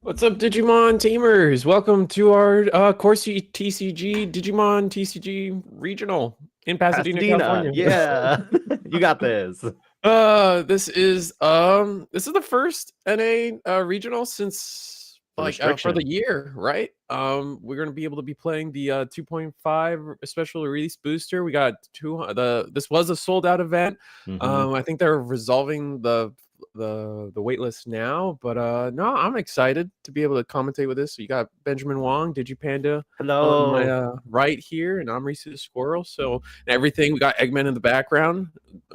What's up, Digimon teamers? Welcome to our CoreTCG Digimon TCG Regional in Pasadena, Pasadena, California. yeah, you got this. This is the first NA regional since The for the restriction. year, right? We're gonna be able to be playing the 2.5 special release booster. We got this was a sold out event. Hmm. I think they're resolving the wait list now, but no, I'm excited to be able to commentate with this. So you got Benjamin Wong, DigiPanda on my Hello. right here, and I'm Reese the Squirrel. So everything, we got Eggman in the background,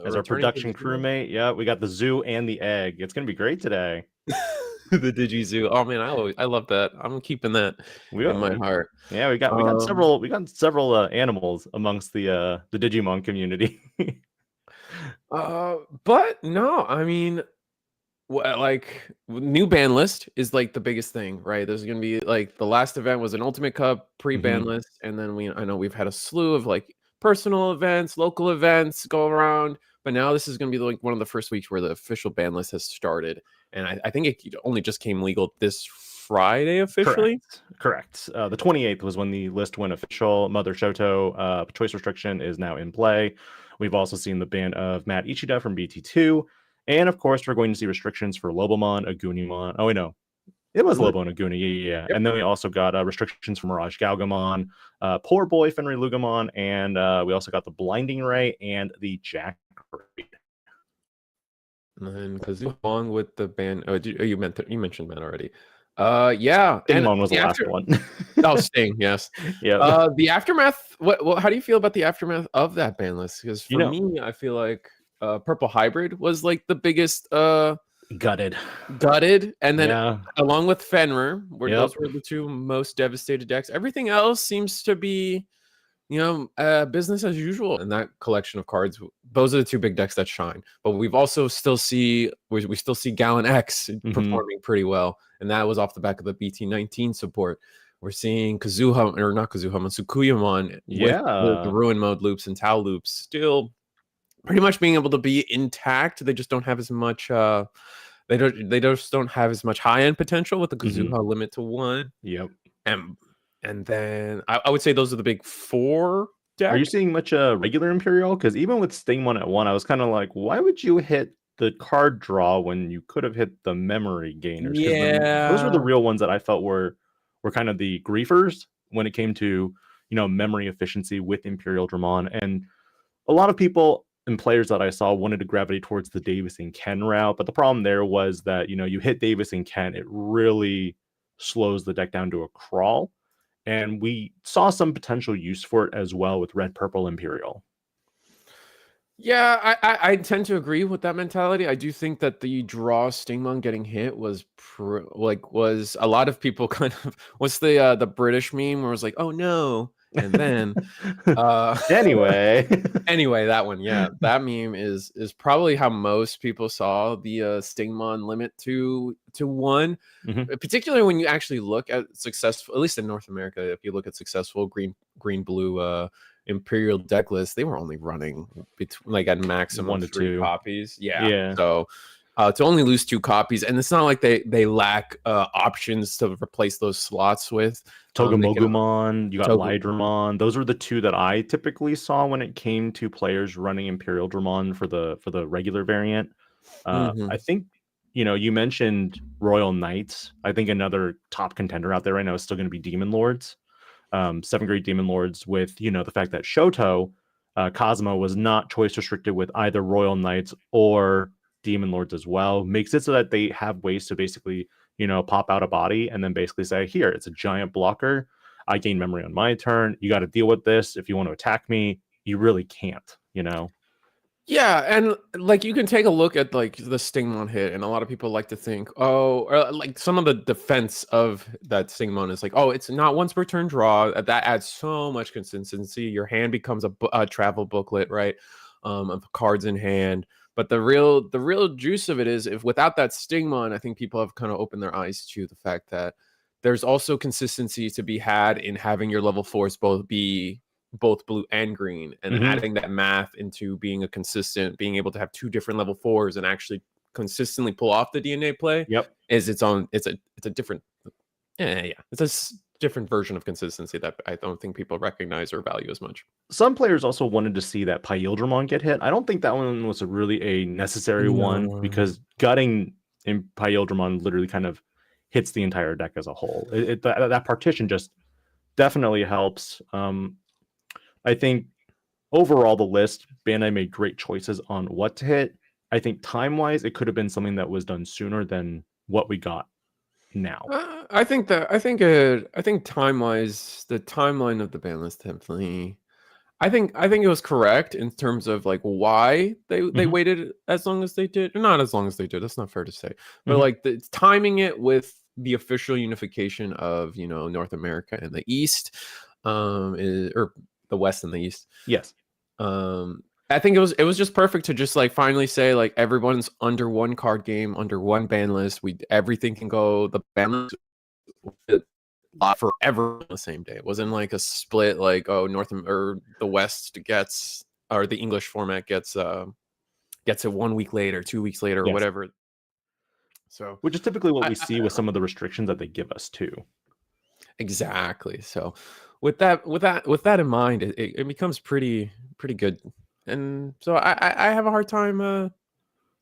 As our returning to the production zoo. crewmate, yeah, we got the zoo and the egg. It's gonna be great today. The Digi Zoo. Oh man, I love that. I'm keeping that We, in got- my we heart. yeah, Um, we got several animals amongst the Digimon community. but no, I mean, new ban list is like the biggest thing, right? There's gonna be like the last event was an Ultimate Cup pre-ban Hmm. list, and then I know we've had a slew of like personal events, local events go around, but now this is gonna be like one of the first weeks where the official ban list has started, and I think it only just came legal this Friday officially. Correct. The 28th was when the list went official. Mother Shoto choice restriction is now in play. We've also seen the ban of Matt Ichida from BT2. And of course, we're going to see restrictions for Lobomon, Agunimon. Oh, wait, no. It was What? Lobo and Aguni. Yeah. Yep. And then we also got restrictions for Mirage Galgamon, Poor Boy Fenrir Lugamon, and we also got the Blinding Ray and the Jack Raid. And then Kazoo along with the band. You mentioned that already. Yeah, and Stingmon was the the last after. one. Oh, Sting, yes. Yeah. The aftermath. What? How do you feel about the aftermath of that ban list? Because You for know, me, I feel like Purple Hybrid was like the biggest gutted. gutted, and then Yeah. along with Fenrir, where Yep. those were the two most devastated decks. Everything else seems to be business as usual in that collection of cards. Those are the two big decks that shine. But we've also we still see Gallon X Hmm. performing pretty well, and that was off the back of the BT19 support. We're seeing Kazuha, or not Kazuha, Sukuyamon with the Yeah. Ruin Mode loops and Tau loops still pretty much being able to be intact. They just don't have as much they just don't have as much high end potential with the Hmm. Kazuha limit to one. Yep. And and then I would say those are the big four Are you decks. seeing much regular Imperial? Because even with Stingmon at one, I was kind of like, why would you hit the card draw when you could have hit the memory gainers? Because those were the Yeah. real ones that I felt were kind of the griefers when it came to memory efficiency with Imperial Dramon. And a lot of people and players that I saw wanted to gravitate towards the Davis and Ken route, but the problem there was that you hit Davis and Ken, it really slows the deck down to a crawl. And we saw some potential use for it as well with Red Purple Imperial. Yeah, I tend to agree with that mentality. I do think that the draw Stingmon getting hit was a lot of people kind of what's the British meme where it was like, oh no, and then uh Anyway. anyway, that one, yeah, that meme is probably how most people saw the Stingmon limit to one. Mhm. Particularly when you actually look at successful, at least in North America, if you look at successful green blue Imperial deck lists, they were only running between like at maximum 3 1 to 2. copies. Yeah, Yeah. so to only lose 2 copies, and it's not like they lack options to replace those slots with. They can Togemogumon, you got Togo. Lydramon. Those were the two that I typically saw when it came to players running Imperial Dramon for the regular variant. Mhm. I think you mentioned Royal Knights. I think another top contender out there right now is still going to be Demon Lords. 7th grade Demon Lords with the fact that Shoto Cosmo was not choice restricted with either Royal Knights or Demon Lords as well, makes it so that they have ways to basically pop out a body and then basically say, here, it's a giant blocker. I gain memory on my turn. You got to deal with this. If you want to attack me, you really can't. Yeah, and like you can take a look at like the Stingmon hit, and a lot of people like to think, oh, or like some of the defense of that Stingmon is like, oh, it's not once per turn draw. That adds so much consistency. Your hand becomes a travel booklet, right? Of cards in hand. But the real juice of it is if without that Stingmon, I think people have kind of opened their eyes to the fact that there's also consistency to be had in having your level fours both blue and green, and Hmm. adding that math into being able to have 2 different level 4s and actually consistently pull off the DNA play Yep. is its own it's a different Yeah. It's a different version of consistency that I don't think people recognize or value as much. Some players also wanted to see that Pyildramon get hit. I don't think that one was really a necessary one No. because gutting in Pyildramon literally kind of hits the entire deck as a whole. That partition just definitely helps. I think overall the list, Bandai made great choices on what to hit. I think time-wise, it could have been something that was done sooner than what we got now. I think time wise, the timeline of the ban list definitely. I think it was correct in terms of like why they Mhm. waited as long as they did, or not as long as they did. That's not fair to say, but Mhm. like timing it with the official unification of North America and the East, or the West and the East. Yes. I think it was just perfect to just like finally say like everyone's under one card game, under one ban list. Everything can go the ban list forever on the same day. It wasn't like a split like or the West gets or the English format gets it 1 week later, 2 weeks later, or Yes. whatever. So Which is typically what we see with I some of the restrictions that they give us too. exactly. So with that in mind, it becomes pretty good. And so I have a hard time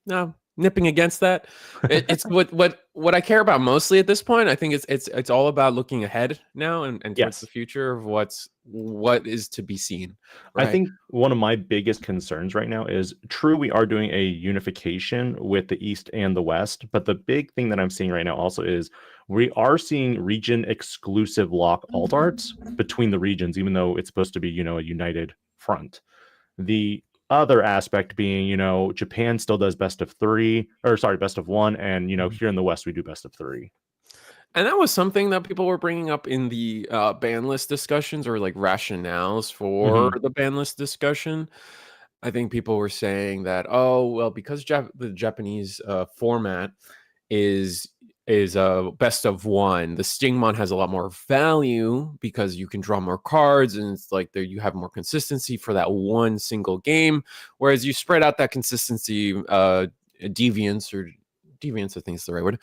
no, nipping against that. It's what I care about mostly at this point. I think it's all about looking ahead now and towards the Yes. future of what is to be seen, I right? think one of my biggest concerns right now is true, we are doing a unification with the East and the West, but the big thing that I'm seeing right now also is we are seeing region exclusive lock alt arts between the regions, even though it's supposed to be, a united front. The other aspect being, Japan still does best of three, or sorry, best of one, and here in the West we do best of three. And that was something that people were bringing up in the ban list discussions or like rationales for Mm-hmm. the ban list discussion. I think people were saying that, oh well, because the Japanese format is best of one. The Stingmon has a lot more value because you can draw more cards, and it's like there you have more consistency for that one single game. Whereas you spread out that consistency, deviance, I think is the right word,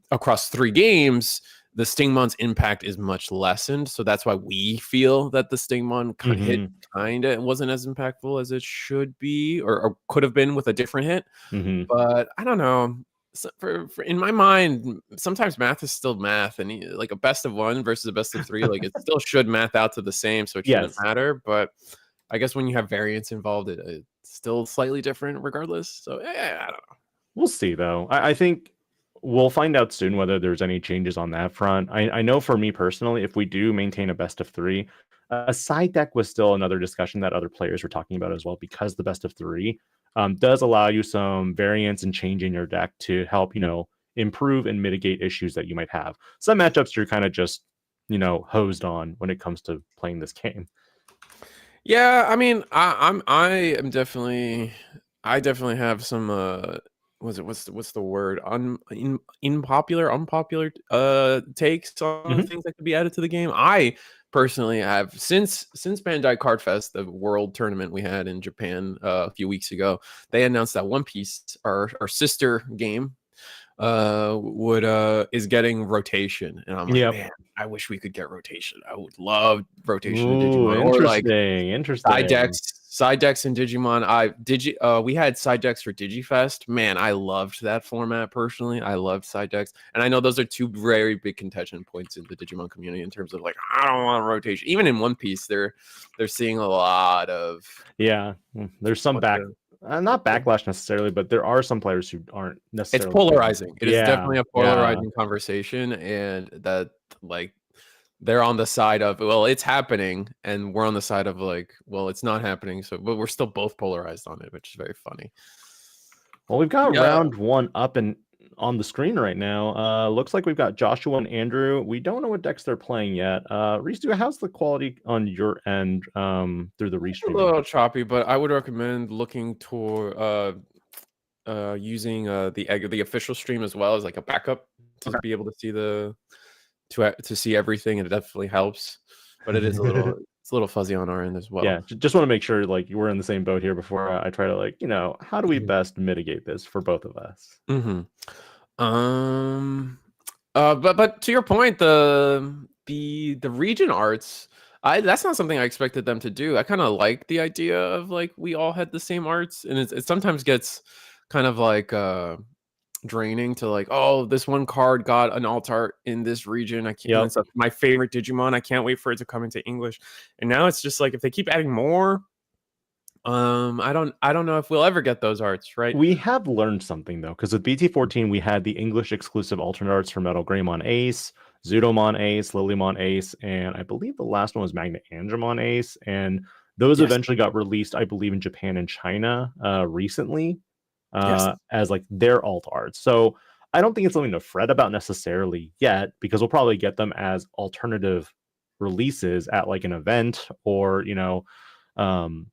across 3 games. The Stingmon's impact is much lessened, so that's why we feel that the Stingmon hit Mm-hmm. kind of wasn't as impactful as it should be, or could have been with a different hit. Mm-hmm. But I don't know. So for in my mind, sometimes math is still math, and like a best of one versus a best of three, like it still should math out to the same, so it shouldn't Yes. matter. But I guess when you have variance involved, it's still slightly different regardless. So I don't know. We'll see, though. I think we'll find out soon whether there's any changes on that front. I know for me personally, if we do maintain a best of three, a side deck was still another discussion that other players were talking about as well, because the best of three does allow you some variance and change in your deck to help, improve and mitigate issues that you might have. Some matchups you're kind of just, hosed on when it comes to playing this game. Yeah, I mean, I definitely have some what's the word unpopular takes on Hmm. things that could be added to the game. I personally have since Bandai Card Fest, the world tournament we had in Japan a few weeks ago, they announced that One Piece, our sister game, would is getting rotation, and I'm like, Yep. man, I wish we could get rotation. I would love rotation in Ooh, Digimon, or like interesting. side Interesting. decks, in Digimon. We had side decks for Digifest. Man, I loved that format personally. I loved side decks, and I know those are two very big contention points in the Digimon community in terms of like I don't want rotation. Even in One Piece, they're seeing a lot of Yeah, there's some what the not backlash necessarily, but there are some players who aren't it's necessarily feeling it. polarizing. It is Yeah, definitely a yeah. polarizing conversation, and that like they're on the side of well, it's happening, and we're on the side of like, well, it's not happening. So, but we're still both polarized on it, which is very funny. Well, we've got Yeah, round one up and on the screen right now. Looks like we've got Joshua and Andrew. We don't know what decks they're playing yet. Reese, how's the quality on your end through the a restreaming? little choppy, but I would recommend looking toward using the official stream as well as like a backup to be able to see to see everything, and it definitely helps. But it's a little fuzzy on our end as well. Yeah, just want to make sure like we're in the same boat here before I try to like, how do we best mitigate this for both of us? Mm-hmm. Um, But to your point, the region arts, that's not something I expected them to do. I kind of like the idea of like we all had the same arts, and it sometimes gets kind of like draining to like, oh, this one card got an alt art in this region. I can't, and Yep. it's my favorite Digimon. I can't wait for it to come into English. And now it's just like if they keep adding more, I don't know if we'll ever get those arts, right? We have learned something though, because with BT14 we had the English exclusive alternate arts for Metal Greymon Ace, Zudomon Ace, Lilymon Ace, and I believe the last one was Magna Angemon Ace, and those Yes. eventually got released, I believe, in Japan and China recently Yes. as like their alt arts. So I don't think it's something to fret about necessarily yet, because we'll probably get them as alternative releases at like an event or um,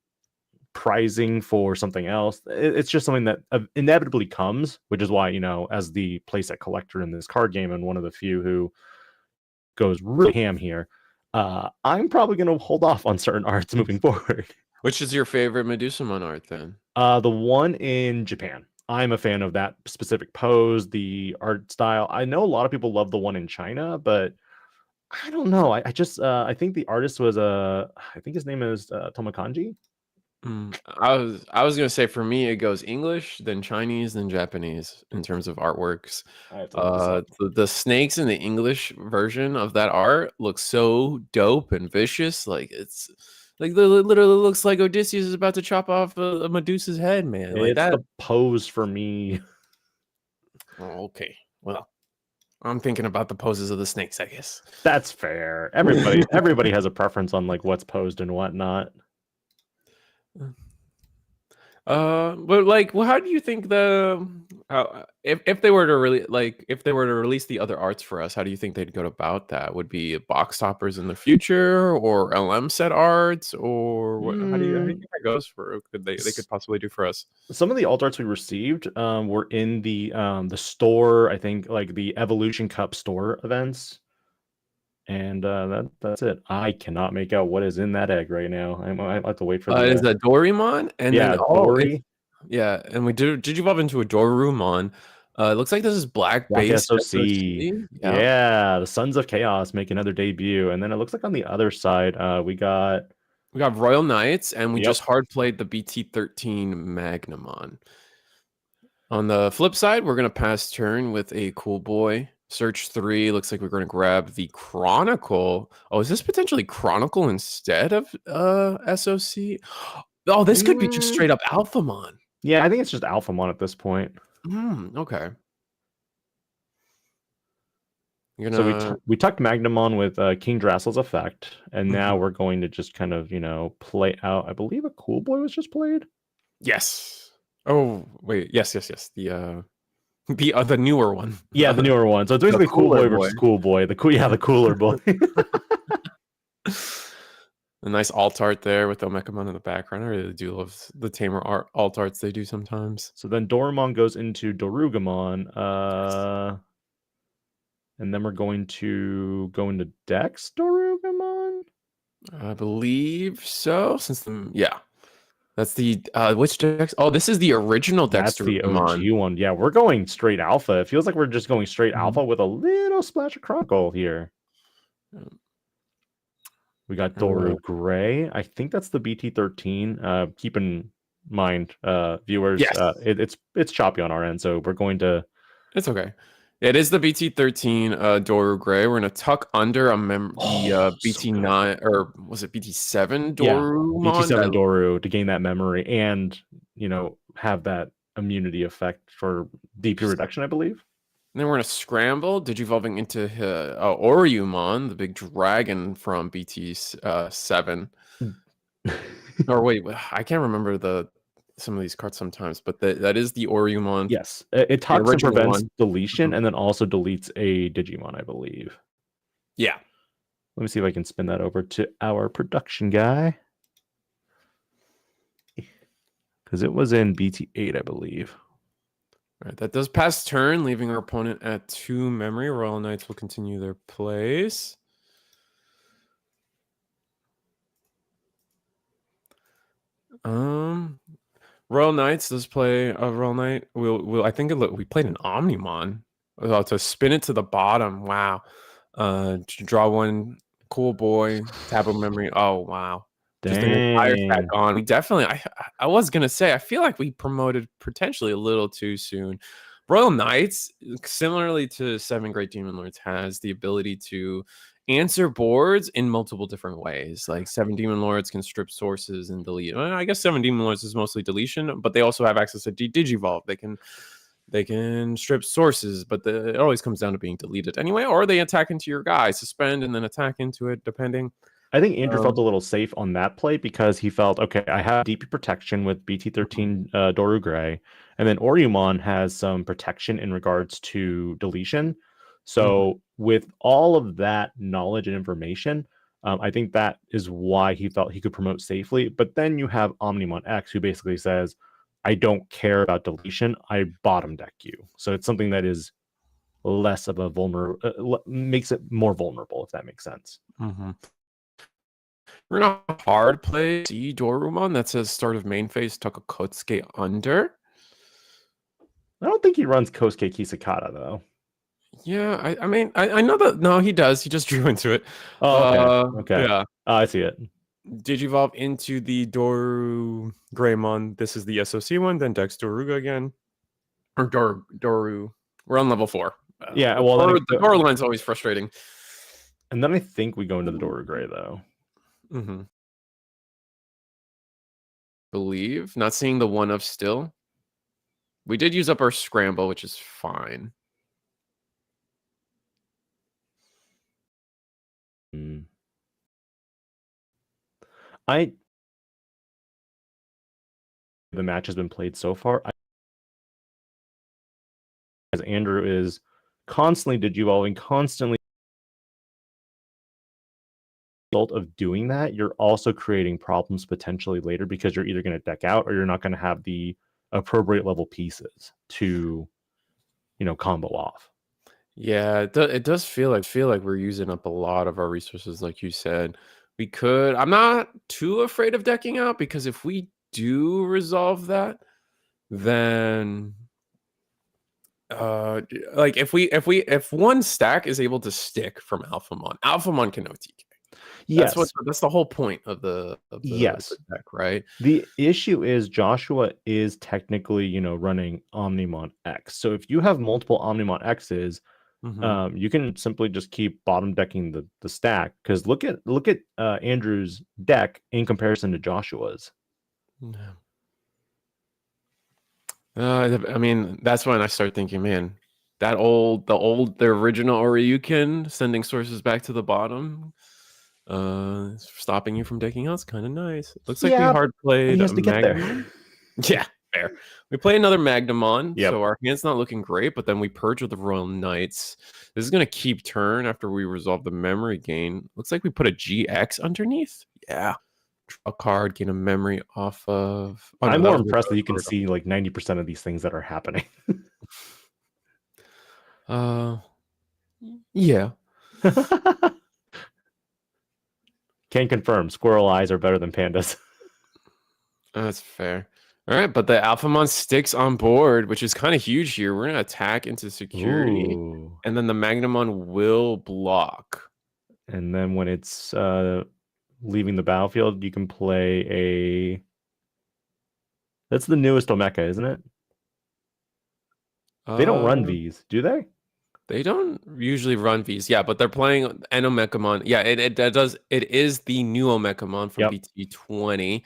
pricing for something else. It's just something that inevitably comes, which is why, as the playset collector in this card game and one of the few who goes really ham here, I'm probably going to hold off on certain arts moving forward. Which is your favorite Medusumon art then? The one in Japan. I'm a fan of that specific pose, the art style. I know a lot of people love the one in China, but I don't know. I just I think the artist was I think his name is Tomokanji. I was gonna say for me it goes English, then Chinese, then Japanese in terms of artworks. I have to look this up. The snakes in the English version of that art look so dope and vicious. Like it's like literally looks like Odysseus is about to chop off a Medusa's head, man. Like It's that. the pose for me. Oh, okay. Well, I'm thinking about the poses of the snakes, I guess. That's fair. Everybody has a preference on like what's posed and whatnot. But like, well, how do you think if they were to really like if they were to release the other arts for us, how do you think they'd go about that? Would be box toppers in the future, or LM set arts, or what? How do you think that goes for? Could they could possibly do for us? Some of the alt arts we received were in the store. I think like the Evolution Cup store events, and that's it. I cannot make out what is in that egg right now. I have to wait for It is the a Dorimon, and then yeah, Dory. yeah, and we did evolve into a Dorumon. It looks like this is black Black based SOC. SOC. Yeah. Yeah, the Sons of Chaos make another debut. And then it looks like on the other side, we got We got Royal Knights, and we yep. just hard played the BT13 Magnamon. On the flip side, we're going to pass turn with a cool boy. Search 3. Looks like we're going to grab the Chronicle. Oh, is this potentially Chronicle instead of SOC? Oh, this could be just straight up Alphamon. Yeah, I think it's just Alphamon at this point. Okay. So we tucked Magnamon with King Drassel's effect, and now we're going to just kind of, play out. I believe a cool boy was just played. Yes. Oh, wait. Yes. The newer one. Yeah, the newer one. So it's basically cool boy versus cool boy. The cooler boy. A nice alt art there with Omekamon in the background. I really do love the tamer alt arts they do sometimes. So then Doramon goes into Dorugamon. And then we're going to go into Dex Dorugamon? I believe so. Yeah. That's the which Dex? Oh, this is the original Dex. That's the OG one. Yeah, we're going straight alpha. It feels like we're just going straight alpha with a little splash of Chronicle here. We got Doru Gray. I think that's the BT13. Keep in mind, viewers, yes. It's choppy on our end, so we're going to. It's okay. It is the BT13 Doru Gray. We're gonna tuck under the BT9 or was it BT7 Doru? Yeah, BT7 Doru to gain that memory and have that immunity effect for DP reduction, I believe. And then we're gonna scramble, digivolving into Oriumon, the big dragon from BT7. Or wait, I can't remember some of these cards sometimes, but that is the Oriumon. Yes, it tucks and prevents deletion, and then also deletes a Digimon, I believe. Yeah. Let me see if I can spin that over to our production guy. Because it was in BT8, I believe. All right, that does pass turn, leaving our opponent at 2 memory. Royal Knights will continue their plays. Royal Knights does play a Royal Knight. I think we played an Omnimon. Oh, to spin it to the bottom. Wow. To draw one cool boy, tap of memory. Oh wow. Just an entire stack Dang. on. We definitely I was gonna say I feel like we promoted potentially a little too soon. Royal Knights, similarly to Seven Great Demon Lords, has the ability to answer boards in multiple different ways. Like Seven Demon Lords can strip sources and delete. Well, I guess Seven Demon Lords is mostly deletion, but they also have access to Digivolve. They can strip sources, but it always comes down to being deleted anyway, or they attack into your guy, suspend, and then attack into it, depending. I think Andrew felt a little safe on that play because he felt, okay, I have DP protection with BT13 Doru Gray, and then Oriyumon has some protection in regards to deletion. So with all of that knowledge and information, I think that is why he felt he could promote safely. But then you have Omnimon X, who basically says, I don't care about deletion, I bottom deck you. So it's something that is less of a vulnerable, makes it more vulnerable, if that makes sense. We're in a hard play. See Dorumon that says start of main phase, Takakotsuke under. I don't think he runs Kosuke Kisakata, though. Yeah, I mean, I know that. No, he does. He just drew into it. Oh, okay. Okay. Yeah. I see it. Digivolve into the Doru Greymon. This is the SOC one. Then Dex Doruga again. Or Doru. We're on level 4. Yeah, the Doru line's always frustrating. And then I think we go into the Doru Gray, though. Believe. Not seeing the one of still. We did use up our scramble, which is fine. The match has been played so far. As Andrew is constantly digivolving, constantly of doing that, you're also creating problems potentially later because you're either going to deck out or you're not going to have the appropriate level pieces to, combo off. Yeah, it does feel like we're using up a lot of our resources, like you said. I'm not too afraid of decking out because if we do resolve that, then like if one stack is able to stick from Alphamon can OTK. Yes. That's the whole point of the deck, right? The issue is Joshua is technically, running Omnimon X. So if you have multiple Omnimon X's, you can simply just keep bottom decking the stack. Because look at Andrew's deck in comparison to Joshua's. I mean, that's when I start thinking, man, the original Oryukin sending sources back to the bottom, stopping you from decking out is kind of nice. Looks like we hard played Magnamon. Yeah, fair. We play another Magnamon, so our hand's not looking great, but then we purge with the Royal Knights. This is going to keep turn after we resolve the memory gain. Looks like we put a GX underneath. Yeah. Draw a card, gain a memory off of... Oh, no, I'm more impressed that you can see like 90% of these things that are happening. Yeah. Can confirm, squirrel eyes are better than pandas. That's fair. All right, but the Alphamon sticks on board, which is kind of huge here. We're going to attack into security, and then the Magnamon will block. And then when it's leaving the battlefield, you can play a... That's the newest Omeka, isn't it? They don't run Vs, do they? They don't usually run Vs. Yeah, but they're playing an Omekamon. Yeah, it does. It is the new Omekamon from BT20.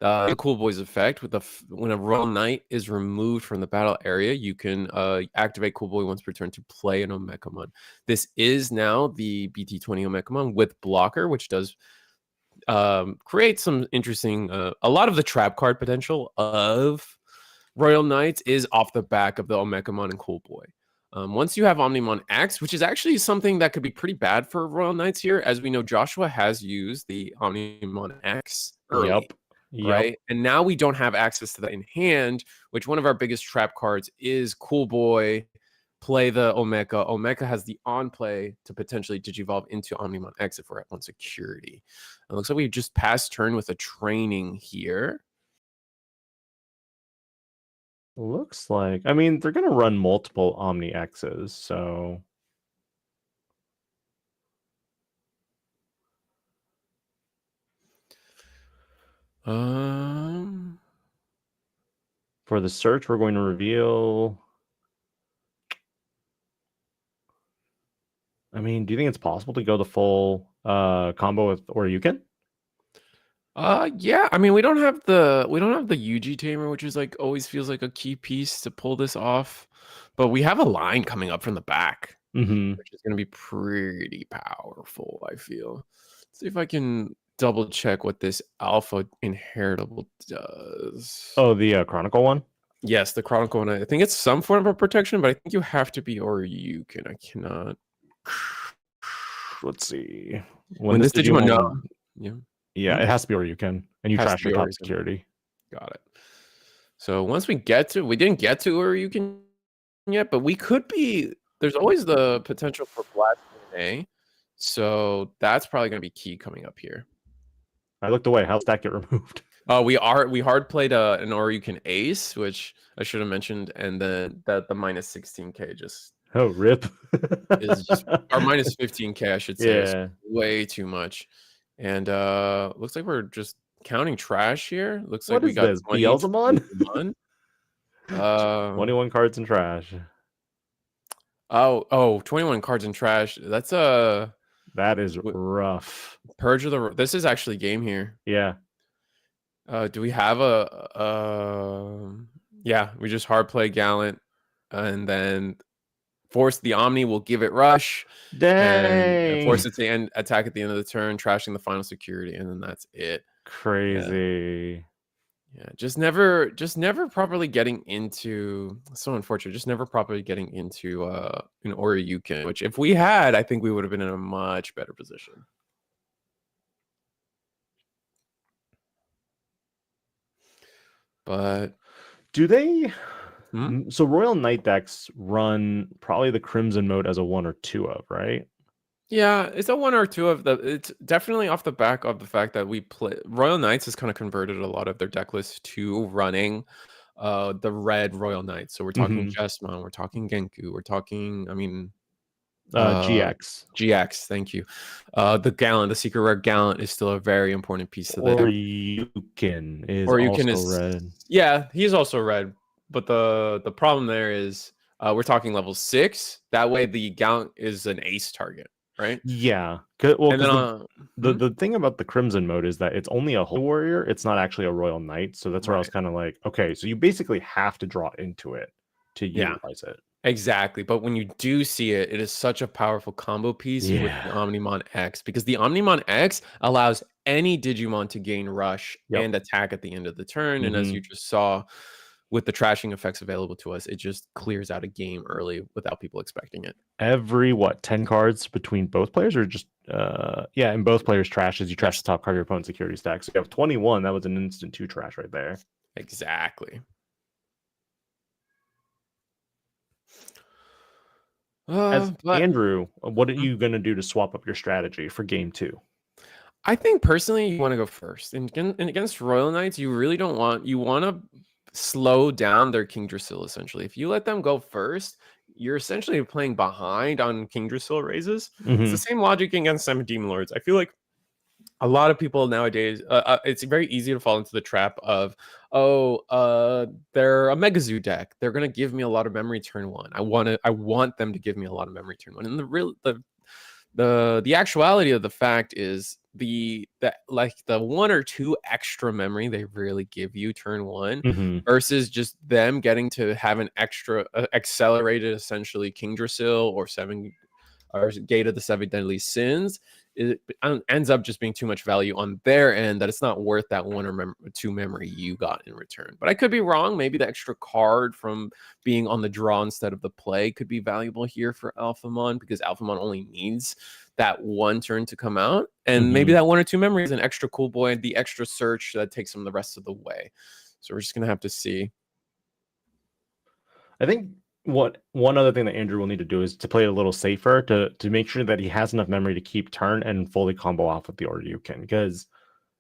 The Cool Boys effect when a Royal Knight is removed from the battle area, you can activate Cool Boy once per turn to play an Omekamon. This is now the BT20 Omekamon with blocker, which does create some interesting. A lot of the trap card potential of Royal Knights is off the back of the Omekamon and Cool Boy. Once you have Omnimon X, which is actually something that could be pretty bad for Royal Knights here, as we know, Joshua has used the Omnimon X early. Right, and now we don't have access to that in hand, which one of our biggest trap cards is Cool Boy. Play the Omeka. Omeka has the on play to potentially digivolve into Omnimon X if we're at one security. It looks like we just passed turn with a training here. Looks like, I mean, they're going to run multiple Omni X's, so. For the search, we're going to reveal. I mean, do you think it's possible to go the full combo with Oryuken? Yeah, I mean we don't have the UG tamer, which is like always feels like a key piece to pull this off. But we have a line coming up from the back, which is gonna be pretty powerful, I feel. Let's see if I can double check what this alpha inheritable does. Oh, the Chronicle one? Yes, the Chronicle one. I think it's some form of protection, but I think you have to be Oryuken. I cannot. Let's see. When this Digimon no. Yeah. Yeah, it has to be Oryuken, and you Has trash to be your top Oryuken. security. Got it. So once we didn't get to Oryuken yet, but we could be. There's always the potential for Blast DNA, so that's probably going to be key coming up here. I looked away. How's that get removed? We hard played an Oryuken Ace, which I should have mentioned, and then the minus 16k just rip is just or minus 15k, I should say, is way too much. And looks like we're just counting trash here. Looks like we got this? Beelzemon? 21 cards in trash. Oh, 21 cards in trash. That's that is rough. Purge of the. This is actually game here. Yeah. Do we have yeah, we just hard play Gallant, and then force the Omni will give it rush. Dang. And force it to attack at the end of the turn, trashing the final security, and then that's it. Crazy. Yeah, just never properly getting into. So unfortunate. Just never properly getting into an Oryuken, which if we had, I think we would have been in a much better position. But do they? So Royal Knight decks run probably the Crimson mode as a 1 or 2 of, right? Yeah, it's a 1 or 2 of the. It's definitely off the back of the fact that we play Royal Knights has kind of converted a lot of their deck lists to running the red Royal Knights. So we're talking Jesmon, we're talking Genku, we're talking, I mean, GX, thank you. The Gallant, the secret rare Gallant is still a very important piece to the Oryuken is red. Yeah, he's also red. But the problem there is we're talking level 6. That way the Gallant is an ace target, right? Yeah. Well, the thing about the Crimson mode is that it's only a Holy Warrior. It's not actually a Royal Knight. So that's where I was kind of like, okay, so you basically have to draw into it to utilize it. Exactly. But when you do see it, it is such a powerful combo piece with the Omnimon X, because the Omnimon X allows any Digimon to gain rush and attack at the end of the turn. And as you just saw with the trashing effects available to us, it just clears out a game early without people expecting it. Every 10 cards between both players, or just and both players trashes, you trash the top card of your opponent's security stack. So you have 21. That was an instant 2 trash right there. Exactly. Andrew, what are you going to do to swap up your strategy for game 2? I think personally you want to go first. And against Royal Knights, you really don't want, you want to slow down their King Drasil essentially. If you let them go first, you're essentially playing behind on King Drasil raises. It's the same logic against 7 Demon Lords. I feel like a lot of people nowadays, it's very easy to fall into the trap of, they're a Mega Zoo deck. They're gonna give me a lot of memory turn 1. I want them to give me a lot of memory turn 1. And the actuality of the fact is the 1 or 2 extra memory they really give you turn 1 versus just them getting to have an extra accelerated essentially King Drasil or Gate of the 7 Deadly Sins. It ends up just being too much value on their end that it's not worth that 1 or 2 memory you got in return. But I could be wrong. Maybe the extra card from being on the draw instead of the play could be valuable here for Alphamon, because Alphamon only needs that 1 turn to come out. And maybe that 1 or 2 memory is an extra cool boy, the extra search that takes them the rest of the way. So we're just going to have to see. I think one other thing that Andrew will need to do is to play it a little safer to make sure that he has enough memory to keep turn and fully combo off with the Oryuken, because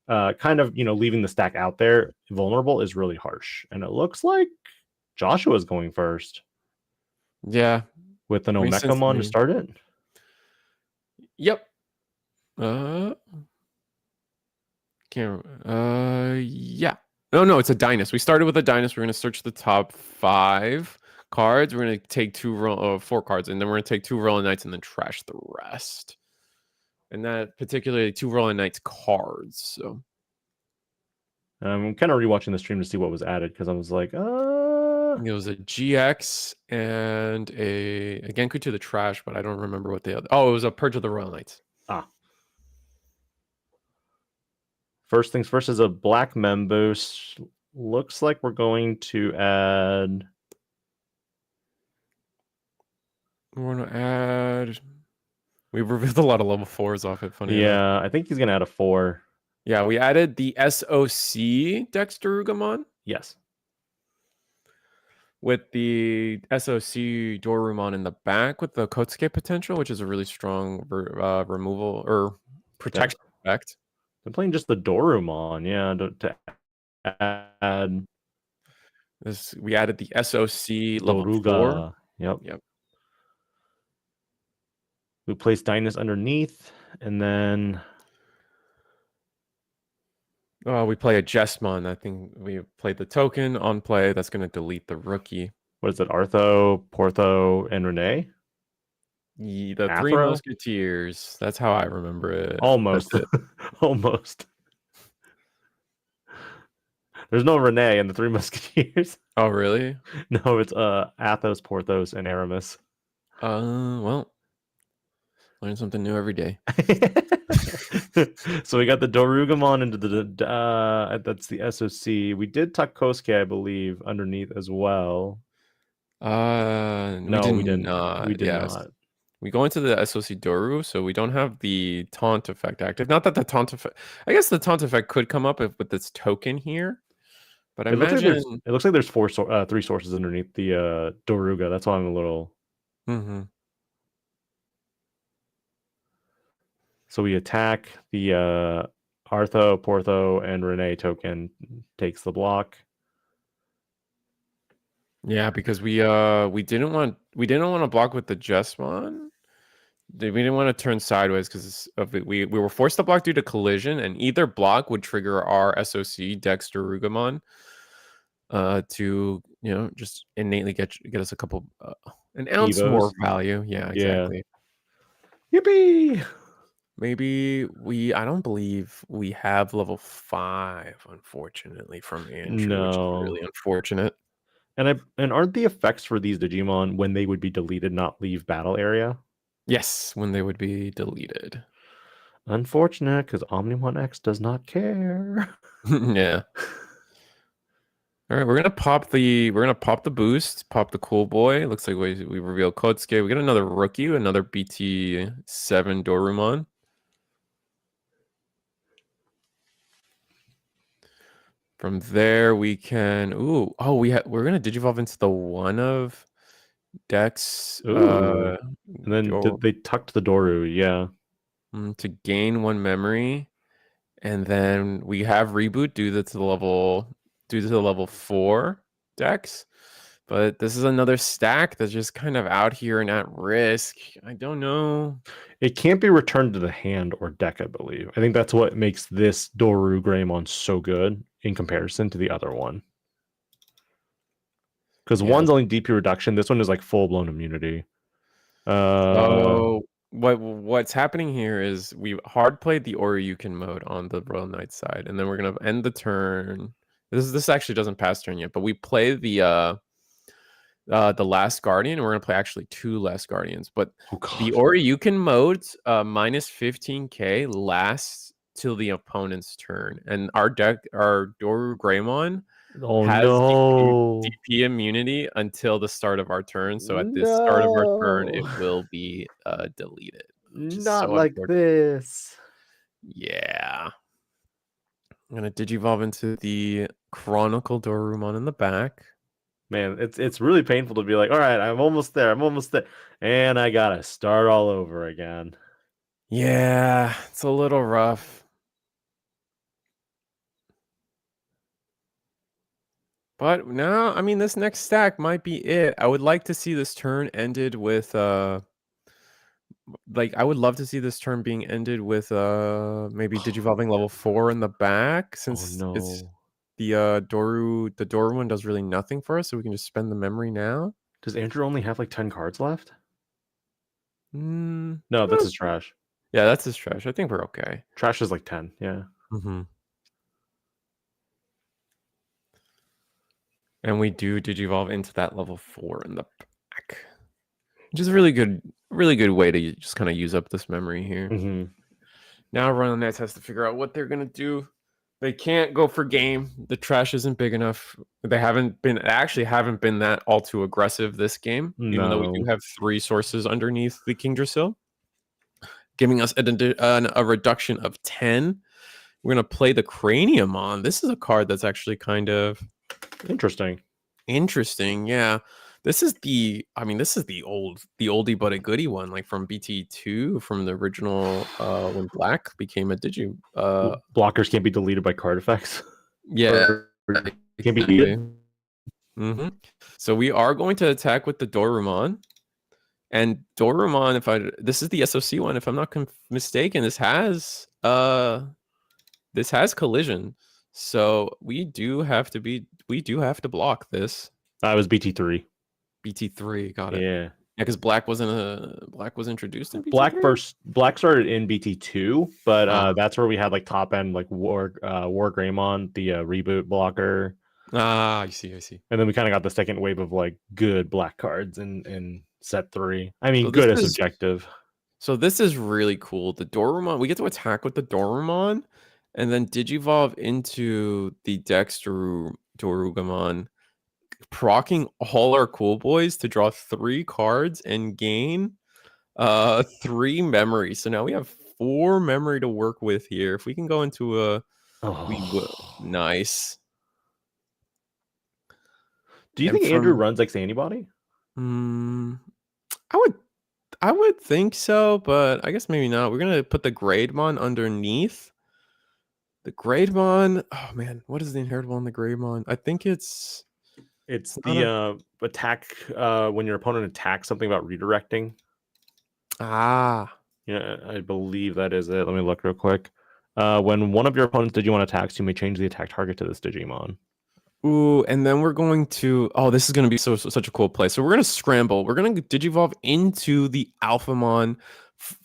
kind of leaving the stack out there vulnerable is really harsh. And it looks like Joshua's going first. Yeah. With an Makes sense to Omekamon to me. start it? Yep. Can't. Yeah. No, it's a Dynast. We started with a Dynast. We're gonna search the top 5 cards. We're gonna take 4 cards, and then we're gonna take 2 Rolling Knights and then trash the rest. And that particularly 2 Rolling Knights cards. So I'm kind of rewatching the stream to see what was added because I was like, it was a GX and a Genku to the trash, but I don't remember what the other. Oh, it was a Purge of the Royal Knights. First things first is a black mem boost. Looks like we're going to add. We're gonna add. We revealed a lot of level 4s off it. Funny enough. Yeah, I think he's gonna add a 4. Yeah, we added the SOC Dexterugamon. Yes. With the SOC Dorumon in the back with the Kotsuke potential, which is a really strong removal or protection effect. They're playing just the Dorumon, yeah, to add This we added the SOC level 4. Doruga. Yep. We placed Dynast underneath, and then we play a Jesmon. I think we played the token on play. That's going to delete the rookie. What is it? Artho, Portho, and Renee? The Athro? 3 Musketeers. That's how I remember it. Almost. Almost. There's no Renee in the 3 Musketeers. Oh, really? No, it's Athos, Porthos, and Aramis. Well, learn something new every day. So we got the Dorugamon into the that's the SOC. We did tuck Kosuke, I believe, underneath as well. No, we did not. We did not. We go into the SOC Doru, so we don't have the taunt effect active. Not that the taunt effect. I guess the taunt effect could come up with this token here, but I imagine it looks like there's 3 sources underneath the Doruga. That's why I'm a little. Mm-hmm. So we attack the Artho, Portho, and Renee token takes the block. Yeah, because we didn't want to block with the Jesmon. We didn't want to turn sideways because of it. We were forced to block due to collision, and either block would trigger our SOC Dexter Rugamon to just innately get us a couple an ounce Evos. more value. Yeah, exactly. Yeah. Yippee! Maybe I don't believe we have level 5, unfortunately, from Andrew, which is really unfortunate. And aren't the effects for these Digimon when they would be deleted not leave battle area? Yes, when they would be deleted. Unfortunate, because Omnimon X does not care. Yeah. All right, we're gonna pop the boost, pop the cool boy. Looks like we reveal Kotsuke. We get another rookie, another BT7 Dorumon. From there, we can. We're gonna digivolve into the one of Dex. And then they tucked the Doru, yeah. To gain 1 memory, and then we have reboot due to the level 4 Dex. But this is another stack that's just kind of out here and at risk. I don't know. It can't be returned to the hand or deck, I believe. I think that's what makes this Doru Greymon so good in comparison to the other one. Because one's only DP reduction. This one is like full-blown immunity. What's happening here is we hard played the Oryukin mode on the Royal Knight side, and then we're gonna end the turn. This actually doesn't pass turn yet, but we play the Last Guardian, and we're gonna play actually 2 Last Guardians. But the Oryukin modes minus 15k lasts till the opponent's turn, and our Doru Greymon has DP immunity until the start of our turn. So at the start of our turn, it will be deleted. Not like this. Yeah. I'm gonna digivolve into the Chronicle Dorumon in the back. Man, it's really painful to be like, all right, I'm almost there, and I gotta start all over again. Yeah, it's a little rough. But no, I mean this next stack might be it. I would like to see this turn ended with like I would love to see this turn being ended with maybe Digivolving level 4 in the back, Oh since it's no. the Doru one does really nothing for us, so we can just spend the memory now. Does Andrew only have like 10 cards left? Mm, No, that's his trash. yeah, that's his trash. I think we're okay. Trash is like 10, yeah. And we do Digivolve into that level 4 in the back, which is a really good way to just kind of use up this memory here. Now Royal Knights has to figure out what they're gonna do. They can't go for game. The trash isn't big enough. They actually haven't been that all too aggressive this game, even though we do No. have 3 sources underneath the Kingdrasil, giving us a reduction of 10. We're gonna play the Craniumon. This is a card that's actually kind of Interesting. yeah. This is the oldie but a goodie one, like from BT2, from the original when Black became a Blockers can't be deleted by card effects. Yeah. Can't be beaten. So we are going to attack with the Dorumon. And Dorumon, this is the SOC one, if I'm not mistaken, this has collision. So we do have to block this. I was BT3. BT3, got it. Yeah. Yeah, because Black was introduced in BT3? Black started in BT2, but that's where we had like top end like War Greymon, the reboot blocker. I see. And then we kind of got the second wave of like good black cards in set 3. I mean, so good as subjective. So this is really cool. The Dorumon, we get to attack with the Dorumon and then Digivolve into the Dorugamon, proccing all our cool boys to draw 3 cards and gain 3 memory. So now we have 4 memory to work with here. If we can go into we will. Nice. Do you think Andrew runs like Antibody? I would think so, but I guess maybe not. We're gonna put the Grademon underneath. The Grademon. Oh man, what is the inheritable on the Grademon? I think it's the attack when your opponent attacks, something about redirecting. Yeah, I believe that is it. Let me look real quick. When one of your opponent's Digimon attacks, you may change the attack target to this Digimon. Ooh, and then we're going to... Oh, this is going to be such a cool play. So we're going to scramble. We're going to Digivolve into the Alphamon,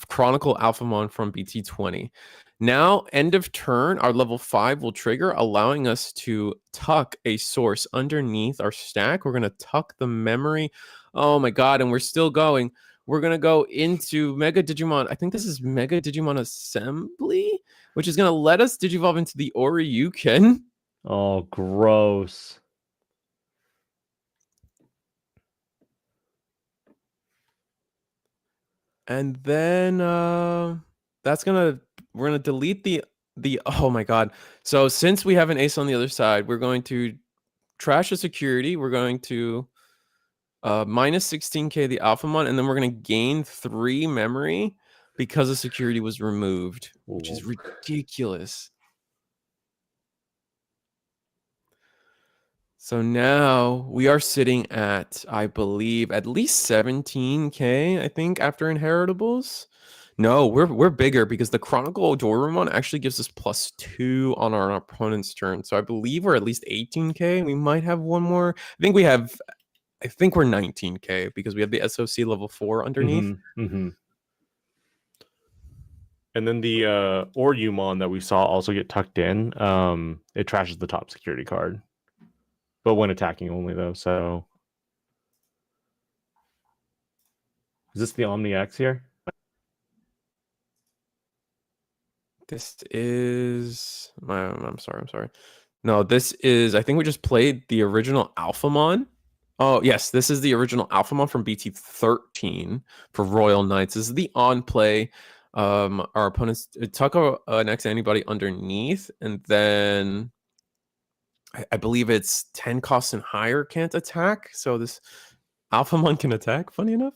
Chronicle Alphamon from BT20. Now, end of turn, our level 5 will trigger, allowing us to tuck a source underneath our stack. We're going to tuck the memory. Oh my god, and we're still going. We're going to go into Mega Digimon. I think this is Mega Digimon Assembly, which is going to let us Digivolve into the Oryuken. Oh, gross. And then we're gonna delete the oh my god. So since we have an ace on the other side, we're going to trash a security. We're going to minus 16k the Alphamon, and then we're gonna gain 3 memory because the security was removed, which is ridiculous. So now we are sitting at, I believe, at least 17k, I think, after inheritables. No, we're bigger because the Chronicle Dorumon actually gives us +2 on our opponent's turn. So I believe we're at least 18k. We might have one more. I think we're 19k because we have the SOC level 4 underneath. And then the Oryumon that we saw also get tucked in. It trashes the top security card. But when attacking only, though, so... Is this the Omni X here? This is... I'm sorry. No, this is... I think we just played the original Alphamon. Oh, yes, this is the original Alphamon from BT13 for Royal Knights. This is the on-play. Our opponents tuck an X Antibody underneath, and then... I believe it's 10 costs and higher can't attack. So this Alphamon can attack, funny enough.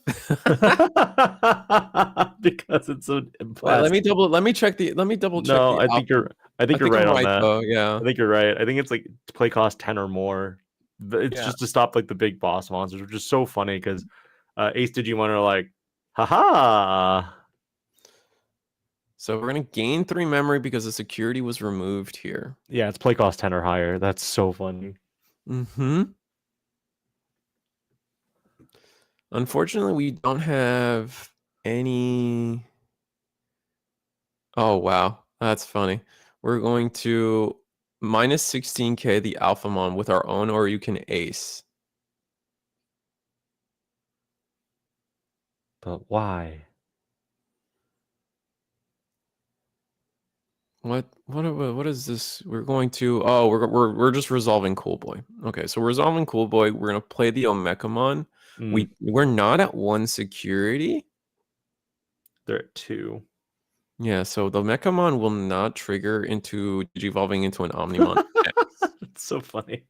Because it's so Wait, let me double check. No, I think you're right on that. Though, yeah. I think you're right. I think it's like play cost 10 or more It's just to stop like the big boss monsters, which is so funny because Ace Digimon are like, haha. So we're gonna gain 3 memory because the security was removed here. Yeah, it's play cost 10 or higher. That's so funny. Mm-hmm. Unfortunately, we don't have any. Oh wow, that's funny. We're going to minus 16k the Alphamon with our own, or you can ace. But why? What is this? We're going to we're just resolving Cool Boy. Okay, so we're resolving Cool Boy. We're gonna play the Omekamon. We're not at 1 security. They're at 2. Yeah, so the Mekamon will not trigger into evolving into an Omnimon. It's so funny.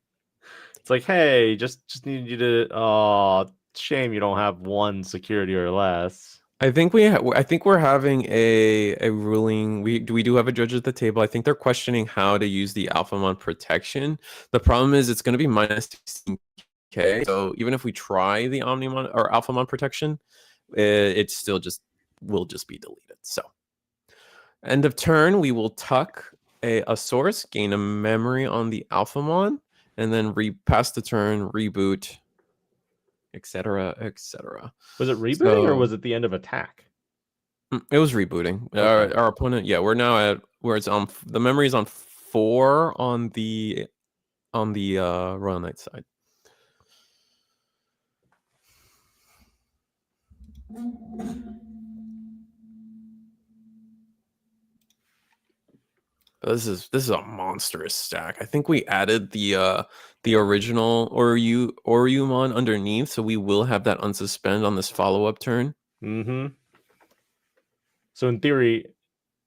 It's like, hey, just need you to. Oh, shame you don't have 1 security or less. I think we're having a ruling. We do have a judge at the table. I think they're questioning how to use the Alphamon protection. The problem is it's going to be minus 16k. So even if we try the Omnimon or Alphamon protection, it still will just be deleted. So end of turn, we will tuck a source, gain a memory on the Alphamon, and then pass the turn, reboot, etc., etc. Was it rebooting or was it the end of attack? It was rebooting. Okay. Our opponent, yeah, we're now at where it's on the memory is on 4 on the Royal Knight side. This is a monstrous stack. I think we added the original Oryumon underneath, so we will have that unsuspend on this follow-up turn. Mm-hmm. So in theory,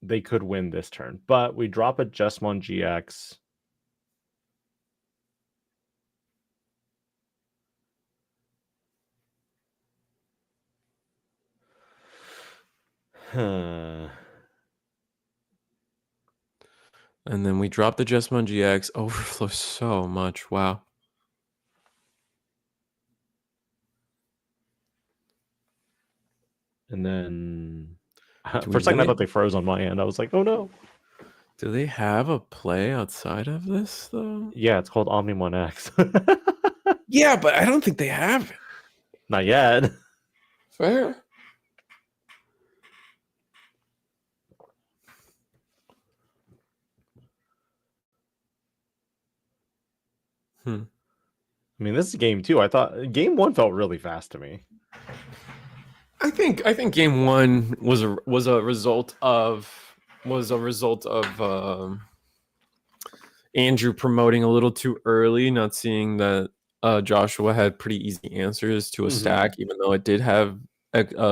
they could win this turn, but we drop a Jesmon GX. Huh. And then we drop the Jesmon GX. Overflow so much. Wow. And then for a second, I thought they froze on my end. I was like, oh no. Do they have a play outside of this, though? Yeah, it's called Omnimon X. Yeah, but I don't think they have it. Not yet. Fair. I mean, this is game 2. I thought game 1 felt really fast to me. I think game 1 was a result of Andrew promoting a little too early, not seeing that Joshua had pretty easy answers to a stack, even though it did have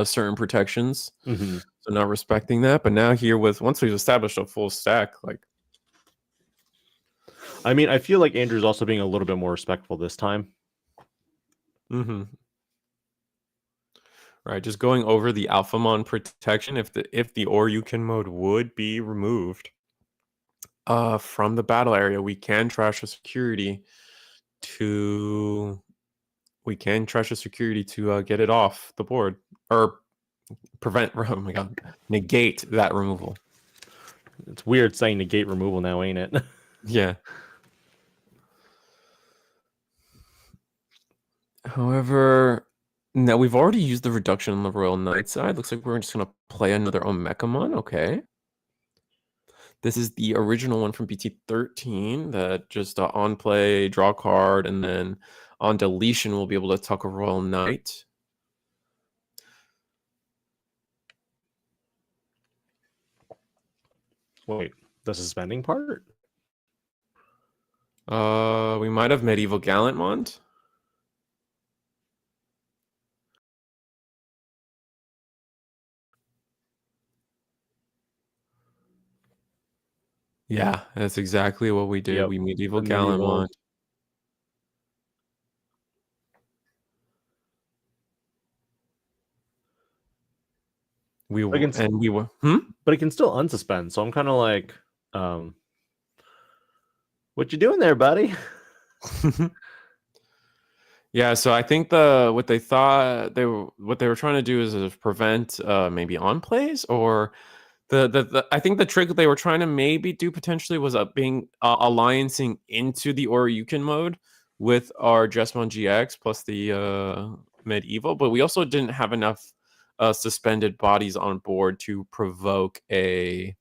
certain protections. So not respecting that, but now here once we've established a full stack, like. I mean, I feel like Andrew's also being a little bit more respectful this time. Right, just going over the Alphamon protection. If the Oryuken mode would be removed from the battle area, we can trash a security to get it off the board or prevent. Oh my god, negate that removal. It's weird saying negate removal now, ain't it? Yeah. However, now we've already used the reduction on the Royal Knight side. Looks like we're just going to play another Omekamon. Okay. This is the original one from BT13 that just on play, draw a card, and then on deletion, we'll be able to tuck a Royal Knight. Wait, the suspending part? We might have Medieval Gallantmont. Yeah, that's exactly what we did. Yep. We Medieval Gallantmont. We were. But it can still unsuspend, so I'm kind of like, what you doing there, buddy? Yeah, so I think what they thought what they were trying to do is prevent maybe on plays, or the I think the trick they were trying to maybe do potentially was being alliancing into the Oryukin mode with our Jesmon GX plus the medieval, but we also didn't have enough suspended bodies on board to provoke the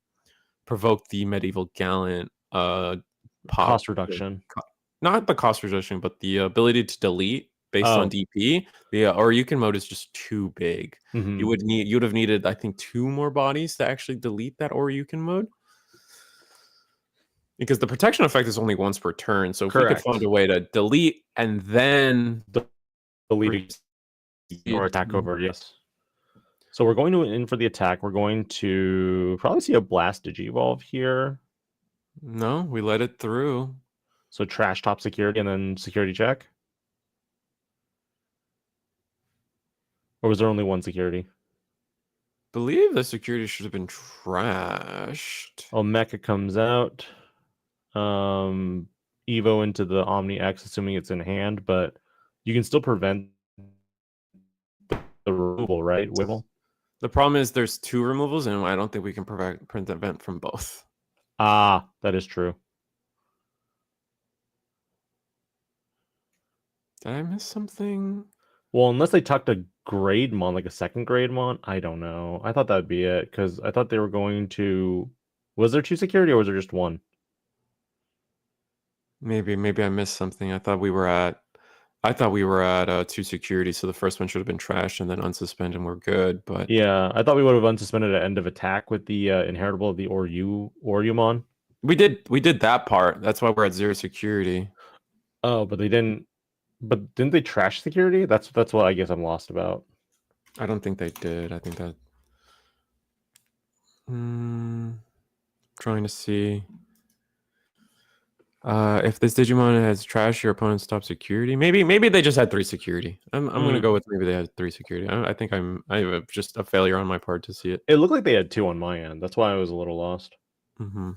medieval gallant pop. Cost reduction. Not the cost reduction, but the ability to delete based on Oh, DP. The Oryukin mode is just too big. mhm. You'd have needed, I think, 2 more bodies to actually delete that Oryukin mode. Because the protection effect is only once per turn. So if we could Correct. find a way to delete and then Delete or attack over, yes. So we're going to in for the attack. We're going to probably see a blast Digivolve here. No, we let it through. So trash top security and then security check. Or was there only one security? Believe the security should have been trashed. Oh, Mecha comes out. Evo into the Omni X, assuming it's in hand, but you can still prevent the removal, right? Wibble. The problem is there's 2 removals, and I don't think we can prevent the event from both. Ah, that is true. Did I miss something? Well, unless they tucked a grade mon, like a second grade mon, I don't know. I thought that'd be it because I thought they were going to. Was there 2 security or was there just 1? Maybe I missed something. I thought we were at 2 security, so the first one should have been trashed and then unsuspended and we're good. But Yeah, I thought we would have unsuspended at end of attack with the inheritable of the Oryumon. we did that part. That's why we're at 0 security. Oh, but they didn't. But didn't they trash security? That's what I guess I'm lost about. I don't think they did. I think that. Trying to see. If this Digimon has trash, your opponent stops security. Maybe they just had 3 security. I'm gonna go with maybe they had 3 security. I think I have just a failure on my part to see it. It looked like they had 2 on my end. That's why I was a little lost. Mm-hmm.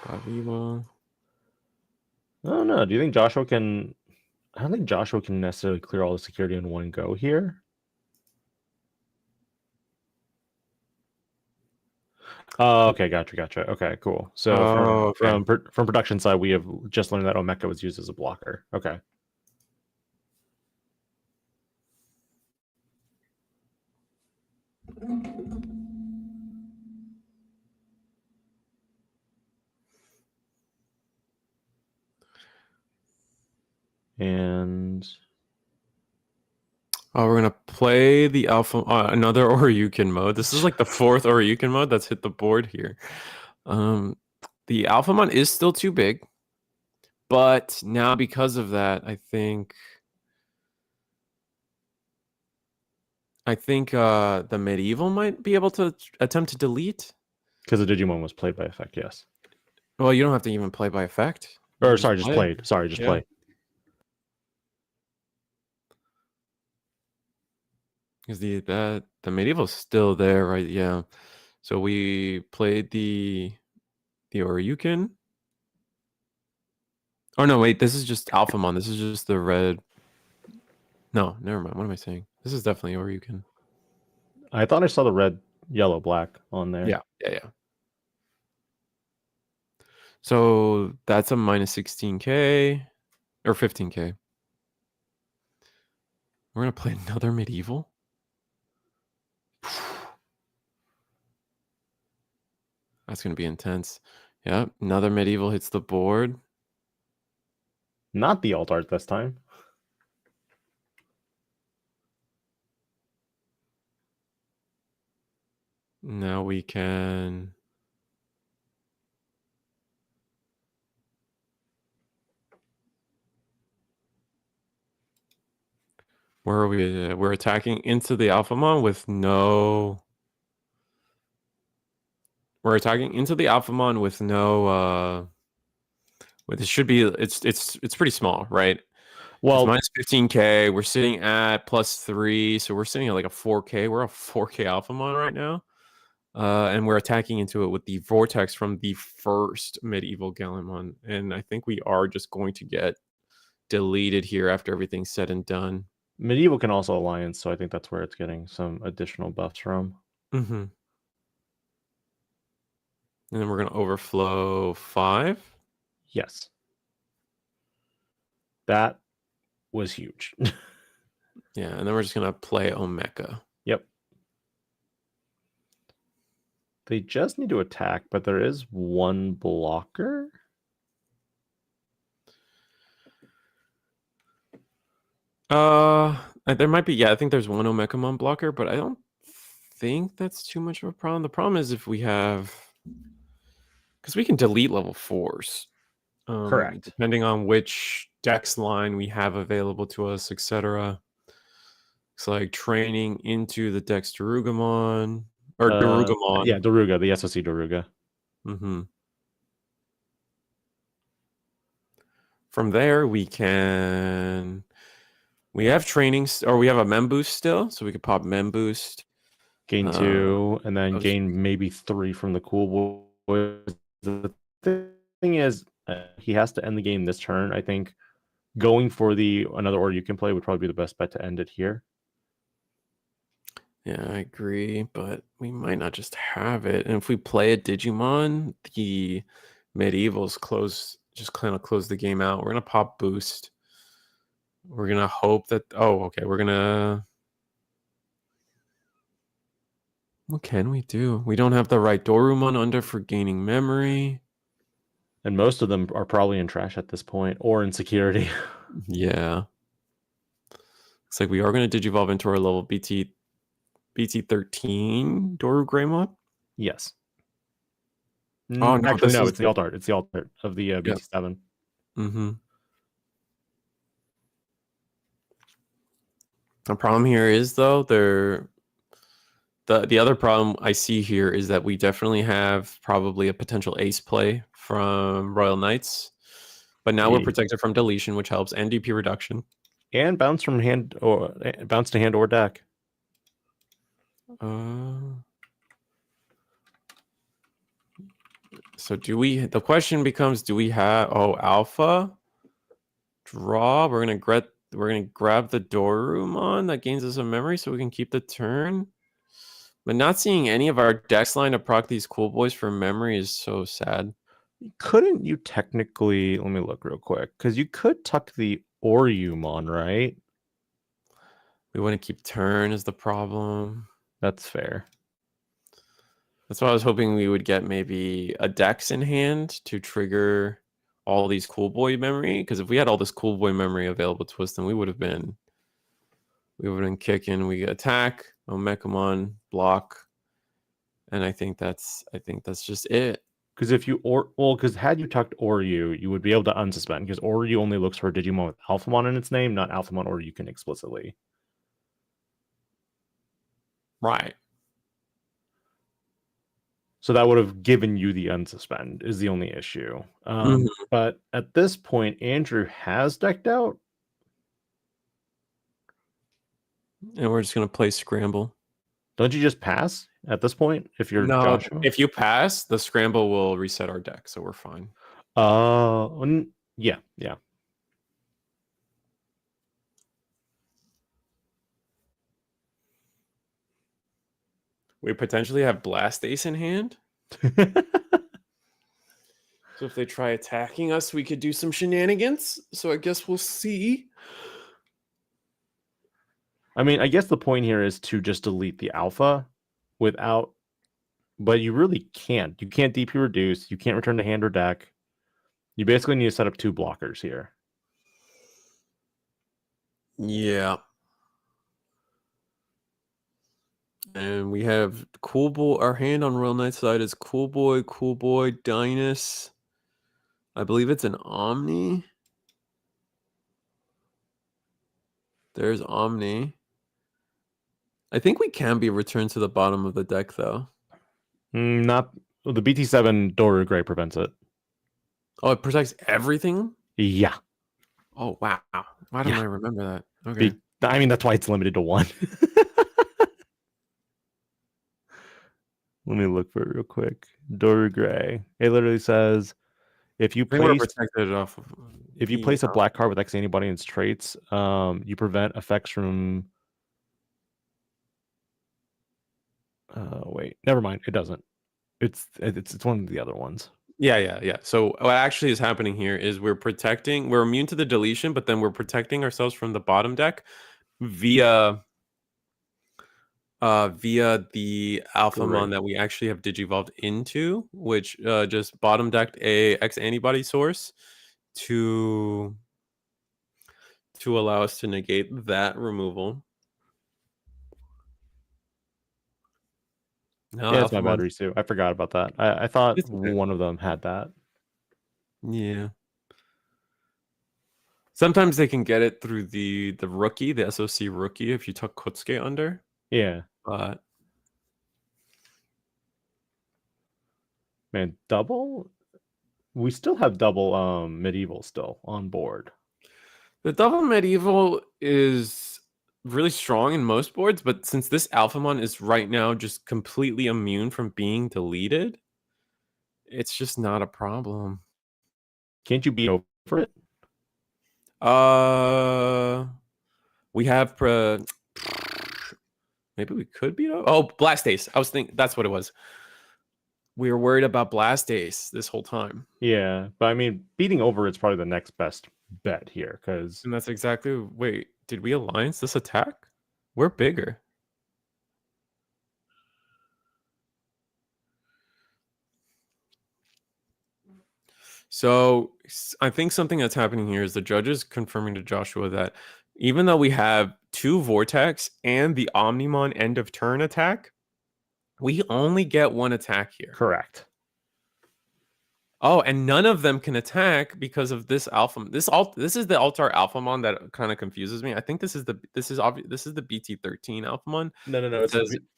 Evo. I don't know. Do you think Joshua can? I don't think Joshua can necessarily clear all the security in one go here. Okay, gotcha. Okay, cool. So from production side, we have just learned that Omeka was used as a blocker. Okay. And we're gonna play the alpha another Oryukin mode. This is like the 4th Oryukin mode that's hit the board here. The Alphamon is still too big, but now because of that, I think the medieval might be able to attempt to delete. because the Digimon was played by effect, yes. Well, you don't have to even play by effect. Or sorry, just played. Sorry, just play. Because the medieval's still there, right? Yeah. So we played the Oryukin. Oh no, wait, this is just Alphamon. This is just the red. No, never mind. What am I saying? This is definitely Oryukin. I thought I saw the red, yellow, black on there. Yeah. So that's a minus 16k or 15k. We're gonna play another medieval. That's gonna be intense. Yep, another medieval hits the board. Not the alt art this time. Now we can. Where are we? We're attacking into the Alphamon with no. We're attacking into the Alphamon with no. With it should be it's pretty small, right? Well, it's minus 15k. We're sitting at plus 3, so we're sitting at like a 4k. We're a 4k Alphamon right now. And we're attacking into it with the Vortex from the first Medieval Gallimon. And I think we are just going to get deleted here after everything's said and done. Medieval can also alliance, so I think that's where it's getting some additional buffs from. Mm-hmm. And then we're going to overflow 5. Yes. That was huge. Yeah, and then we're just going to play Omeka. Yep. They just need to attack, but there is one blocker. There might be, yeah, I think there's one Omekamon blocker, but I don't think that's too much of a problem. The problem is if we have, because we can delete level 4s. Correct. Depending on which dex line we have available to us, etc. It's like training into the Dex Darugamon or Darugamon. Yeah, Daruga, the SOC Daruga. Mm-hmm. From there, we have trainings, or we have a Mem Boost still, so we could pop Mem Boost. Gain 2, and then gain maybe 3 from the Cool Boys. The thing is, he has to end the game this turn. I think going for another order you can play would probably be the best bet to end it here. Yeah, I agree, but we might not just have it. And if we play a Digimon, the Medievals just kind of close the game out. We're gonna pop Boost. We're gonna hope that. Oh, okay. What can we do? We don't have the right Dorumon under for gaining memory. And most of them are probably in trash at this point, or in security. Yeah. Looks like we are going to Digivolve into our level BT13 Doru Greymon. Yes. Oh, no. Actually, no, it's the alt art. It's the alt art of the BT7. Mm-hmm. The problem here is, though, the other problem I see here is that we definitely have probably a potential ace play from Royal Knights. But now we're protected from deletion, which helps, and DP reduction. And bounce from hand or bounce to hand or deck. So the question becomes, do we have alpha draw? We're gonna grab the Dorumon that gains us a memory so we can keep the turn. But not seeing any of our decks line to proc these cool boys for memory is so sad. Couldn't you technically, let me look real quick, because you could tuck the Orumon, right? We want to keep turn is the problem. That's fair. That's why I was hoping we would get maybe a Dex in hand to trigger all these cool boy memory. Because if we had all this cool boy memory available to us, then we would have been kicking. We attack, Omekamon, block, and I think that's just it. Because if you because had you tucked Oryu, you would be able to unsuspend, because Oryu only looks for a Digimon with Alphamon in its name, not Alphamon or you can explicitly. Right. So that would have given you the unsuspend is the only issue. But at this point, Andrew has decked out. And we're just going to play Scramble. Don't you just pass at this point if you're Joshua? If you pass, the Scramble will reset our deck, so we're fine. Yeah. We potentially have Blast Ace in hand. So if they try attacking us, we could do some shenanigans. So I guess we'll see. I mean, I guess the point here is to just delete the alpha without, but you really can't. You can't DP reduce. You can't return to hand or deck. You basically need to set up 2 blockers here. Yeah. And we have Cool Boy. Our hand on Royal Knight's side is Cool Boy, Dynus. I believe it's an Omni. There's Omni. I think we can be returned to the bottom of the deck, though. Not the BT7 Doru Gray prevents it. Oh, it protects everything? Yeah. Oh, wow. Why don't I remember that? Okay. I mean, that's why it's limited to 1. Let me look for it real quick. Doru Gray. It literally says if you I think we're place protected off of a black card with X antibody and its traits, you prevent effects from. Wait, never mind. It doesn't. It's one of the other ones. Yeah. So what actually is happening here is we're immune to the deletion, but then we're protecting ourselves from the bottom deck via the Alphamon that we actually have digivolved into, which just bottom decked a X antibody source to allow us to negate that removal. No, Yeah, it's my Alphamon. batteries too. I forgot about that. I thought It's okay. one of them had that. Yeah. Sometimes they can get it through the rookie, the SOC rookie, if you took Kutsuke under. Yeah. But Man, double? We still have double medieval still on board. the double medieval is really strong in most boards, but since this Alphamon is right now just completely immune from being deleted, it's just not a problem. Can't you beat over it? We have maybe we could beat up. Oh, Blast Ace. I was thinking that's what it was. We were worried about Blast Ace this whole time. Yeah, but I mean, beating over it's probably the next best bet here because. And that's exactly. Wait, did we alliance this attack? We're bigger. So I think something that's happening here is the judges confirming to Joshua that even though we have 2 Vortex and the Omnimon end of turn attack, we only get 1 attack here. Correct. Oh, and none of them can attack because of this alpha. This is the Altar Alphamon that kind of confuses me. I think this is the BT13 Alphamon. No.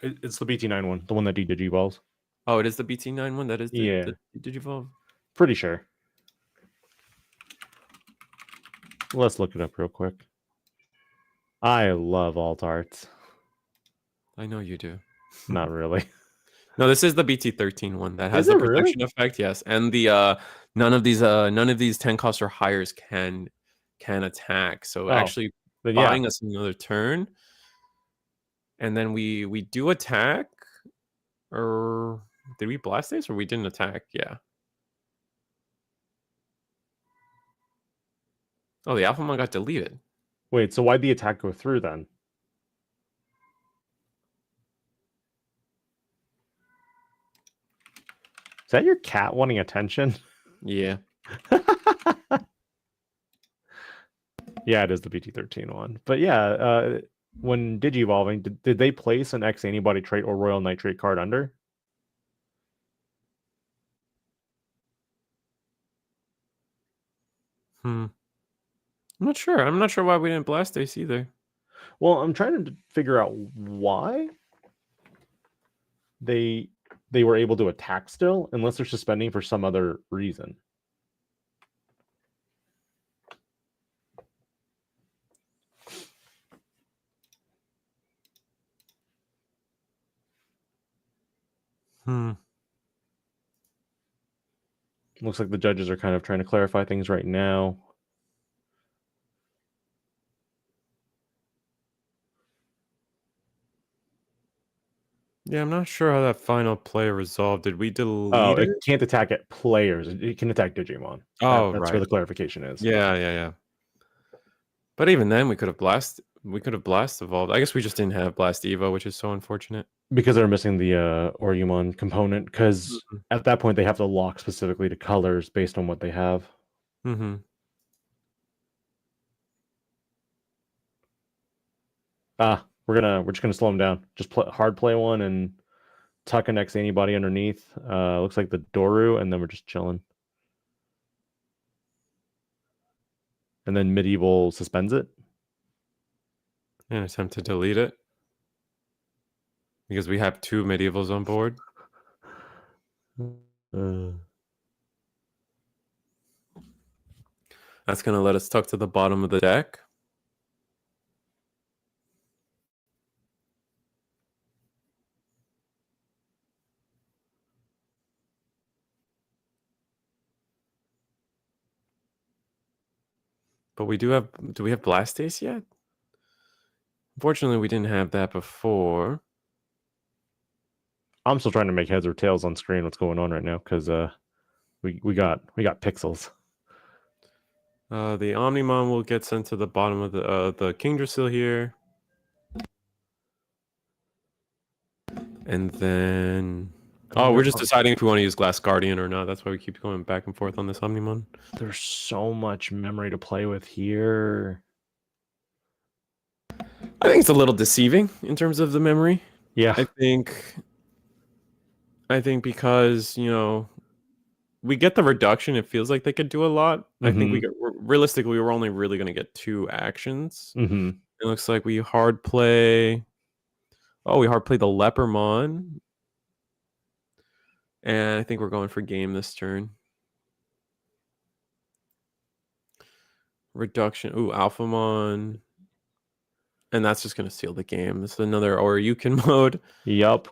It's the BT9 one, the one that digivolves. Oh, it is the BT9 one. That is the digivolve. Pretty sure. Let's look it up real quick. I love alt arts. I know you do. Not really. No, this is the BT13 one that has the protection effect. Yes, and the none of these 10 cost or higher can attack. So actually buying us another turn, and then we do attack. Or did we blast this or we didn't attack? Yeah. Oh, the Alphamon got deleted. Wait, so why'd the attack go through then? Is that your cat wanting attention? Yeah. Yeah, it is the BT13 one. But yeah, when Digivolving, did they place an X antibody trait or Royal Nitrate card under? I'm not sure. I'm not sure why we didn't blast Ace either. Well, I'm trying to figure out why they were able to attack still, unless they're suspending for some other reason. Looks like the judges are kind of trying to clarify things right now. Yeah, I'm not sure how that final play resolved. Did we delete it? It can't attack at players. It can attack Digimon. Oh, that's right. where the clarification is. Yeah. But even then, we could have blast evolved. I guess we just didn't have blast Evo, which is so unfortunate. Because they're missing the Orumon component. Because at that point, they have to lock specifically to colors based on what they have. Mm-hmm. We're just gonna slow them down. Just hard play one and tuck an X anybody underneath. Looks like the Doru, and then we're just chilling. And then Medieval suspends it. And attempt to delete it. Because we have 2 Medievals on board. That's going to let us tuck to the bottom of the deck. But we do have. Do we have Blastase yet? Unfortunately, we didn't have that before. I'm still trying to make heads or tails on screen. What's going on right now? Because we got pixels. The Omnimon will get sent to the bottom of the Kingdrasil here. And then... Oh, we're just deciding if we want to use Glass Guardian or not. That's why we keep going back and forth on this Omnimon. There's so much memory to play with here. I think it's a little deceiving in terms of the memory. Yeah. I think because, you know, we get the reduction. It feels like they could do a lot. I think realistically, we're only really going to get 2 actions. Mm-hmm. It looks like we hard play. Oh, we hard play the Lepermon. And I think we're going for game this turn. Reduction. Ooh, Alphamon. And that's just going to seal the game. This is another Oryukin mode. Yup.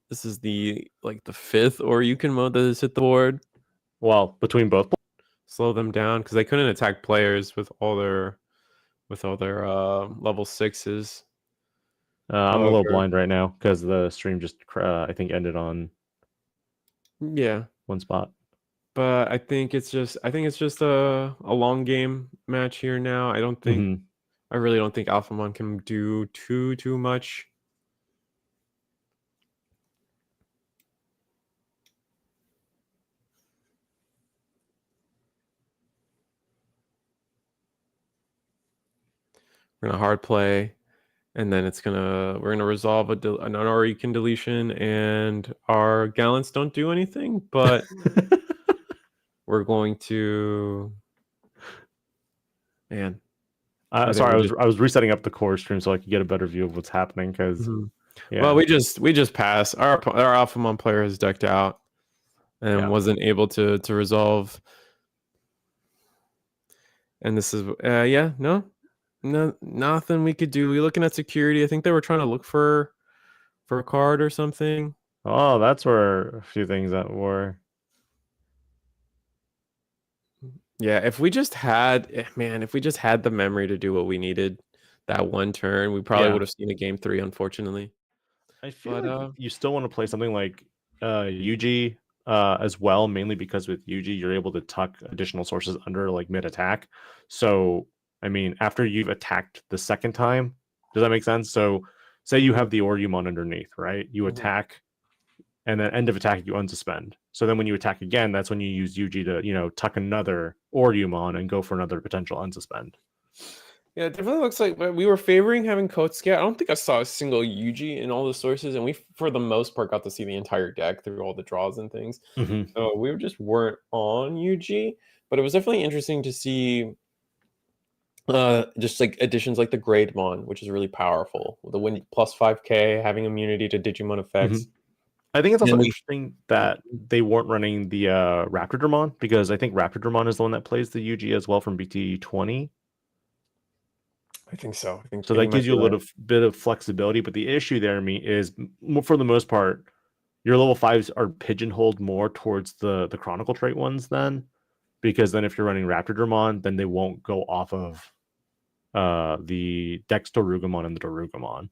This is the 5th Oryukin mode that has hit the board. Well, between both. Slow them down because they couldn't attack players with all their level 6s. I'm a little blind right now because the stream just I think ended on one spot. But I think it's just a long game match here now. I don't think I really don't think Alphamon can do too much. We're gonna hard play, and then we're gonna resolve an Oryukin deletion, and our Gallants don't do anything, but we're going to. Man, sorry, I was resetting up the core stream so I could get a better view of what's happening. Because well, we just pass. Our Alphamon player is decked out and wasn't able to resolve. And this is no, nothing we could do. We're looking at security. I think they were trying to look for a card or something. Oh, that's where a few things that were. Yeah, if we just had the memory to do what we needed that one turn, we probably would have seen a game 3, unfortunately. I feel like you still want to play something like Yuji as well, mainly because with Yuji, you're able to tuck additional sources under like mid-attack. So, I mean, after you've attacked the second time, does that make sense? So, say you have the Oryumon underneath, right? You attack, and then end of attack, you unsuspend. So then when you attack again, that's when you use Yuji to, tuck another Oryumon and go for another potential unsuspend. Yeah, it definitely looks like we were favoring having Kotsuke. I don't think I saw a single Yuji in all the sources, and we, for the most part, got to see the entire deck through all the draws and things. So we just weren't on Yuji, but it was definitely interesting to see just like additions like the Grademon, which is really powerful. The win plus 5k, having immunity to Digimon effects. I think it's also interesting that they weren't running the Raptordramon, because I think Raptordramon is the one that plays the Yuji as well from BT20. I think so. So that gives you a little bit of flexibility, but the issue there is, for the most part, your level 5s are pigeonholed more towards the Chronicle trait ones then, because then if you're running Raptordramon, then they won't go off of the Dex Dorugamon and the Dorugamon.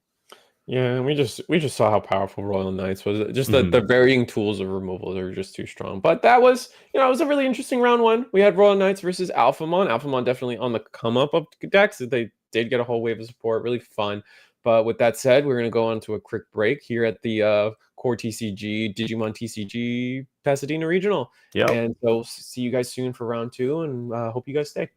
Yeah, and we just saw how powerful Royal Knights was. Just the varying tools of removal are just too strong. But that was, it was a really interesting round 1. We had Royal Knights versus Alphamon. Alphamon definitely on the come up of decks. They did get a whole wave of support, really fun. But with that said, we're going to go on to a quick break here at the CoreTCG Digimon TCG Pasadena Regional. Yeah. And so see you guys soon for round 2, and hope you guys stay.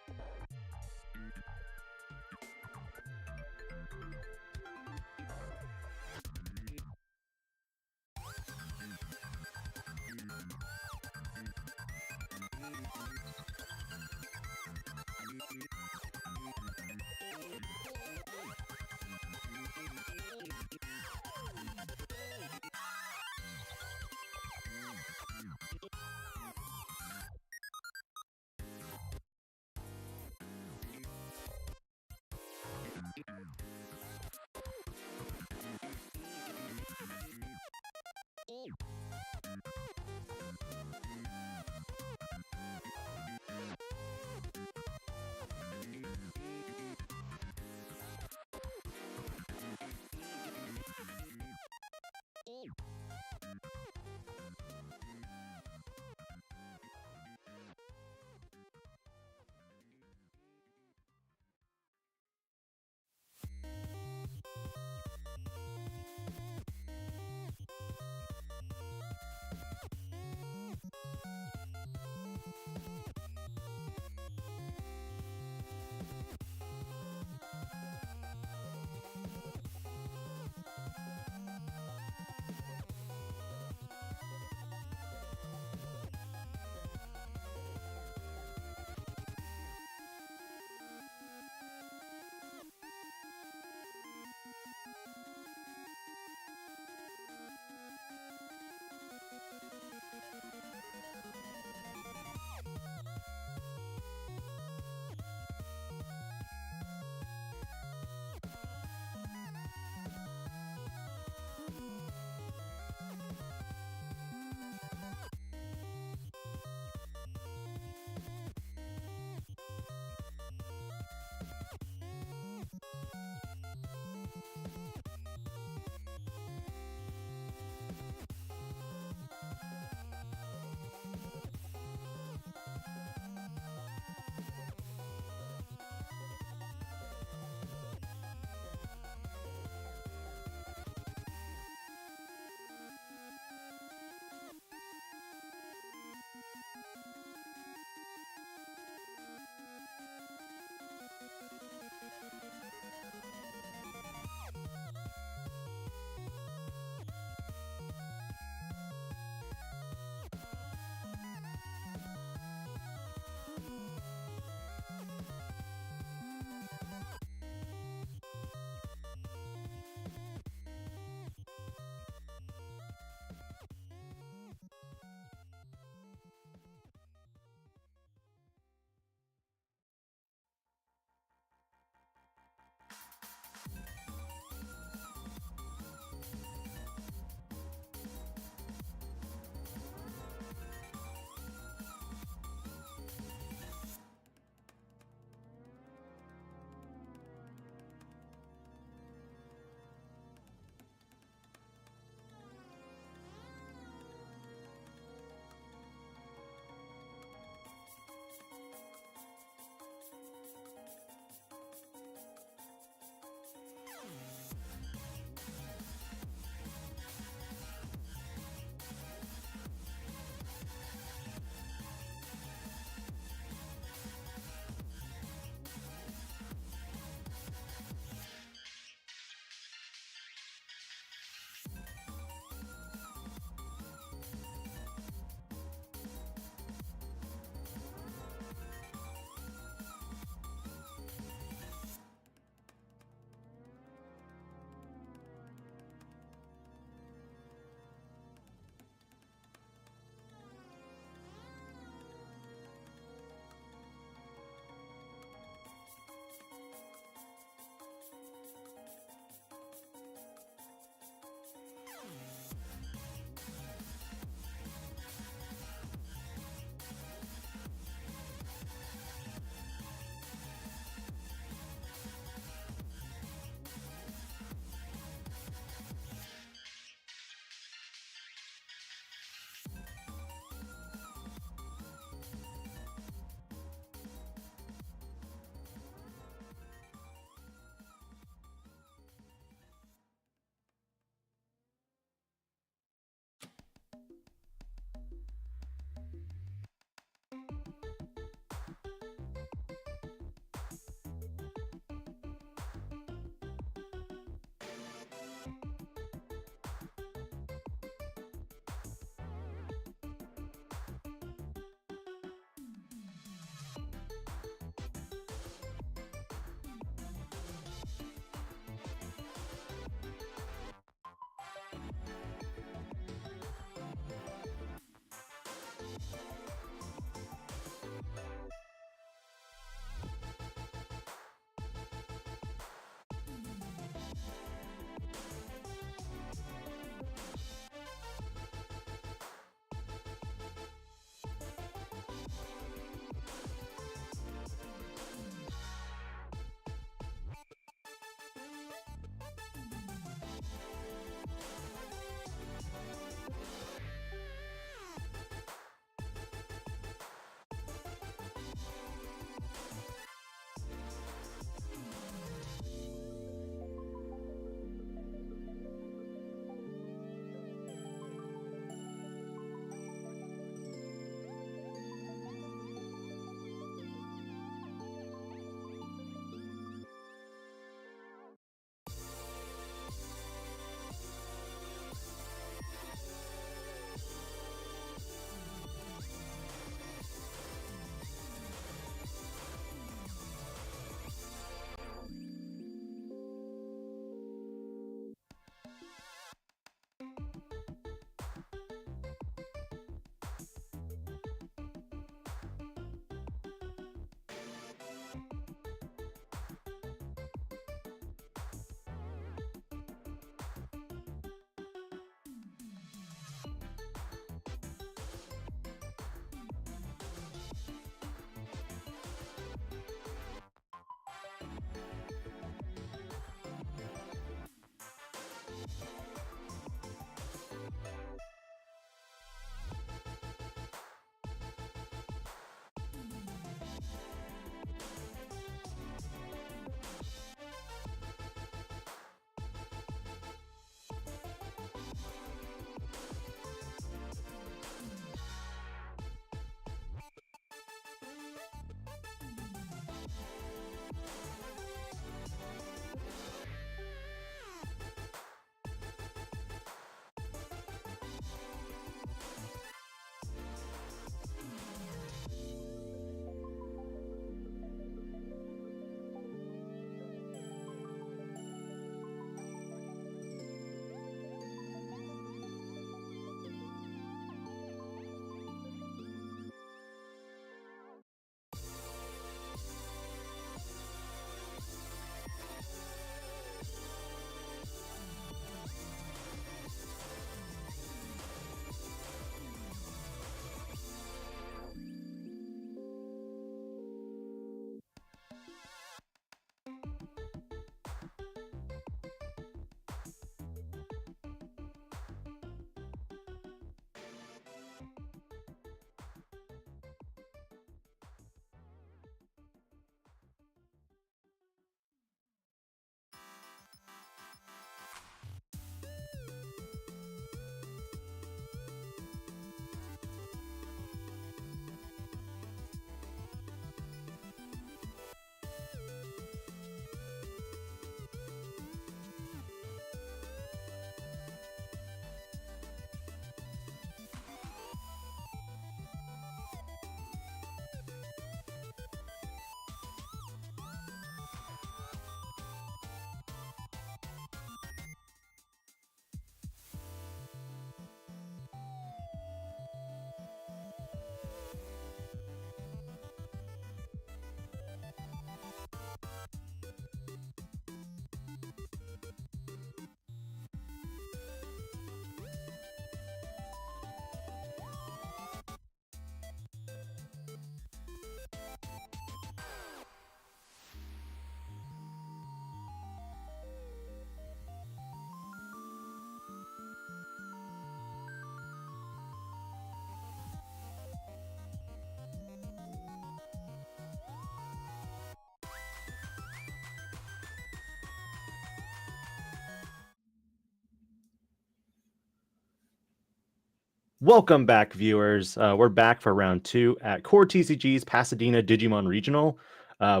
Welcome back, viewers. We're back for round 2 at CoreTCG's Pasadena Digimon Regional. I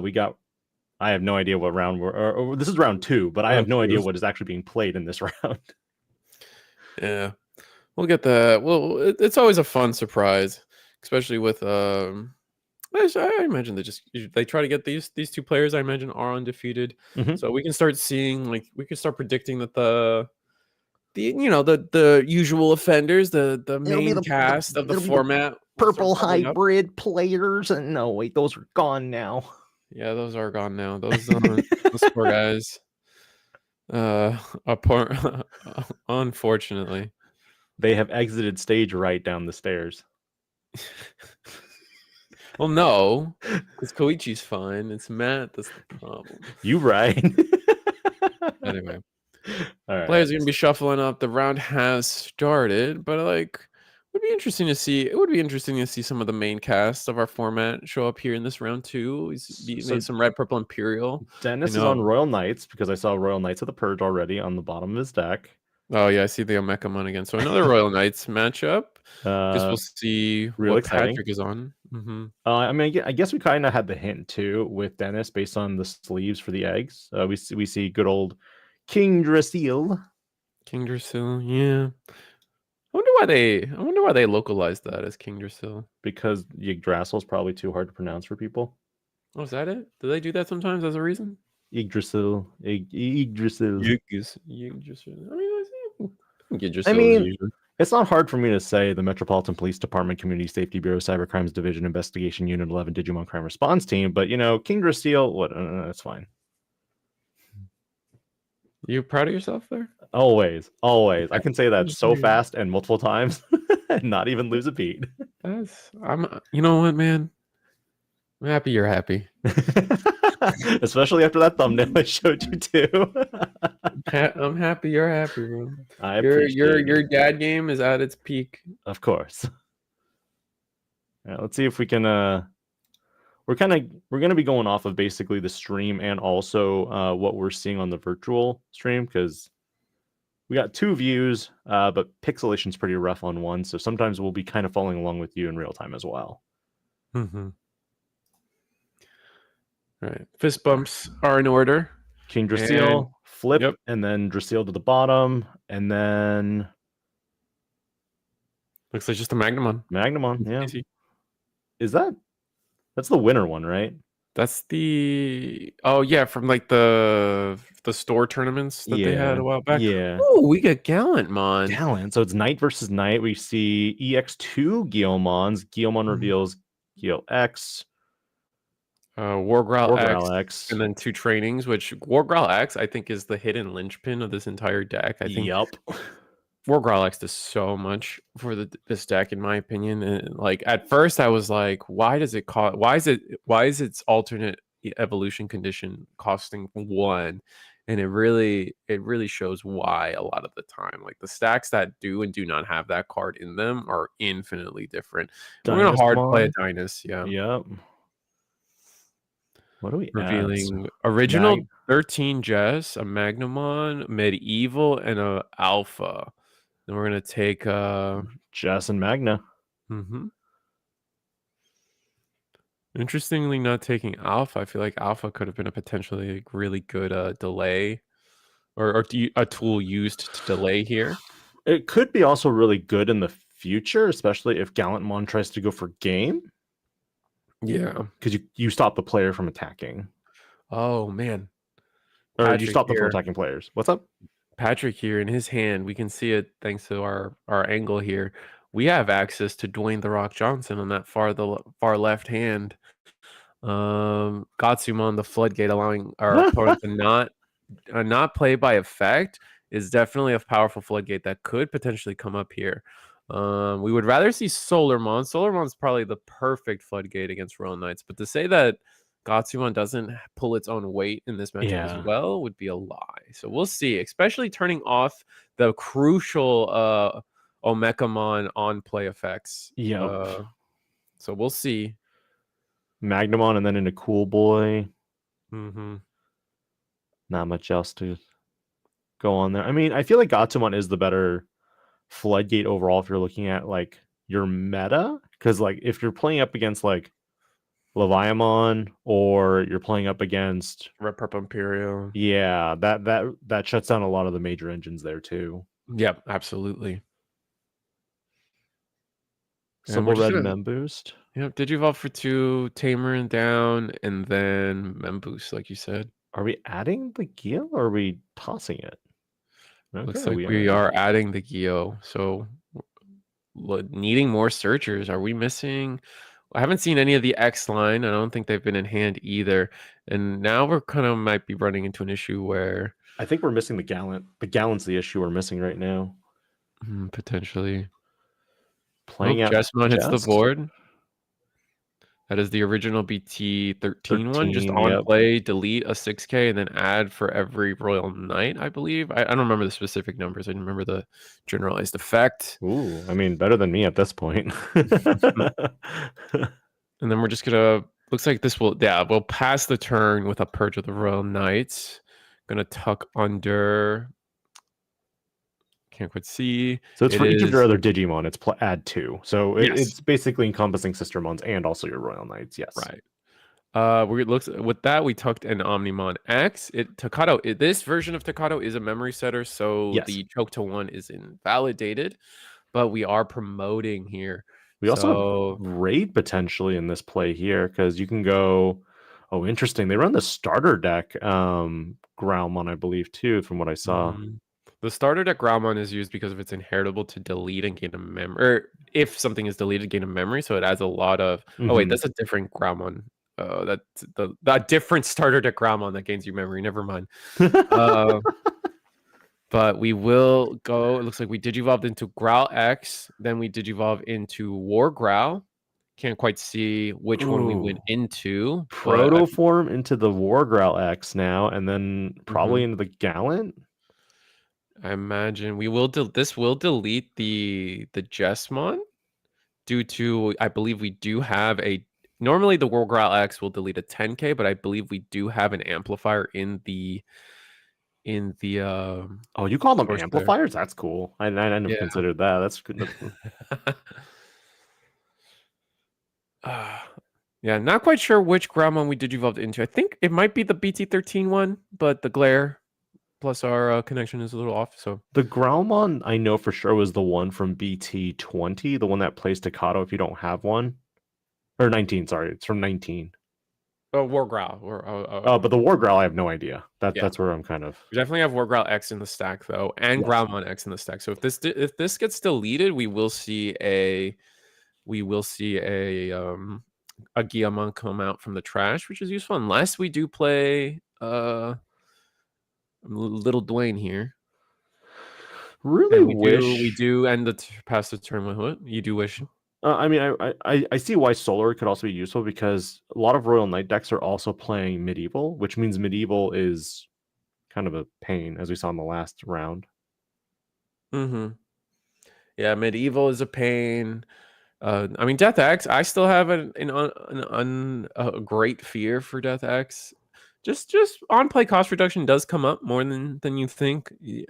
have no idea what round or this is round 2, but I have no idea what is actually being played in this round. Yeah, we'll get that. Well, it's always a fun surprise, especially with I imagine they try to get these two players. I imagine are undefeated, so we can start seeing we can start predicting that the the usual offenders, the main cast of the format, purple hybrid players, and no, wait, those are gone now. Yeah, those are gone now. Those poor guys. Unfortunately, they have exited stage right down the stairs. Well, no, because Koichi's fine. It's Matt that's the problem. You right. Anyway, all right. Players are gonna be shuffling up. The round has started, but would be interesting to see. It would be interesting to see some of the main cast of our format show up here in this round too. Made some red, purple, Imperial. Dennis is on Royal Knights because I saw Royal Knights of the Purge already on the bottom of his deck. Oh yeah, I see the Omekamon again. So another Royal Knights matchup. Guess we'll see what Patrick is on. I mean, I guess we kind of had the hint too with Dennis based on the sleeves for the eggs. We see good old King Drasil. King Drasil, yeah. I wonder why they localized that as King Drasil. Because Yggdrasil is probably too hard to pronounce for people. Oh, is that it? Do they do that sometimes as a reason? Yggdrasil. Yggdrasil. I mean, it's not hard for me to say the Metropolitan Police Department, Community Safety Bureau, Cybercrimes Division, Investigation Unit 11, Digimon Crime Response Team, but King Drasil, what? That's fine. You proud of yourself there? Always. I can say that so fast and multiple times and not even lose a beat. You know what, man? I'm happy you're happy. Especially after that thumbnail I showed you too. I'm happy you're happy, bro. I appreciate your dad game is at its peak. Of course. All right, let's see if we can we're going to be going off of basically the stream and also what we're seeing on the virtual stream because we got 2 views, but pixelation's pretty rough on one, so sometimes we'll be kind of following along with you in real time as well. All right, fist bumps are in order. King Drasil, flip, and then Drasil to the bottom, and then looks like just a Magnamon. Yeah. Easy. That's the winner one, right? That's the from the store tournaments that they had a while back. Yeah. Oh, we got Gallantmon. Gallant. So it's Knight versus Knight. We see EX2 Guilmons. Guilmon reveals Gil X. Wargrowl X, and then 2 trainings, which Wargrowl X I think is the hidden linchpin of this entire deck. I think Wargrowl X does so much for this deck, in my opinion. And at first, I was like, "Why does it cost? Why is its alternate evolution condition costing 1?" And it really shows why a lot of the time. The stacks that do and do not have that card in them are infinitely different. We're gonna hard play a Dynus, Yep. What do we revealing original 13 Jess, a Magnamon, Medieval, and a Alpha. Then we're gonna take Jess and Magna. Interestingly, not taking Alpha. I feel like Alpha could have been a potentially really good delay or a tool used to delay here. It could be also really good in the future, especially if Gallantmon tries to go for game. Yeah, because you stop the player from attacking. Oh man, or you stop them from attacking players. What's up? Patrick here in his hand. We can see it thanks to our angle here. We have access to Dwayne the Rock Johnson on that far left hand. Gatsumon, the floodgate, allowing our opponent to not play by effect, is definitely a powerful floodgate that could potentially come up here. We would rather see Solarmon. Solarmon's probably the perfect floodgate against Royal Knights, but to say that Gatsumon doesn't pull its own weight in this matchup as well would be a lie. So we'll see, especially turning off the crucial Omekamon on play effects. So we'll see. Magnamon and then into Cool Boy. Mm-hmm. Not much else to go on there. I mean, I feel like Gatsumon is the better floodgate overall if you're looking at like your meta, because like if you're playing up against like Leviamon or you're playing up against Red Purple Imperial. yeah, that shuts down a lot of the major engines there too. Yep, absolutely. And Simple we're just red gonna mem boost. Yep, Digivolve for 2, Tamer and down, and then Mem Boost, like you said. Are we adding the Geo or are we tossing it? Looks Okay, like we are adding the Geo. So needing more searchers. Are we missing? I haven't seen any of the X line. I don't think they've been in hand either. And now we're kind of might be running into an issue where I think we're missing the Gallant. The Gallant's the issue we're missing right now. potentially. Playing out Jessmon hits the Jest. board. That is the original BT13 one. Just 13, on yep. play, delete a 6K and then add for every Royal Knight, I believe. I don't remember the specific numbers. I remember the generalized effect. Ooh, I mean, better than me at this point. And then we're just gonna looks like this will we'll pass the turn with a purge of the Royal Knights. Gonna tuck under. Can't quite see. So it's It for each of your is other Digimon. It's add 2. So yes, it's basically encompassing Sistermons and also your Royal Knights. Yes. right. We looks with that we tucked an Omnimon X. This version of Takato is a memory setter, so Yes. the choke to 1 is invalidated, but we are promoting here. We also have raid potentially in this play here because you can go. Oh, interesting. They run the starter deck, Growlmon, I believe, too, from what I saw. The starter deck Growlmon is used because of its inheritable to delete and gain a memory, or if something is deleted, gain a memory. So it adds a lot of. Oh wait, that's a different Growlmon. That's that different starter deck Growlmon that gains you memory. Never mind. But we will go. It looks like we digivolved into Growl X, then we digivolve into War Growl. Can't quite see which one we went into. Protoform into the War Growl X now, and then probably into the Gallant. I imagine we will. This will delete the Jessmon due to I believe we do have a. Normally the War Growl X will delete a 10K, but I believe we do have an amplifier in the. Oh, you call them amplifiers? There. That's cool. I never considered that. That's good. Yeah, not quite sure which Growlmon we digivolved into. I think it might be the BT13 one, but the glare plus our connection is a little off. So the Growlmon I know for sure was the one from BT20, the one that plays Takato if you don't have one. Or 19, sorry. It's from 19. Oh, War Growl. But the War Growl, I have no idea. That's where I'm kind of. We definitely have War Growl X in the stack though, and Growlmon X in the stack. So if this gets deleted, we will see a Guillamon come out from the trash, which is useful unless we do play Little Dwayne here. Really and wish we do end the pass the turn with what you do wish. I mean, I see why Solar could also be useful because a lot of Royal Knight decks are also playing Medieval, which means Medieval is kind of a pain, as we saw in the last round. Yeah, Medieval is a pain. I mean, Death X. I still have a great fear for Death X. Just on play cost reduction does come up more than you think. Yeah.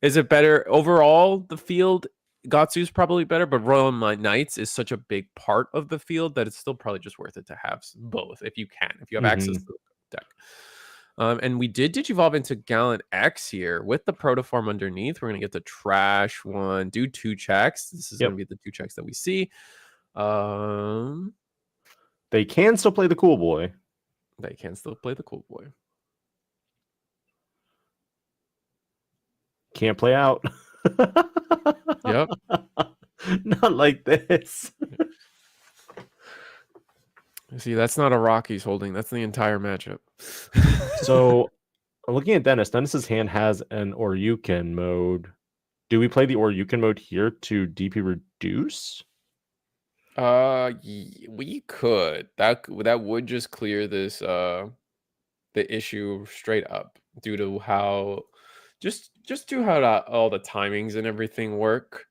Is it better overall? The field Gatsu's probably better, but Royal Knights is such a big part of the field that it's still probably just worth it to have both if you can, if you have access to the deck. And we did digivolve into Gallant X here with the Protoform underneath. We're going to get the trash one, do 2 checks. This is going to be the 2 checks that we see. They can still play the cool boy. They can still play the cool boy. Can't play out. Yep. Not like this. See, that's not a rock he's holding. That's the entire matchup. So, I'm looking at Dennis. Dennis's hand has an Oryuken mode. Do we play the Oryuken mode here to DP reduce? We could. That would just clear this the issue straight up due to how just to how all the timings and everything work.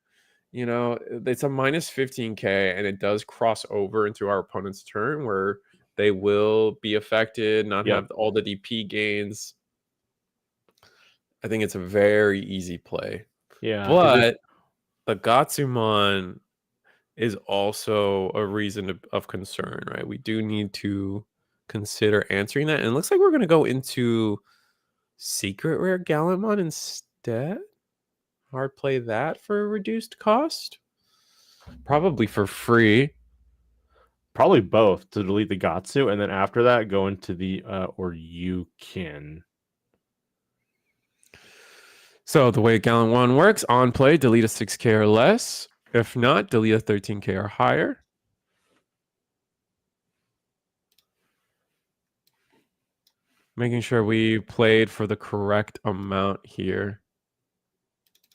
You know, it's a minus 15K and it does cross over into our opponent's turn where they will be affected, not have all the DP gains. I think it's a very easy play. Yeah. But the Gatsumon is also a reason of concern, right? We do need to consider answering that. And it looks like we're going to go into secret rare Gallimon instead. Hard play that for a reduced cost. Probably for free. Probably both to delete the Gatsu, and then after that go into the or you can. So the way Gallimon works, on play, delete a 6k or less. If not, delete a 13k or higher. Making sure we played for the correct amount here.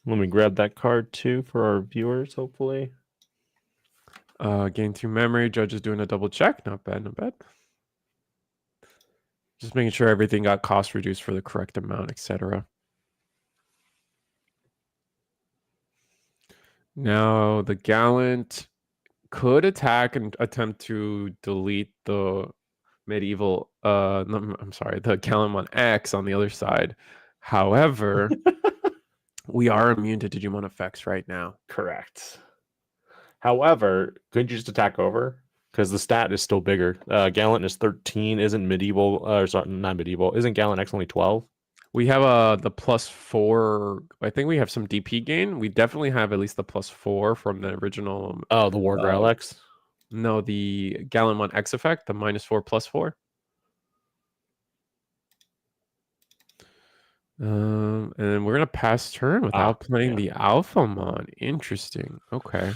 Let me grab that card too for our viewers, hopefully. Gain 2 memory. Judge is doing a double check. Not bad, not bad. Just making sure everything got cost reduced for the correct amount, etc. Now the Gallant could attack and attempt to delete the medieval no, I'm sorry, the Gallimon X on the other side. However, we are immune to Digimon effects right now. Correct. However, couldn't you just attack over? Because the stat is still bigger. Gallant is 13. Isn't medieval? Sorry, not medieval. Isn't Gallant X only 12? We have the +4. I think we have some DP gain. We definitely have at least the +4 from the original. Oh, the War Grail X? No, the Gallimon X effect, the -4 +4. And we're gonna pass turn without playing the Alphamon. Interesting. Okay.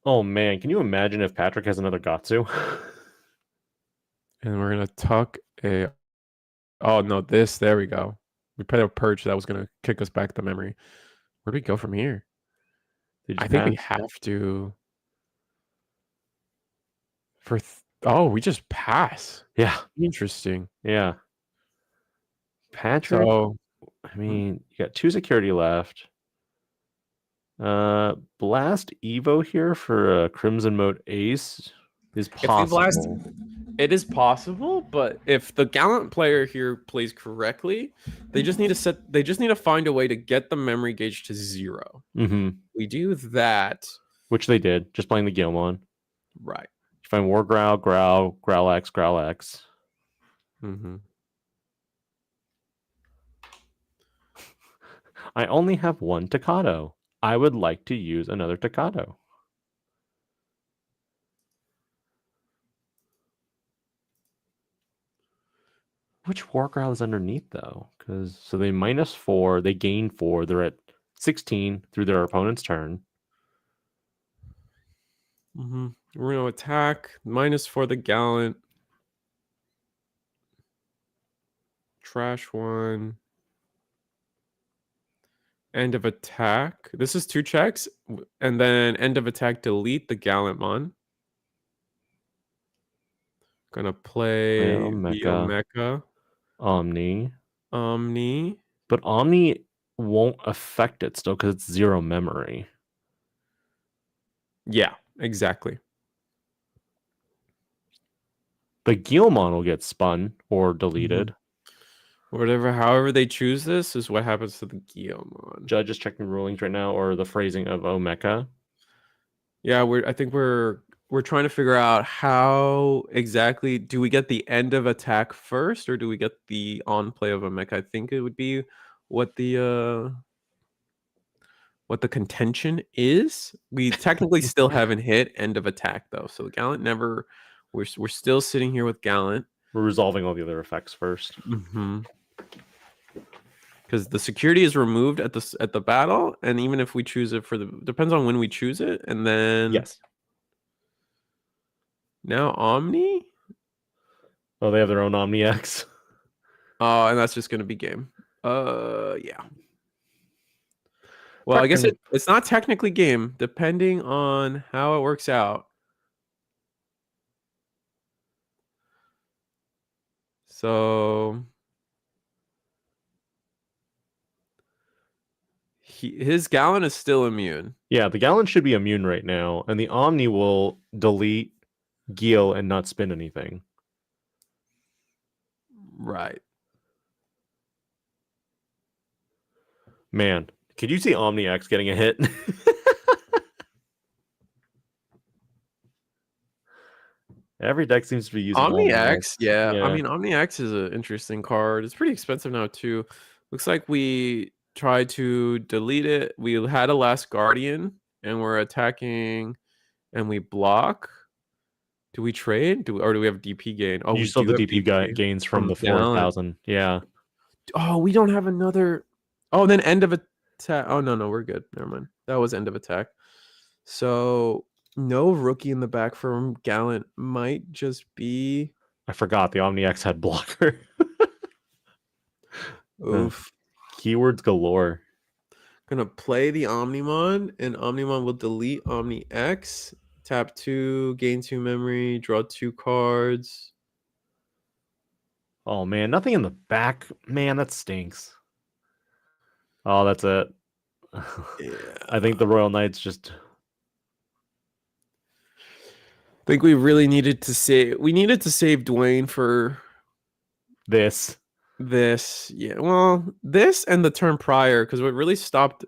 Oh man, can you imagine if Patrick has another Gatsu? And we're gonna tuck a. Oh no, this. There we go. We played a purge that was gonna kick us back the memory. Where do we go from here? I think we have to. Oh, we just pass. Yeah. Interesting. Yeah. Patrick. So, I mean, you got 2 security left. Blast Evo here for a Crimson Mode Ace is possible. It is possible, but if the Gallant player here plays correctly, they just need to find a way to get the memory gauge to 0. Mm-hmm. We do that, which they did, just playing the Guilmon. Right. You find War Growl, Growl X. Mm-hmm. I only have 1 Tocado. I would like to use another Tocado. Which War Growl is underneath though? Because so they -4, they gain 4, they're at 16 through their opponent's turn. Mm-hmm. We're gonna attack -4 the Gallant. Trash 1. End of attack. This is 2 checks, and then end of attack. Delete the Gallantmon. Gonna play Mecha. Omni. But Omni won't affect it still because it's 0 memory. Yeah, exactly. The Guilmon will get spun or deleted. However they choose this is what happens to the Guilmon. Judge is checking rulings right now, or the phrasing of Omeka. Yeah, I think we're trying to figure out how exactly do we get the end of attack first, or do we get the on play of Omeka? I think it would be what the contention is. We technically still haven't hit end of attack though, so Gallant never. We're still sitting here with Gallant. We're resolving all the other effects first. Because the security is removed at the battle, and even if we choose it depends on when we choose it, and then yes. Now Omni. Oh, they have their own Omni X. Oh, and that's just gonna be game. Yeah. Well, I guess it's not technically game, depending on how it works out. So his Gallant is still immune. Yeah, the Gallant should be immune right now, and the Omni will delete Gil and not spin anything. Right. Man, could you see Omni X getting a hit? Every deck seems to be using Omni Omni X, X. yeah. I Yeah. mean, Omni X is an interesting card. It's pretty expensive now too. Looks like we tried to delete it. We had a Last Guardian, and we're attacking, and we block. Do we trade? Or do we have DP gain? Oh, You we still do have have the DP DP gains from from the Gallant. 4,000. Yeah. Oh, we don't have another. Oh, then end of attack. Oh no, we're good. Never mind. That was end of attack. So no rookie in the back from Gallant might just be I forgot the Omni X had blocker. oof. Keywords galore. Gonna play the Omnimon, and Omnimon will delete Omni X. Tap 2, gain 2 memory, draw 2 cards. Oh man, nothing in the back. Man, that stinks. Oh, that's it. Yeah. I think the Royal Knights just I think we really needed to save Dwayne for this. this. Yeah. Well, this and the turn prior, because what really stopped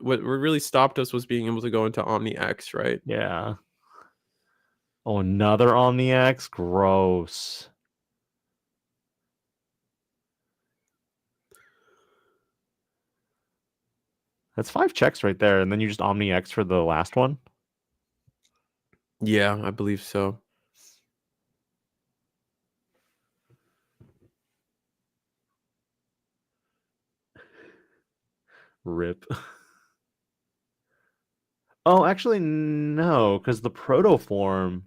us was being able to go into Omni X, right? Yeah. Oh, another Omni X? Gross. That's 5 checks right there, and then you just Omni X for the last one? Yeah, I believe so. Rip. Oh, actually, no, because the protoform.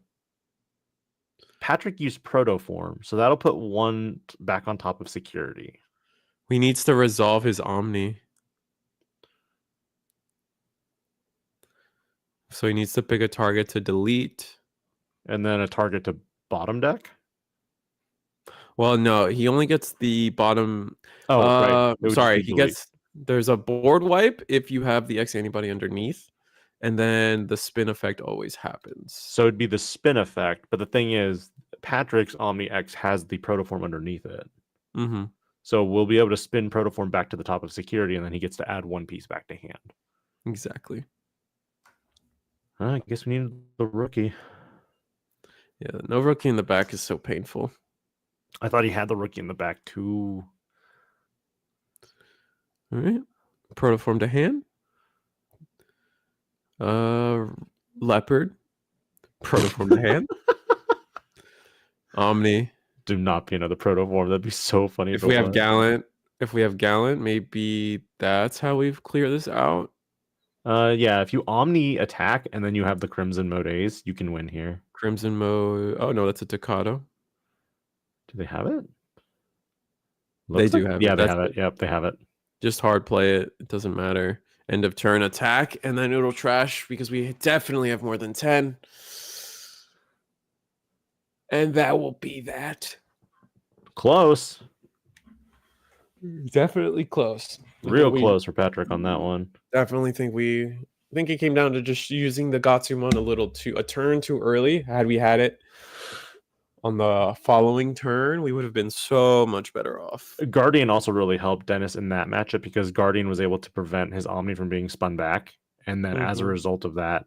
Patrick used protoform, so that'll put one back on top of security. He needs to resolve his Omni. So he needs to pick a target to delete. And then a target to bottom deck? Well, no, he only gets the bottom. Oh, right. It would just Sorry, be he delete. there's a board wipe if you have the X antibody underneath, and then the spin effect always happens. So it'd be the spin effect, but the thing is, Patrick's Omni X has the protoform underneath it. Mm-hmm. So we'll be able to spin protoform back to the top of security, and then he gets to add one piece back to hand. Exactly. I guess we need the rookie. Yeah, no rookie in the back is so painful. I thought he had the rookie in the back too. All right, protoform to hand. Leopard, protoform to hand. Omni. Do not be another protoform. That'd be so funny. If we have Gallant, maybe that's how we've cleared this out. Yeah, if you Omni attack and then you have the Crimson Modays, you can win here. Crimson mode. Oh no, that's a Tocado. Do they have it? They do have it. Yeah, they That's have it. Yep, they have it. Just hard play it. It doesn't matter. End of turn attack, and then it'll trash because we definitely have more than 10. And that will be that. Close. Definitely close. Real close for Patrick on that one. Definitely think it came down to just using the Gatsumon a turn too early. Had we had it on the following turn, we would have been so much better off. Guardian also really helped Dennis in that matchup because Guardian was able to prevent his Omni from being spun back. And then as a result of that,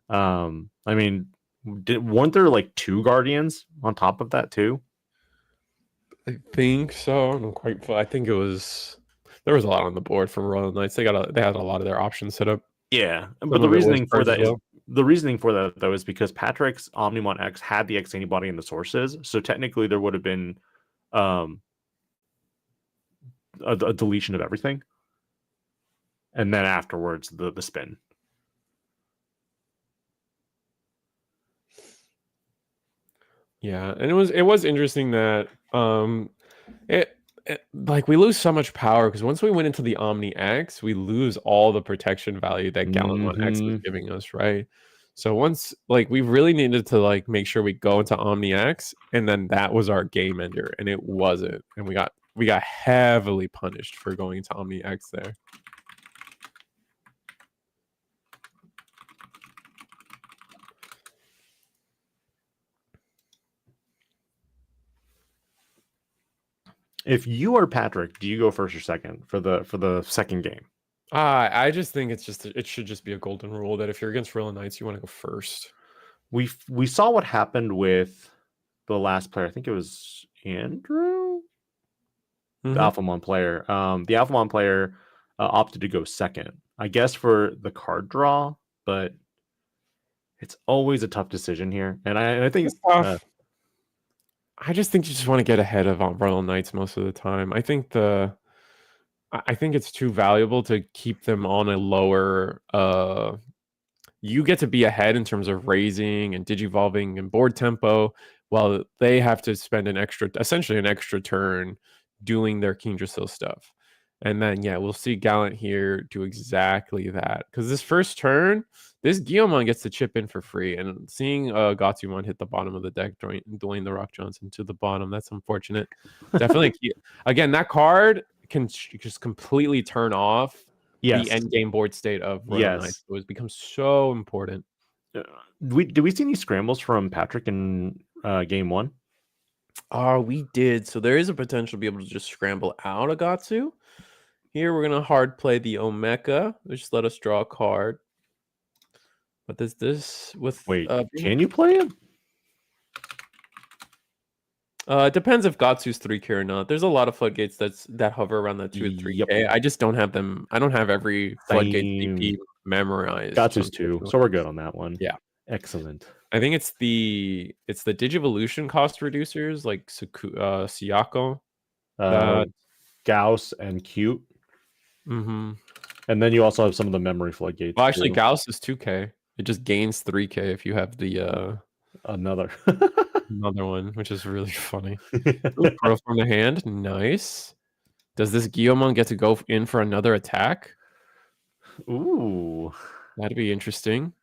I mean, weren't there like 2 Guardians on top of that too? I think so. I'm quite. I think it was. There was a lot on the board from Royal Knights. They had a lot of their options set up. Yeah, but the reasoning for that though is because Patrick's Omnimon X had the X antibody in the sources, so technically there would have been a deletion of everything, and then afterwards the spin. Yeah, and it was interesting that like we lose so much power because once we went into the Omni X, we lose all the protection value that Gallimon X was giving us, right? So once like we really needed to like make sure we go into Omni X, and then that was our game ender, and it wasn't, and we got heavily punished for going into Omni X there. If you are Patrick, do you go first or second for the second game? I just think it should just be a golden rule that if you're against Royal Knights, you want to go first. We saw what happened with the last player, I think it was Andrew, the Mhm. Alphamon player. The Alphamon player opted to go second, I guess, for the card draw, but it's always a tough decision here. And I think It's tough. I just think you just want to get ahead of Royal Knights most of the time. I think it's too valuable to keep them on a lower you get to be ahead in terms of raising and digivolving and board tempo, while they have to spend essentially an extra turn doing their Kingdrasil stuff. And then, yeah, we'll see Gallant here do exactly that. Because this first turn, this Guillemon gets to chip in for free. And seeing Gatsumon hit the bottom of the deck, Dwayne the Rock Johnson to the bottom, that's unfortunate. Definitely. Again, that card can just completely turn off the end game board state of Royal Knights. So it's become so important. Do we see any scrambles from Patrick in game one? We did. So there is a potential to be able to just scramble out a Gatsu. Here we're gonna hard play the Omeka, which let us draw a card. But this with can you play it? It depends if Gatsu's 3K or not. There's a lot of floodgates that hover around that 2 to 3K. Yep. I just don't have them. I don't have every floodgate DP memorized. Gatsu's 2, so we're good on that one. Yeah. Excellent. I think it's the Digivolution cost reducers like Siyako, Gauss and Cute. Mm-hmm. And then you also have some of the memory floodgates. Well, actually, Gauss is 2K. It just gains 3K if you have the another one, which is really funny. Pro from the hand, nice. Does this Guillemon get to go in for another attack? Ooh, that'd be interesting.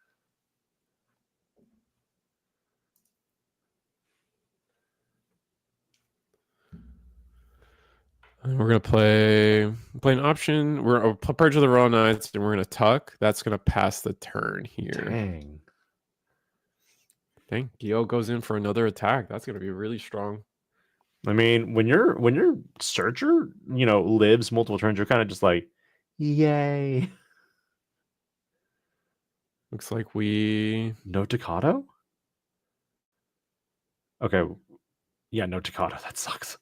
And we're gonna play an option. We're Purge of the Royal Knights, and we're gonna tuck. That's gonna pass the turn here. Dang, Gio goes in for another attack. That's gonna be really strong. I mean, when your searcher, lives multiple turns, you're kind of just like, yay. Looks like we no Takato. Okay, yeah, no Takato. That sucks.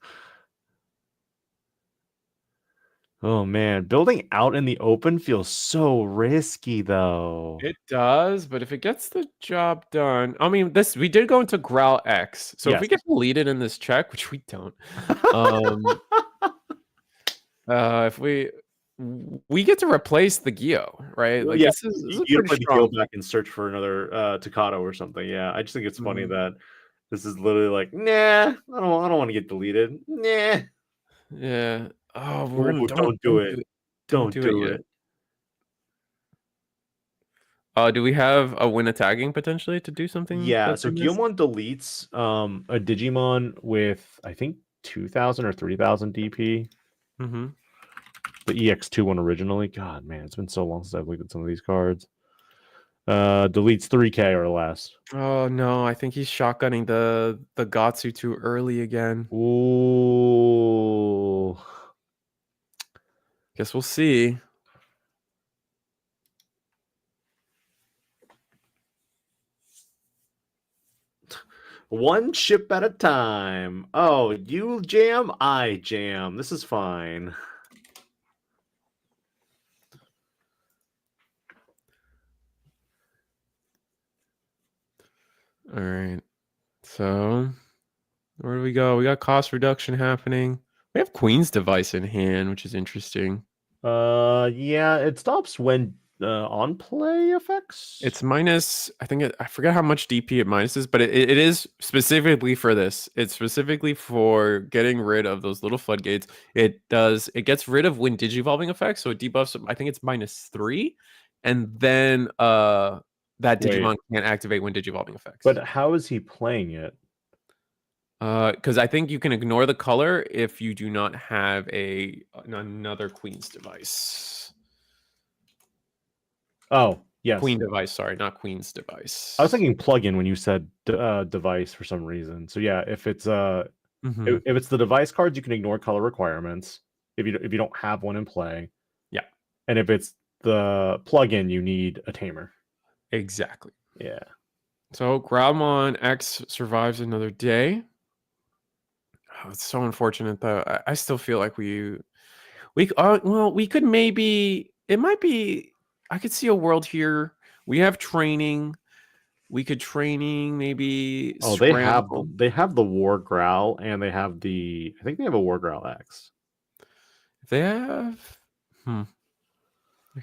Oh man, building out in the open feels so risky though. It does, but if it gets the job done, I mean, we did go into Growl X, so if we get deleted in this check, which we don't, if we get to replace the Gio, right? Like this is you pretty put strong. the Gio back and search for another Takato or something. Yeah, I just think it's funny that this is literally like, nah, I don't want to get deleted. Nah. Yeah. Oh, don't do it. Don't do it. Do we have a win attacking potentially to do something? Yeah, so Guillemon deletes a Digimon with I think 2,000 or 3,000 DP. Mm-hmm. The EX2 one originally. God, man, it's been so long since I've looked at some of these cards. Deletes 3K or less. Oh no, I think he's shotgunning the Gatsu too early again. Ooh. Guess we'll see. One ship at a time. Oh, you jam, I jam. This is fine. All right. So where do we go? We got cost reduction happening. We have Queen's Device in hand, which is interesting. Yeah, it stops when on play effects. It's minus, I forget how much DP it minuses, but it is specifically for this. It's specifically for getting rid of those little floodgates. It gets rid of when digivolving effects, so it debuffs, I think it's -3, and then that Digimon can't activate when digivolving effects. But how is he playing it? Because I think you can ignore the color if you do not have another Queen's Device. Oh, yes. Queen Device, sorry, not Queen's Device. I was thinking plugin when you said device for some reason. So yeah, if it's if it's the device cards, you can ignore color requirements if you don't have one in play. Yeah. And if it's the plugin, you need a tamer. Exactly. Yeah. So Growlmon X survives another day. Oh, it's so unfortunate though. I still feel like well, we could maybe, it might be, I could see a world here. We have training. We could training maybe Oh, scramble. they have the War Growl, and they have I think they have a War Growl X. They have, I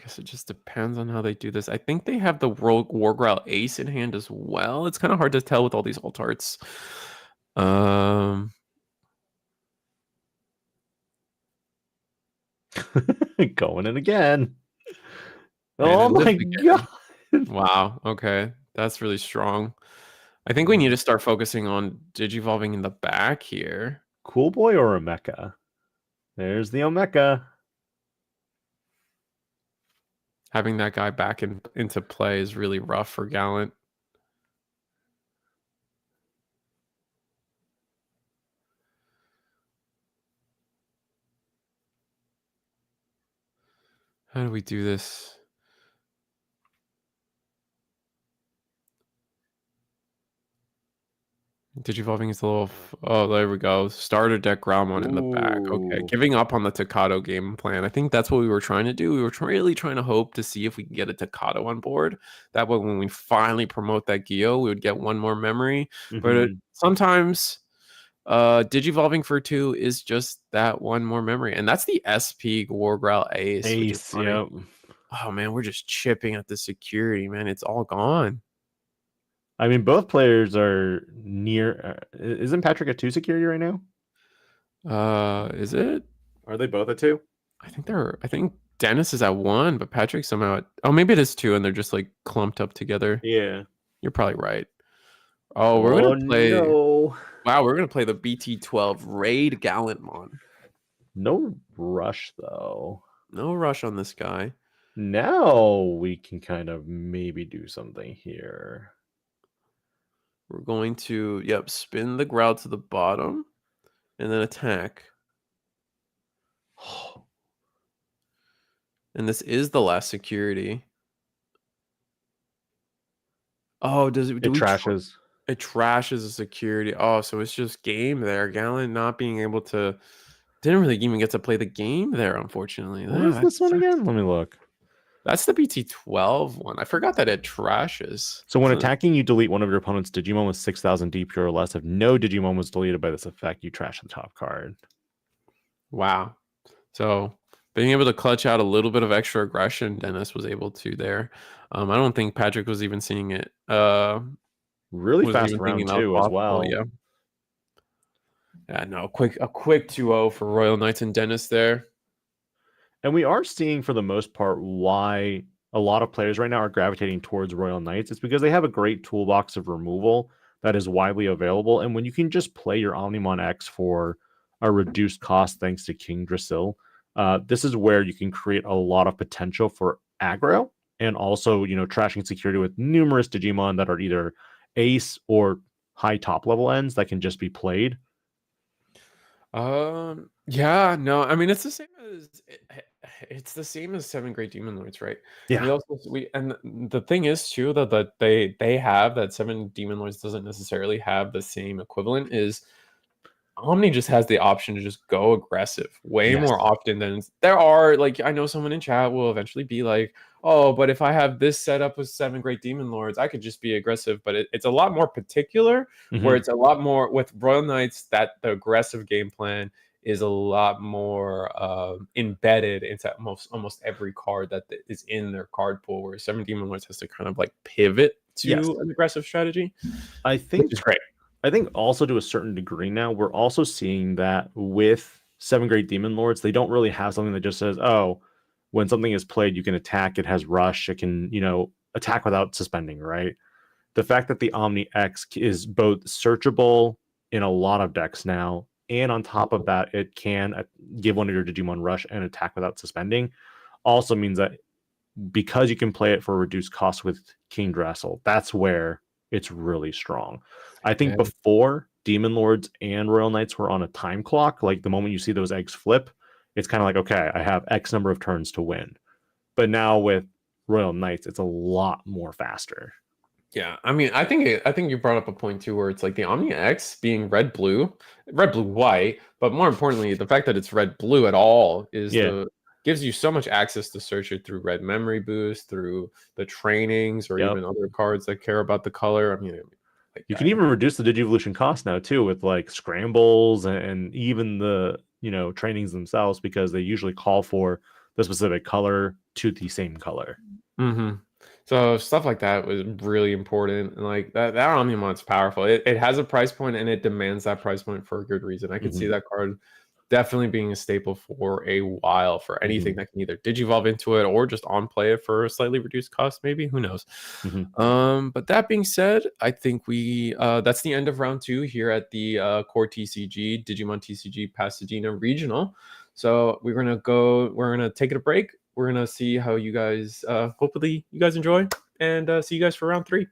guess it just depends on how they do this. I think they have the War Growl Ace in hand as well. It's kind of hard to tell with all these alt arts. Going in again. And Oh it my lives again. god. Wow. Okay. That's really strong. I think we need to start focusing on digivolving in the back here. Cool Boy or a mecha? There's the Omeka. Having that guy back into play is really rough for Gallant. How do we do this? Digivolving is a little. Oh, there we go. Starter deck Growlmon in the back. Okay, Ooh. giving up on the Takato game plan. I think that's what we were trying to do. We were really trying to hope to see if we can get a Takato on board. That way, when we finally promote that Geo, we would get one more memory. But sometimes digivolving for 2 is just that one more memory, and that's the SP War Growl Ace, which is funny. Yep. Oh man, we're just chipping at the security, man. It's all gone. I mean, both players are near. Isn't Patrick at 2 security right now? Is it? Are they both at 2? I think Dennis is at 1, but Patrick somehow at, oh, maybe it is 2 and they're just like clumped up together. Yeah. You're probably right. Oh, we're gonna play. No. Wow, we're gonna play the BT12 Raid Gallantmon. No rush though. No rush on this guy. Now we can kind of maybe do something here. We're going to, spin the Growl to the bottom and then attack. And this is the last security. Oh, it trashes? It trashes the security. Oh, so it's just game there. Gallant not being able to, didn't really even get to play the game there, unfortunately. What is this one again? Let me look. That's the BT12 one. I forgot that it trashes. So when attacking, you delete one of your opponent's Digimon with 6,000 DP or less. If no Digimon was deleted by this effect, you trash the top card. Wow. So being able to clutch out a little bit of extra aggression, Dennis was able to there. I don't think Patrick was even seeing it. Really fast round 2 as well. Yeah. Yeah, no, a quick 2-0 for Royal Knights and Dennis there. And we are seeing, for the most part, why a lot of players right now are gravitating towards Royal Knights. It's because they have a great toolbox of removal that is widely available. And when you can just play your Omnimon X for a reduced cost thanks to King Drasil, this is where you can create a lot of potential for aggro and also, trashing security with numerous Digimon that are either ace or high top level ends that can just be played. Yeah, no, I mean it's the same as 7 Great Demon Lords, right? Yeah. And the thing is too that they have that 7 Demon Lords doesn't necessarily have the same equivalent is Omni just has the option to just go aggressive way more often than there are. Like, I know someone in chat will eventually be like, oh, but if I have this set up with 7 Great Demon Lords, I could just be aggressive. But it's a lot more particular, where it's a lot more with Royal Knights that the aggressive game plan is a lot more embedded into almost every card that is in their card pool, where 7 Demon Lords has to kind of like pivot to an aggressive strategy. I think which is great. I think also to a certain degree now, we're also seeing that with 7 Great Demon Lords, they don't really have something that just says, oh, when something is played, you can attack, it has rush, it can, attack without suspending, right? The fact that the Omni X is both searchable in a lot of decks now, and on top of that, it can give one of your Digimon rush and attack without suspending, also means that because you can play it for a reduced cost with King Drasil, that's where it's really strong. I think before Demon Lords and Royal Knights were on a time clock, like the moment you see those eggs flip, it's kind of like, okay, I have X number of turns to win. But now with Royal Knights, it's a lot more faster. Yeah, I mean, I think you brought up a point too, where it's like the Omni X being red blue white, but more importantly, the fact that it's red blue at all is Yeah. the gives you so much access to search it through red memory boost, through the trainings, or Yep. even other cards that care about the color. I mean, like You can even reduce the Digivolution cost now too with like scrambles and even the trainings themselves because they usually call for the specific color to the same color. hmm So stuff like that was really important, and like that Omnimod's powerful. It has a price point, and it demands that price point for a good reason. I could see Mhm. that card definitely being a staple for a while for anything Mhm. that can either digivolve into it or just on play it for a slightly reduced cost, maybe. Who knows? Mhm. But that being said, I think we that's the end of round 2 here at the Core TCG Digimon TCG Pasadena Regional. So we're gonna take it a break. We're gonna see how you guys hopefully you guys enjoy, and see you guys for round 3.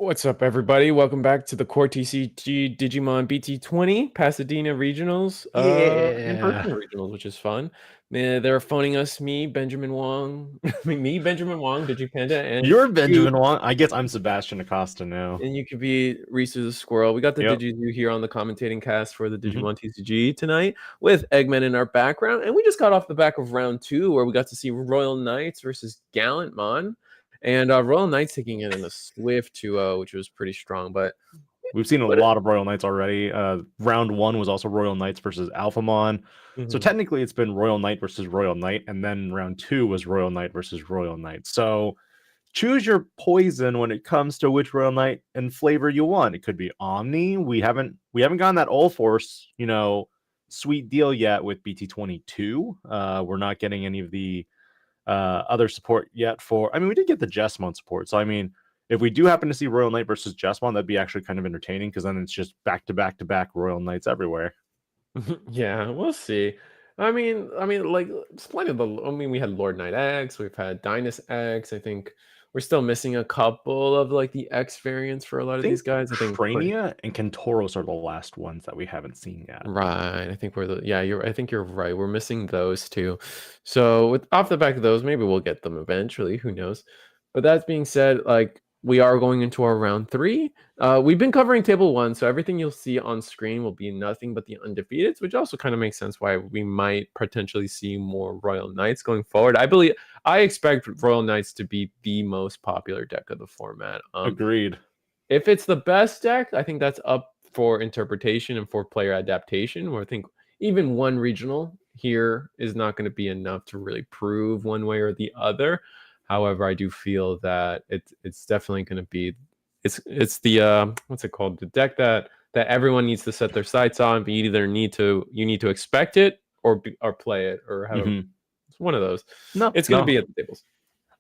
What's up, everybody? Welcome back to the CoreTCG Digimon BT20 Pasadena Regionals, Yeah. in-person regionals, which is fun. They're phoning us, me, Benjamin Wong, me, Benjamin Wong, Digipanda, and You're you. Benjamin Wong. I guess I'm Sebastian Acosta now. And you could be Reese the Squirrel. We got the Yep. Digizoo here on the commentating cast for the hmm Digimon TCG tonight with Eggman in our background. And we just got off the back of round 2 where we got to see Royal Knights versus Gallantmon. And Royal Knights taking it in a swift 2-0, which was pretty strong. But We've seen a what? lot of Royal Knights already. Round 1 was also Royal Knights versus Alphamon. So Mhm. technically it's been Royal Knight versus Royal Knight, and then round 2 was Royal Knight versus Royal Knight. So choose your poison when it comes to which Royal Knight and flavor you want. It could be Omni. We haven't gotten that All Force, sweet deal yet with BT22. We're not getting any of the other support yet for. I mean, we did get the Jesmon support. So I mean, if we do happen to see Royal Knight versus Jesmon, that'd be actually kind of entertaining because then it's just back to back to back Royal Knights everywhere. Yeah, we'll see. Like it's plenty of the. I mean, we had Lord Knight X, we've had Dynast X. I think we're still missing a couple of like the X variants for a lot I of these think guys. I think Crania and Kentoros are the last ones that we haven't seen yet. right. I think we're the yeah. You're. I think you're right. We're missing those two. So with off the back of those, maybe we'll get them eventually. Who knows? But that being said, like we are going into our round 3. We've been covering table 1, so everything you'll see on screen will be nothing but the undefeateds, which also kind of makes sense why we might potentially see more Royal Knights going forward. I expect Royal Knights to be the most popular deck of the format. Agreed. If it's the best deck, I think that's up for interpretation and for player adaptation. Where I think even one regional here is not going to be enough to really prove one way or the other. However, I do feel that it's definitely going to be it's the what's it called, the deck that everyone needs to set their sights on. But you need to expect it or play it or have a, hmm it's one of those. No, It's going to no, be at the tables.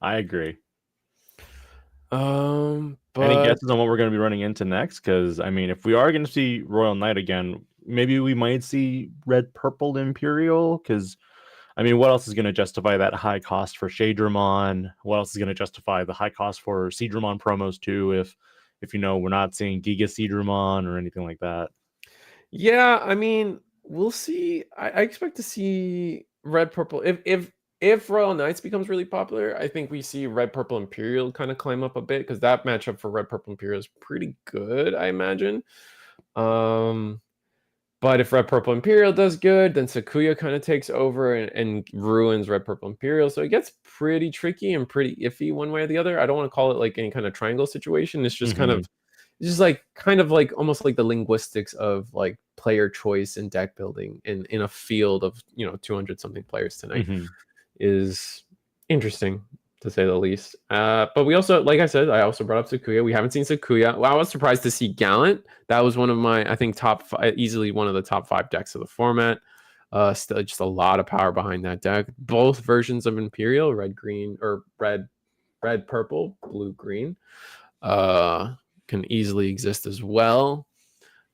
I agree. Any But guesses on what we're going to be running into next? Because I mean, if we are going to see Royal Knight again, maybe we might see Red Purple Imperial. Because I mean, what else is going to justify that high cost for Shadramon? What else is going to justify the high cost for Seedramon promos too? If we're not seeing Giga Seedramon or anything like that. yeah, I mean, we'll see. I expect to see Red Purple. If Royal Knights becomes really popular, I think we see Red Purple Imperial kind of climb up a bit because that matchup for Red Purple Imperial is pretty good, I imagine. Um, but if Red Purple Imperial does good, then Sakuya kind of takes over and ruins Red Purple Imperial. So it gets pretty tricky and pretty iffy one way or the other. I don't want to call it like any kind of triangle situation. It's just hmm kind of like almost like the linguistics of like player choice and deck building in a field of 200 something players tonight hmm is interesting to say the least. But we also, like I said, I also brought up Sakuya. We haven't seen Sakuya. Well, I was surprised to see Gallant. That was one of my, I think, top five, easily one of the top 5 decks of the format. Still just a lot of power behind that deck. Both versions of Imperial, red, green, or red, purple, blue, green, can easily exist as well.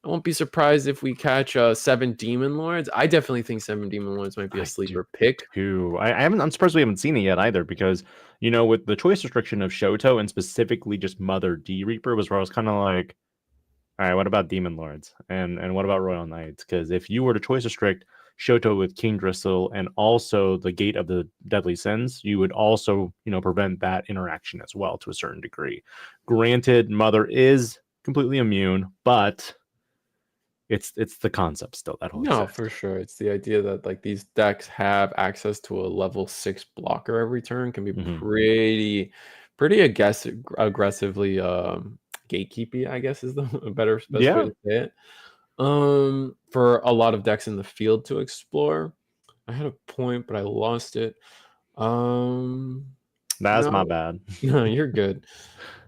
I won't be surprised if we catch 7 Demon Lords. I definitely think 7 Demon Lords might be a I do sleeper pick. too. I haven't. I'm surprised we haven't seen it yet either, because with the choice restriction of Shoto and specifically just Mother D Reaper was where I was kind of like, all right, what about Demon Lords and what about Royal Knights? Because if you were to choice restrict Shoto with King Dristle and also the Gate of the Deadly Sins, you would also prevent that interaction as well to a certain degree. Granted, Mother is completely immune, but it's the concept still that'll No, exist. for sure. It's the idea that like these decks have access to a level 6 blocker every turn can be hmm pretty aggressively gatekeepy, I guess is the best way Yeah, to say it. For a lot of decks in the field to explore. I had a point, but I lost it. Um, that's my no, bad. no, you're good.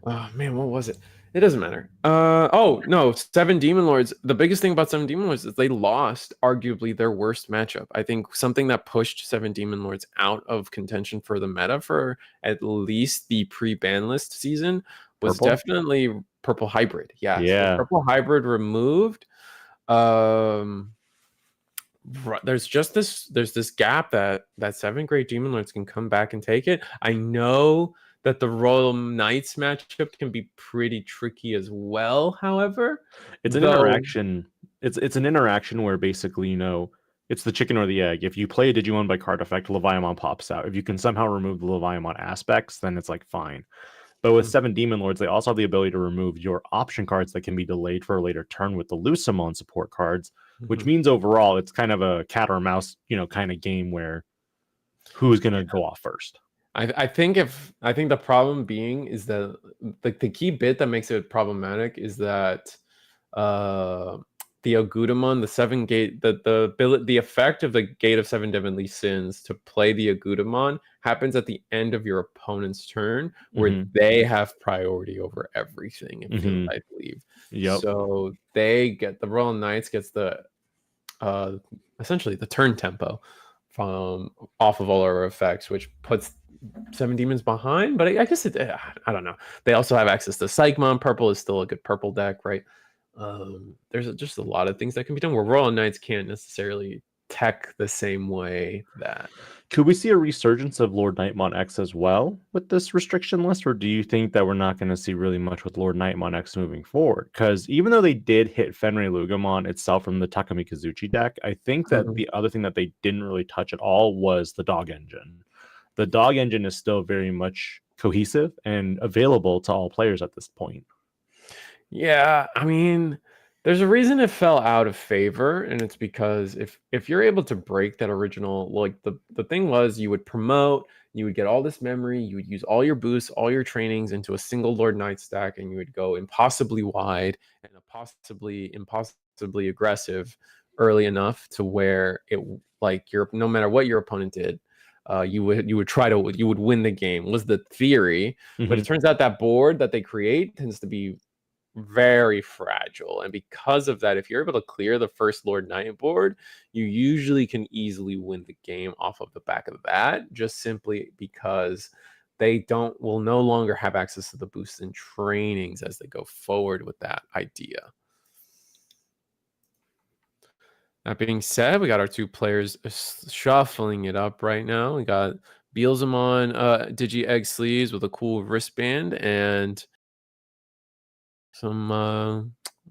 Oh man, what was it? It doesn't matter. Oh no, 7 Demon Lords. The biggest thing about 7 Demon Lords is they lost arguably their worst matchup. I think something that pushed 7 Demon Lords out of contention for the meta for at least the pre-ban list season was Purple. definitely Purple Hybrid. Yes, with Yeah, Purple Hybrid removed, um, there's this gap that 7 Great Demon Lords can come back and take it. I know that the Royal Knights matchup can be pretty tricky as well. However, It's an though, interaction. It's an interaction where basically, it's the chicken or the egg. If you play a Digimon by card effect, Leviamon pops out. If you can somehow remove the Leviamon aspects, then it's like fine. But with 7 Demon Lords, they also have the ability to remove your option cards that can be delayed for a later turn with the Lucamon support cards, which means overall it's kind of a cat or mouse, kind of game where who's gonna go off first. I think the problem being is that the key bit that makes it problematic is that the Agudamon, the 7 gate, the effect of the Gate of 7 Deadly Sins to play the Agudamon happens at the end of your opponent's turn, where they have priority over everything. I believe. Yep. So the Royal Knights gets the essentially the turn tempo from off of all our effects, which puts 7 demons behind. But I guess I don't know. They also have access to Psychmon. Purple is still a good purple deck, right? There's just a lot of things that can be done where Royal Knights can't necessarily tech the same way that. Could we see a resurgence of Lord Nightmon X as well with this restriction list, or do you think that we're not going to see really much with Lord Nightmon X moving forward? Because even though they did hit Fenrir Lugamon itself from the Takumi Kazuchi deck, I think that the other thing that they didn't really touch at all was the dog engine. The dog engine is still very much cohesive and available to all players at this point. Yeah, I mean, there's a reason it fell out of favor, and it's because if you're able to break that original, like the thing was, you would promote, you would get all this memory, you would use all your boosts, all your trainings into a single Lord Knight stack, and you would go impossibly wide and impossibly aggressive early enough to where it like no matter what your opponent did, you would win the game was the theory. But it turns out that board that they create tends to be very fragile, and because of that, if you're able to clear the first Lord Knight board, you usually can easily win the game off of the back of that, just simply because they will no longer have access to the boosts and trainings as they go forward with that idea. That being said, we got our 2 players shuffling it up right now. We got Beelzemon Digi Egg sleeves with a cool wristband and some I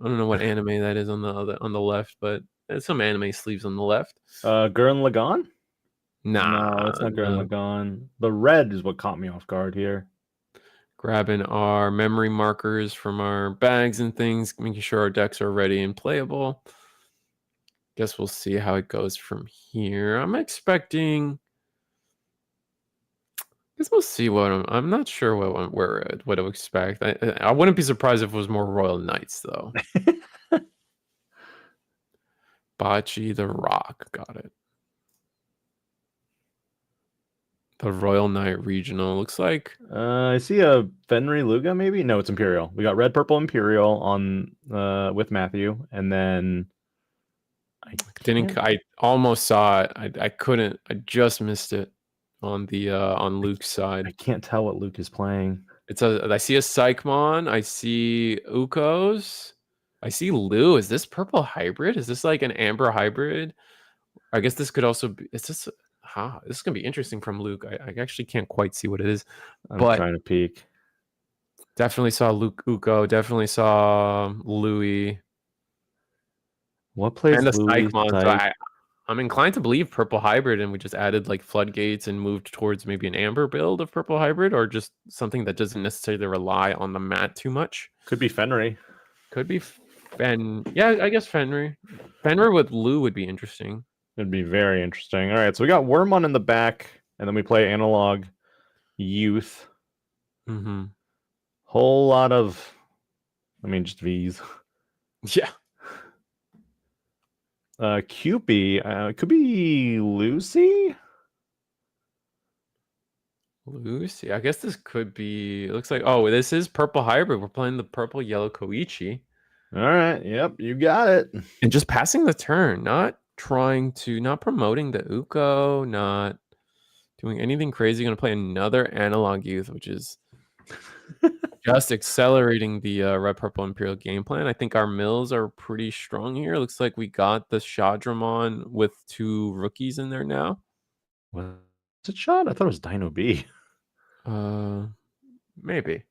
don't know what anime that is on the left, but there's some anime sleeves on the left. Gurren Lagann? Nah, no, it's not Gurren Lagann. The red is what caught me off guard here. Grabbing our memory markers from our bags and things, making sure our decks are ready and playable. Guess we'll see how it goes from here. I'm expecting. Guess we'll see what I'm not sure what to expect. I wouldn't be surprised if it was more Royal Knights though. Bocce the Rock, got it. The Royal Knight Regional looks like. I see a Fenrir Luga, maybe. No, it's Imperial. We got red, purple Imperial on with Matthew, and then I almost saw it. I couldn't. I just missed it on the on Luke's side. I can't tell what Luke is playing. I see a Psychmon. I see Ukos. I see Lou. Is this purple hybrid? Is this like an amber hybrid? I guess this could also be. Is this? This is gonna be interesting from Luke. I actually can't quite see what it is. I'm trying to peek. Definitely saw Luke Uko. Definitely saw Louis. What plays and the Louis? Psychmon. So I'm inclined to believe purple hybrid, and we just added like floodgates and moved towards maybe an amber build of purple hybrid, or just something that doesn't necessarily rely on the mat too much. Could be Fenrir. Could be Yeah, I guess Fenrir. Fenrir with Lou would be interesting. It'd be very interesting. All right, so we got Wormon in the back, and then we play Analog Youth. Whole lot of, just V's. Yeah. Cupid, could be Lucy. Lucy. I guess this could be. It looks like. Oh, this is purple hybrid. We're playing the purple yellow Koichi. All right. Yep, you got it. And just passing the turn, not promoting the Uko, not doing anything crazy. Going to play another Analog Youth, which is just accelerating the red purple Imperial game plan. I think our mills are pretty strong here. Looks like we got the Shadramon with 2 rookies in there now. Was it Shad? I thought it was Dino B. Maybe.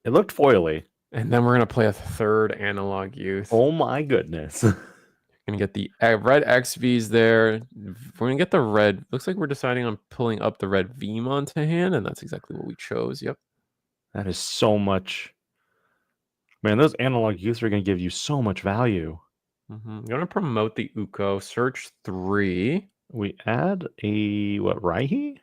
It looked foily. And then we're gonna play a third analog youth. Oh my goodness. Gonna get the red XVs there. We're gonna get the red. Looks like we're deciding on pulling up the red Vmon to hand, and that's exactly what we chose. Yep. That is so much. Man, those analog youths are going to give you so much value. I'm gonna promote the Uko. Search 3. We add a what, Raihi?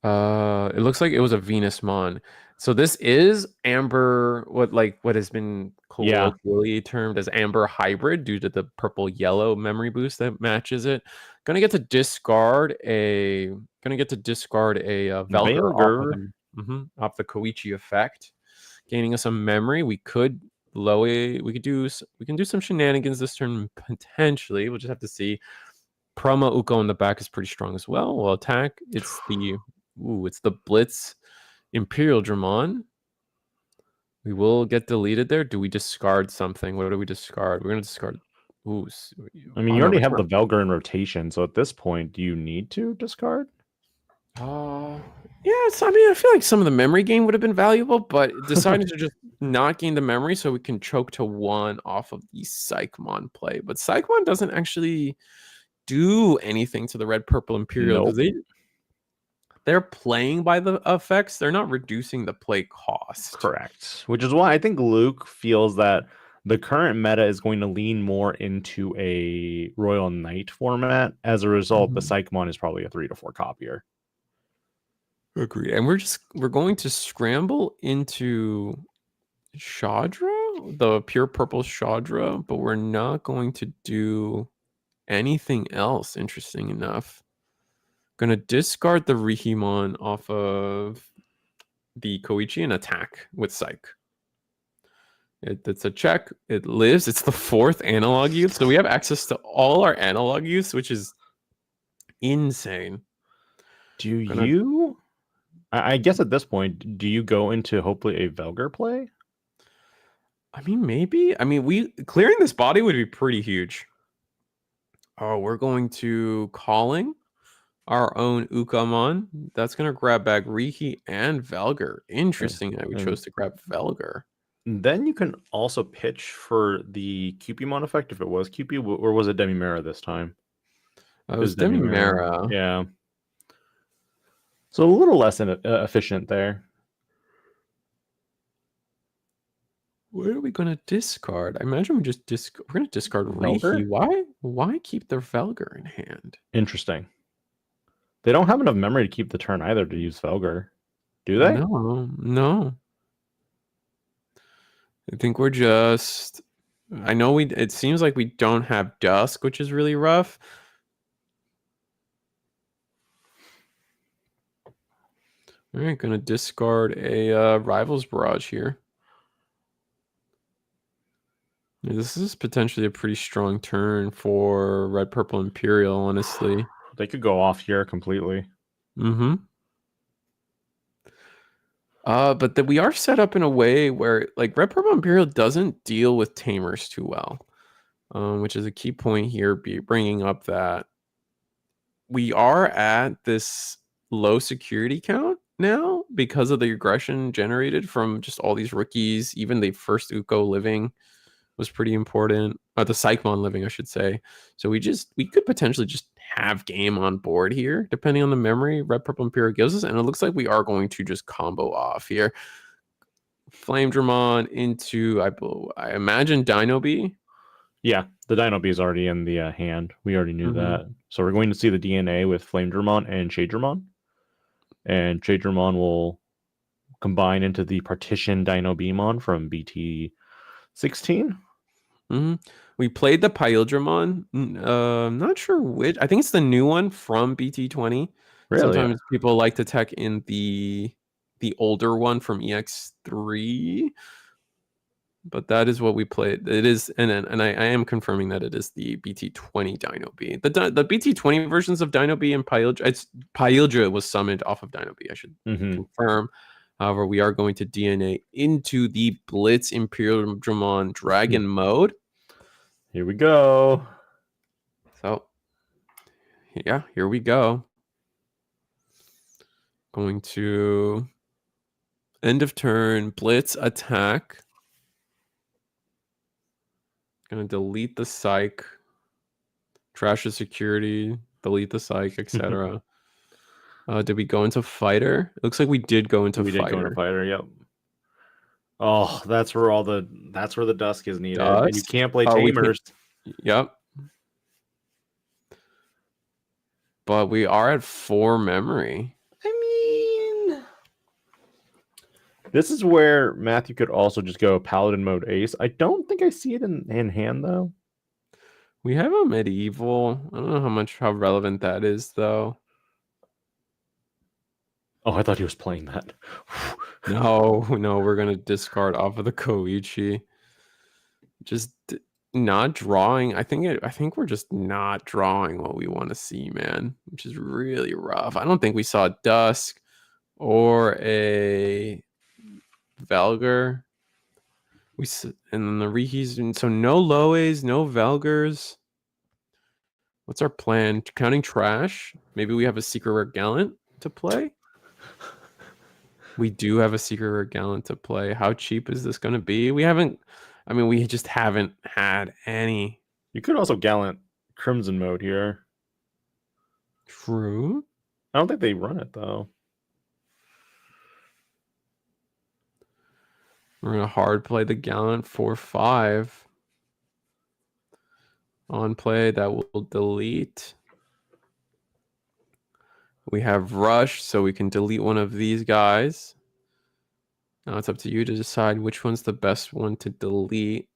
It looks like it was a Venus Mon. So this is Amber, what has been colloquially termed as Amber Hybrid due to the purple yellow memory boost that matches it. Gonna get to discard a Velgar off the Koichi effect, gaining us some memory. We can do some shenanigans this turn potentially. We'll just have to see. Promo Uko in the back is pretty strong as well. We'll attack. It's the Blitz Imperial Dramon. We will get deleted there. Do we discard something? What do we discard? We're going to discard. I mean, you already have the Velgar in rotation, so at this point, do you need to discard? Yes. I mean, I feel like some of the memory gain would have been valuable, but deciding to just not gain the memory so we can choke to 1 off of the Psychmon play. But Psychmon doesn't actually do anything to the red purple Imperial. Nope. They're playing by the effects. They're not reducing the play cost. Correct. Which is why I think Luke feels that the current meta is going to lean more into a Royal Knight format. As a result, the Psychmon is probably a 3 to 4 copier. Agree. And we're going to scramble into Shadra, the pure purple Shadra, but we're not going to do anything else, interesting enough. Gonna discard the Rihimon off of the Koichi and attack with Psych. It's a check. It lives. It's the 4th analog youth. So we have access to all our analog youths, which is insane. I guess at this point, do you go into hopefully a Velgar play? I mean, maybe. I mean, clearing this body would be pretty huge. Oh, we're going to calling our own Ukamon. That's going to grab back Rihi and Velgar. Interesting that we chose to grab Velgar. Then you can also pitch for the Cupimon effect if it was Cupi, or was it Demimera this time? It was Demimera. Yeah. So a little less efficient there. What are we going to discard? I imagine we're going to discard Rihi. Why keep the Velgar in hand? Interesting. They don't have enough memory to keep the turn either to use Velgar. Do they? No. I think we're just... I know it seems like we don't have Dusk, which is really rough. All right, going to discard a Rivals Barrage here. This is potentially a pretty strong turn for Red Purple Imperial, honestly. They could go off here completely. But we are set up in a way where like Red Purple Imperial doesn't deal with Tamers too well, which is a key point here. Bringing up that we are at this low security count now because of the aggression generated from just all these rookies. Even the first Uko living was pretty important. The Psychmon living, I should say. So we could potentially just have game on board here, depending on the memory Red Purple Imperial gives us. And it looks like we are going to just combo off here. Flame Dramon into, I imagine, Dino B. Yeah, the Dino B is already in the hand. We already knew that. So we're going to see the DNA with Flame Dramon and Shade Dramon. And Shade Dramon will combine into the Partition Dino Beamon from BT16. We played the Pyldramon. Not sure which. I think it's the new one from BT20. Really? Sometimes people like to tech in the older one from EX3. But that is what we played. It is, and I am confirming that it is the BT20 Dino B. The BT20 versions of Dino B and Pyldra was summoned off of Dino B. I should confirm. However, we are going to DNA into the Blitz Imperial Dramon Dragon mode. Here we go. So, yeah, here we go. Going to end of turn, blitz, attack. Gonna delete the psych, trash the security, delete the psych, etc. Did we go into fighter? It looks like we did go into fighter. We did go into fighter, yep. Oh, that's where the dusk is needed. Dusk? And you can't play tamers. Yep. But we are at 4 memory. I mean, this is where Matthew could also just go paladin mode ace. I don't think I see it in hand though. We have a medieval. I don't know how relevant that is though. Oh, I thought he was playing that. No, we're gonna discard off of the Koichi. Just not drawing. I think we're just not drawing what we want to see, man, which is really rough. I don't think we saw Dusk or a Valgar. And then the Rihis, so no Loes, no Valgars. What's our plan? Counting trash? Maybe we have a secret rare gallant to play. We do have a secret rare gallant to play. How cheap is this going to be? We just haven't had any. You could also gallant crimson mode here. True. I don't think they run it though. We're going to hard play the gallant 4/5. On play, that will delete. We have rush, so we can delete one of these guys. Now it's up to you to decide which one's the best one to delete.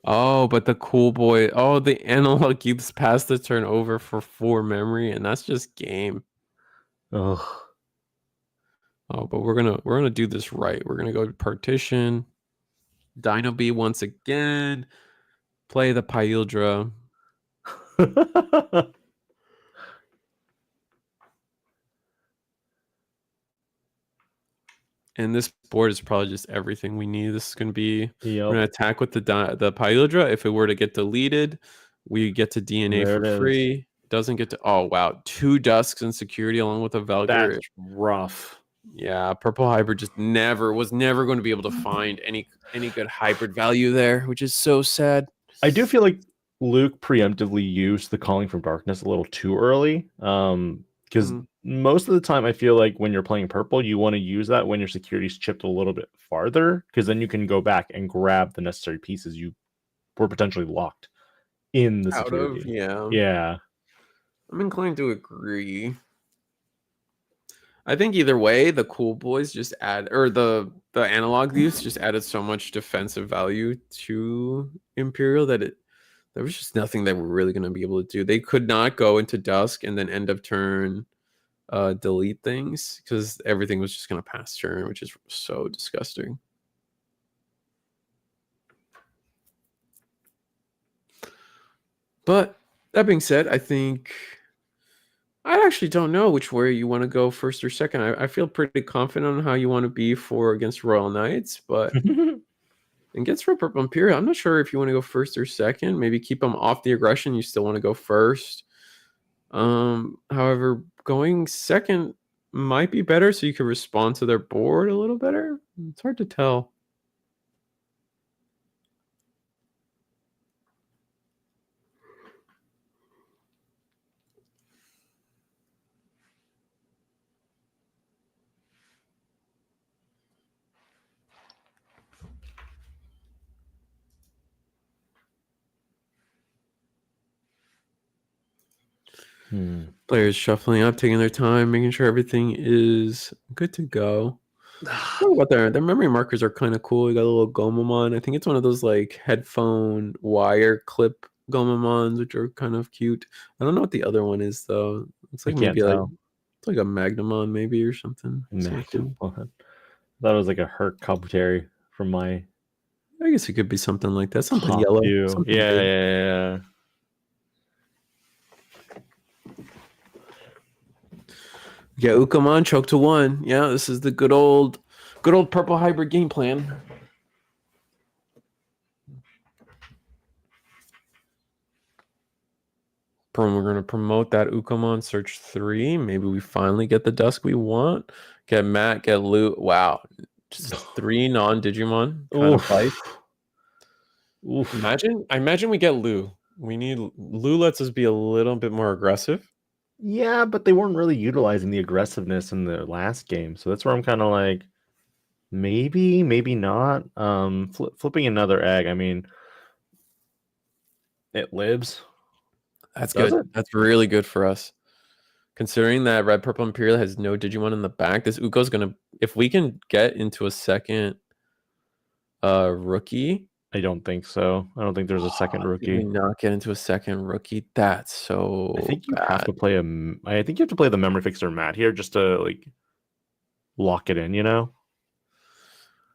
Oh, but the cool boy. Oh, the analog keeps pass the turn over for 4 memory, and that's just game. Ugh. Oh, but we're gonna do this right. We're gonna go to partition. Dino B once again. Play the Pyldra. And this board is probably just everything we need. This is going to be, we're going to attack with the Pyldra. If it were to get deleted, we get to DNA for free. Doesn't get to, oh, wow. 2 Dusks and security along with a Valkyrie. That's rough. Yeah, Purple Hybrid just was never going to be able to find any good hybrid value there, which is so sad. I do feel like Luke preemptively used the Calling from Darkness a little too early. Because most of the time I feel like when you're playing purple, you want to use that when your security's chipped a little bit farther, because then you can go back and grab the necessary pieces you were potentially locked in the security. Yeah. I'm inclined to agree. I think either way, the cool boys just add, or the analog thieves just added so much defensive value to Imperial that there was just nothing that we're really going to be able to do. They could not go into Dusk and then end of turn delete things, because everything was just going to pass turn, which is so disgusting. But that being said, I actually don't know which way you want to go first or second. I feel pretty confident on how you want to be against Royal Knights, but against Red Purple Imperial, I'm not sure if you want to go first or second. Maybe keep them off the aggression. You still want to go first. However, going second might be better, so you can respond to their board a little better. It's hard to tell. Players shuffling up, taking their time, making sure everything is good to go. What their memory markers are kind of cool. We got a little Gomamon. I think it's one of those like headphone wire clip Gomamons, which are kind of cute. I don't know what the other one is though. It's like maybe it's like a Magnamon maybe or something. Magnamon. I thought it was like a Herc Kabutary from my. I guess it could be something like that. Something yellow. Something yeah. Yeah, Ukamon choke to 1. Yeah, this is the good old purple hybrid game plan. We're gonna promote that Ukomon search 3. Maybe we finally get the dusk we want. Get Matt, get Loot. Wow. Just 3 non-Digimon kind of fight. Oof. I imagine we get Lou. Lou lets us be a little bit more aggressive. Yeah, but they weren't really utilizing the aggressiveness in the last game. So that's where I'm kind of like, maybe, maybe not. Flipping another egg. I mean, it lives. That's Does good. it? That's really good for us. Considering that Red Purple Imperial has no Digimon in the back, this Uko's gonna, if we can get into a second rookie. I don't think so. I don't think there's a second Did we rookie. not get into a second rookie? That's so I think you bad. have to play I think you have to play the memory fixer Matt here just to like lock it in, you know?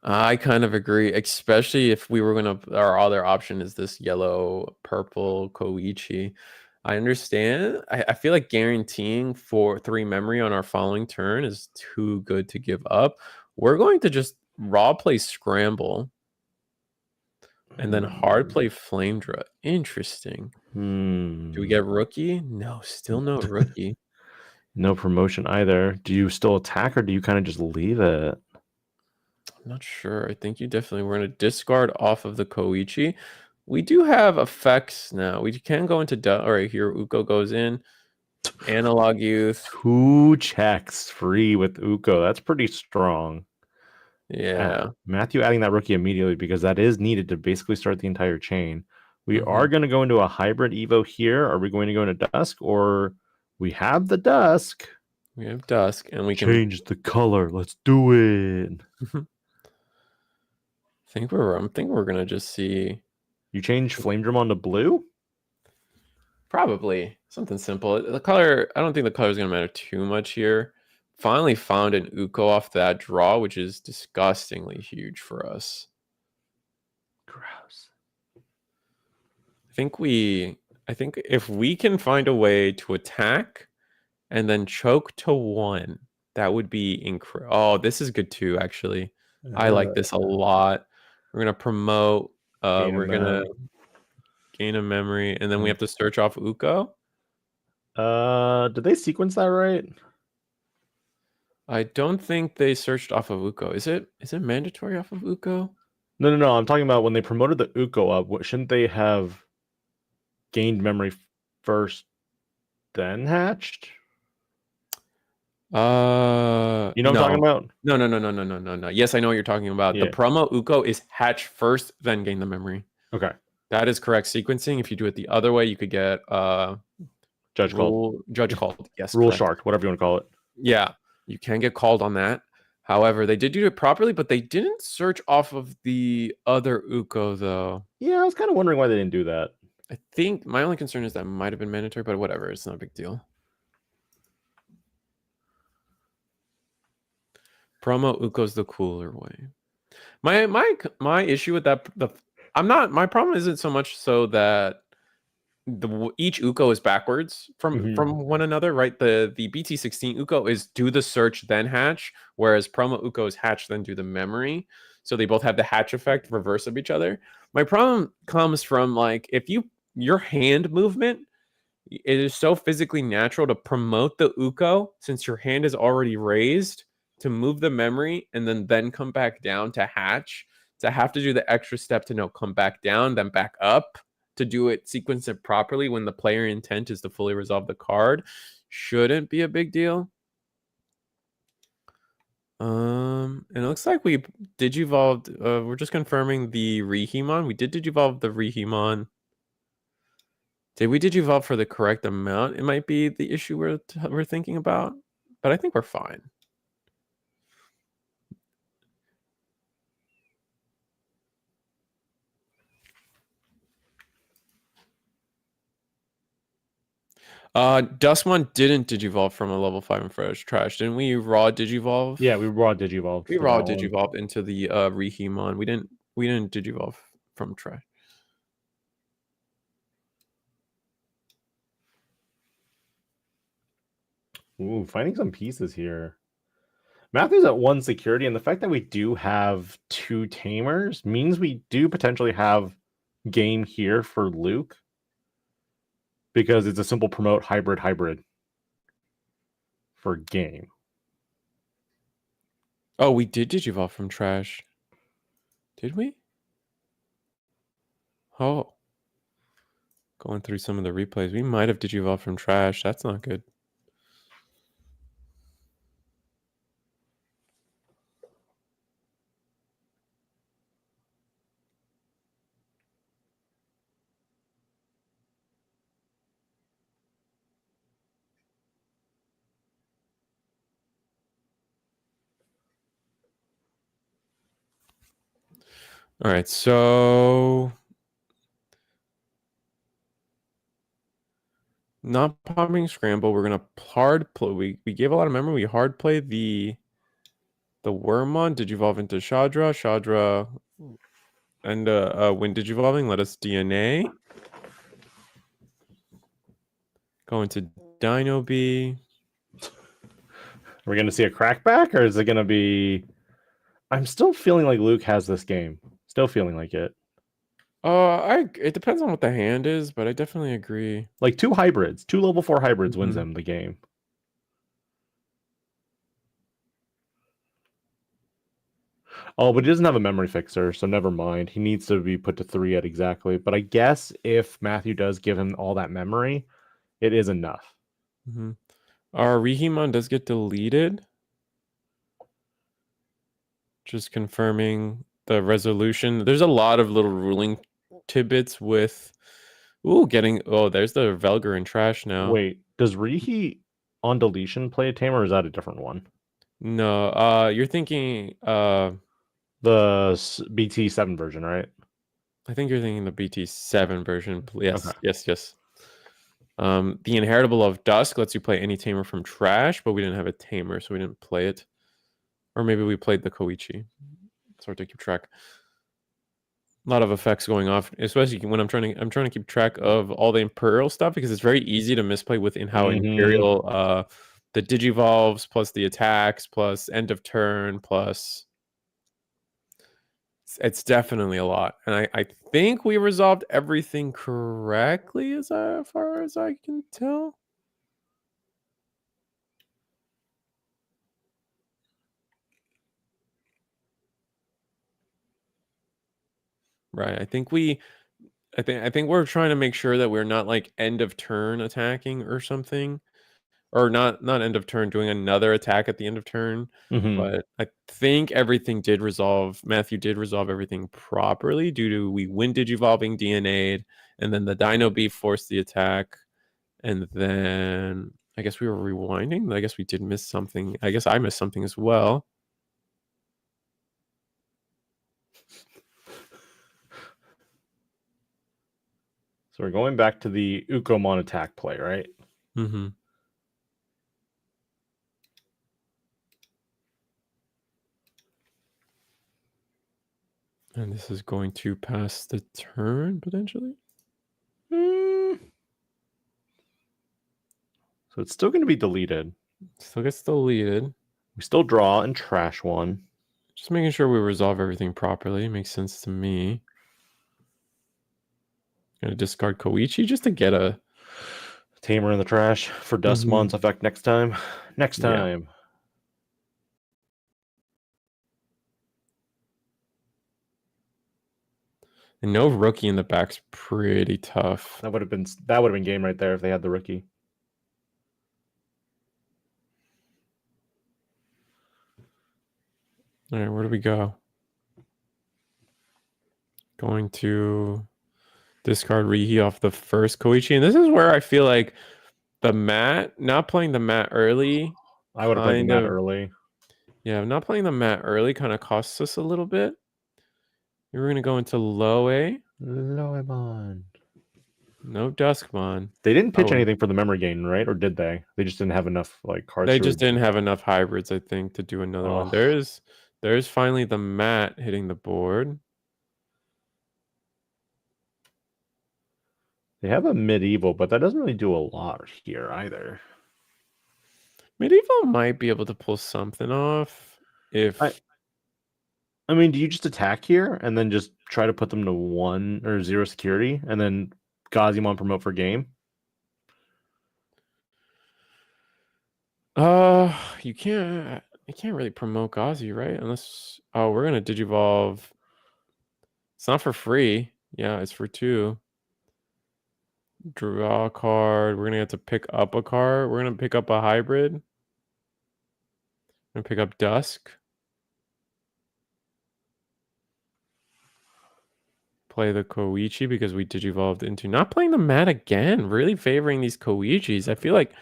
I kind of agree, especially if we were gonna. Our other option is this yellow purple Koichi. I understand. I feel like guaranteeing 3 memory on our following turn is too good to give up. We're going to just raw play scramble and then hard play flame draw. Interesting. Do we get rookie? No, still no rookie. No promotion either. Do you still attack or do you kind of just leave it? I'm not sure. I think you definitely we're going to discard off of the Koichi. We do have effects now. We can go into all right here. Uko goes in. Analog Youth. 2 checks free with Uko. That's pretty strong. Yeah. Matthew adding that rookie immediately because that is needed to basically start the entire chain. We are going to go into a hybrid Evo here. Are we going to go into Dusk or we have the Dusk? We have Dusk and we change the color. Let's do it. I'm thinking we're gonna just see. You change Flame Drum to blue? Probably something simple. The color, I don't think the color is gonna matter too much here. Finally found an Uko off that draw, which is disgustingly huge for us. Gross. I think if we can find a way to attack and then choke to 1, that would be incredible. Oh, this is good too, actually. I like this a lot. We're gonna promote. We're gonna gain a memory, and then we have to search off Uko. Did they sequence that right? I don't think they searched off of Uko. Is it mandatory off of Uko? No. I'm talking about when they promoted the Uko up. Shouldn't they have gained memory first, then hatched? You know what I'm talking about? No. Yes, I know what you're talking about. Yeah. The promo Uko is hatch first, then gain the memory. Okay. That is correct sequencing. If you do it the other way, you could get judge called. Yes. Rule correct. shark, whatever you want to call it. Yeah. You can get called on that. However, they did do it properly, but they didn't search off of the other Uko, though. Yeah, I was kind of wondering why they didn't do that. I think my only concern is that might have been mandatory, but whatever. It's not a big deal. Promo Uko's the cooler way. My issue with that, my problem isn't so much so that each Uko is backwards from one another, right? The BT16 Uko is do the search then hatch, whereas promo Uko is hatch then do the memory. So they both have the hatch effect reverse of each other. My problem comes from like if your hand movement, it is so physically natural to promote the Uko since your hand is already raised to move the memory and then come back down to hatch, to have to do the extra step to come back down, then back up to do it, sequence it properly when the player intent is to fully resolve the card, shouldn't be a big deal. It looks like we digivolved. We're just confirming the Rihimon. We did digivolve the Rihimon. Did we digivolve for the correct amount? It might be the issue we're thinking about, but I think we're fine. Dustmon didn't digivolve from a level 5 and fresh trash. Didn't we raw digivolve? Yeah, we raw digivolved. We raw digivolved into the Rihimon. We didn't digivolve from trash. Ooh, finding some pieces here. Matthew's at 1 security, and the fact that we do have 2 tamers means we do potentially have game here for Luke. because it's a simple promote hybrid for game. Oh, we did Digivolve from trash. Did we? Oh. Going through some of the replays. We might have Digivolve from trash. That's not good. All right, so not popping scramble. We're gonna hard play. We gave a lot of memory. We hard play the Wormmon. Digivolve into Shadra. Shadra and when Digivolving, let us DNA. Go into Dino B. Are we going to see a crackback, or is it going to be? I'm still feeling like Luke has this game. Still feeling like it. It depends on what the hand is, but I definitely agree. Like two level 4 hybrids wins him the game. Oh, but he doesn't have a memory fixer, so never mind. He needs to be put to 3 at exactly. But I guess if Matthew does give him all that memory, it is enough. Our Rihimon does get deleted. Just confirming the resolution. There's a lot of little ruling tidbits with getting there's the Velgar in trash now. Wait, does Rihi on deletion play a tamer, or is that a different one? No, you're thinking the BT7 version, right? I think you're thinking the BT7 version. Yes, Okay. yes. The Inheritable of Dusk lets you play any tamer from trash, but we didn't have a tamer, so we didn't play it. Or maybe we played the Koichi. It's hard to keep track. A lot of effects going off, especially when I'm trying to keep track of all the Imperial stuff, because it's very easy to misplay within how Imperial the Digivolves plus the attacks plus end of turn plus it's definitely a lot. And I think we resolved everything correctly as far as I can tell. Right. I think we're trying to make sure that we're not like end of turn attacking or something. Or not end of turn, doing another attack at the end of turn. But I think everything did resolve. Matthew did resolve everything properly due to we win Digivolving DNA'd, and then the Dino Beef forced the attack, and then I guess we were rewinding. I guess we did miss something. I guess I missed something as well. So we're going back to the Ukomon attack play, right? Mm-hmm. And this is going to pass the turn, potentially? So it's still going to be deleted. Still gets deleted. We still draw and trash one. Just making sure we resolve everything properly. Makes sense to me. Gonna discard Koichi just to get a tamer in the trash for Dustmon's effect next time. Yeah. And no rookie in the back's pretty tough. That would have been game right there if they had the rookie. All right, where do we go? Going to discard Rihi off the first Koichi. And this is where I feel like the mat, not playing the mat early. I would have played the mat early. Yeah, not playing the mat early kind of costs us a little bit. We're going to go into Loe. Loemon. No Duskmon. They didn't pitch anything for the memory gain, right? Or did they? They just didn't have enough cards. They just didn't have enough hybrids, I think, to do another one. There's finally the mat hitting the board. They have a medieval, but that doesn't really do a lot here either. Medieval might be able to pull something off if I mean, do you just attack here and then just try to put them to 1 or 0 security and then Gazimon promote for game? You can't really promote Gazi, right? Unless we're gonna Digivolve. It's not for free. Yeah, it's for 2. Draw a card. We're gonna have to pick up a card. We're gonna pick up a hybrid. We're gonna pick up Dusk. Play the Koichi because we Digivolved into not playing the mat again. Really favoring these Koichis. I feel like.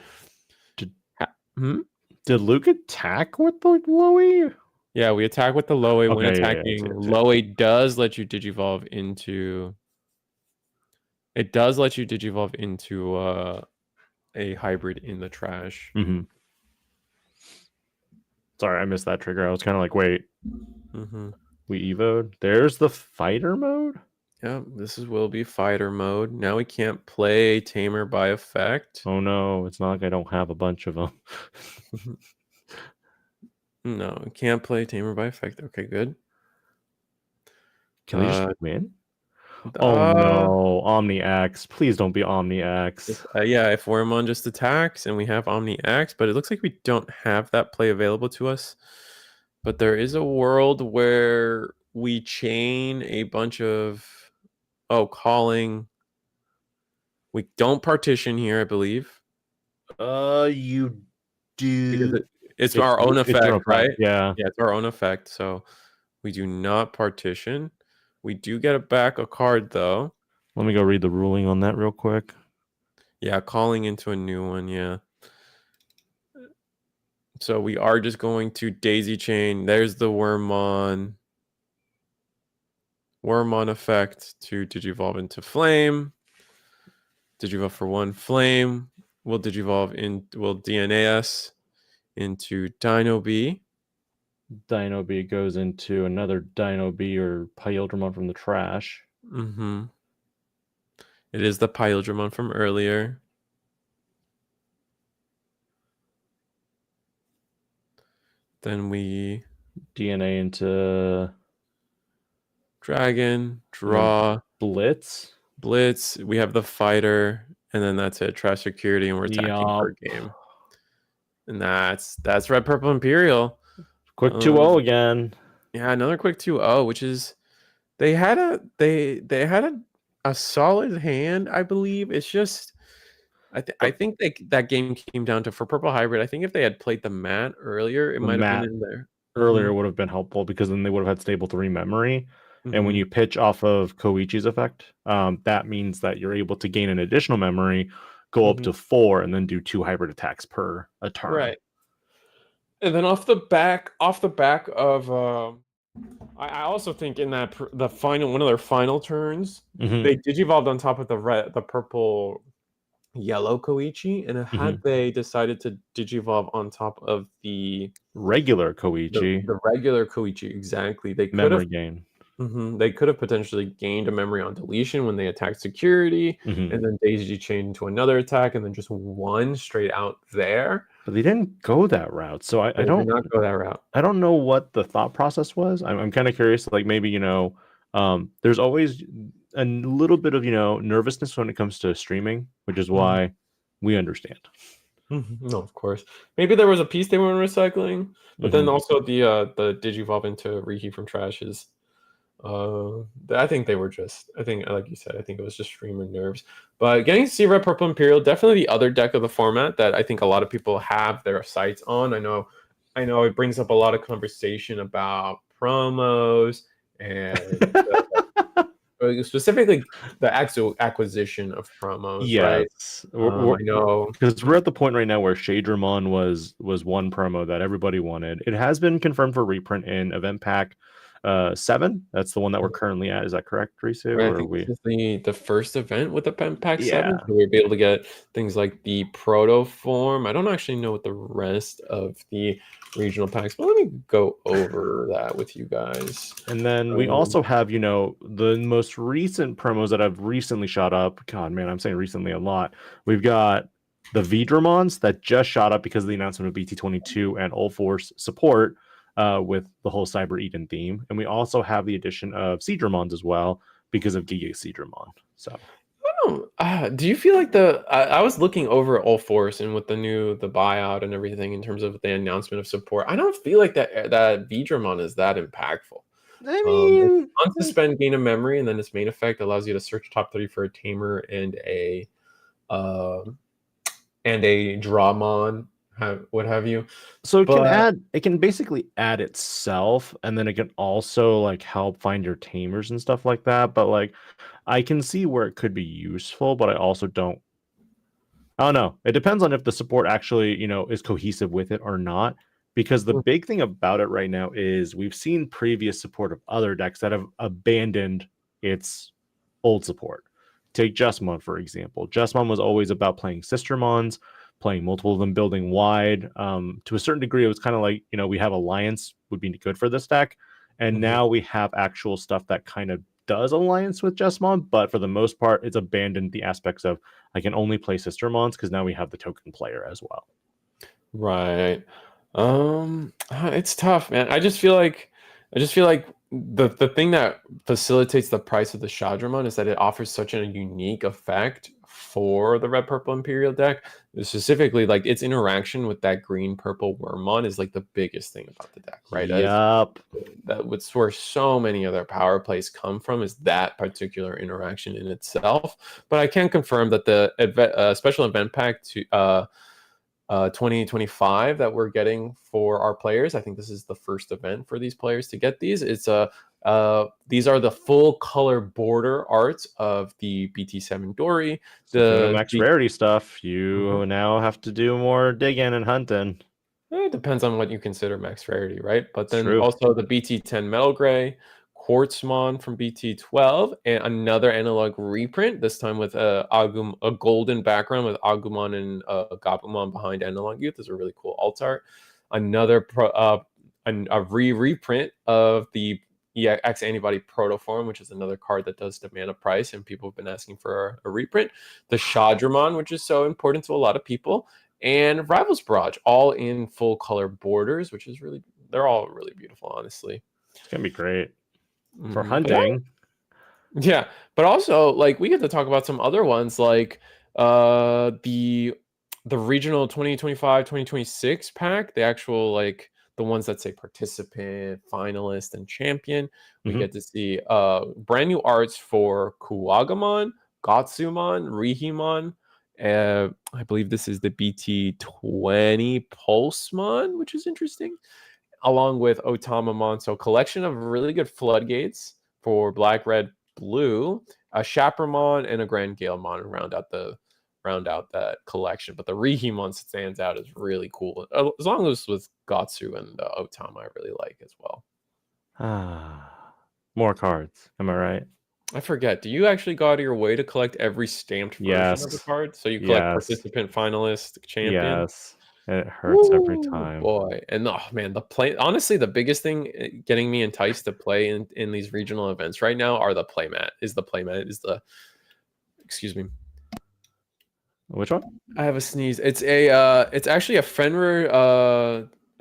Did Luke attack with the Loey? Yeah, we attack with the Loey. When Okay, attacking, Loey does let you Digivolve into. It does let you Digivolve into a hybrid in the trash. Mm-hmm. Sorry, I missed that trigger. I was kind of like, wait. Mm-hmm. We evoed. There's the fighter mode. Yeah, will be fighter mode. Now we can't play Tamer by effect. Oh no, it's not like I don't have a bunch of them. No, can't play Tamer by effect. Okay, good. Can we just win? Oh no, Omni X. Please don't be Omni X. Yeah, if Wormmon just attacks and we have Omni X, but it looks like we don't have that play available to us. But there is a world where we chain a bunch of calling. We don't partition here, I believe. You do. Because it's our own effect, right? Yeah. Yeah, it's our own effect. So we do not partition. We do get back a card, though. Let me go read the ruling on that real quick. Yeah, calling into a new one, yeah. So we are just going to daisy chain. There's the Wormmon effect to Digivolve into Flame. Digivolve for 1 Flame. We'll DNAS into Dino B. Dino B goes into another Dino B or Pyldramon from the trash. Mm-hmm. It is the Pyldramon from earlier. Then we DNA into Dragon, draw, Blitz. We have the fighter, and then that's it. Trash security, and we're attacking per game. And that's Red Purple Imperial. Quick 2-0 again. Yeah, another quick 2-0, which is they had a solid hand, I believe. It's just I think that game came down to for Purple Hybrid. I think if they had played the mat earlier, it might have been in there. Earlier would have been helpful because then they would have had stable 3 memory. And when you pitch off of Koichi's effect, that means that you're able to gain an additional memory, go up to 4, and then do 2 hybrid attacks per a turn. Right. And then off the back of I also think in that one of their final turns, they Digivolved on top of the purple yellow Koichi, and had they decided to Digivolve on top of the regular Koichi, the regular Koichi, exactly, they could have gained. They could have potentially gained a memory on deletion when they attacked security, and then daisy chained into another attack, and then just won straight out there. But they didn't go that route, so I don't did not go that route. I don't know what the thought process was. I'm kind of curious. Like maybe there's always a little bit of nervousness when it comes to streaming, which is why we understand. No, of course. Maybe there was a piece they were recycling, but then also the Digivolve into Rihi from Trash is. I think they were just. I think, like you said, I think it was just streamer nerves. But getting to see Red Purple Imperial, definitely the other deck of the format that I think a lot of people have their sights on. I know it brings up a lot of conversation about promos and specifically the acquisition of promos. Yes, right? I know because we're at the point right now where Shadramon was one promo that everybody wanted. It has been confirmed for reprint in Event Pack 7. That's the one that we're currently at. Is that correct, Risu? Right, I think this is the first event with the Event Pack 7. So we'll be able to get things like the proto form. I don't actually know what the rest of the regional packs, but let me go over that with you guys. And then we also have, the most recent promos that have recently shot up. God, man, I'm saying recently a lot. We've got the Vidramons that just shot up because of the announcement of BT22 and All Force support with the whole Cyber Eden theme. And we also have the addition of Seadramons as well because of Giga Seadramon. So don't. Do you feel like I was looking over all force and with the buyout and everything in terms of the announcement of support. I don't feel like that Vidramon is that impactful. I It's mean, unsuspend gain of memory, and then its main effect allows you to search top 3 for a tamer uh, and a Drawmon, what have you. so But it can basically add itself, and then it can also like help find your tamers and stuff like that. But like, I can see where it could be useful, but I also don't. I don't know. It depends on if the support actually, is cohesive with it or not. Because the big thing about it right now is we've seen previous support of other decks that have abandoned its old support. Take Justmon, for example. Justmon was always about playing Sistermons, playing multiple of them, building wide. To a certain degree, it was kind of like, we have Alliance would be good for this deck. And now we have actual stuff that kind of does alliance with Justmon, but for the most part, it's abandoned the aspects of I can only play Sistermons because now we have the token player as well. right. It's tough, man. I just feel like the thing that facilitates the price of the Shadramon is that it offers such a unique effect for the red purple Imperial deck. Specifically, like its interaction with that green purple Wormmon is like the biggest thing about the deck, right? Yup. That would where so many other power plays come from is that particular interaction in itself. But I can confirm that the special event pack to 2025 that we're getting for our players. I think this is the first event for these players to get these. These are the full color border arts of the BT7 Dory. The max rarity stuff, you now have to do more digging and hunting. It depends on what you consider max rarity, right? But It's then true. also the BT10 Metal Gray, Quartzmon from BT12, and another analog reprint, this time with a golden background with Agumon and Gabumon behind Analog Youth. Is a really cool alt art. Another a reprint of the EX Antibody Protoform, which is another card that does demand a price, and people have been asking for a reprint. The Shadramon, which is so important to a lot of people, and Rivals Barrage, all in full color borders, which is they're all really beautiful, honestly. It's gonna be great for Mm-hmm. hunting. Yeah, but also like we get to talk about some other ones like the regional 2025-2026 pack, the actual like the ones that say participant, finalist, and champion. We get to see brand new arts for Kuwagamon, Gotsumon, Rihimon. I believe this is the BT20 Pulsemon, which is interesting, along with Otamamon. So collection of really good floodgates for black, red, blue, a Chapermon, and a Grand Galemon round out that collection. But the Rihimon stands out as really cool. As long as with Gatsu and Otama, I really like as well. More cards. Am I right? I forget. Do you actually go out of your way to collect every stamped version of the card? So you collect participant, finalist, champion. Yes. It hurts every Ooh, time. boy. And oh man, honestly, the biggest thing getting me enticed to play in these regional events right now are the playmat. Excuse me. Which one? I have a sneeze. It's actually a Fenrir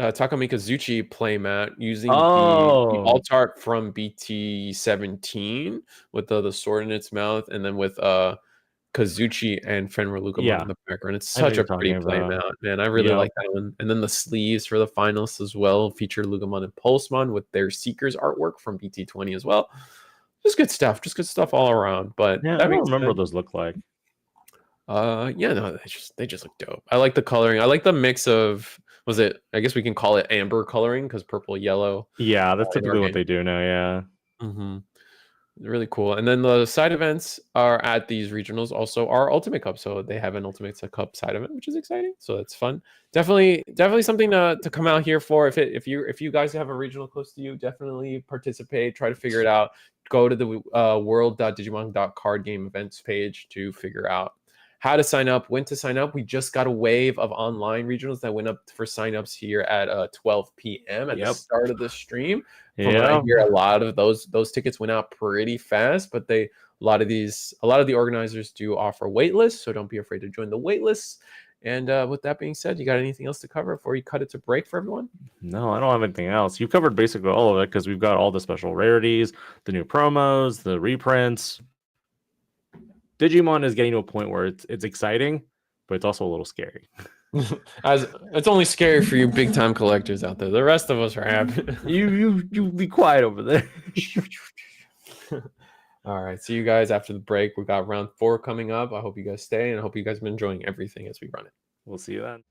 Takamikazuchi playmat using the alt art from BT17 with the sword in its mouth, and then with Kazuchi and Fenrir Lugumon in the background. It's such a pretty playmat, man. I really like that one. And then the sleeves for the finalists as well feature Lugumon and Pulsemon with their Seekers artwork from BT20 as well. Just good stuff all around. But yeah, I don't remember what those look like. Yeah, no, they just look dope. I like the coloring. I like the mix of, I guess we can call it amber coloring because purple, yellow. Yeah, that's typically what they do now. Yeah. Mm-hmm. Really cool. And then the side events are at these regionals also are Ultimate Cup. So they have an Ultimate Cup side event, which is exciting. So that's fun. Definitely something to come out here for. If you guys have a regional close to you, definitely participate. Try to figure it out. Go to the world.digimon.card game events page to figure out how to sign up, when to sign up. We just got a wave of online regionals that went up for signups here at 12 p.m. at the start of the stream. From what I hear, a lot of those tickets went out pretty fast, but a lot of the organizers do offer wait lists, so don't be afraid to join the wait lists. And with that being said, you got anything else to cover before you cut it to break for everyone? No, I don't have anything else. You covered basically all of it because we've got all the special rarities, the new promos, the reprints. Digimon is getting to a point where it's exciting, but it's also a little scary. As it's only scary for you big time collectors out there. The rest of us are happy. you be quiet over there. All right. See you guys after the break. We got round 4 coming up. I hope you guys stay, and I hope you guys have been enjoying everything as we run it. We'll see you then.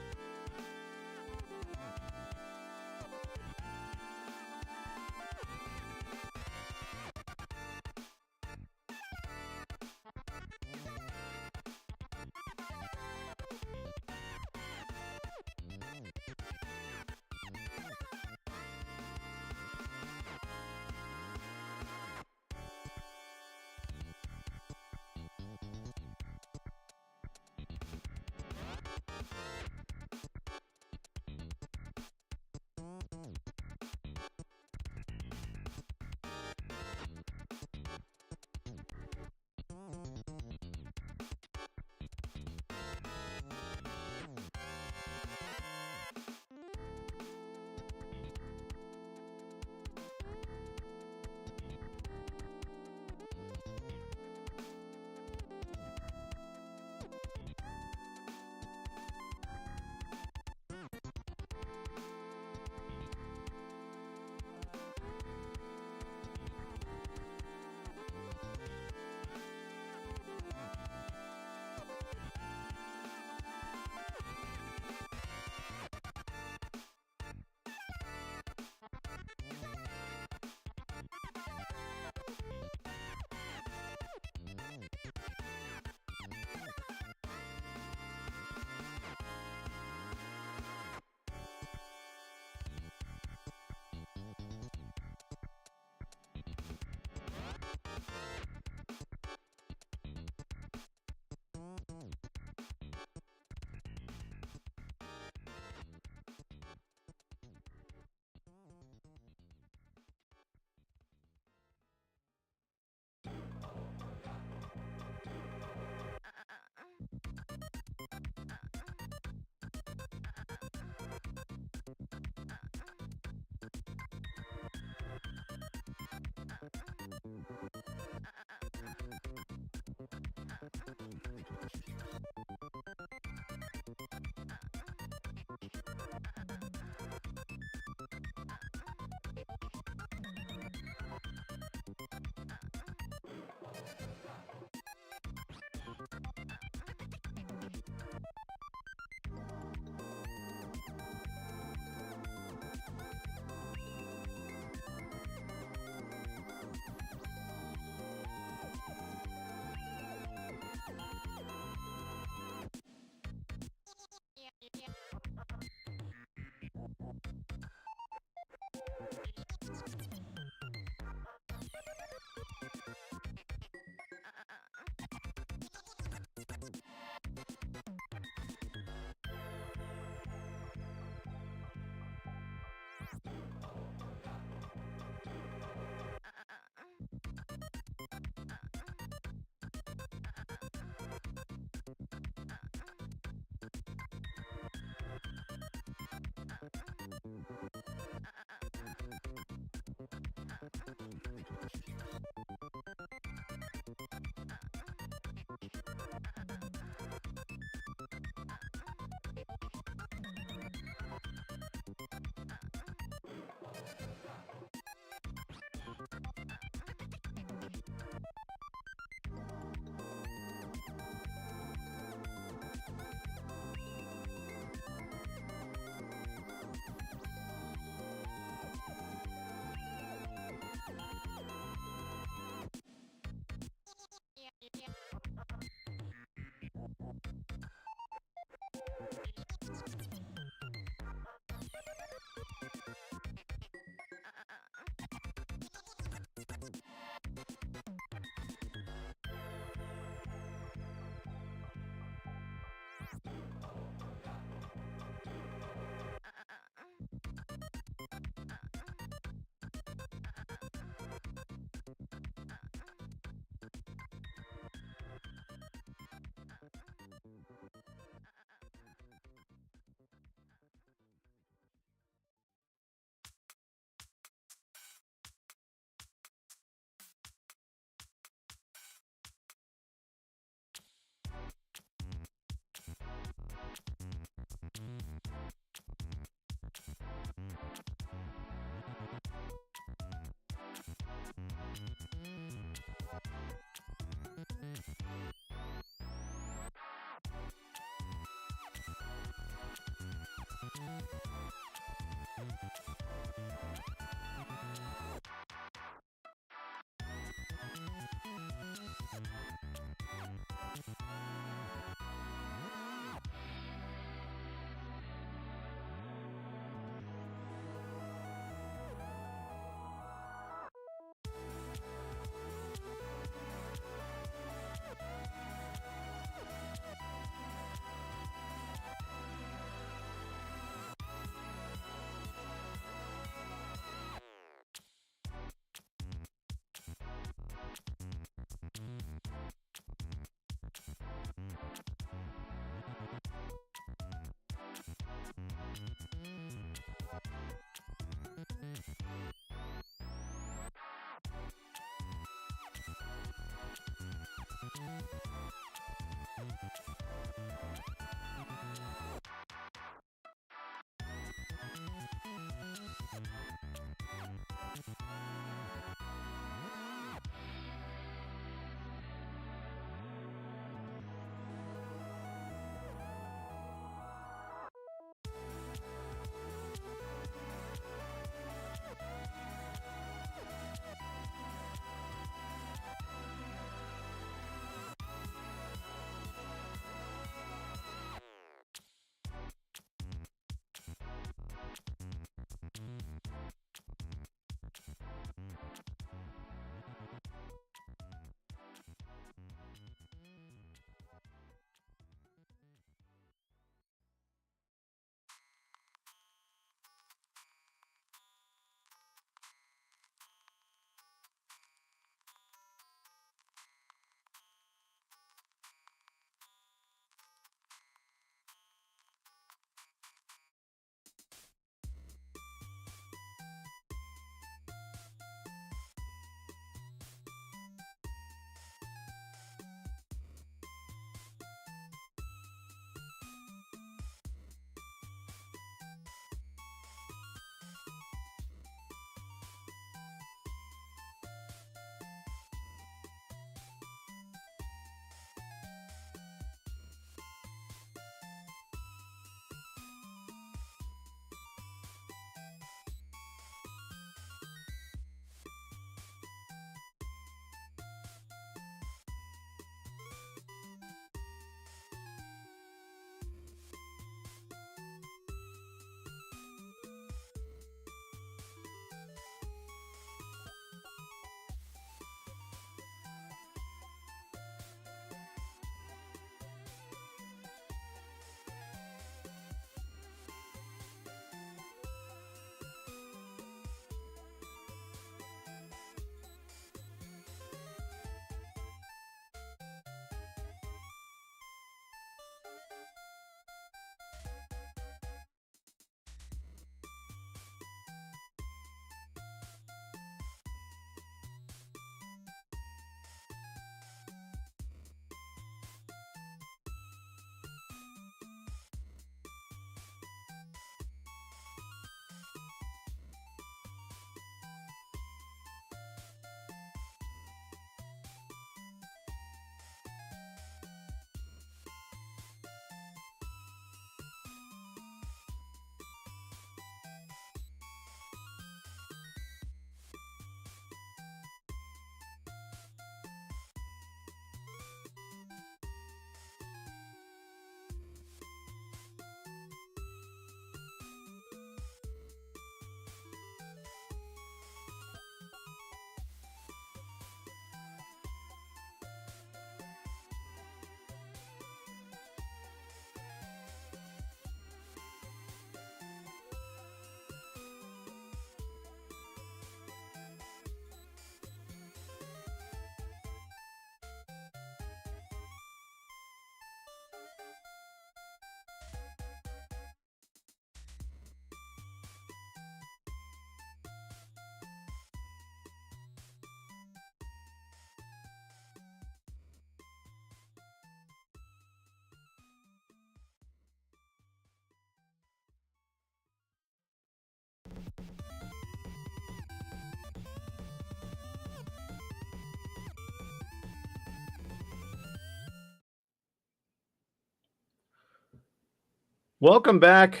Welcome back.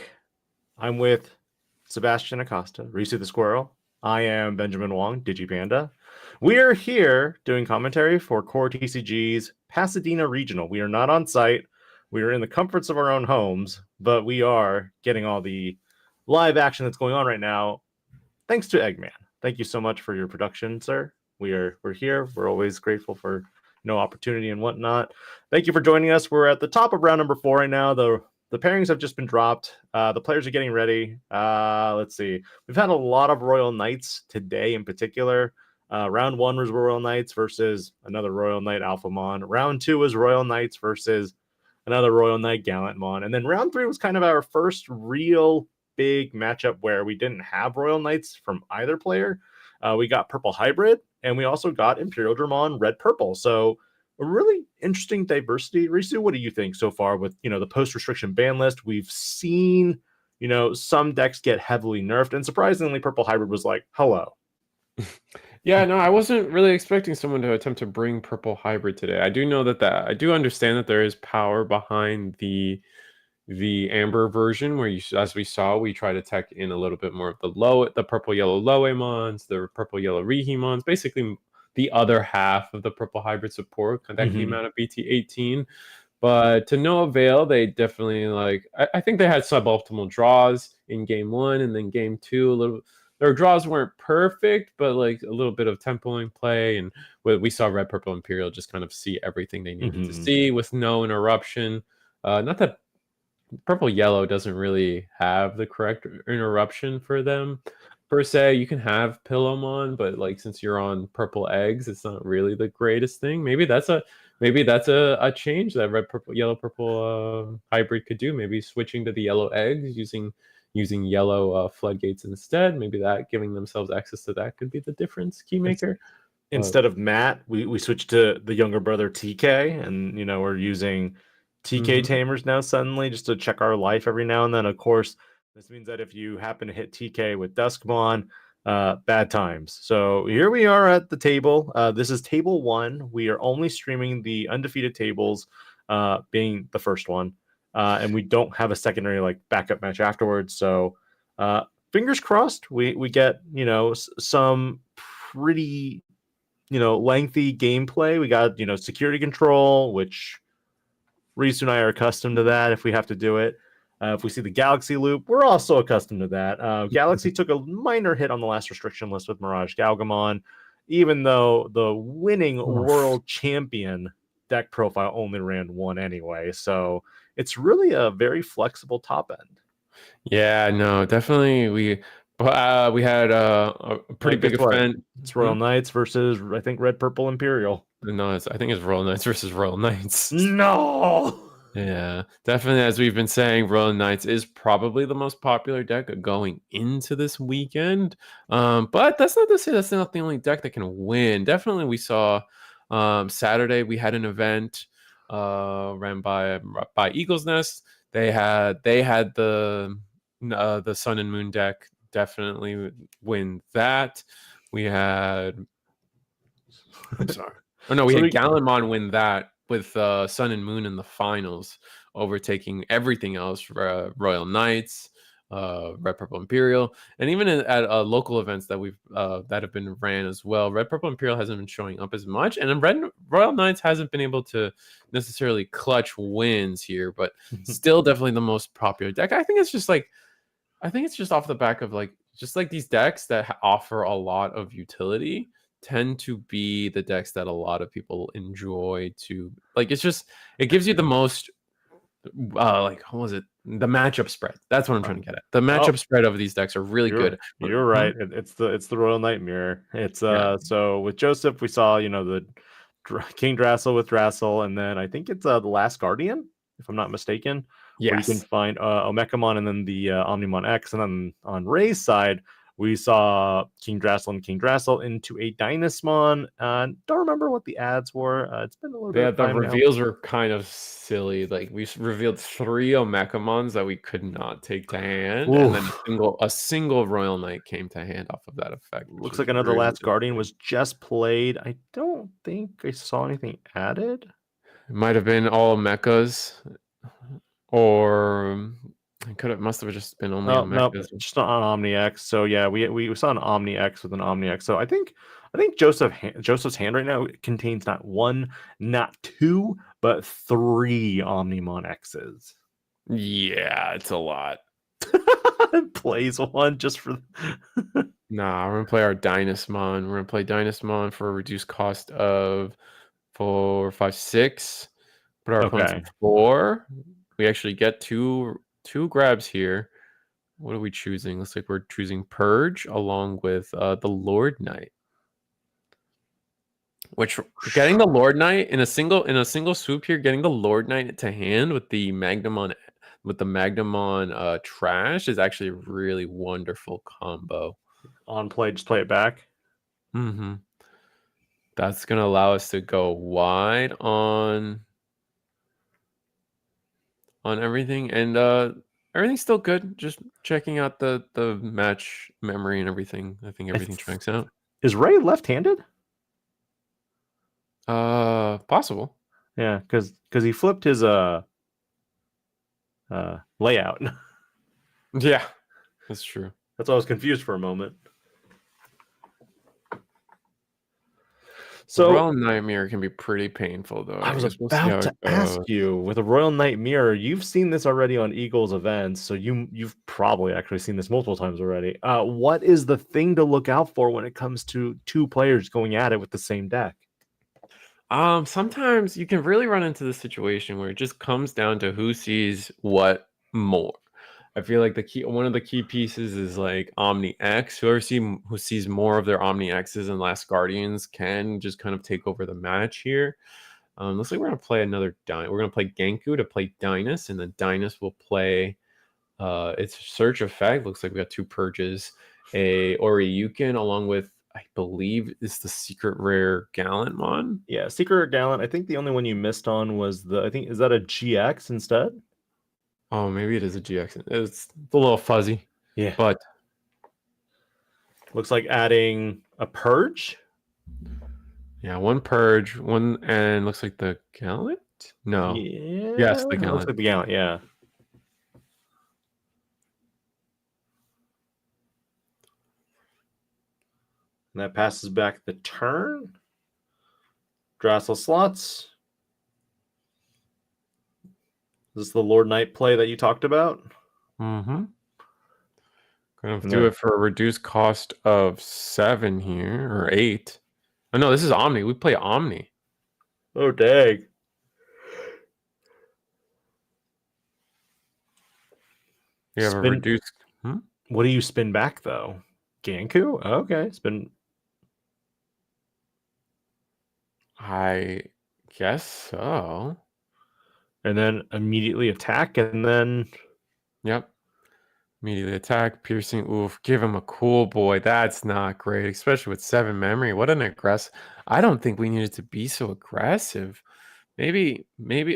I'm with Sebastian Acosta, Risu the Squirrel. I am Benjamin Wong, DigiPanda. We are here doing commentary for CoreTCG's Pasadena Regional. We are not on site. We are in the comforts of our own homes, but we are getting all the live action that's going on right now, thanks to Eggman. Thank you so much for your production, sir. We're here. We're always grateful for opportunity and whatnot. Thank you for joining us. We're at the top of round number 4 right now. The pairings have just been dropped. The players are getting ready. Let's see. We've had a lot of Royal Knights today in particular. Round 1 was Royal Knights versus another Royal Knight Alphamon. Round 2 was Royal Knights versus another Royal Knight Gallantmon. And then round 3 was kind of our first real big matchup where we didn't have Royal Knights from either player. We got Purple Hybrid, and we also got Imperial Dramon Red Purple. So a really interesting diversity. Risu, what do you think so far with the post-restriction ban list? We've seen some decks get heavily nerfed, and surprisingly, Purple Hybrid was like, hello. Yeah, no, I wasn't really expecting someone to attempt to bring Purple Hybrid today. I do know that I do understand that there is power behind the Amber version, where as we saw, we try to tech in a little bit more of the purple yellow Loemons, the purple yellow Rihimons, basically the other half of the Purple Hybrid support that came out of BT18. But to no avail. They definitely I think they had suboptimal draws in game 1, and then game 2 their draws weren't perfect, but like a little bit of tempoing play, and we saw Red Purple Imperial just kind of see everything they needed to see with no interruption. Not that Purple Yellow doesn't really have the correct interruption for them per se. You can have Pillowmon, but like since you're on purple eggs, it's not really the greatest thing. Maybe that's a change that red purple yellow purple hybrid could do. Maybe switching to the yellow eggs, using yellow floodgates instead. Maybe that giving themselves access to that could be the difference key maker. Instead of Matt, we switched to the younger brother TK, and we're using TK tamers now suddenly just to check our life every now and then. Of course, this means that if you happen to hit TK with Duskmon, bad times. So here we are at the table. This is table 1. We are only streaming the undefeated tables, being the first one, and we don't have a secondary backup match afterwards. So fingers crossed we get some pretty lengthy gameplay. We got security control, which Reese and I are accustomed to that if we have to do it. If we see the Galaxy loop, we're also accustomed to that. Galaxy took a minor hit on the last restriction list with Mirage Galgamon, even though the winning world champion deck profile only ran 1 anyway. So it's really a very flexible top end. Yeah, no, definitely. We had a pretty big event. It's Royal Knights versus, I think, Red Purple Imperial. No, I think it's Royal Knights versus Royal Knights. No! Yeah, definitely. As we've been saying, Royal Knights is probably the most popular deck going into this weekend. But that's not to say that's not the only deck that can win. Definitely, we saw Saturday we had an event ran by Eagle's Nest. They had the Sun and Moon deck definitely win that. We had. I'm sorry. Oh no, we had Gallantmon win that with Sun and Moon in the finals, overtaking everything else. Royal Knights, Red Purple Imperial, and even at local events that we've that have been ran as well. Red Purple Imperial hasn't been showing up as much, and Royal Knights hasn't been able to necessarily clutch wins here, but still definitely the most popular deck. I think it's just off the back of just these decks that offer a lot of utility tend to be the decks that a lot of people enjoy to it gives you the most what was it, the matchup spread. That's what I'm trying to get at. The matchup spread of these decks are really good. You're right. It's the Royal Nightmare. It's so with Joseph we saw the King Drassel with Drassel, and then I think it's the Last Guardian, if I'm not mistaken. Yes. Where you can find Omekamon and then the Omnimon X, and then on Ray's side we saw King Drassel and King Drassel into a Dynasmon. Don't remember what the ads were. It's been a little bit of time the reveals were kind of silly. We revealed 3 Omekamons that we could not take to hand. Oof. And then a single Royal Knight came to hand off of that effect. Looks like another Last Guardian was just played. I don't think I saw anything added. It might have been all mechas, or I could have must have just been only Oh on no, mechas. just on Omni X. So yeah, we saw an Omni X with an Omni X. So I think Joseph's hand right now contains not one, not two, but three Omnimon X's. Yeah, it's a lot. Plays one just for. Nah, we're gonna play our Dynasmon. We're gonna play Dynasmon for a reduced cost of 4, 5, 6. Put our opponents Okay. at 4. We actually get two grabs here. What are we choosing? Looks like we're choosing Purge along with the Lord Knight. Which getting the Lord Knight in a single swoop here, getting the Lord Knight to hand with the Magnamon trash is actually a really wonderful combo. On play, just play it back. Mm-hmm. That's gonna allow us to go wide on everything, and everything's still good. Just checking out the match memory and everything. I think everything checks out. Is Ray left-handed? Possible. Yeah, because he flipped his layout. Yeah, that's true. That's why I was confused for a moment. The So Royal Nightmare can be pretty painful, though. I I was guess we'll see about how to it ask goes. you, with a Royal Knight Mirror, you've seen this already on Eagles events, so you've probably actually seen this multiple times already. What is the thing to look out for when it comes to two players going at it with the same deck? Sometimes you can really run into the situation where it just comes down to who sees what more. I feel like one of the key pieces is like Omni X. Who sees more of their Omni X's and Last Guardians can just kind of take over the match here. Looks like we're gonna play another We're gonna play Genku to play Dynus, and then Dynus will play its search effect. Looks like we got two purges, a Oriyukin along with I believe is the secret rare Gallantmon. Yeah, Secret Gallant. I think the only one you missed on was is that a GX instead? Oh, maybe it is a GX. It's a little fuzzy. Yeah. But Looks like adding a Purge. yeah, one purge, one and looks like the Gallant? No. Yeah, Yes, the looks Gallant. like the Gallant, yeah. And that passes back the turn. Drassel slots. Is this the Lord Knight play that you talked about? Mm-hmm. Gonna And do then, it for a reduced cost of 7 here, or 8. Oh no, this is Omni. We play Omni. oh dang. We have a Spin. reduced What do you spin back though? Ganku? Okay, spin. I guess so. And then immediately attack, and then Yep. Immediately attack, piercing. Oof, give him a cool boy. That's not great, especially with 7 memory. What an aggressive. I don't think we needed to be so aggressive. Maybe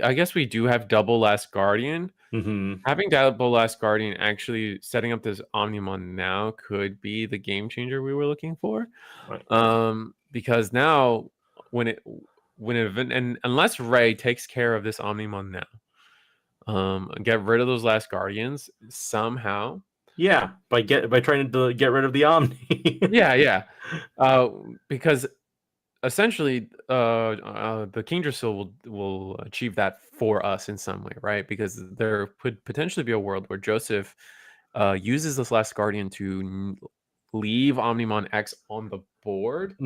I guess we do have double Last Guardian. Having double Last Guardian actually setting up this Omnimon now could be the game changer we were looking for. right. Because now and unless Ray takes care of this Omnimon now, get rid of those Last Guardians somehow. Yeah, by trying to get rid of the Omni. Yeah. Because essentially, the Kingdrasil will achieve that for us in some way, right? Because there could potentially be a world where Joseph uses this Last Guardian to leave Omnimon X on the board,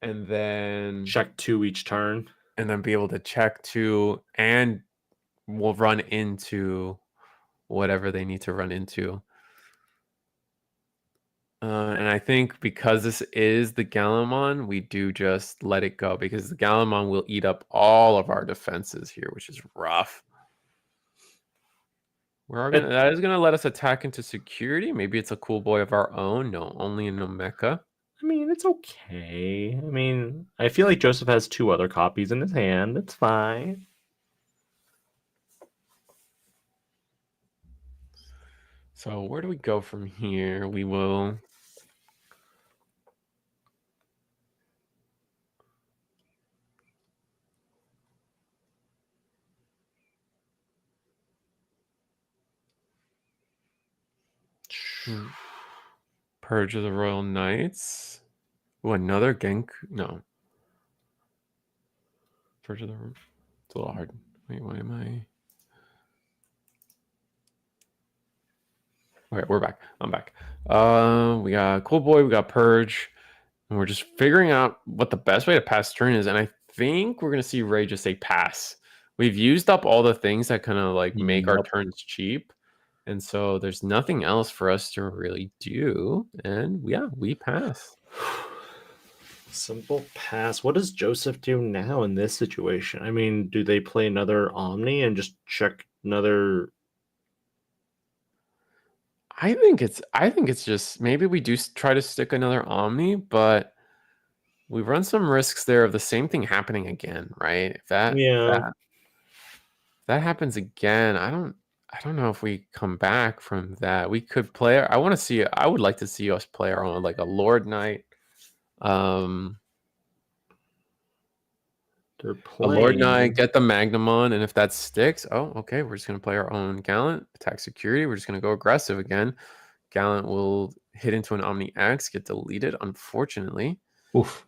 and then check 2 each turn, and then be able to check 2, and we'll run into whatever they need to run into. And I think because this is the Galamon, we do just let it go because the Galamon will eat up all of our defenses here, which is rough. That is gonna let us attack into security. Maybe it's a cool boy of our own. No, only in Nomeka. I mean, it's okay. I mean, I feel like Joseph has 2 other copies in his hand. It's fine. So where do we go from here? We will. Purge of the Royal Knights. Oh, another Genk. No. Purge of the. It's a little hard. Wait, why am I? Okay, we're back. I'm back. We got Cool Boy. We got Purge. And we're just figuring out what the best way to pass turn is. And I think we're gonna see Ray just say pass. We've used up all the things that kind of like make our turns cheap. And so there's nothing else for us to really do. And yeah, we pass. Simple pass. What does Joseph do now in this situation? I mean, do they play another Omni and just check another? I think it's just maybe we do try to stick another Omni, but we run some risks there of the same thing happening again, right? If that happens again, I don't know if we come back from that. We could play. I would like to see us play our own, like a Lord Knight. They're A playing. Lord Knight, get the Magnum on, and if that sticks, oh, okay, we're just gonna play our own Gallant, attack security. We're just gonna go aggressive again. Gallant will hit into an Omni X, get deleted, unfortunately. Oof.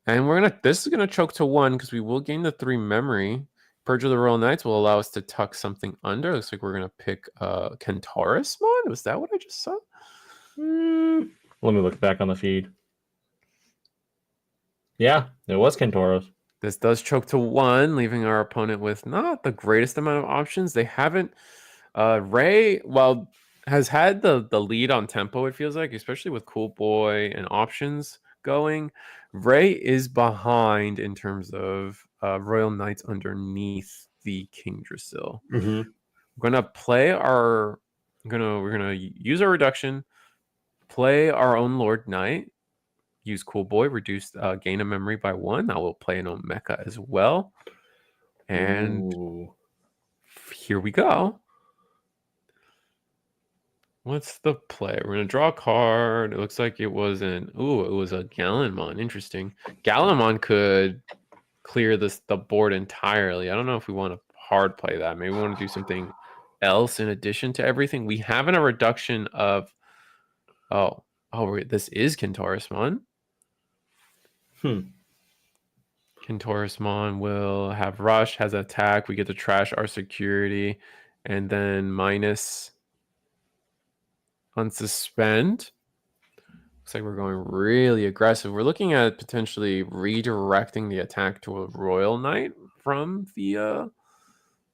And this is gonna choke to 1 because we will gain the 3 memory. Purge of the Royal Knights will allow us to tuck something under. Looks like we're gonna pick Kentaurus Mon. Was that what I just saw? Let me look back on the feed. Yeah, it was Kentaurus. This does choke to 1, leaving our opponent with not the greatest amount of options. They haven't. Ray, well, has had the lead on tempo. It feels like, especially with Cool Boy and options going. Ray is behind in terms of Royal Knights underneath the King Drasil. Mm-hmm. We're gonna play our. We're gonna use our reduction. Play our own Lord Knight. Use Cool Boy, reduce gain of memory by 1. I will play an Omeka as well. And here we go. What's the play? We're going to draw a card. It looks like it was it was a Gallimon. Interesting. Gallimon could clear the board entirely. I don't know if we want to hard play that. Maybe we want to do something else in addition to everything. We have a reduction of... this is Kentaurismon. Kentaurismon will have rush, has attack. We get to trash our security, and then minus unsuspend. Looks like we're going really aggressive. We're looking at potentially redirecting the attack to a Royal Knight from the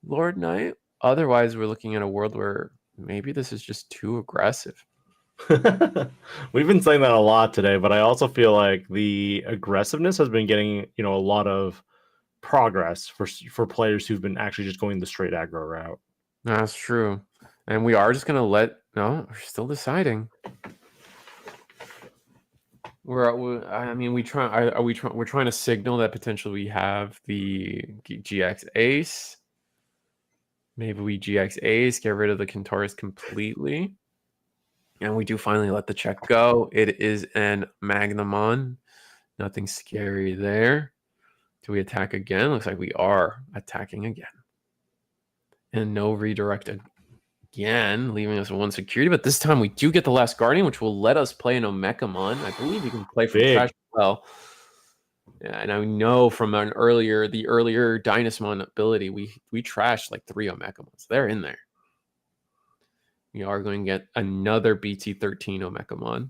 Lord Knight. Otherwise, we're looking at a world where maybe this is just too aggressive. We've been saying that a lot today, but I also feel like the aggressiveness has been getting, a lot of progress for players who've been actually just going the straight aggro route. That's true. And we are just going to no, we're still deciding. We're trying to signal that potentially we have the GX Ace. Maybe we GX Ace, get rid of the Kentaurus completely. And we do finally let the check go. It is an Magnamon. Nothing scary there. Do we attack again? Looks like we are attacking again. And no redirect again, leaving us with 1 security. But this time we do get the last Guardian, which will let us play an Omekamon. I believe you can play from trash as well. Yeah, and I know from the earlier Dynasmon ability, we trashed like 3 Omekamons. They're in there. We are going to get another BT13 Omekamon.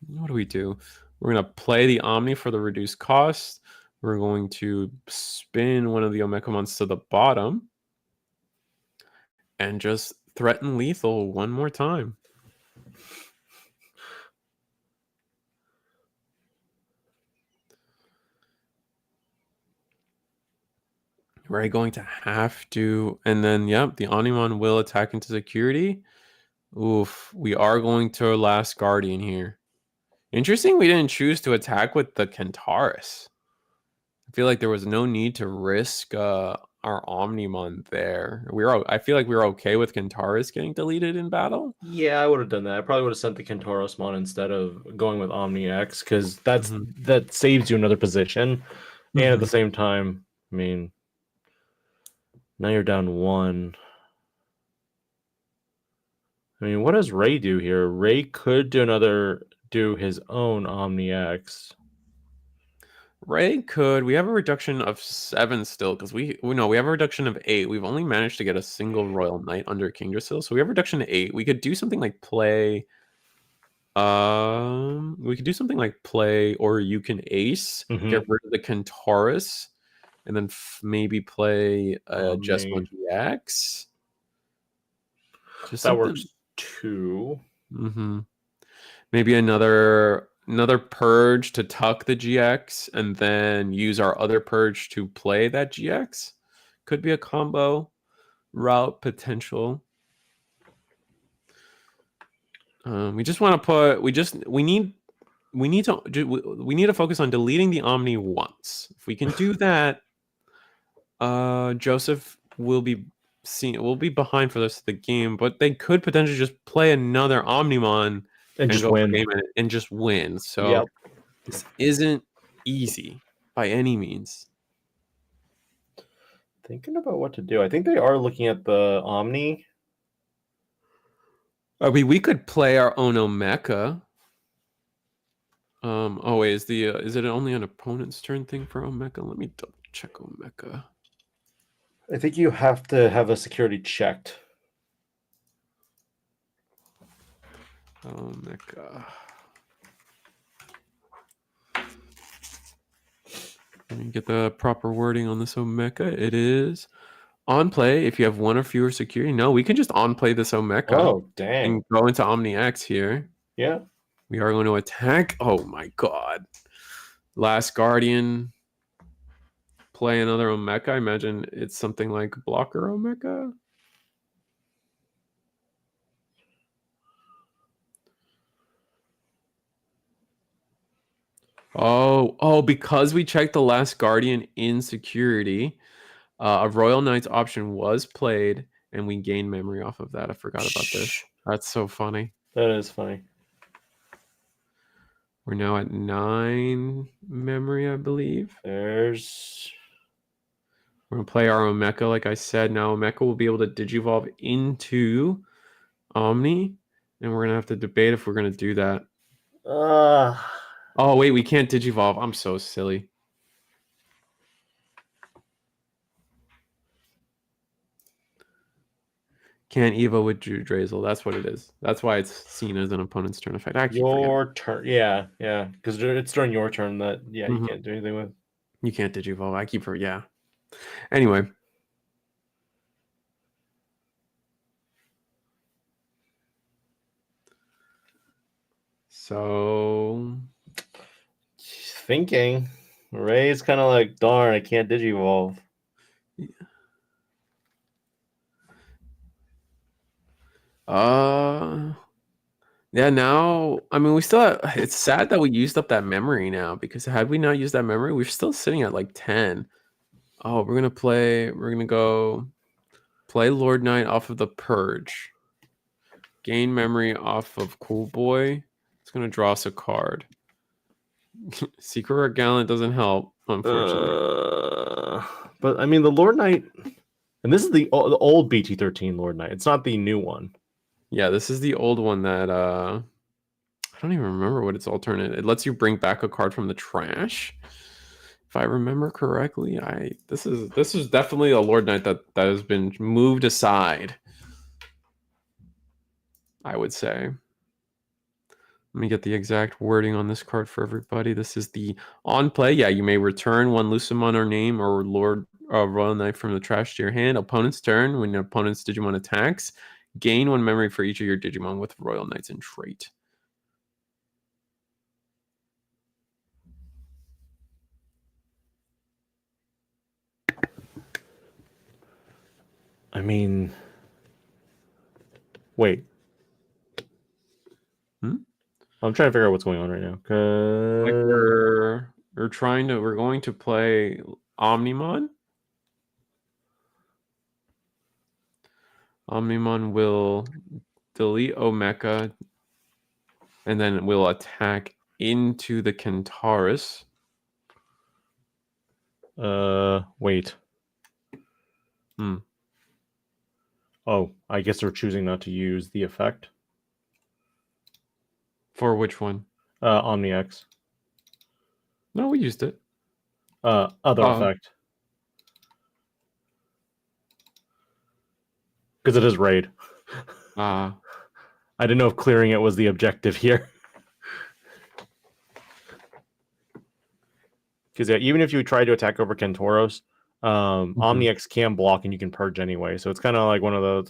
What do we do? We're going to play the Omni for the reduced cost. We're going to spin one of the Omekamons to the bottom and just threaten lethal one more time. We're going to have to, and then, yep, the Onimon will attack into security. Oof, we are going to last Guardian here. Interesting, we didn't choose to attack with the Kentaurus. I feel like there was no need to risk our Omnimon there. I feel like we were okay with Kentaurus getting deleted in battle. Yeah, I would have done that. I probably would have sent the Kentaurusmon instead of going with Omni X, because that saves you another position. And at the same time, I mean, Now you're down 1. I mean, what does Ray do here? Ray could do his own Omni X. Ray could. We have a reduction of 7 still because we know we have a reduction of 8. We've only managed to get a single Royal Knight under King still, so we have a reduction to 8. We could do something like play. We could do something like play, or you can ace, get rid of the Kentaurus, and then maybe play Jesmo GX. Just that something. Works too. Maybe another purge to tuck the GX, and then use our other purge to play that GX. Could be a combo route potential. We just want to put. We need to focus on deleting the Omni once. If we can do that, Joseph will be behind for the rest of the game, but they could potentially just play another Omnimon and just go win. For game and just win. So this isn't easy by any means. Thinking about what to do. I think they are looking at the Omni. I mean, we could play our own Omeka. Oh wait, is it only an opponent's turn thing for Omeka? Let me double check Omeka. I think you have to have a security checked. Omeka. Let me get the proper wording on this Omeka. It is on play if you have 1 or fewer security. No, we can just on play this Omeka. Oh, dang. And go into Omni X here. Yeah. We are going to attack. Oh my god. Last Guardian. Play another Omeka. I imagine it's something like Blocker Omeka. Oh, because we checked the Last Guardian in security, a Royal Knight's option was played, and we gained memory off of that. I forgot about this. That's so funny. That is funny. We're now at 9 memory, I believe. We're going to play our Omeka, like I said. Now Omeka will be able to Digivolve into Omni, and we're going to have to debate if we're going to do that. Oh, wait, we can't Digivolve. I'm so silly. Can't Evo with Drew Drazel. That's what it is. That's why it's seen as an opponent's turn effect. Your turn. Yeah. Because it's during your turn that, you can't do anything with. You can't Digivolve. I keep yeah. Anyway. So. Thinking. Ray's kind of like, darn, I can't Digivolve. Yeah, now, I mean, we still it's sad that we used up that memory now, because had we not used that memory, we're still sitting at like 10. Oh, we're going to go play Lord Knight off of the Purge. Gain memory off of Cool Boy. It's going to draw us a card. Secret Rare Gallant doesn't help, unfortunately. But I mean, the Lord Knight, and this is the old BT13 Lord Knight. It's not the new one. Yeah, this is the old one that I don't even remember what its alternate. It lets you bring back a card from the trash, if I remember correctly. This is definitely a Lord Knight that has been moved aside, I would say. Let me get the exact wording on this card for everybody. This is the on play. Yeah, you may return 1 Lucimon or name or Royal Knight from the trash to your hand. Opponent's turn. When your opponent's Digimon attacks, gain 1 memory for each of your Digimon with Royal Knights in trait. I mean, wait. I'm trying to figure out what's going on right now. Like we're going to play Omnimon. Omnimon will delete Omeka, and then we'll attack into the Kentaurus. Wait. Oh, I guess they're choosing not to use the effect. For which one? OmniX. No, we used it. Other effect. Because it is raid. I didn't know if clearing it was the objective here. Because yeah, even if you try to attack over Kentoros, OmniX can block and you can purge anyway. So it's kind of like one of those.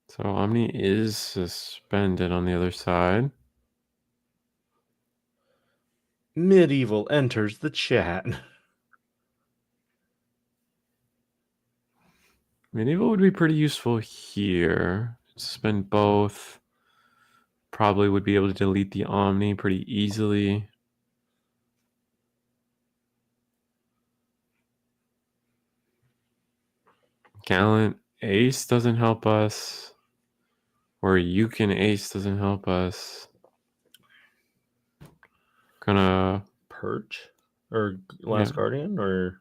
So Omni is suspended on the other side. Medieval enters the chat. Medieval would be pretty useful here. Suspend both. Probably would be able to delete the Omni pretty easily. Gallant Ace doesn't help us. Or you can Ace doesn't help us. Gonna Purge? Or Last Guardian? Or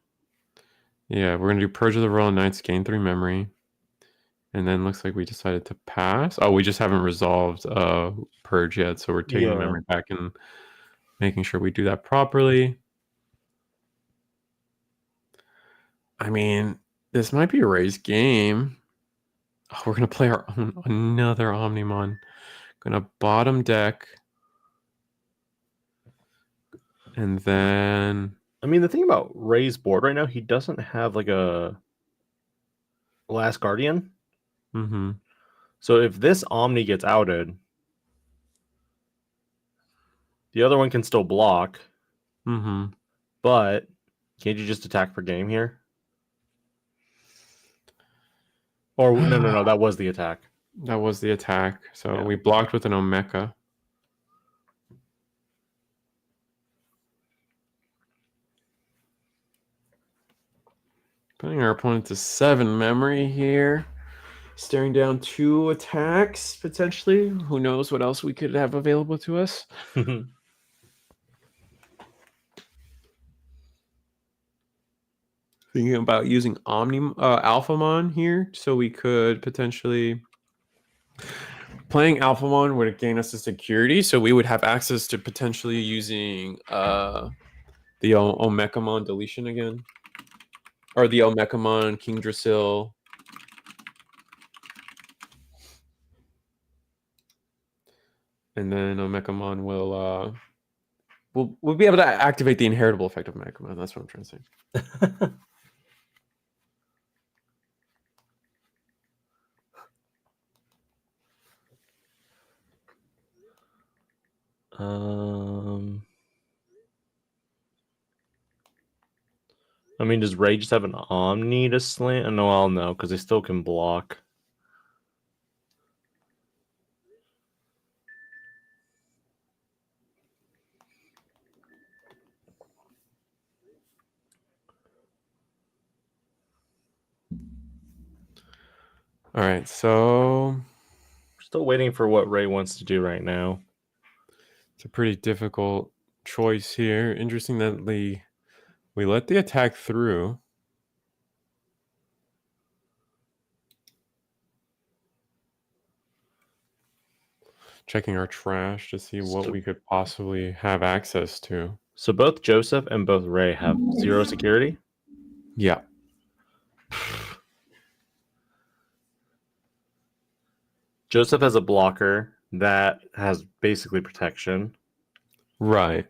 yeah, we're gonna do Purge of the Royal Knights, gain 3 memory. And then looks like we decided to pass. Oh, we just haven't resolved Purge yet, so we're taking the memory back and making sure we do that properly. I mean, this might be a raised game. Oh, we're gonna play our own another Omnimon. Gonna bottom deck. And then I mean, the thing about Ray's board right now, he doesn't have like a Last Guardian. Mm-hmm. So if this Omni gets outed, the other one can still block. Mm-hmm. But can't you just attack per game here? Or no, that was the attack. That was the attack. So we blocked with an Omeka. Putting our opponent to 7 memory here. Staring down 2 attacks, potentially. Who knows what else we could have available to us. Thinking about using Alphamon here, so we could potentially... Playing Alphamon would gain us a security, so we would have access to potentially using the Omekamon deletion again. Or the Omekamon, King Drasil. And then Omekamon will we'll be able to activate the inheritable effect of Omekamon. That's what I'm trying to say. I mean, does Ray just have an Omni to slant? No, I'll know because they still can block. All right, so we're still waiting for what Ray wants to do right now. It's a pretty difficult choice here. Interesting that we let the attack through. Checking our trash to see what we could possibly have access to. So both Joseph and both Ray have 0 security? Yeah. Joseph has a blocker that has basically protection. Right.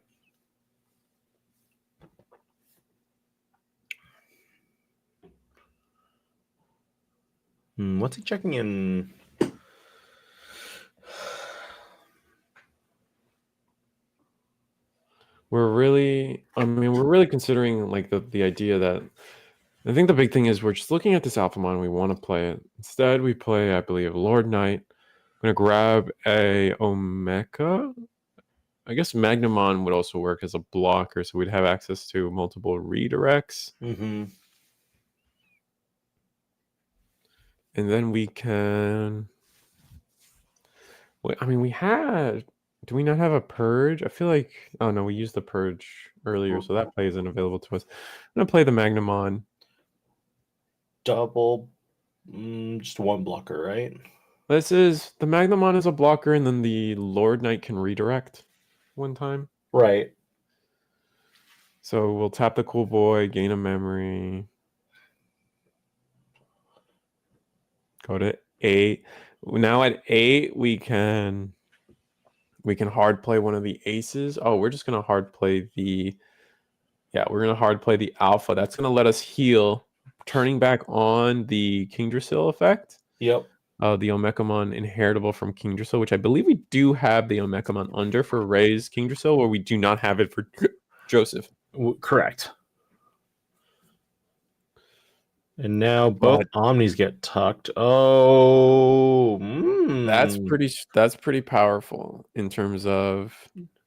What's he checking in? We're really considering like the idea that I think the big thing is we're just looking at this Alphamon. We want to play it. Instead, we play, I believe, Lord Knight. I'm going to grab a Omeka. I guess Magnamon would also work as a blocker, so we'd have access to multiple redirects. Mm-hmm. And then we can... I mean, we had Do we not have a purge? I feel like, oh no, we used the purge earlier, so that play isn't available to us. I'm gonna play the Magnamon. Double, just one blocker, right? This is the Magnamon is a blocker, and then the Lord Knight can redirect one time. Right. So we'll tap the cool boy, gain a memory. Go to 8. Now at 8, we can hard play one of the aces. Oh, we're just gonna hard play the we're gonna hard play the alpha. That's gonna let us heal, turning back on the Kingdrasil effect. Yep. The Omekamon inheritable from Kingdrasil, which I believe we do have the Omekamon under for Ray's Kingdrasil, or we do not have it for Joseph. Correct. And now both Omnis get tucked. Oh, that's pretty powerful in terms of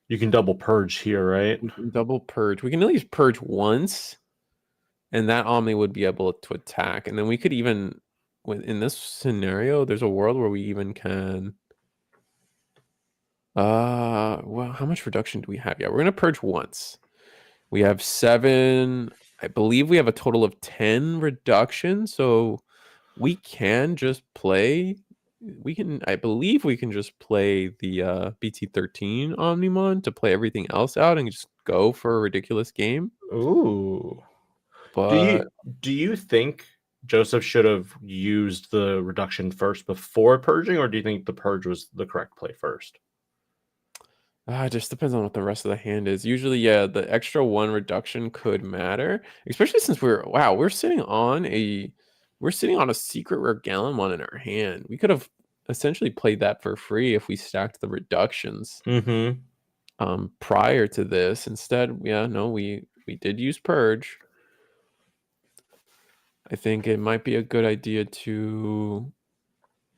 you can double purge here, right? we can double purge. We can at least purge once, and that Omni would be able to attack. And then we could even, in this scenario, there's a world where we even can. Well, how much reduction do we have? Yeah, we're gonna purge once. We have 7. I believe we have a total of 10 reduction, so we can just play. I believe we can just play the BT13 Omnimon to play everything else out and just go for a ridiculous game. Ooh. But do you think Joseph should have used the reduction first before purging, or do you think the purge was the correct play first? it just depends on what the rest of the hand is. Usually, yeah, the extra 1 reduction could matter, especially since we're sitting on a secret rare Gallimon in our hand. We could have essentially played that for free if we stacked the reductions. Prior to this. Instead, we did use purge. I think it might be a good idea to.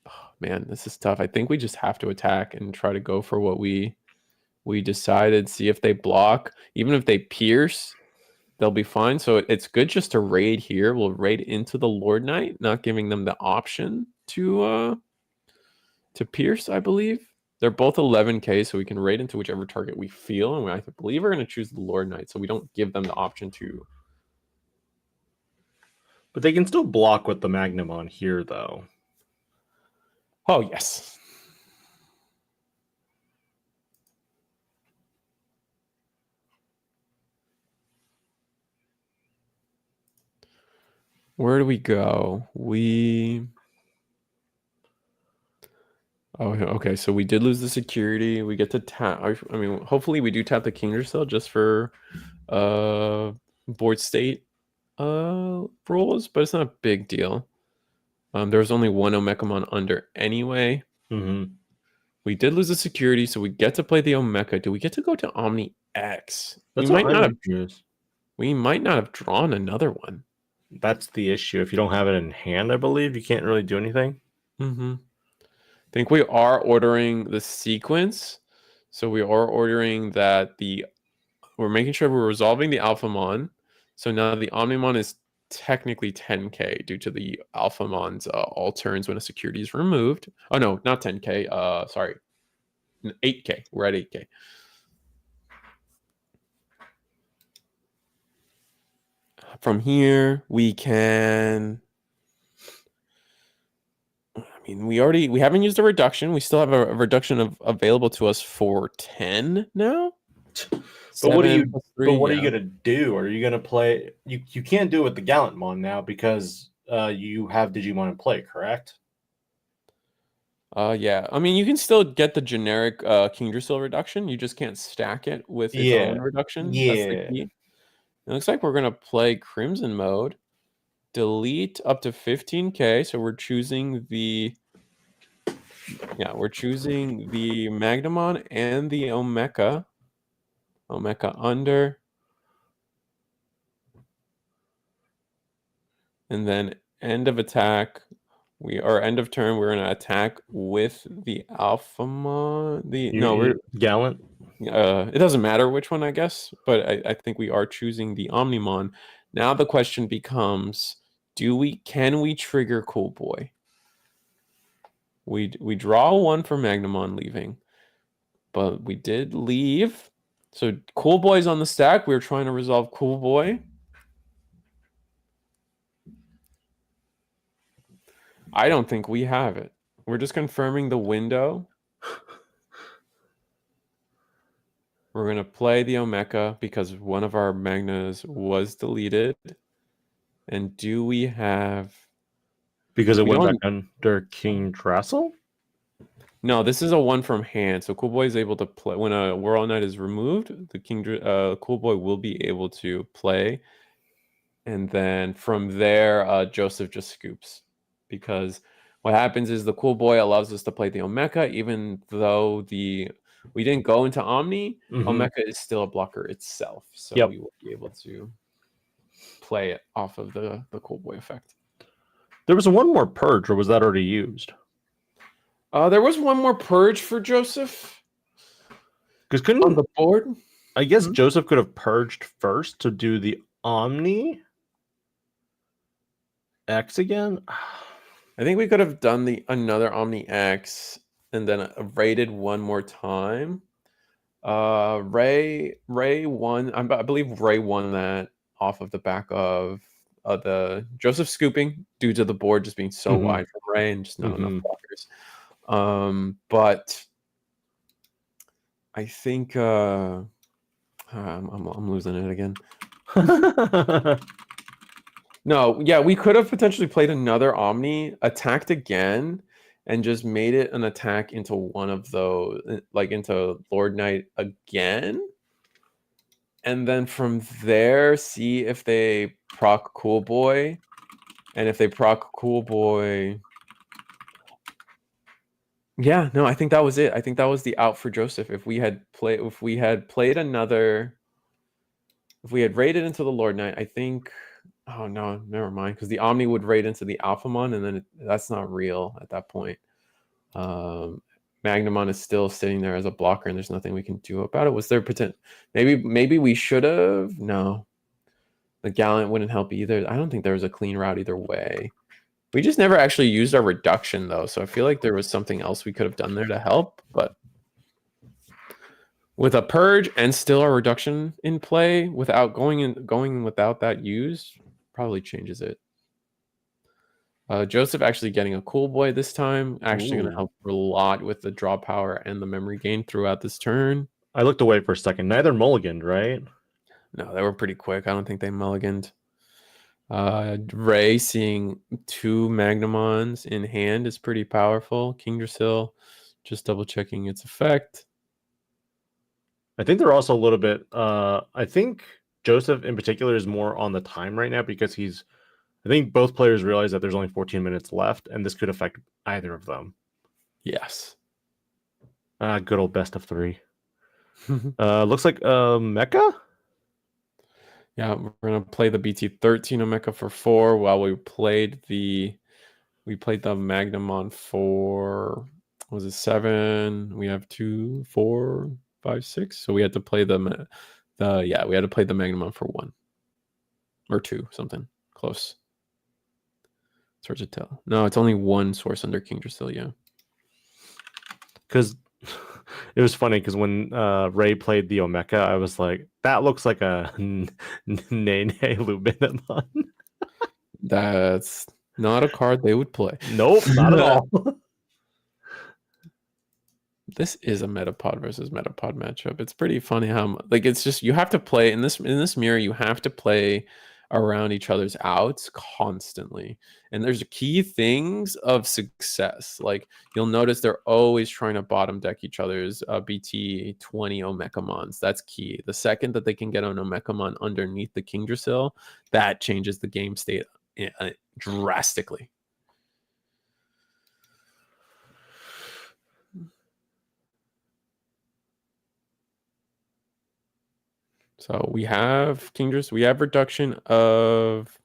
Oh, man, this is tough. I think we just have to attack and try to go for what we decided. See if they block. Even if they pierce, they'll be fine. So it's good just to raid here. We'll raid into the Lord Knight, not giving them the option to pierce, I believe. They're both 11k, so we can raid into whichever target we feel, and I believe we're going to choose the Lord Knight, so we don't give them the option to. But they can still block with the Magnamon here, though. Oh, yes. Where do we go? Oh, okay. So we did lose the security. We get to tap. I mean, hopefully we do tap the Kingdrasil just for board state rules, but it's not a big deal. There was only 1 Omekamon under anyway. We did lose the security, so we get to play the Omeka. Do we get to go to Omni X? We might not have drawn another one. That's the issue. If you don't have it in hand, I believe you can't really do anything. I think we are ordering the sequence. So we are ordering that we're making sure we're resolving the Alphamon. So now the Omnimon is technically 10k due to the Alphamon's all turns when a security is removed. Oh no, not 10k. Sorry, 8k. We're at 8k. From here, we can. I mean, we haven't used a reduction. We still have a reduction available to us for 10 now. But what are you gonna do? Are you gonna play? You can't do it with the Gallantmon now because you have Digimon in play, correct? Yeah. I mean, you can still get the generic Kingdrasil reduction. You just can't stack it with its own reduction. That's the key. It looks like we're gonna play Crimson mode. Delete up to 15k. So we're choosing the Magnamon and the Omeka. Omeka under. And then end of attack. End of turn, we're gonna attack with the Alphamon. We're Gallant. It doesn't matter which one, I guess, but I think we are choosing the Omnimon. Now the question becomes, can we trigger Cool Boy? We draw 1 for Magnamon leaving, but we did leave. So Cool Boy's on the stack. We were trying to resolve Cool Boy. I don't think we have it. We're just confirming the window. We're going to play the Omeka because one of our Magnas was deleted. And do we have... Because it We went back don't... under King Drassel? No, this is a one from hand. So Cool Boy is able to play when a World Knight is removed. The Cool Boy will be able to play, and then from there, Joseph just scoops because what happens is the Cool Boy allows us to play the Omeka, even though we didn't go into Omni. Omeka is still a blocker itself, so we will be able to play it off of the Cool Boy effect. There was one more purge, or was that already used? There was one more purge for Joseph. Because couldn't on the board? I guess Joseph could have purged first to do the Omni X again. I think we could have done another Omni X and then raided one more time. Ray won. I believe Ray won that off of the back of the Joseph scooping due to the board just being so wide for Ray and just not enough blockers. But I think I'm losing it again. No, yeah, we could have potentially played another Omni, attacked again, and just made it an attack into one of those, like into Lord Knight again. And then from there, see if they proc Cool Boy. And if they proc Cool Boy... Yeah, no, I think that was it. I think that was the out for Joseph. If we had played another... If we had raided into the Lord Knight, I think... Oh, no, never mind. Because the Omni would raid into the Alphamon, and then that's not real at that point. Magnamon is still sitting there as a blocker, and there's nothing we can do about it. Was there potential? Maybe we should have? No. The Gallant wouldn't help either. I don't think there was a clean route either way. We just never actually used our reduction, though, so I feel like there was something else we could have done there to help, but... With a purge and still a reduction in play without going without that used probably changes it. Joseph actually getting a Cool Boy this time. Actually going to help a lot with the draw power and the memory gain throughout this turn. I looked away for a second. Neither mulliganed, right? No, they were pretty quick. I don't think they mulliganed. Ray seeing two Magnamons in hand is pretty powerful. King Drasil just double checking its effect. I think they're also a little bit... I think Joseph in particular is more on the time right now because he's... I think both players realize that there's only 14 minutes left, and this could affect either of them. Yes. Good old best of three. Looks like Mecha? Yeah, we're going to play the BT13 Omeka for 4 while we played the Magnamon for... Was it 7? We have 2, 4, 5, 6. So we had to play we had to play the Magnamon for 1 or 2, something close. It's hard to tell. No, it's only 1 source under King Drasilia. Because it was funny because when Ray played the Omeka, I was like, that looks like a Nene Lubinamon. That's not a card they would play. Nope, not at all. This is a Metapod versus Metapod matchup. It's pretty funny how it's just you have to play in this mirror. You have to play around each other's outs constantly, and there's key things of success. Like you'll notice they're always trying to bottom deck each other's BT20 Omekamons. That's key. The second that they can get an Omekamon underneath the King Drasil, that changes the game state drastically. So we have King Drasil. We have reduction of...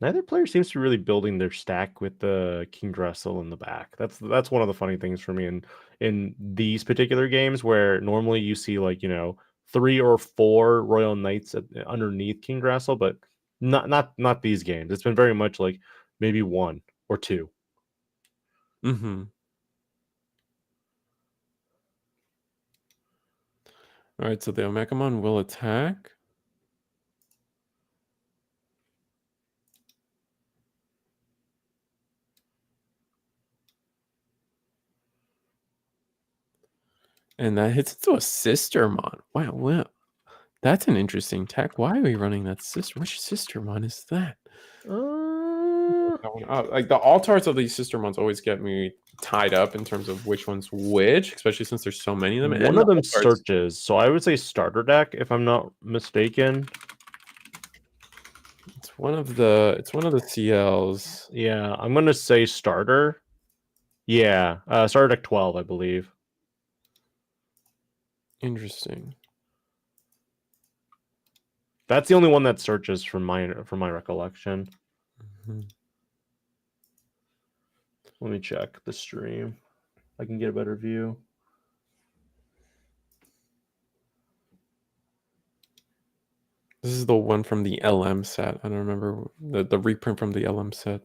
Neither player seems to be really building their stack with the King Drasil in the back. That's one of the funny things for me in these particular games, where normally you see 3 or 4 Royal Knights underneath King Drasil, but not these games. It's been very much like maybe 1 or 2. All right, so the Omegamon will attack. And that hits into a Sistermon. Wow, well, that's an interesting tech. Why are we running that sister? Which Sistermon is that? Like the altarts of these Sistermons always get me tied up in terms of which one's which, especially since there's so many of them. One And of the them altarts, searches, so I would say starter deck if I'm not mistaken. it's one of the CLs. Yeah, I'm gonna say starter. Yeah, starter deck 12, I believe. Interesting. That's the only one that searches from my recollection. Mm-hmm. Let me check the stream. I can get a better view. This is the one from the LM set. I don't remember the reprint from the LM set.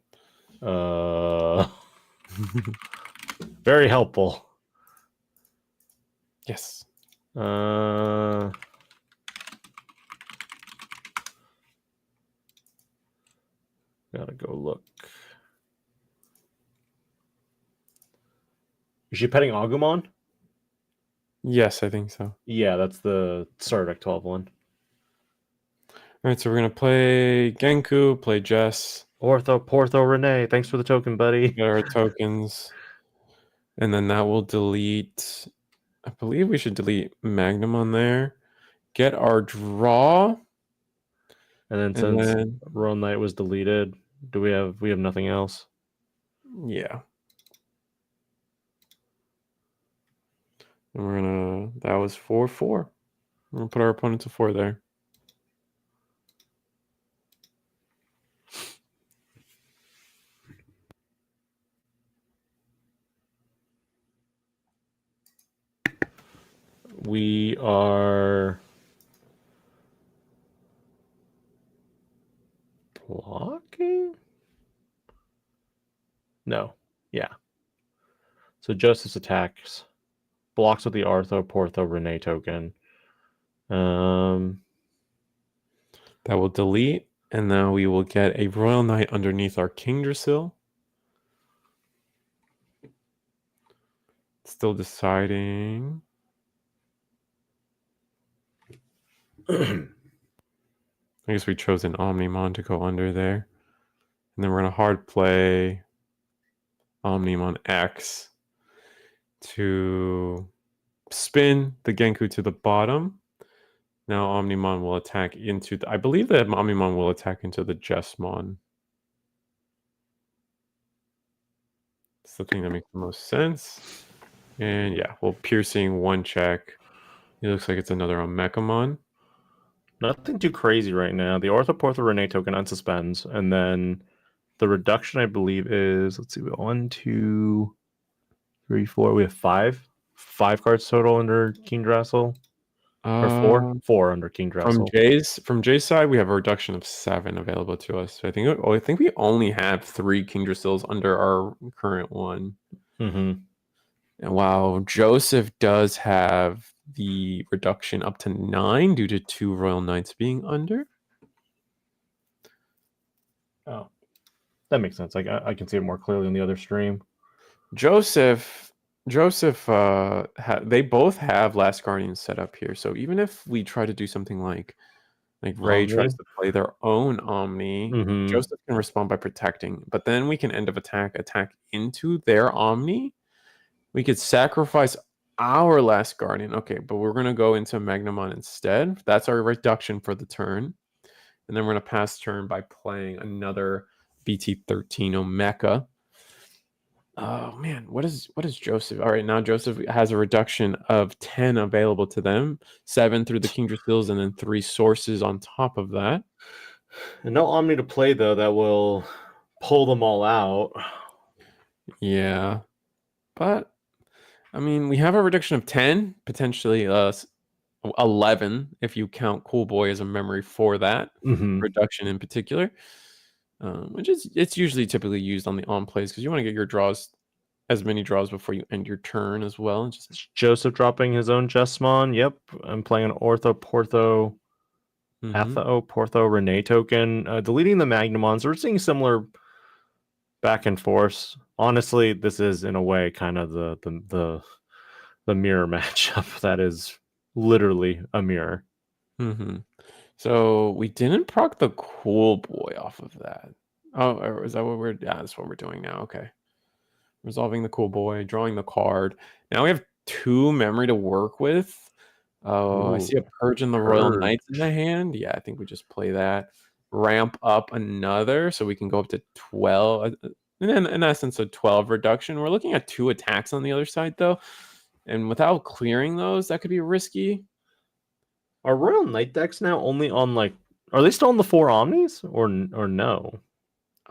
Very helpful. Yes. Gotta go look. Is she petting Agumon? Yes, I think so. Yeah, that's the starter deck 12 one. All right, so we're gonna play Genku, play Jess. Portho Renee, thanks for the token, buddy. Get our tokens, and then that will delete. I believe we should delete Magnum on there. Get our draw, And since Royal Knight was deleted, we have nothing else? Yeah. And we're gonna. That was 4-4. We're gonna put our opponent to 4 there. We are blocking? No. Yeah. So Justice attacks. Blocks with the Portho Renee token. That will delete. And now we will get a Royal Knight underneath our Kingdrasil. Still deciding. I guess we chose an Omnimon to go under there. And then we're going to hard play Omnimon X to spin the Genku to the bottom. Now Omnimon will attack into I believe that Omnimon will attack into the Jessmon. It's the thing that makes the most sense. And yeah, well, piercing 1 check. It looks like it's another Omegamon. Nothing too crazy right now. The Portho Renee token unsuspends, and then the reduction, I believe, is, let's see, 1, 2, 3, 4. We have 5 cards total under Kingdrasil. Or 4 under Kingdrasil. From Jay's side, we have a reduction of 7 available to us. So I think we only have 3 Kingdrasils under our current one. Mm-hmm. And while Joseph does have the reduction up to 9 due to 2 Royal Knights being under. Oh, that makes sense. I can see it more clearly in the other stream. Joseph, they both have Last Guardian set up here. So even if we try to do something like Ray tries to play their own Omni, Joseph can respond by protecting. But then we can end of attack into their Omni. We could sacrifice our Last Guardian. Okay, but we're going to go into Magnamon instead. That's our reduction for the turn. And then we're going to pass turn by playing another BT13 Omeka. Oh man, what is Joseph? All right, now Joseph has a reduction of 10 available to them, 7 through the Kingdrasils, and then 3 sources on top of that. And no Omni to play though that will pull them all out. Yeah, but I mean, we have a reduction of 10, potentially 11 if you count Cool Boy as a memory for that reduction in particular. Which is it's usually typically used on the on plays because you want to get your draws as many draws before you end your turn as well. Just Joseph dropping his own Jesmon. Yep, I'm playing an Ortho Portho Athao Portho Renee token. Deleting the Magnamons. We're seeing similar back and forth. Honestly, this is in a way kind of the mirror matchup. That is literally a mirror. So we didn't proc the Cool Boy off of that. Oh, or is that what we're? Yeah, that's what we're doing now. Okay, resolving the Cool Boy, drawing the card. Now we have 2 memory to work with. Oh, I see a Purge in the Royal Knights in the hand. Yeah, I think we just play that. Ramp up another so we can go up to 12. In essence, a 12 reduction. We're looking at 2 attacks on the other side, though. And without clearing those, that could be risky. Are Royal Knight decks now only on like? Are they still on the 4 Omnis or no?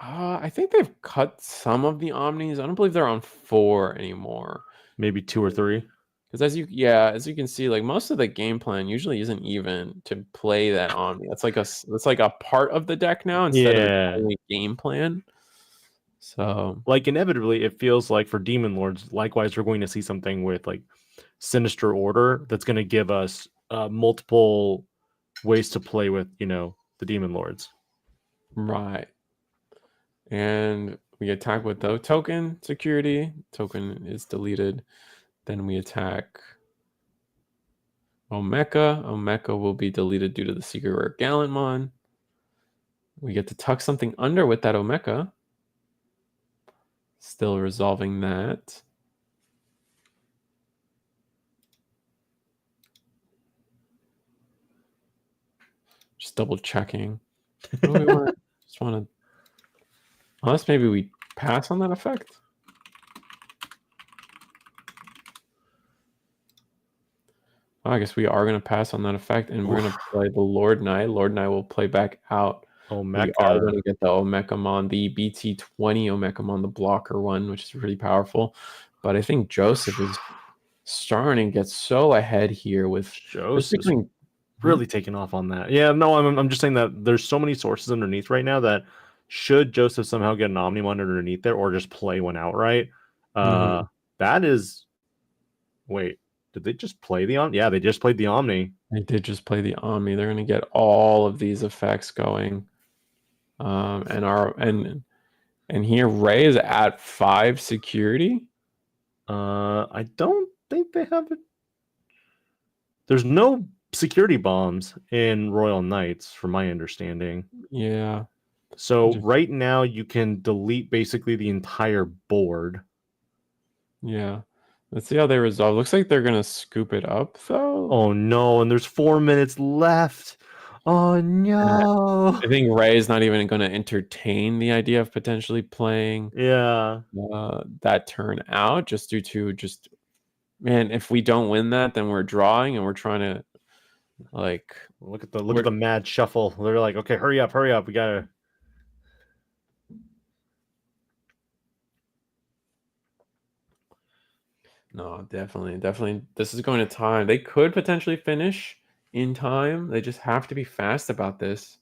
I think they've cut some of the Omnis. I don't believe they're on 4 anymore. Maybe 2 or 3. Because as you can see, like most of the game plan usually isn't even to play that Omni. That's like a part of the deck now instead of the only game plan. So like inevitably, it feels like for Demon Lords, likewise, we're going to see something with like Sinister Order that's going to give us multiple ways to play with, the Demon Lords. Right. And we attack with the token security. Token is deleted. Then we attack Omeka. Omeka will be deleted due to the secret rare Gallantmon. We get to tuck something under with that Omeka. Still resolving that. Just double checking. What do we want? Just want to. Unless maybe we pass on that effect. Oh, I guess we are going to pass on that effect, and we're going to play the Lord Knight. Lord Knight will play back out. Omeka. We are going to get the Omekamon, the BT20 Omekamon, the blocker one, which is really powerful. But I think Joseph is starting to get so ahead here with Joseph really taking off on that. Yeah, no, I'm just saying that there's so many sources underneath right now that should Joseph somehow get an Omnimon underneath there or just play one outright, that is. Wait, did they just play the Omni? Yeah, they just played the Omni. They did just play the Omni. They're going to get all of these effects going. And here Ray is at 5 security. I don't think they have it. There's no security bombs in Royal Knights, from my understanding. Yeah. So right now you can delete basically the entire board. Yeah. Let's see how they resolve. Looks like they're gonna scoop it up though. Oh no, and there's 4 minutes left. Oh no. I think Ray is not even going to entertain the idea of potentially playing that turn out just due to man, if we don't win that, then we're drawing and we're trying to like look at the mad shuffle. They're like, okay, hurry up, we gotta. No, definitely. This is going to time. They could potentially finish in time. They just have to be fast about this.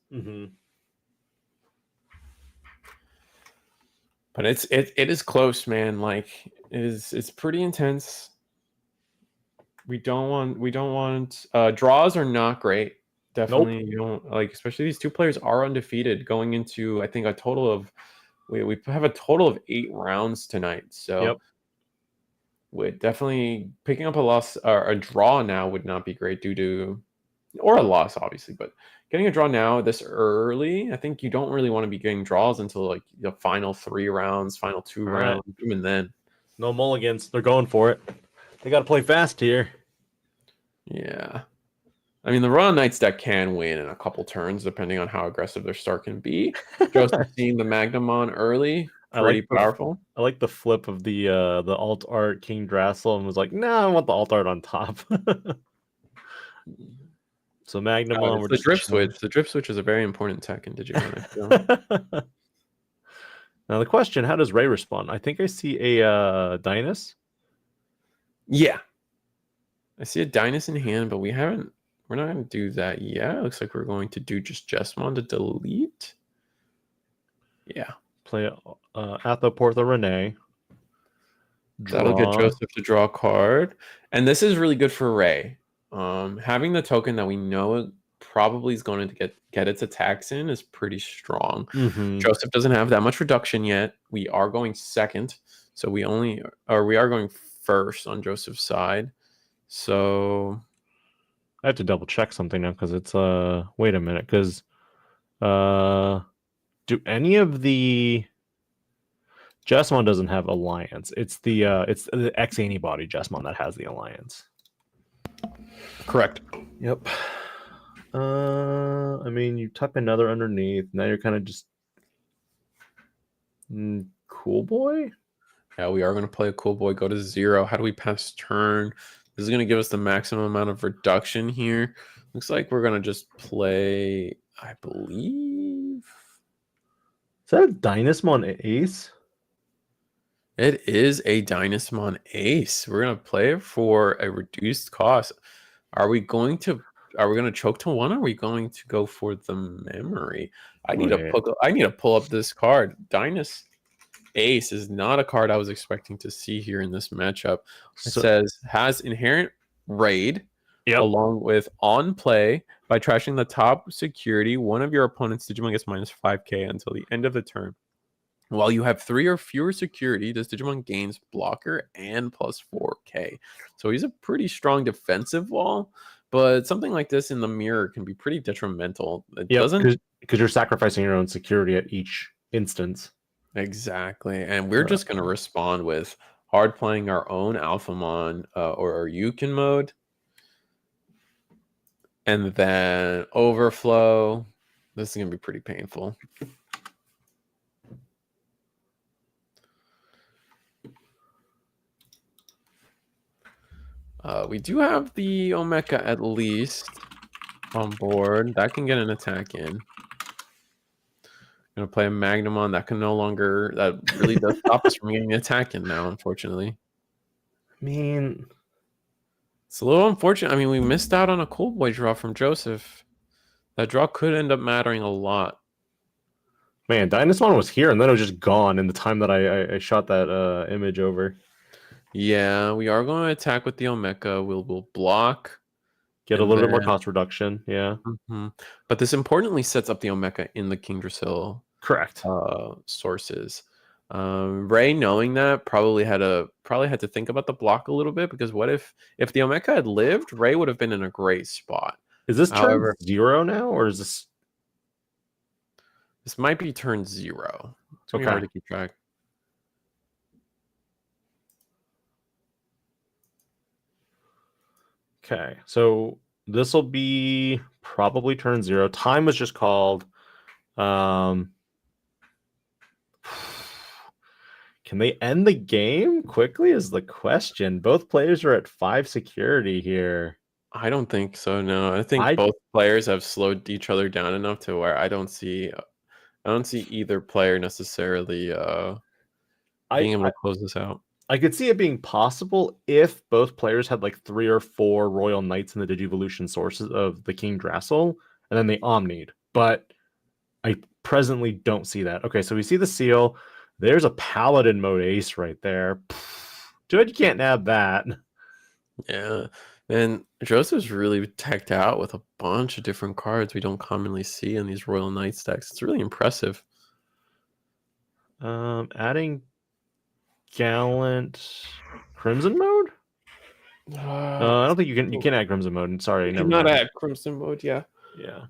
But it is close, man. Like it's pretty intense. We don't want draws are not great. Definitely, you don't like, especially these 2 players are undefeated going into, I think, a total of we have a total of 8 rounds tonight. So we're definitely picking up a loss or a draw now would not be great or a loss, obviously, but getting a draw now this early, I think you don't really want to be getting draws until like the final 3 rounds, final 2 rounds, even then. No mulligans. They're going for it. They got to play fast here. Yeah. I mean, the Royal Knights deck can win in a couple turns, depending on how aggressive their start can be. Joseph seeing the Magnamon early, pretty powerful. I like the flip of the alt art King Drassel and was like, nah, I want the alt art on top. So Magnamon, the drift switch. The drift switch is a very important tech in Digimon. Now the question: how does Ray respond? I think I see a Dynus. Yeah, I see a Dynus in hand, but we're not going to do that yet. It looks like we're going to do just Jesmon to delete. Yeah, play Atho Portho Renee. That'll get Draw. Joseph to draw a card. And this is really good for Ray. Having the token that we know it probably is going to get its attacks in is pretty strong. Mm-hmm. Joseph doesn't have that much reduction yet. We are going second, so we are going first on Joseph's side. So I have to double check something now because it's wait a minute, because do any of the Jessamon doesn't have alliance. It's the X antibody Jessamon that has the alliance. correct. Yep. I mean, you tuck another underneath. Now you're kind of just cool boy. Yeah, we are going to play a cool boy. Go to 0. How do we pass turn? This is going to give us the maximum amount of reduction here. Looks like we're going to just play, I believe. Is that a Dynasmon Ace? It is a Dynasmon Ace. We're going to play it for a reduced cost. Are we going to choke to 1? Or are we going to go for the memory? I need to pull up this card. Dynasmon Ace is not a card I was expecting to see here in this matchup. It says has inherent raid, along with on play by trashing the top security. One of your opponent's Digimon gets minus 5k until the end of the turn. While you have 3 or fewer security, this Digimon gains blocker and plus 4k. So he's a pretty strong defensive wall, but something like this in the mirror can be pretty detrimental. It doesn't, because you're sacrificing your own security at each instance. Exactly. And we're just going to respond with hard playing our own Alphamon or our Yukin mode. And then overflow. This is going to be pretty painful. We do have the Omeka at least on board. That can get an attack in. Gonna play a Magnumon that can no longer, that really does stop us from getting an attack in now, unfortunately. I mean, it's a little unfortunate. I mean, we missed out on a cool boy draw from Joseph. That draw could end up mattering a lot. Man, Dynasmon was here and then it was just gone in the time that I shot that image over. Yeah, we are going to attack with the Omeka. We'll block. Get a little bit more cost reduction, yeah. But this importantly sets up the Omeka in the Kingdrasil correct sources. Ray, knowing that, probably had to think about the block a little bit, because what if the Omeka had lived, Ray would have been in a great spot. Is this turn 0 now, or is this? This might be turn 0. It's gonna be hard to keep track. Okay, so this will be probably turn 0. Time was just called. Can they end the game quickly is the question. Both players are at 5 security here. I don't think so, no. I think both players have slowed each other down enough to where I don't see either player necessarily being able to close this out. I could see it being possible if both players had like 3 or 4 Royal Knights in the Digivolution sources of the Kingdrasil, and then they Omnied. But I presently don't see that. Okay, so we see the seal. There's a Paladin mode ace right there. Dude, you can't nab that. Yeah. And Joseph's really teched out with a bunch of different cards we don't commonly see in these Royal Knights decks. It's really impressive. Adding Gallant Crimson mode? I don't think you can add Crimson mode. Sorry, never mind. Add Crimson mode, yeah. Yeah.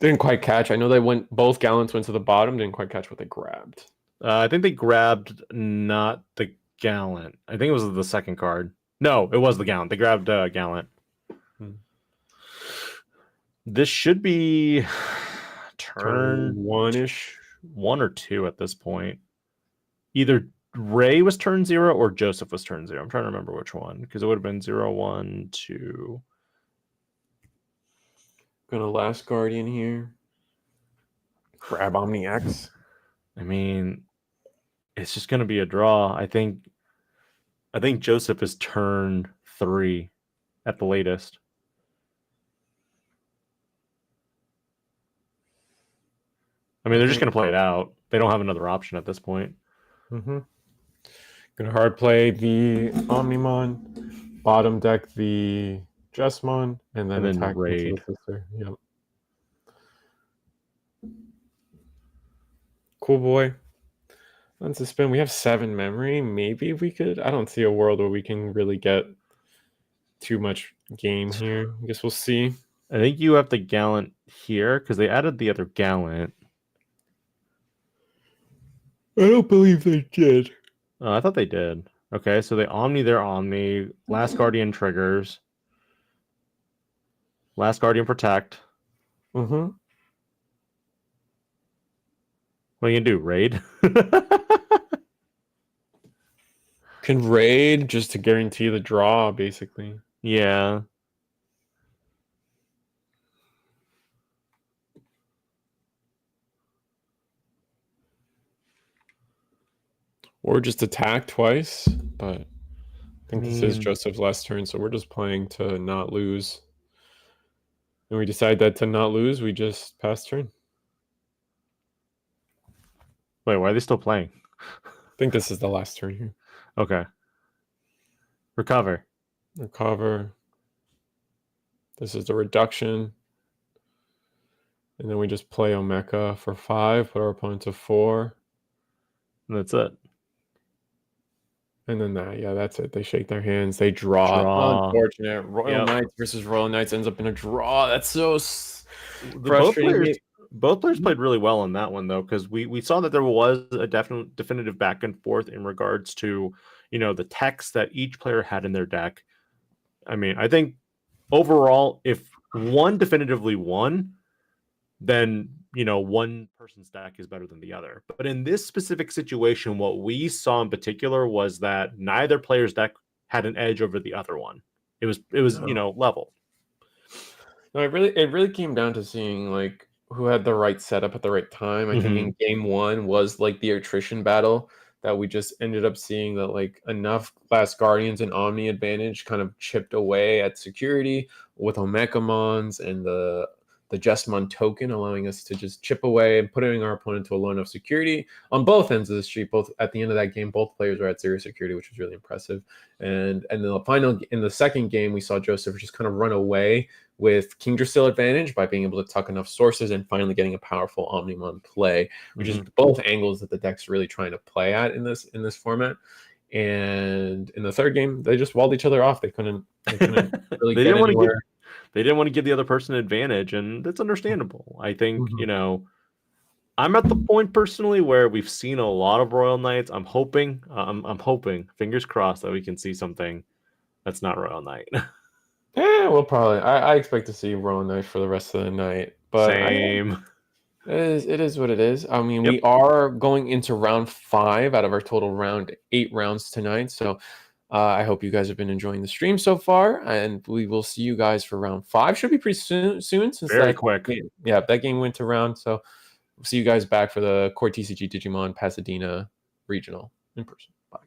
Didn't quite catch. I know both Gallants went to the bottom, didn't quite catch what they grabbed. I think they grabbed not the Gallant. I think it was the second card. No, it was the Gallant. They grabbed Gallant. This should be turn 1-ish. 1 or 2 at this point. Either Ray was turn 0 or Joseph was turn 0. I'm trying to remember which one, because it would have been 0, 1, 2. Gonna last Guardian here. Grab Omni X. I mean, it's just gonna be a draw. I think Joseph is turn 3 at the latest. I mean, they're just gonna play it out. They don't have another option at this point. Gonna hard play the Omnimon, bottom deck the Jessmon, and then attack into raid. the sister. Yep. Cool boy. On suspend, we have 7 memory. Maybe we could. I don't see a world where we can really get too much game here. I guess we'll see. I think you have the Gallant here because they added the other Gallant. I don't believe they did. Oh, I thought they did. Okay, so they Omni their Omni. Last Guardian triggers. Last Guardian protect. Mm-hmm. What are you gonna do? Raid? Can raid just to guarantee the draw, basically. Yeah. Or just attack twice, but I think this is Joseph's last turn, so we're just playing to not lose. And we decide that to not lose, we just pass turn. Wait, why are they still playing? I think this is the last turn here. Okay. Recover. Recover. This is the reduction. And then we just play Omeka for 5, put our opponent to 4. And that's it. And then that's it. They shake their hands. They draw. Unfortunate. Royal Knights versus Royal Knights ends up in a draw. That's so frustrating. Both players played really well on that one, though, because we saw that there was a definitive back and forth in regards to, the text that each player had in their deck. I mean, I think overall, if one definitively won, then one person's deck is better than the other. But in this specific situation, what we saw in particular was that neither player's deck had an edge over the other one. It was level. No, it really came down to seeing like who had the right setup at the right time. I think in game 1 was like the attrition battle that we just ended up seeing that like enough Last Guardians and Omni advantage kind of chipped away at security with Omekamons and the Jessmon token, allowing us to just chip away and putting our opponent to a low enough security on both ends of the street. Both at the end of that game, both players were at 0 security, which was really impressive. And in the second game, we saw Joseph just kind of run away with Kingdra still advantage by being able to tuck enough sources and finally getting a powerful Omnimon play, which is both angles that the deck's really trying to play at in this format. And in the third game, they just walled each other off. They couldn't really get anywhere. They didn't want to give the other person an advantage, and that's understandable. I think, I'm at the point personally where we've seen a lot of Royal Knights. I'm hoping, fingers crossed, that we can see something that's not Royal Knight. Yeah, we'll probably. I expect to see Royal Knight for the rest of the night. But Same. It is what it is. I mean, we are going into round 5 out of our total round 8 rounds tonight. So I hope you guys have been enjoying the stream so far, and we will see you guys for round 5. Should be pretty soon since very quick. That game went to round. So we'll see you guys back for the CoreTCG Digimon Pasadena regional in person. Bye.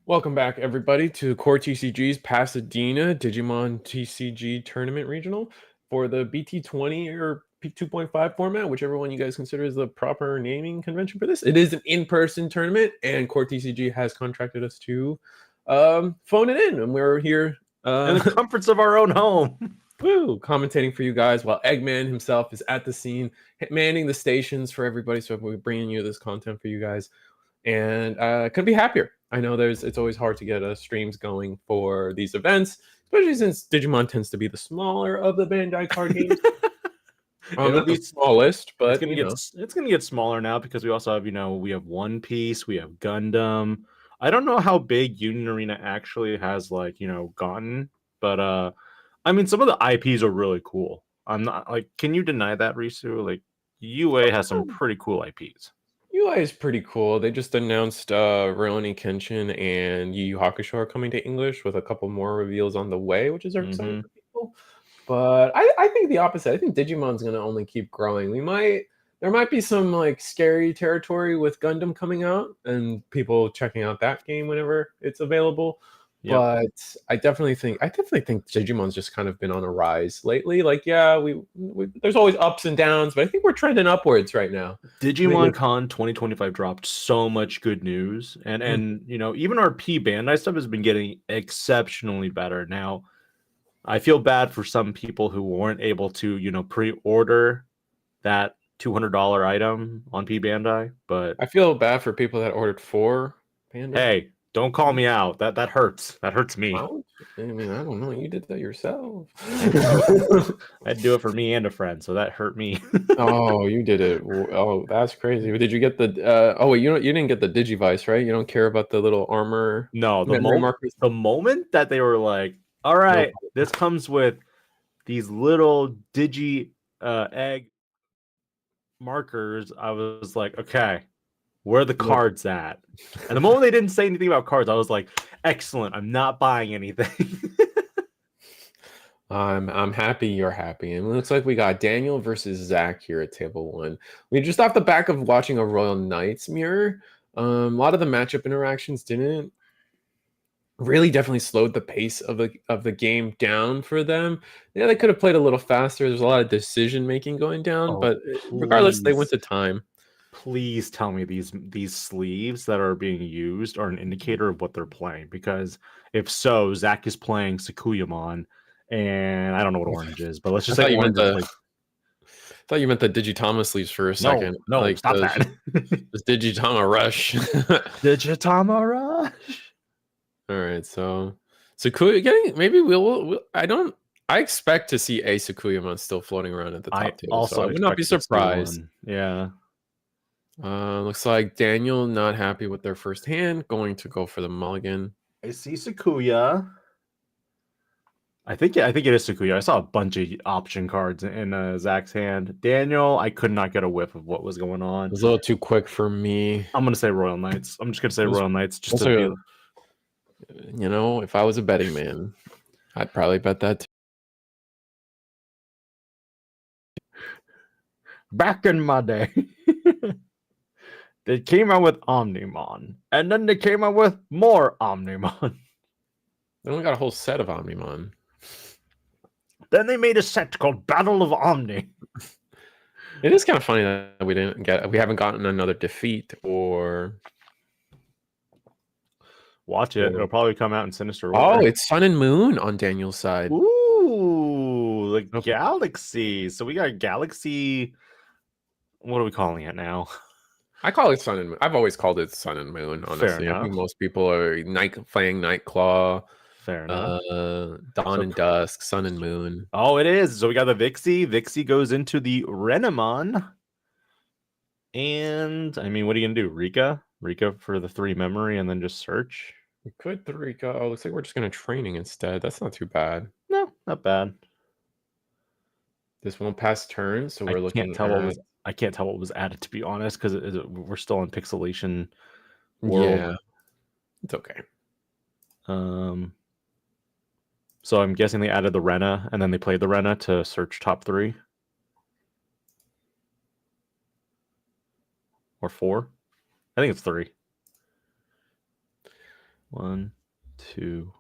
Welcome back, everybody, to CoreTCG's Pasadena Digimon TCG Tournament Regional for the BT20 or P2.5 format, whichever one you guys consider is the proper naming convention for this. It is an in-person tournament, and CoreTCG has contracted us to phone it in, and we're here In the comforts of our own home. woo, commentating for you guys while Eggman himself is at the scene, manning the stations for everybody. So we're bringing you this content for you guys, and couldn't be happier. I know it's always hard to get streams going for these events, especially since Digimon tends to be the smaller of the Bandai card games. Not the smallest, but it's gonna get smaller now because we also have we have One Piece, we have Gundam. I don't know how big Union Arena actually has gotten, but I mean some of the IPs are really cool. I'm not like, can you deny that, Risu? Like UA has some pretty cool IPs. UI is pretty cool. They just announced Rurouni Kenshin and Yu Yu Hakusho are coming to English with a couple more reveals on the way, which is exciting for people. But I think the opposite. I think Digimon's going to only keep growing. There might be some like scary territory with Gundam coming out and people checking out that game whenever it's available. Yep. But I definitely think Digimon's just kind of been on a rise lately. Like, yeah, we there's always ups and downs, but I think we're trending upwards right now. Digimon Con 2025 dropped so much good news, and even our P Bandai stuff has been getting exceptionally better. Now, I feel bad for some people who weren't able to pre-order that $200 item on P Bandai, but I feel bad for people that ordered 4 Panda. Hey, don't call me out. That hurts. That hurts me. I mean, I don't know. You did that yourself. I'd do it for me and a friend, so that hurt me. Oh, you did it. Oh, that's crazy. Did you get the oh wait, you didn't get the Digivice, right? You don't care about the little armor. No, the moment that they were like, all right, this comes with these little digi egg markers, I was like, okay, where are the cards at? And the moment they didn't say anything about cards, I was like, excellent, I'm not buying anything. I'm happy you're happy. And it looks like we got Daniel versus Zach here at table 1. We just off the back of watching a Royal Knights mirror. A lot of the matchup interactions didn't really definitely slowed the pace of the game down for them. Yeah, they could have played a little faster. There's a lot of decision making going down, but regardless, they went to time. Please tell me these sleeves that are being used are an indicator of what they're playing, because if so, Zach is playing Sakuyamon, and I don't know what orange is, but let's just say orange is like. I thought you meant the Digitama sleeves for a second. No, like stop that. This Digitama Rush. Digitama Rush. All right, so Sakuya getting maybe I expect to see a Sakuyamon still floating around at the top table. Also, so I would not be surprised. Yeah. Looks like Daniel not happy with their first hand, going to go for the mulligan. I see Sakuya. I think it is Sakuya. I saw a bunch of option cards in Zach's hand. Daniel, I could not get a whiff of what was going on. It was a little too quick for me. I'm gonna say Royal Knights. I'm just gonna say Royal Knights just to be. If I was a betting man, I'd probably bet that too. Back in my day, they came out with Omnimon, and then they came out with more Omnimon. They only got a whole set of Omnimon. Then they made a set called Battle of Omni. It is kind of funny that we haven't gotten another defeat or. Watch it. It'll probably come out in Sinister War. Oh, it's Sun and Moon on Daniel's side. Ooh, the Galaxy. So we got Galaxy. What are we calling it now? I call it Sun and Moon. I've always called it Sun and Moon, honestly. I think most people are playing Nightclaw. Fair enough. Dawn and Dusk, Sun and Moon. Oh, it is. So we got the Vixie. Vixie goes into the Renamon. And, I mean, what are you going to do? Rika? Rika for the 3 memory and then just search? We could Rika. Oh, looks like we're just going to training instead. That's not too bad. No, not bad. This won't pass turn, so we're looking at... I can't tell what was added, to be honest, because we're still in pixelation world. Yeah, it's okay. So I'm guessing they added the Rena, and then they played the Rena to search top 3. Or 4? I think it's 3. 1, 2,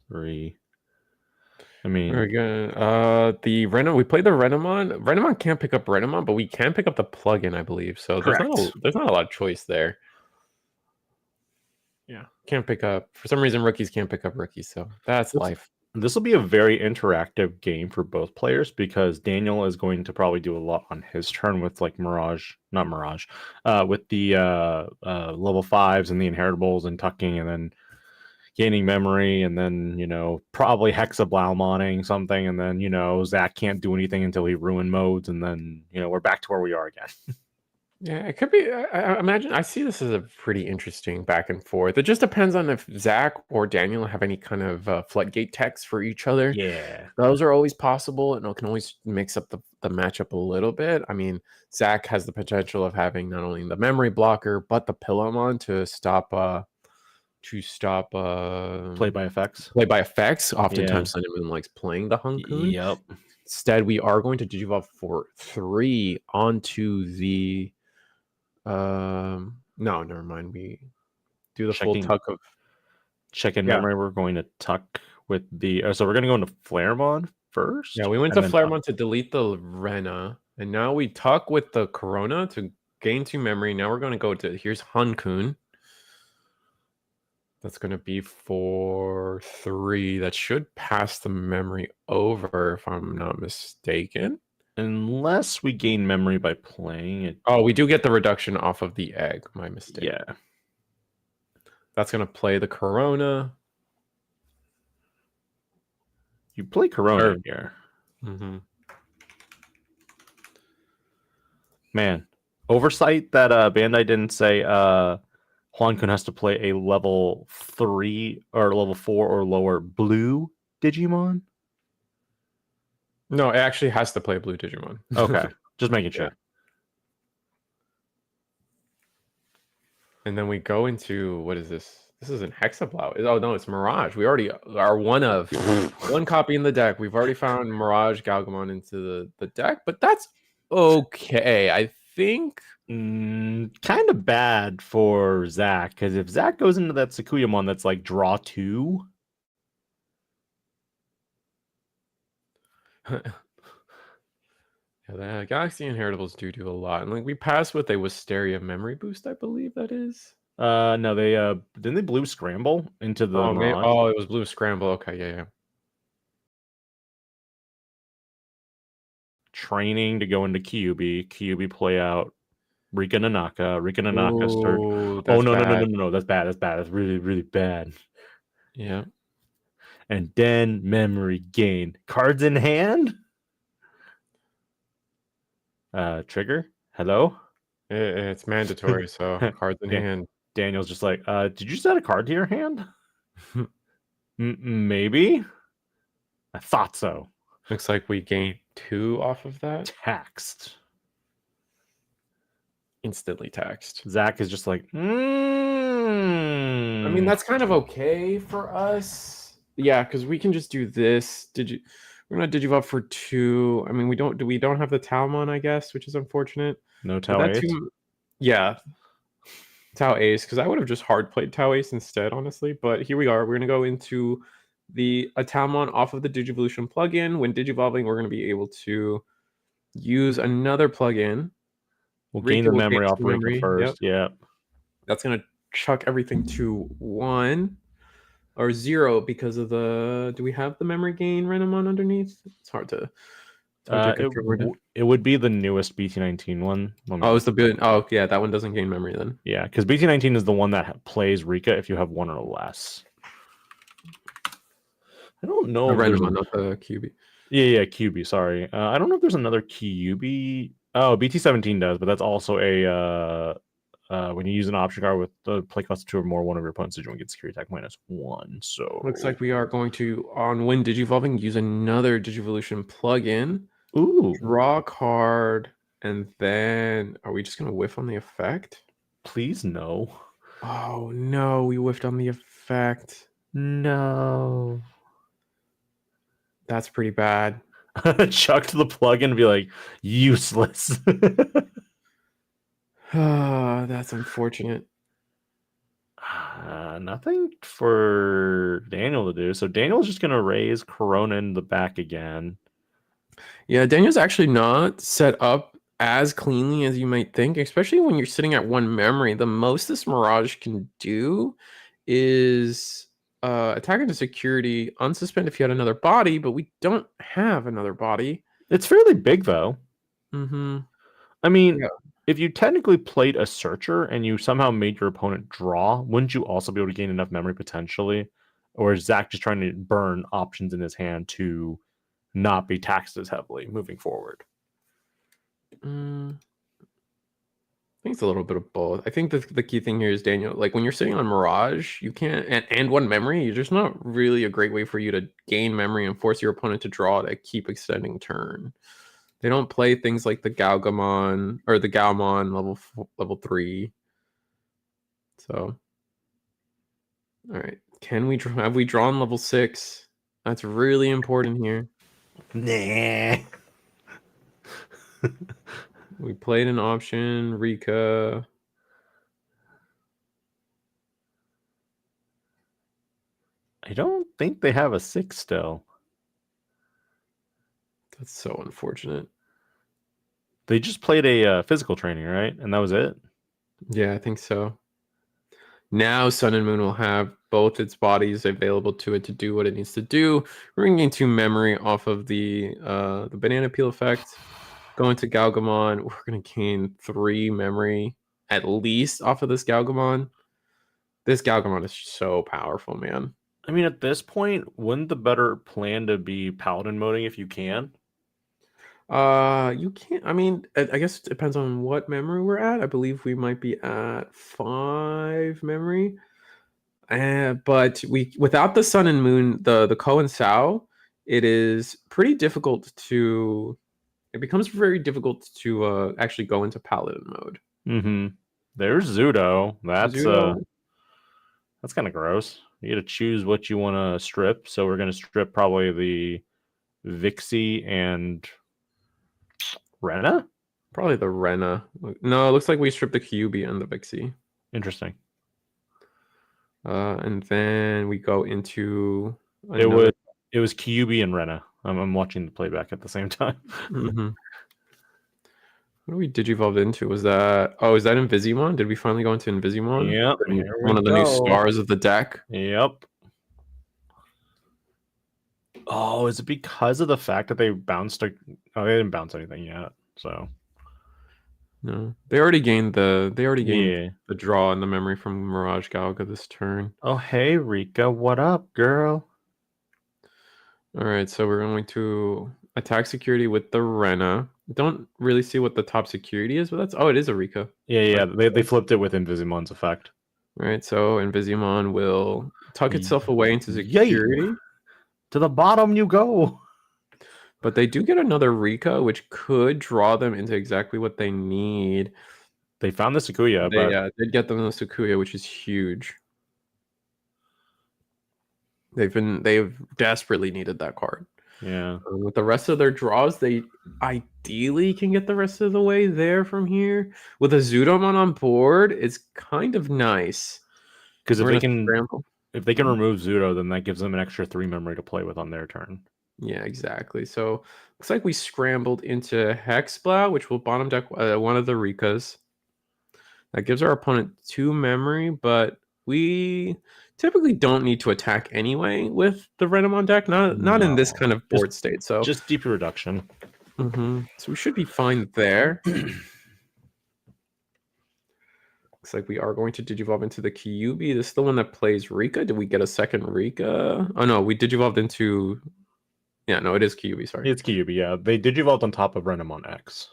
3. I mean, Very good. The Renom, we played the Renamon. Renamon can't pick up Renamon, but we can pick up the plugin, I believe. So there's not correct. there's not a lot of choice there. Yeah, can't pick up for some reason. Rookies can't pick up rookies, so that's life. This will be a very interactive game for both players because Daniel is going to probably do a lot on his turn with like not Mirage, with the level 5s and the inheritables and tucking and then gaining memory and then, probably hexablaumoning something. And then, Zach can't do anything until he ruin modes. And then, we're back to where we are again. Yeah, it could be. I imagine I see this as a pretty interesting back and forth. It just depends on if Zach or Daniel have any kind of floodgate techs for each other. Yeah. Those are always possible, and it can always mix up the matchup a little bit. I mean, Zach has the potential of having not only the memory blocker but the Pillowmon to stop Play by effects. Play by effects. Oftentimes, Cinnamon likes playing the Hunkoon. Yep. Instead, we are going to Digivolve for 3 onto the. No, never mind. We do the full tuck of check-in memory. We're going to tuck with the. So we're going to go into Flaremon first. Yeah, we went to Flaremon to delete the Rena, and now we tuck with the Corona to gain 2 memory. Now we're going to go to here's Hunkoon. That's going to be for 3. That should pass the memory over, if I'm not mistaken. Unless we gain memory by playing it. Oh, we do get the reduction off of the egg. My mistake. Yeah. That's going to play the Corona. You play Corona here. Mm-hmm. Man, oversight that Bandai didn't say Huankun has to play a level 3 or level 4 or lower blue Digimon. No, it actually has to play blue Digimon. Okay, just making sure. Yeah. And then we go into, what is this? This isn't Hexablow. Oh, no, it's Mirage. We already are one copy in the deck. We've already found Mirage Galgamon into the deck, but that's okay. I think kind of bad for Zach, because if Zach goes into that Sakuyamon that's like draw 2. Yeah, the Galaxy Inheritables do a lot. And like we pass with a Wisteria memory boost, I believe that is. No, they didn't they blue scramble into the Mirage? Oh, it was blue scramble. Okay, yeah. Training to go into Kyubi play out Rika Nanaka start. Oh no, that's bad. That's really, really bad. Yeah. And then memory gain. Cards in hand? Trigger? Hello? It's mandatory, so cards in hand. Daniel's just like, did you set a card to your hand? Maybe? I thought so. Looks like we gained 2 off of that. Taxed. Instantly taxed. Zach is just like, I mean, that's kind of okay for us. Yeah, because we can just do this. We're gonna Digivolve for 2. I mean, we don't have the Talmon, I guess, which is unfortunate. No Tau Ace? Yeah. Tau Ace, because I would have just hard played Tau Ace instead, honestly. But here we are. We're gonna go into a Talmon off of the Digivolution plugin. When Digivolving, we're gonna be able to use another plugin. We'll gain the memory off Rika first. Yep. That's gonna chuck everything to 1 or 0 because of the. Do we have the memory gain Renamon underneath? It's hard to. It would be the newest BT19 one. Oh, it's the good. Oh, yeah, that one doesn't gain memory then. Yeah, because BT19 is the one that plays Rika if you have 1 or less. I don't know. Renamon, not the QB. Yeah, QB. Sorry, I don't know if there's another QB. Oh, BT17 does, but that's also a when you use an option card with the play cost 2 or more, one of your opponent's Digimon gets security attack -1. So looks like we are going to when Digivolving use another Digivolution plugin. Ooh, draw a card, and then are we just gonna whiff on the effect? Please no. Oh no, we whiffed on the effect. No. That's pretty bad. Chuck to the plugin and be like, useless. That's unfortunate. Nothing for Daniel to do. So Daniel's just gonna raise Corona in the back again. Yeah, Daniel's actually not set up as cleanly as you might think, especially when you're sitting at one memory. The most this Mirage can do is attack into security, unsuspend if you had another body, but we don't have another body. It's fairly big though. Mm-hmm. I mean, Yeah. if you technically played a searcher and you somehow made your opponent draw, wouldn't you also be able to gain enough memory potentially? Or is Zach just trying to burn options in his hand to not be taxed as heavily moving forward? I think it's a little bit of both. I think the key thing here is Daniel, like when you're sitting on Mirage, you can't and one memory, there's not really a great way for you to gain memory and force your opponent to draw to keep extending turn. They don't play things like the Galgamon or the Galmon level 3. So, all right, have we drawn level 6? That's really important here. Nah. We played an option, Rika. I don't think they have a 6 still. That's so unfortunate. They just played a physical training, right? And that was it? Yeah, I think so. Now Sun and Moon will have both its bodies available to it to do what it needs to do. We're going to gain 2 memory off of the banana peel effect. Going to Galgamon, we're going to gain 3 memory at least off of this Galgamon. This Galgamon is so powerful, man. I mean, at this point, wouldn't the better plan to be Paladin moding if you can? You can't. I mean, I guess it depends on what memory we're at. I believe we might be at 5 memory. But without the Sun and Moon, the Ko and Sao, it is pretty difficult to. It becomes very difficult to actually go into Paladin mode. Mm-hmm. There's Zudo. Zudo, That's kind of gross. You got to choose what you want to strip. So we're going to strip probably the Vixie and Rena? probably the Rena. No, it looks like we stripped the Kyubi and the Vixie. Interesting. And then we go into It was Kyubi and Rena. I'm watching the playback at the same time. Mm-hmm. What do we digivolved into? Was that is that Invisimon? Did we finally go into Invisimon? Yep. One of the new stars of the deck. Yep. Oh, is it because of the fact that they bounced? They didn't bounce anything yet. So no, they already gained the draw and the memory from Mirage Galga this turn. Oh, hey Rika, what up, girl? All right, so we're going to attack security with the Rena. Don't really see what the top security is, but it is a Rika. Yeah. They flipped it with Invisimon's effect. All right, so Invisimon will tuck itself away into security. Yay. To the bottom you go. But they do get another Rika, which could draw them into exactly what they need. They found the Sakuya, They did get them the Sakuya, which is huge. They've desperately needed that card. Yeah. With the rest of their draws, they ideally can get the rest of the way there from here. With a Zudomon on board, it's kind of nice. Because if they can remove Zudo, then that gives them an extra 3 memory to play with on their turn. Yeah, exactly. So looks like we scrambled into Hexblow, which will bottom deck one of the Rikas. That gives our opponent 2 memory, but we typically don't need to attack anyway with the Renamon deck. Not in this kind of board state. So just DP reduction. So we should be fine there. Looks like we are going to digivolve into the Kyubi. This is the one that plays Rika. Did we get a second Rika? Oh no, we digivolved into. Yeah, no, it is Kyubi. Sorry, it's Kyubi. Yeah, they digivolved on top of Renamon X.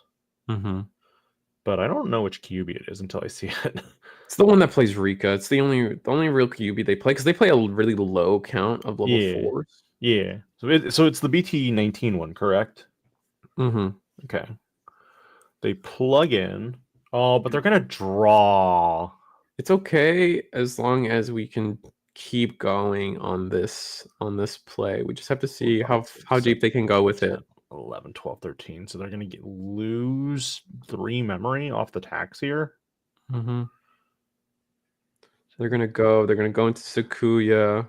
But I don't know which Kyubi it is until I see it. It's the one that plays Rika. It's the only real Kyubi they play because they play a really low count of level 4s. Yeah. So it's the BT19 one, correct? Okay. They plug in. Oh, but they're gonna draw. It's okay as long as we can keep going on this play. We just have to see how deep they can go with it. 11, 12, 13. So they're going to lose 3 memory off the tax here. They're gonna go into Sakuya.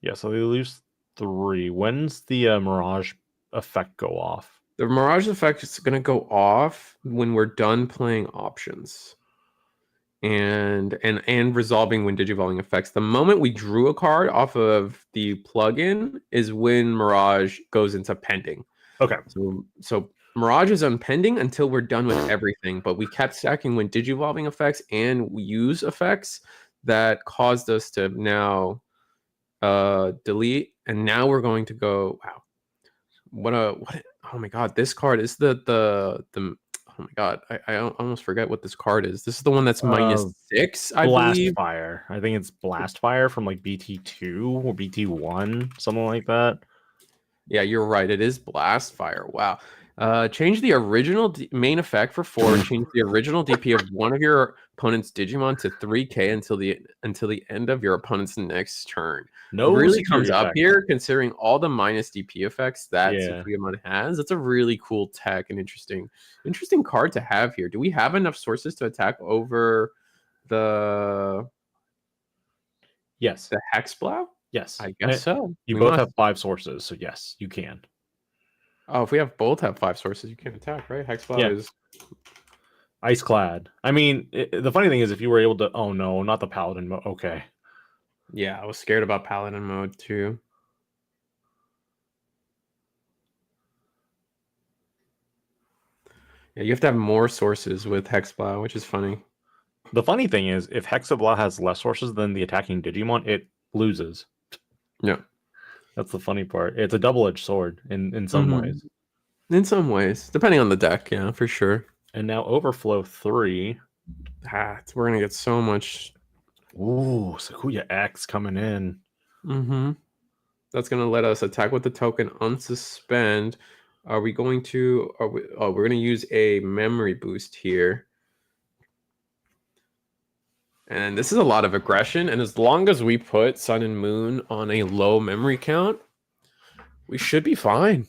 Yeah, so they lose 3. When's the Mirage effect go off? The Mirage effect is gonna go off when we're done playing options. And resolving when digivolving effects. The moment we drew a card off of the plugin is when Mirage goes into pending. Okay. So Mirage is on pending until we're done with everything, but we kept stacking when digivolving effects and use effects that caused us to now delete, and now we're going to go. Wow, what oh my god, this card is the oh my god, I almost forget what this card is. This is the one that's -6, I believe. Blastfire. I think it's Blastfire from like BT2 or BT1, something like that. Yeah, you're right. It is Blastfire. Wow. Change the original main effect for 4. Change the original DP of one of your opponent's Digimon to 3K until the end of your opponent's next turn. No Really comes security up effect. here considering all the minus DP effects that Yeah. Sukuyamon has. That's a really cool tech and interesting card to have here. Do we have enough sources to attack over the Yes. Hexblow? Yes. I guess so. You We both must. have 5 sources, so yes, you can. Oh, if we both have 5 sources, you can attack, right? Hexblow is Ice Clad. I mean, the funny thing is, if you were able to, oh no, not the Paladin mode. Okay. Yeah, I was scared about Paladin mode too. Yeah, you have to have more sources with Hexblow, which is funny. The funny thing is, if Hexabla has less sources than the attacking Digimon, it loses. Yeah. That's the funny part. It's a double-edged sword in some ways. In some ways, depending on the deck, yeah, for sure. And now Overflow 3. We're gonna get so much. Ooh, Sakuya X coming in. That's gonna let us attack with the token, unsuspend. Are we going to? We're gonna use a memory boost here. And this is a lot of aggression. And as long as we put Sun and Moon on a low memory count, we should be fine.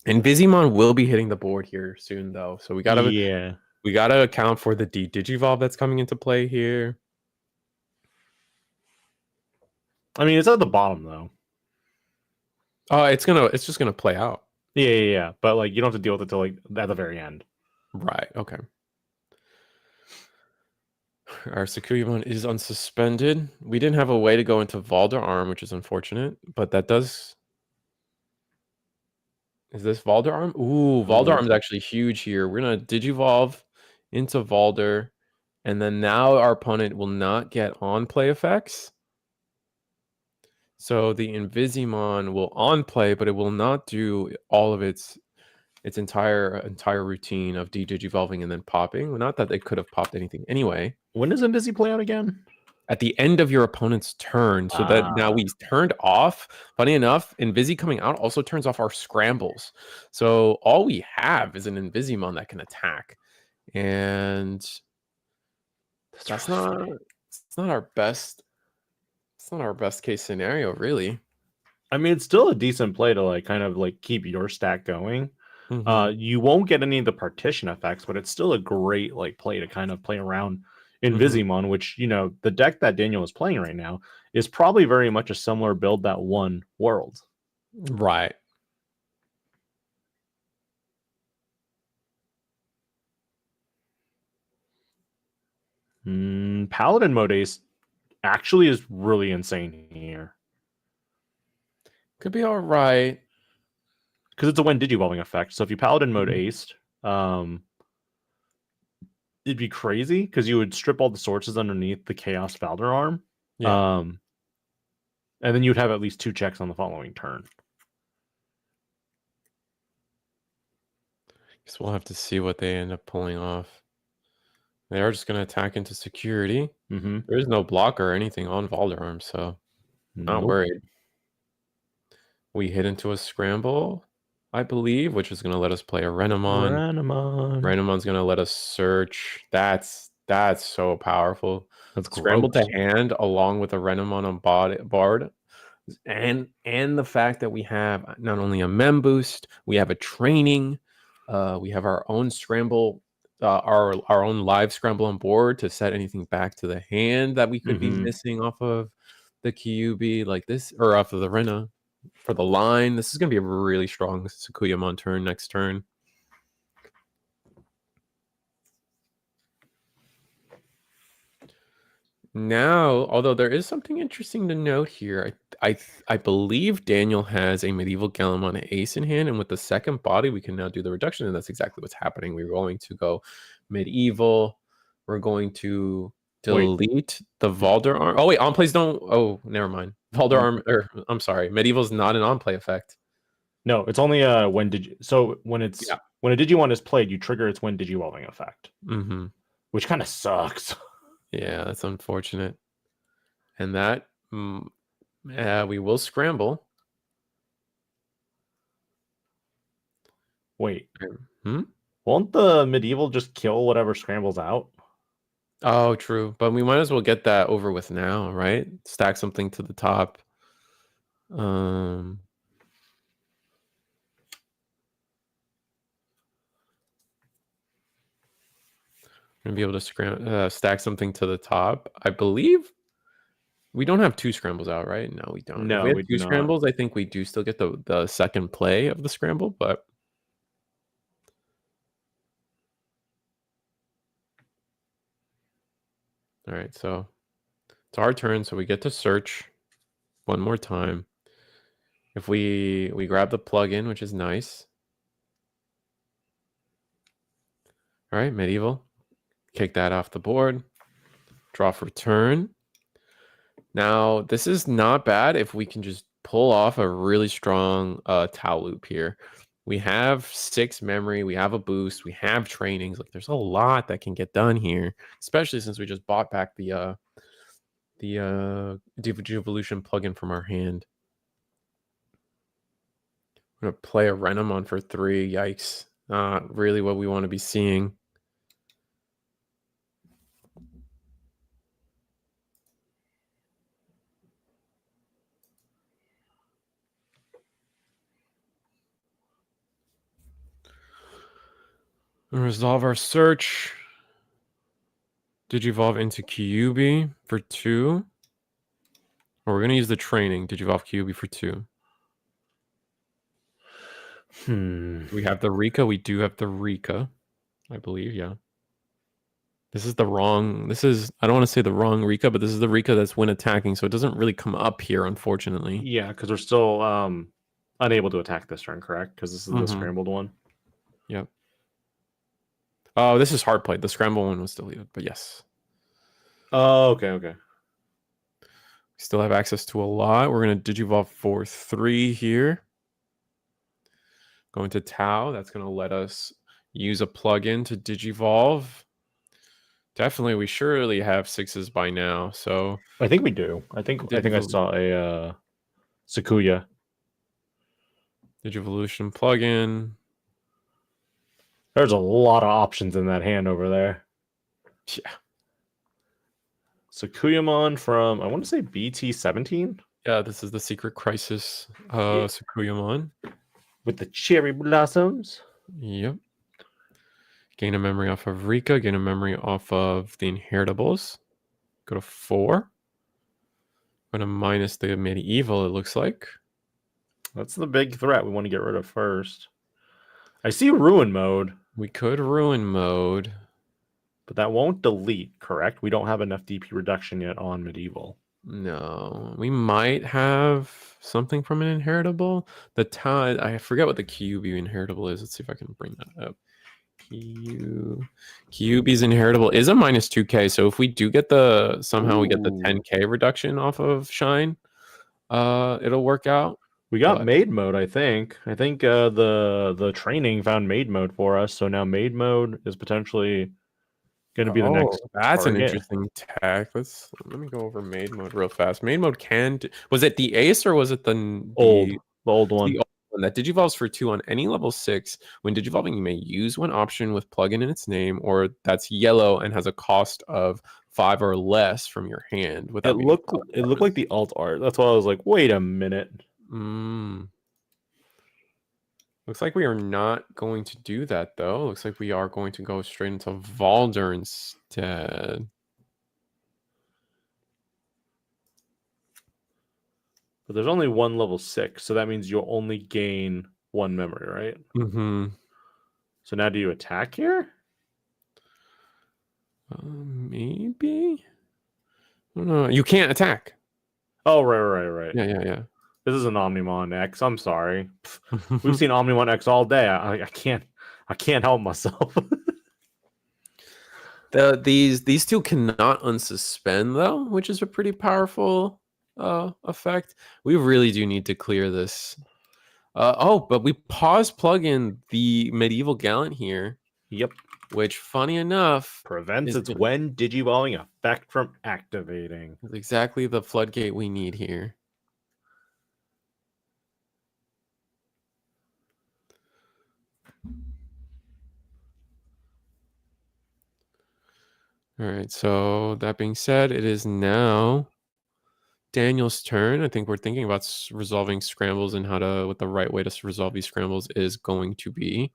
And Vizimon will be hitting the board here soon, though. So we gotta account for the Digivolve that's coming into play here. I mean, it's at the bottom though. It's just gonna play out. Yeah. But like, you don't have to deal with it till like at the very end. Right. Okay. Our Sakuyamon is unsuspended. We didn't have a way to go into Valder Arm, which is unfortunate, but that does. Is this Valder Arm? Ooh, Valder Arm is actually huge here. We're gonna Digivolve into Valder, and then now our opponent will not get on play effects. So the Invisimon will on play, but it will not do all of its entire routine of digivolving and then popping. Well, not that it could have popped anything anyway. When does Invisi play out again? At the end of your opponent's turn, so that now we turned off. Funny enough, Invisi coming out also turns off our scrambles. So all we have is an Invisimon that can attack, and it's not our best. It's not our best case scenario, really. I mean, it's still a decent play to like kind of like keep your stack going. You won't get any of the partition effects, but it's still a great like play to kind of play around Invisimon, which, you know, the deck that Daniel is playing right now is probably very much a similar build that won Worlds. Right. Paladin mode ace actually is really insane here. Could be all right. Because it's a when digivolving effect. So if you Paladin mode aced, it'd be crazy because you would strip all the sources underneath the Chaos Valder Arm. Yeah. And then you'd have at least 2 checks on the following turn. Guess we'll have to see what they end up pulling off. They are just going to attack into security. There is no blocker or anything on Valderarm, so not worried. We hit into a scramble, I believe, which is going to let us play a Renamon. Renamon's going to let us search. That's so powerful. That's scramble to hand along with a Renamon on Bard. And the fact that we have not only a mem boost, we have a training, we have our own scramble our own live scramble on board to set anything back to the hand that we could be Mm-hmm. missing off of the Kyuubi like this, or off of the Rena for the line. This is going to be a really strong Sakuyamon turn next turn. Now, although there is something interesting to note here, I believe Daniel has a medieval Galamon ace in hand, and with the second body, we can now do the reduction, and that's exactly what's happening. We're going to go medieval. We're going to Wait, delete the Valder arm. Oh wait, on plays don't. Oh, never mind. Valder arm, or I'm sorry, medieval is not an on play effect. no, it's only when when a Digimon is played, you trigger its when Digivolving effect, Mm-hmm. which kind of sucks. Yeah, that's unfortunate. And that, we will scramble. Wait, Hmm? won't the medieval just kill whatever scrambles out? Oh, true. But we might as well get that over with now, right? Stack something to the top. Gonna be able to stack something to the top. I believe we don't have two scrambles out, right? No, we don't. If we No, have we do two not. scrambles, I think we do still get the second play of the scramble, but all right, so it's our turn, so we get to search one more time. If we grab the plugin, which is nice. All right, medieval. Kick that off the board. Draw for turn. Now, this is not bad if we can just pull off a really strong Tau loop here. We have 6 memory, we have a boost, we have trainings. Like, there's a lot that can get done here, especially since we just bought back the Devolution plugin from our hand. I'm gonna play a Renamon for 3. Yikes! Not really what we want to be seeing. Resolve our search. Digivolve into Kyuubi for 2. Or we're going to use the training. Digivolve Kyuubi for 2. We have the Rika. We do have the Rika, I believe. Yeah. This is the wrong. I don't want to say the wrong Rika, but this is the Rika that's when attacking. So it doesn't really come up here, unfortunately. Yeah, because we're still unable to attack this turn, correct? Because this is the scrambled one. Yep. Oh, this is hard played. The scramble one was deleted, but yes. Oh, okay. We still have access to a lot. We're going to Digivolve for 3 here. Going to Tau. That's going to let us use a plugin to Digivolve. Definitely, we surely have 6s by now. So I think we do. I think I saw a Sakuya Digivolution plugin. There's a lot of options in that hand over there. Yeah. Sakuyamon from, I want to say BT17. Yeah, this is the Secret Crisis Sakuyamon. With the cherry blossoms. Yep. Gain a memory off of Rika. Gain a memory off of the Inheritables. Go to 4. I'm going to minus the medieval, it looks like. That's the big threat we want to get rid of first. I see ruin mode. We could ruin mode. But that won't delete, correct? We don't have enough DP reduction yet on medieval. No. We might have something from an inheritable. I forget what the Kyuubi inheritable is. Let's see if I can bring that up. Kyuubi's inheritable is a minus 2k. So if we do get somehow we get the 10k reduction off of Shine, it'll work out. We got maid mode, I think. I think the training found maid mode for us. So now maid mode is potentially going to be the next. That's an interesting tech. Let me go over maid mode real fast. Maid mode was it the ace or was it the old one? The old one that digivolves for 2 on any level 6. When digivolving, you may use one option with plugin in its name, or that's yellow and has a cost of 5 or less from your hand. It looked like the alt art. That's why I was like, wait a minute. Looks like we are not going to do that, though. Looks like we are going to go straight into Valder instead. But there's only one level 6, so that means you'll only gain 1 memory, right? Mm-hmm. So now do you attack here? Maybe? I don't know. You can't attack. Oh, right. Yeah. This is an Omnimon X. I'm sorry. We've seen Omnimon X all day. I can't help myself. These two cannot unsuspend though, which is a pretty powerful effect. We really do need to clear this. But we pause plug in the medieval gallant here. Yep. Which, funny enough, Prevents its when digivolving effect from activating. Is exactly the floodgate we need here. All right, so that being said, it is now Daniel's turn. I think we're thinking about resolving scrambles and what the right way to resolve these scrambles is going to be.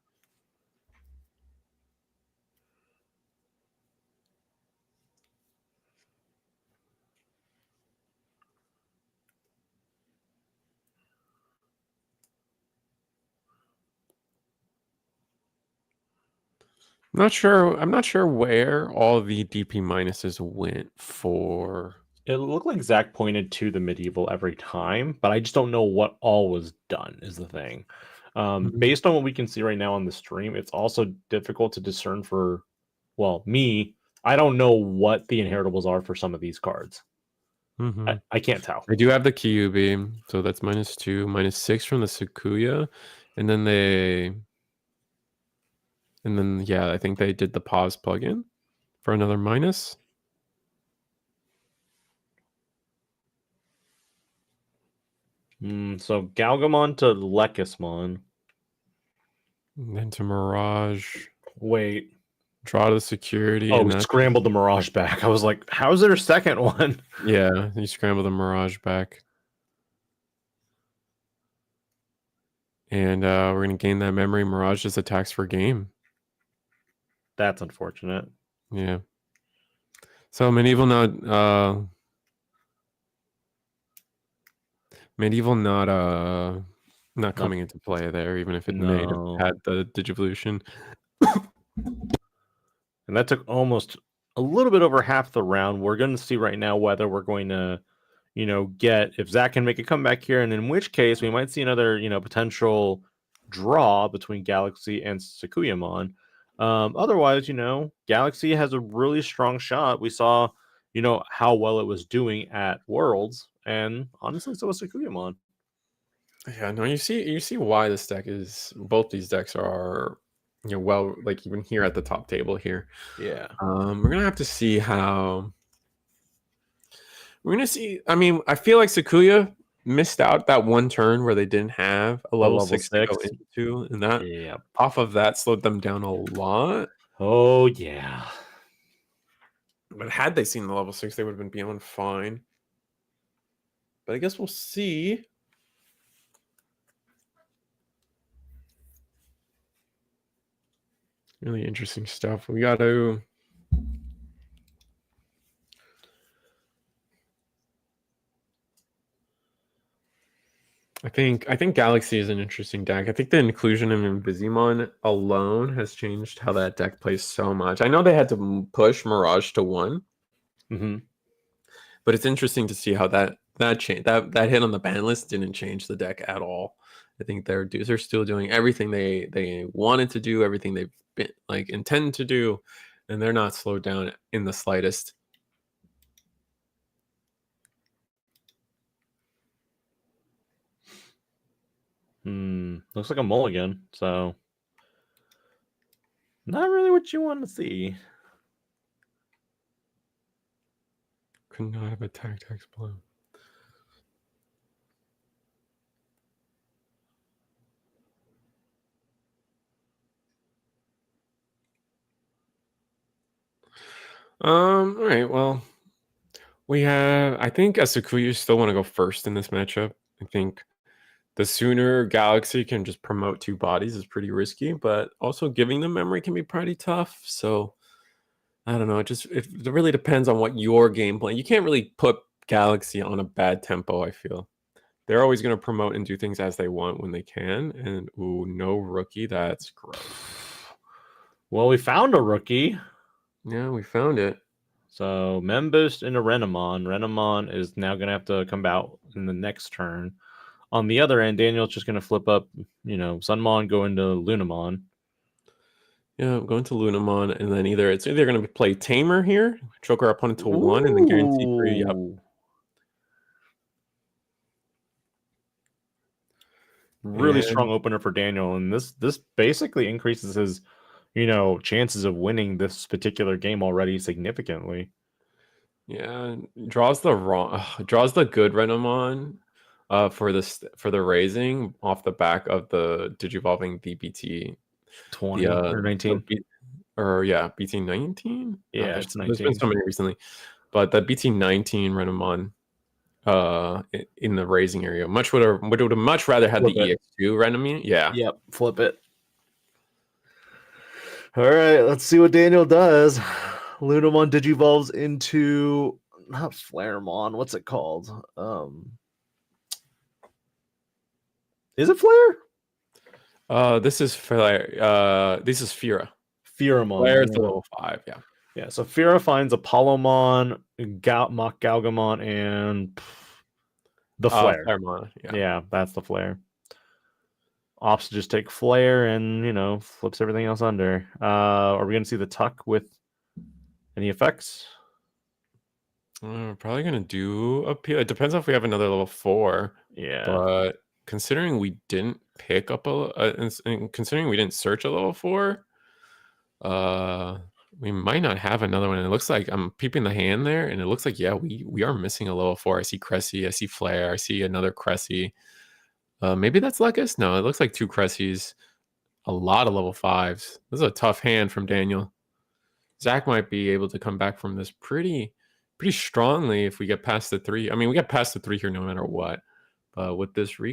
I'm not sure where all the DP minuses went for. It looked like Zach pointed to the medieval every time, but I just don't know what all was done, is the thing. Based on what we can see right now on the stream, it's also difficult to discern for, well, me. I don't know what the inheritables are for some of these cards. I can't tell. I do have the Kyubi, so that's -2, -6 from the Sakuya, and then yeah, I think they did the pause plugin for another minus. So Galgamon to Lekismon. And then to Mirage. Wait. Draw the security. Oh, scrambled the Mirage back. I was like, how's there a second one? Yeah, you scrambled the Mirage back. And we're going to gain that memory. Mirage just attacks for game. That's unfortunate. Yeah. So Medieval not coming into play there, even if it may have had the Digivolution. And that took almost a little bit over half the round. We're going to see right now whether we're going to, get if Zach can make a comeback here, and in which case we might see another, potential draw between Galaxy and Sakuyamon. Otherwise, Galaxy has a really strong shot. We saw, how well it was doing at Worlds, and honestly, so was Sakuyamon. Yeah, no, you see why this deck is. Both these decks are, well, like even here at the top table here. Yeah. We're gonna have to see how. We're gonna see. I mean, I feel like Sakuya missed out that one turn where they didn't have a level 6 to go into, and that off of that slowed them down a lot. Oh yeah. But had they seen the level 6, they would have been beyond fine. But I guess we'll see. Really interesting stuff. We got to. I think Galaxy is an interesting deck. I think the inclusion of Invisimon alone has changed how that deck plays so much. I know they had to push Mirage to 1, but it's interesting to see how that hit on the ban list didn't change the deck at all. I think they're still doing everything they wanted to do, everything they've been intend to do, and they're not slowed down in the slightest. Looks like a mulligan, so not really what you want to see. Could not have attacked X-Blow. All right, well, I think Sakuya still want to go first in this matchup. I think the sooner Galaxy can just promote 2 bodies is pretty risky, but also giving them memory can be pretty tough. So I don't know. It really depends on what your game plan. You can't really put Galaxy on a bad tempo, I feel. They're always going to promote and do things as they want when they can. And ooh, no rookie. That's gross. Well, we found a rookie. Yeah, we found it. So Memboost into Renamon. Renamon is now going to have to come out in the next turn. On the other end, Daniel's just going to flip up, Sunmon, go into Lunamon. Yeah, I'm going to Lunamon, and then it's either going to play Tamer here, choke our opponent to 1, and then guarantee 3. Yep. Really strong opener for Daniel, and this basically increases his, chances of winning this particular game already significantly. Yeah, draws the good Renamon for the raising off the back of the Digivolving BT 20 or 19. BT19. Yeah, it's 19. There's been so many recently, but the BT19 Renamon in the raising area would have much rather had the EX2 Renamon. Yeah. Yep, flip it. All right, let's see what Daniel does. Lunamon digivolves into not Flaremon. What's it called? Is it Flare? This is Flare. This is Fira. Firamon. Flare's level 5. Yeah. Yeah. So Fira finds Apollomon, Mach Galgamon, and the Flare. Flaremon. Yeah, that's the Flare. Opts just take Flare and flips everything else under. Are we gonna see the Tuck with any effects? We're probably gonna do a Peel. It depends if we have another level 4. Yeah. But considering we didn't pick up and considering we didn't search a level 4, we might not have another one. And it looks like I'm peeping the hand there, and it looks like we are missing a level 4. I see Cressy, I see Flare, I see another Cressy. Maybe that's Lucas. No, it looks like 2 Cressys, a lot of level 5s. This is a tough hand from Daniel. Zach might be able to come back from this pretty strongly if we get past the 3. I mean, we get past the 3 here no matter what. But with this here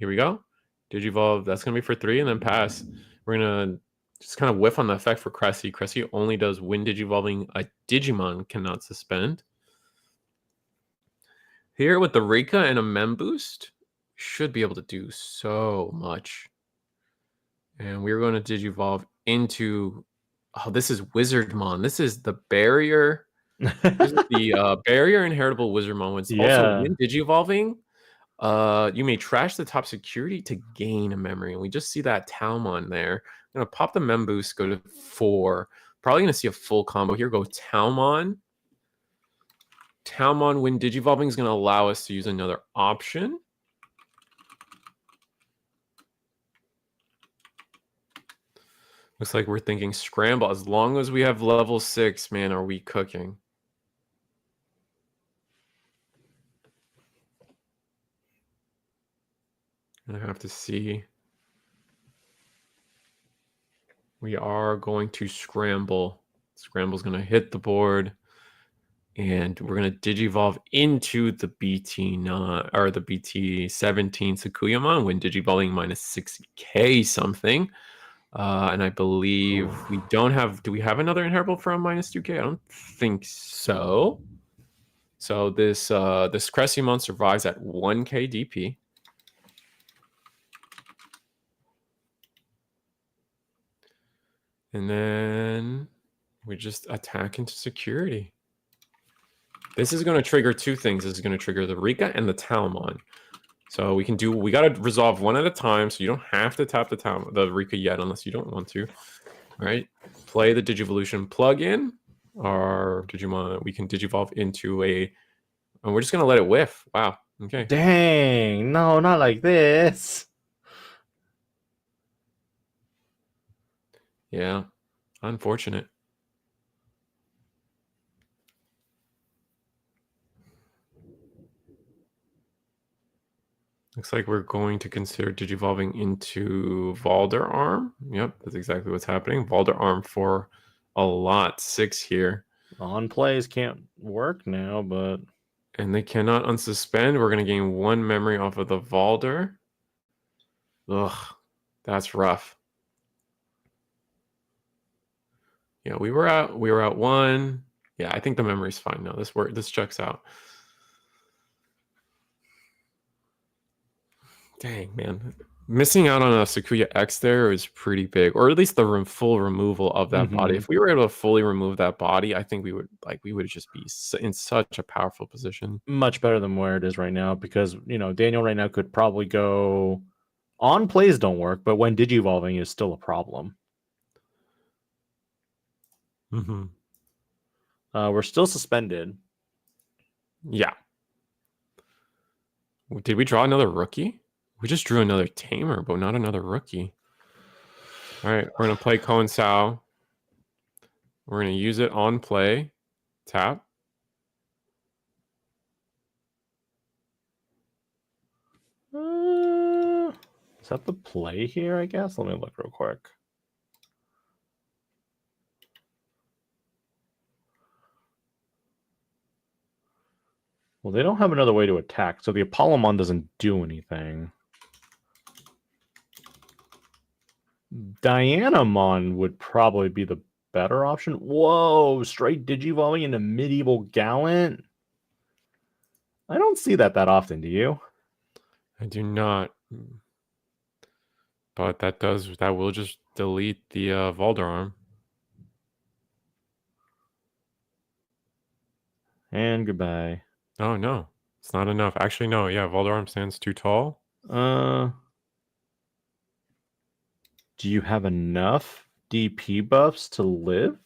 we go. Digivolve, that's going to be for 3 and then pass. We're going to just kind of whiff on the effect for Cressy. Cressy only does when Digivolving a Digimon cannot suspend. Here with the Rika and a Mem boost, should be able to do so much. And we're going to Digivolve into... Oh, this is Wizardmon. This is the barrier. This is the barrier inheritable Wizardmon. It's also when Digivolving, you may trash the top security to gain a memory. And we just see that Talmon there. I'm going to pop the Mem boost, go to 4. Probably going to see a full combo here. Go Talmon. Talmon when Digivolving is going to allow us to use another option. Looks like we're thinking Scramble. As long as we have level 6, man, are we cooking? I have to see. We are going to Scramble. Scramble's going to hit the board. And we're going to Digivolve into the BT9 or the BT17 Sakuyamon when Digivolving minus 6k something. And I believe we don't have... Do we have another inheritable from minus 2k? I don't think so. So this Cressymon survives at 1k DP. And then we just attack into security. This is going to trigger 2 things. This is going to trigger the Rika and the Talmon. So we got to resolve one at a time. So you don't have to tap the Rika yet unless you don't want to. All right. Play the Digivolution plugin. Or Digimon, we can Digivolve into and we're just going to let it whiff. Wow. Okay. Dang. No, not like this. Yeah. Unfortunate. Looks like we're going to consider Digivolving into Valderarm. Yep, that's exactly what's happening. Valderarm for a lot. 6 here. On plays can't work now, but... And they cannot unsuspend. We're going to gain 1 memory off of the Valder. Ugh, that's rough. Yeah, we were at one. Yeah, I think the memory's fine now. This checks out. Dang, man. Missing out on a Sakuya X there is pretty big, or at least the full removal of that body. If we were able to fully remove that body, I think we would just be in such a powerful position. Much better than where it is right now, because Daniel right now could probably go on plays don't work, but when digivolving is still a problem. Mm-hmm. We're still suspended. Yeah. Did we draw another rookie? We just drew another tamer, but not another rookie. All right, we're gonna play Koen Sao. We're gonna use it on play. Tap. Is that the play here, I guess? Let me look real quick. Well, they don't have another way to attack, so the Apollomon doesn't do anything. Dianamon would probably be the better option. Whoa, straight Digivolving into Medieval Gallant? I don't see that often, do you? I do not. But that will just delete the Valdararm. And goodbye. Oh no, it's not enough. Actually, no. Yeah, Valdararm stands too tall. Do you have enough DP buffs to live?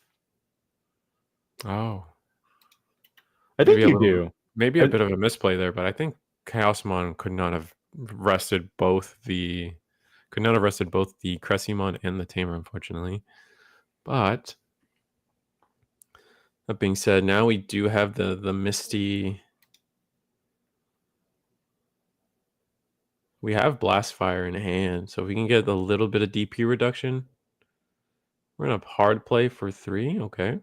Oh, I think you do. Maybe a bit of a misplay there, but I think Chaosmon could not have rested both the Cressimon and the Tamer, unfortunately. But that being said, now we do have the Misty. We have Blast Fire in hand, so if we can get a little bit of DP reduction, we're gonna hard play for 3. Okay.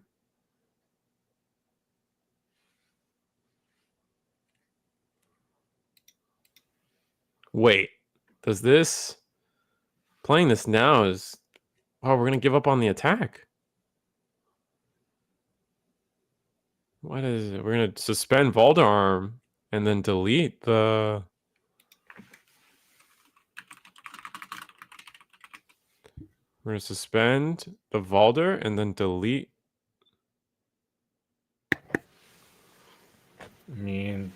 Wait, does this playing this now is we're gonna give up on the attack. What is it? We're gonna suspend Valdararm and then delete the. We're gonna suspend the Valdar and then delete. I mean,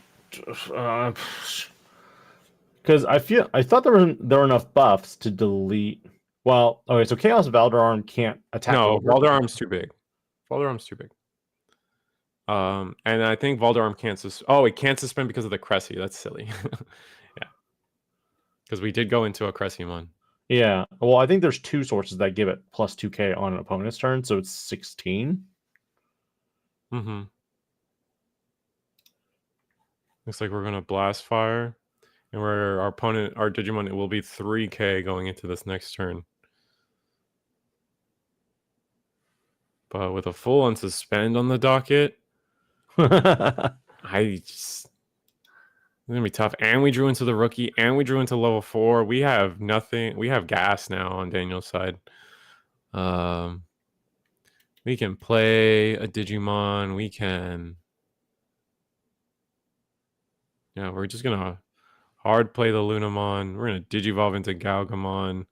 because I thought there were enough buffs to delete. Well, okay, so Chaos Valdararm can't attack. No, Valdararm's too big. Valdararm's too big. And I think Valdararm can't it can't suspend because of the Cressy. That's silly. Yeah. Because we did go into a Cressimon. Yeah. Well, I think there's 2 sources that give it plus 2k on an opponent's turn, so it's 16. Mm-hmm. Looks like we're gonna Blast Fire. And our Digimon, it will be 3k going into this next turn. But with a full unsuspend on the docket, it's gonna be tough. And we drew into the rookie, and we drew into level 4. We have nothing. We have gas now on Daniel's side. We can play a Digimon. We can. Yeah, we're just gonna hard play the Lunamon. We're gonna Digivolve into Galgamon.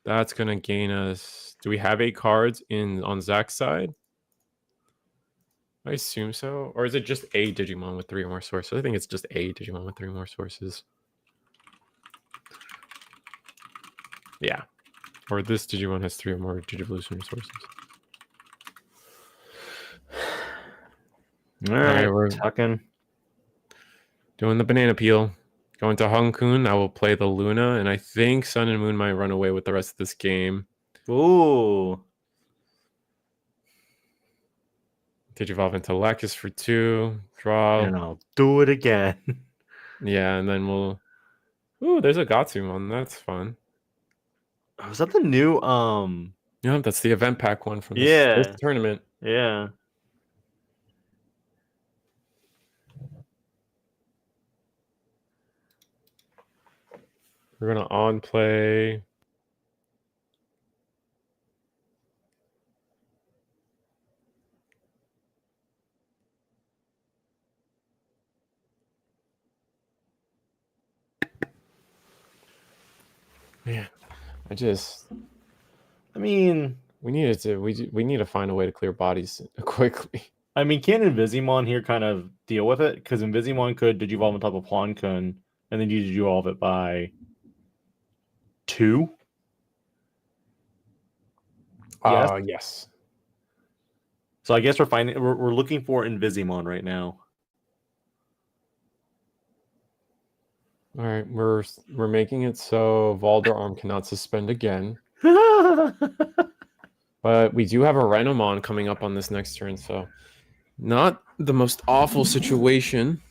That's gonna gain us. Do we have 8 cards on Zach's side? I assume so. Or is it just a Digimon with 3 or more sources? I think it's just a Digimon with 3 or more sources. Yeah. Or this Digimon has 3 or more Digivolution sources. All right, we're tucking. Doing the banana peel. Going to Hung-kun. I will play the Luna, and I think Sun and Moon might run away with the rest of this game. Ooh. Digivolve into Lacus for 2. Draw. And I'll do it again. Yeah, and then we'll. Ooh, there's a Gatsumon. That's fun. Was that the new Yeah, that's the event pack one from this tournament. Yeah. We're gonna on play. Man, I mean, we need to find a way to clear bodies quickly. can Invisimon here kind of deal with it? Because Invisimon could Digivolve on top of Plankun, and then you Digivolve it by 2. Yes. Yes. So I guess we're looking for Invisimon right now. All right, we're making it so Valderarm cannot suspend again. But we do have a Renamon coming up on this next turn, so not the most awful situation.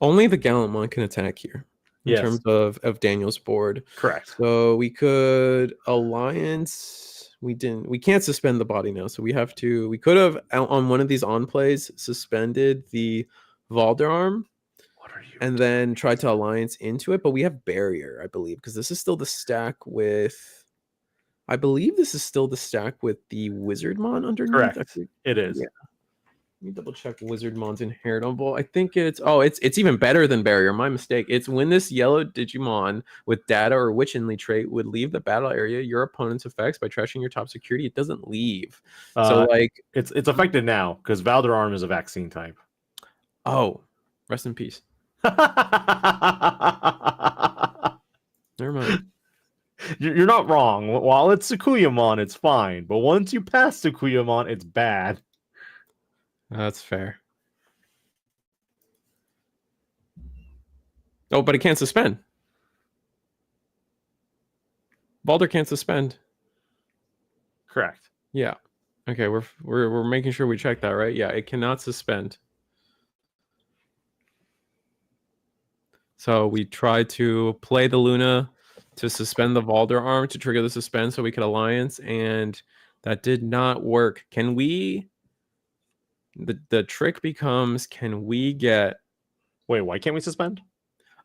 Only the Gallantmon can attack here in terms of Daniel's board. Correct. So we could Alliance. We can't suspend the body now, so we could have on one of these on plays suspended the Valderarm and then tried to Alliance into it, but we have Barrier, I believe, because this is still the stack with the Wizardmon underneath. Correct. It is. Yeah. Let me double check Wizardmon's inheritable. I think it's even better than Barrier. My mistake. It's when this yellow Digimon with data or Witchinly trait would leave the battle area, your opponent's effects by trashing your top security, it doesn't leave. So like it's affected now because Valderarm is a vaccine type. Oh, rest in peace. Never mind. You're not wrong. While it's Sukuyamon, it's fine. But once you pass Sukuyamon, it's bad. That's fair. Oh, but it can't suspend. Balder can't suspend. Correct. Yeah. Okay, we're making sure we check that, right? Yeah, it cannot suspend. So we tried to play the Luna to suspend the Valderarm to trigger the suspend so we could Alliance, and that did not work. Can we... The trick becomes, can we get... Wait, why can't we suspend?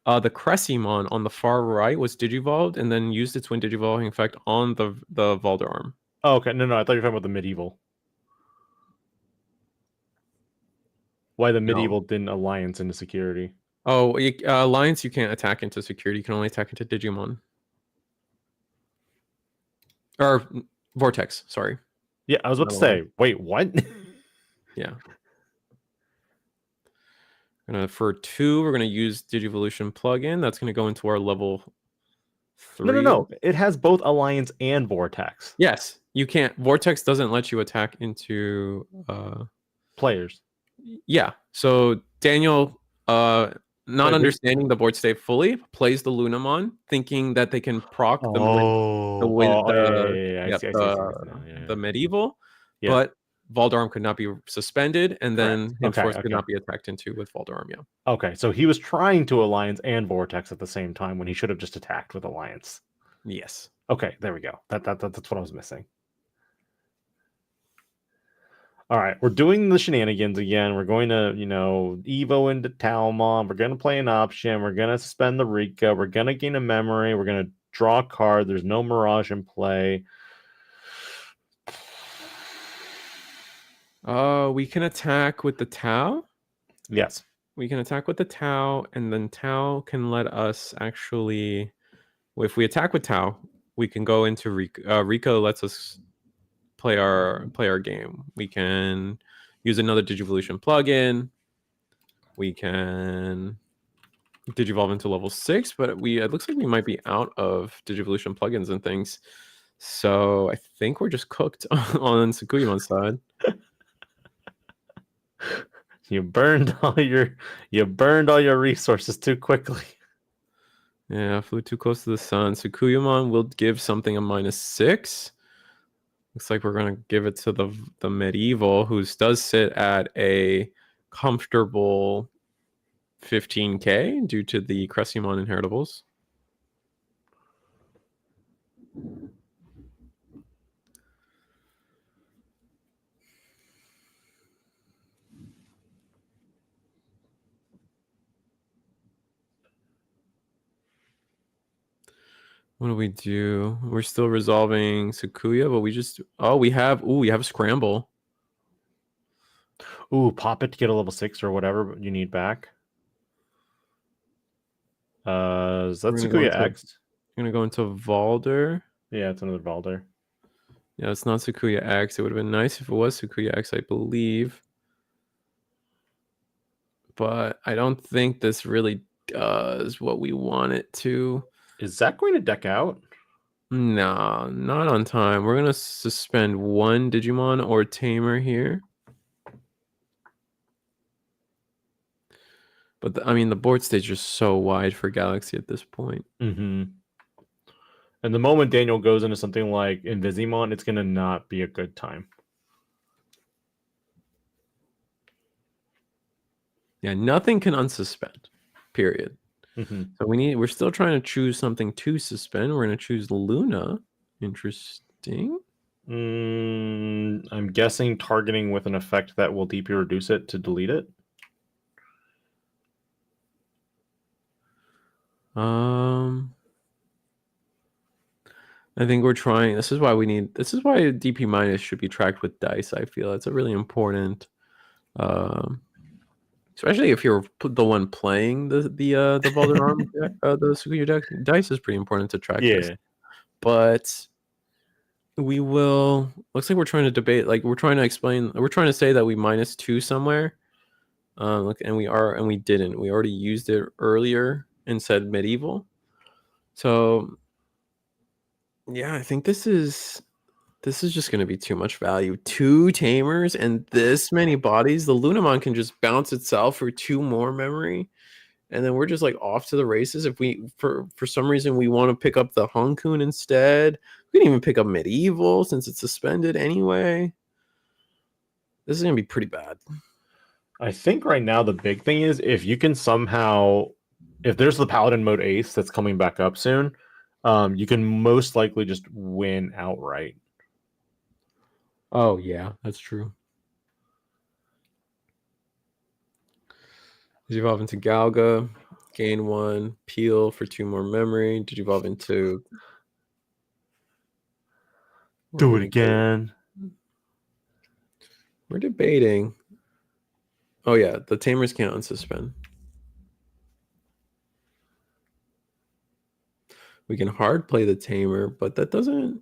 The Cressimon on the far right was Digivolved and then used its Wind Digivolving effect on the Valderarm. Oh, okay. No, I thought you were talking about the medieval. Why the medieval didn't Alliance into security. Oh, Alliance you can't attack into security. You can only attack into Digimon. Or Vortex, sorry. Yeah, I was about to say, wait, what? Yeah. For 2, we're going to use Digivolution plugin. That's going to go into our level 3. No. It has both Alliance and Vortex. Yes. You can't. Vortex doesn't let you attack into... players. Yeah. So Daniel, not understanding the board state fully, plays the Lunamon, thinking that they can proc the medieval, but Valderarm could not be suspended, and then henceforth could not be attacked into with Valderarm. Yeah. Okay, so he was trying to Alliance and Vortex at the same time when he should have just attacked with Alliance. Yes. Okay, there we go. That's what I was missing. All right, we're doing the shenanigans again. We're going to, Evo into Talmon. We're going to play an option. We're going to suspend the Rika. We're going to gain a memory. We're going to draw a card. There's no Mirage in play. We can attack with the Tau. Yes. We can attack with the Tau, and then Tau can let us actually... If we attack with Tau, we can go into Rika. Rika lets us play our game. We can use another Digivolution plugin. We can Digivolve into level 6, but it looks like we might be out of Digivolution plugins and things. So I think we're just cooked on Sukuyamon's side. You burned all your resources too quickly. Yeah, flew too close to the sun. Sukuyamon will give something a -6. Looks like we're going to give it to the medieval, who does sit at a comfortable 15k due to the Cressimon inheritables. What do we do? We're still resolving Sakuya, but we have a scramble. Ooh, pop it to get a level 6 or whatever you need back. Is that Sakuya X? We're gonna go into Valder. Yeah, it's another Balder. Yeah, it's not Sakuya X. It would have been nice if it was Sakuya X, I believe. But I don't think this really does what we want it to. Is that going to deck out? No, not on time. We're gonna suspend one Digimon or Tamer here. But I mean, the board stage is so wide for Galaxy at this point. Mm-hmm. And the moment Daniel goes into something like Invisimon, it's going to not be a good time. Yeah, nothing can unsuspend. Period. Mm-hmm. So we're still trying to choose something to suspend. We're gonna choose Luna. Interesting. I'm guessing targeting with an effect that will DP reduce it to delete it. I think we're trying. This is why DP minus should be tracked with dice. I feel it's a really important, especially if you're the one playing the Valderarm the Sukuya deck. Dice is pretty important to track this. But we will. Looks like we're trying to debate. Like we're trying to explain. We're trying to say that we -2 somewhere. Look, and we didn't. We already used it earlier and said medieval. So yeah, I think this is just going to be too much value. 2 Tamers and this many bodies. The Lunamon can just bounce itself for 2 more memory. And then we're just like off to the races. If we, for some reason, we want to pick up the Honkun instead, we can even pick up Medieval since it's suspended anyway. This is going to be pretty bad. I think right now the big thing is if you can somehow, if there's the Paladin mode ace that's coming back up soon, you can most likely just win outright. Oh, yeah, that's true. Digivolve into Galga, gain 1, peel for 2 more memory. Digivolve into... Do it again. We're debating. Oh, yeah, the Tamers can't unsuspend. We can hard play the Tamer, but that doesn't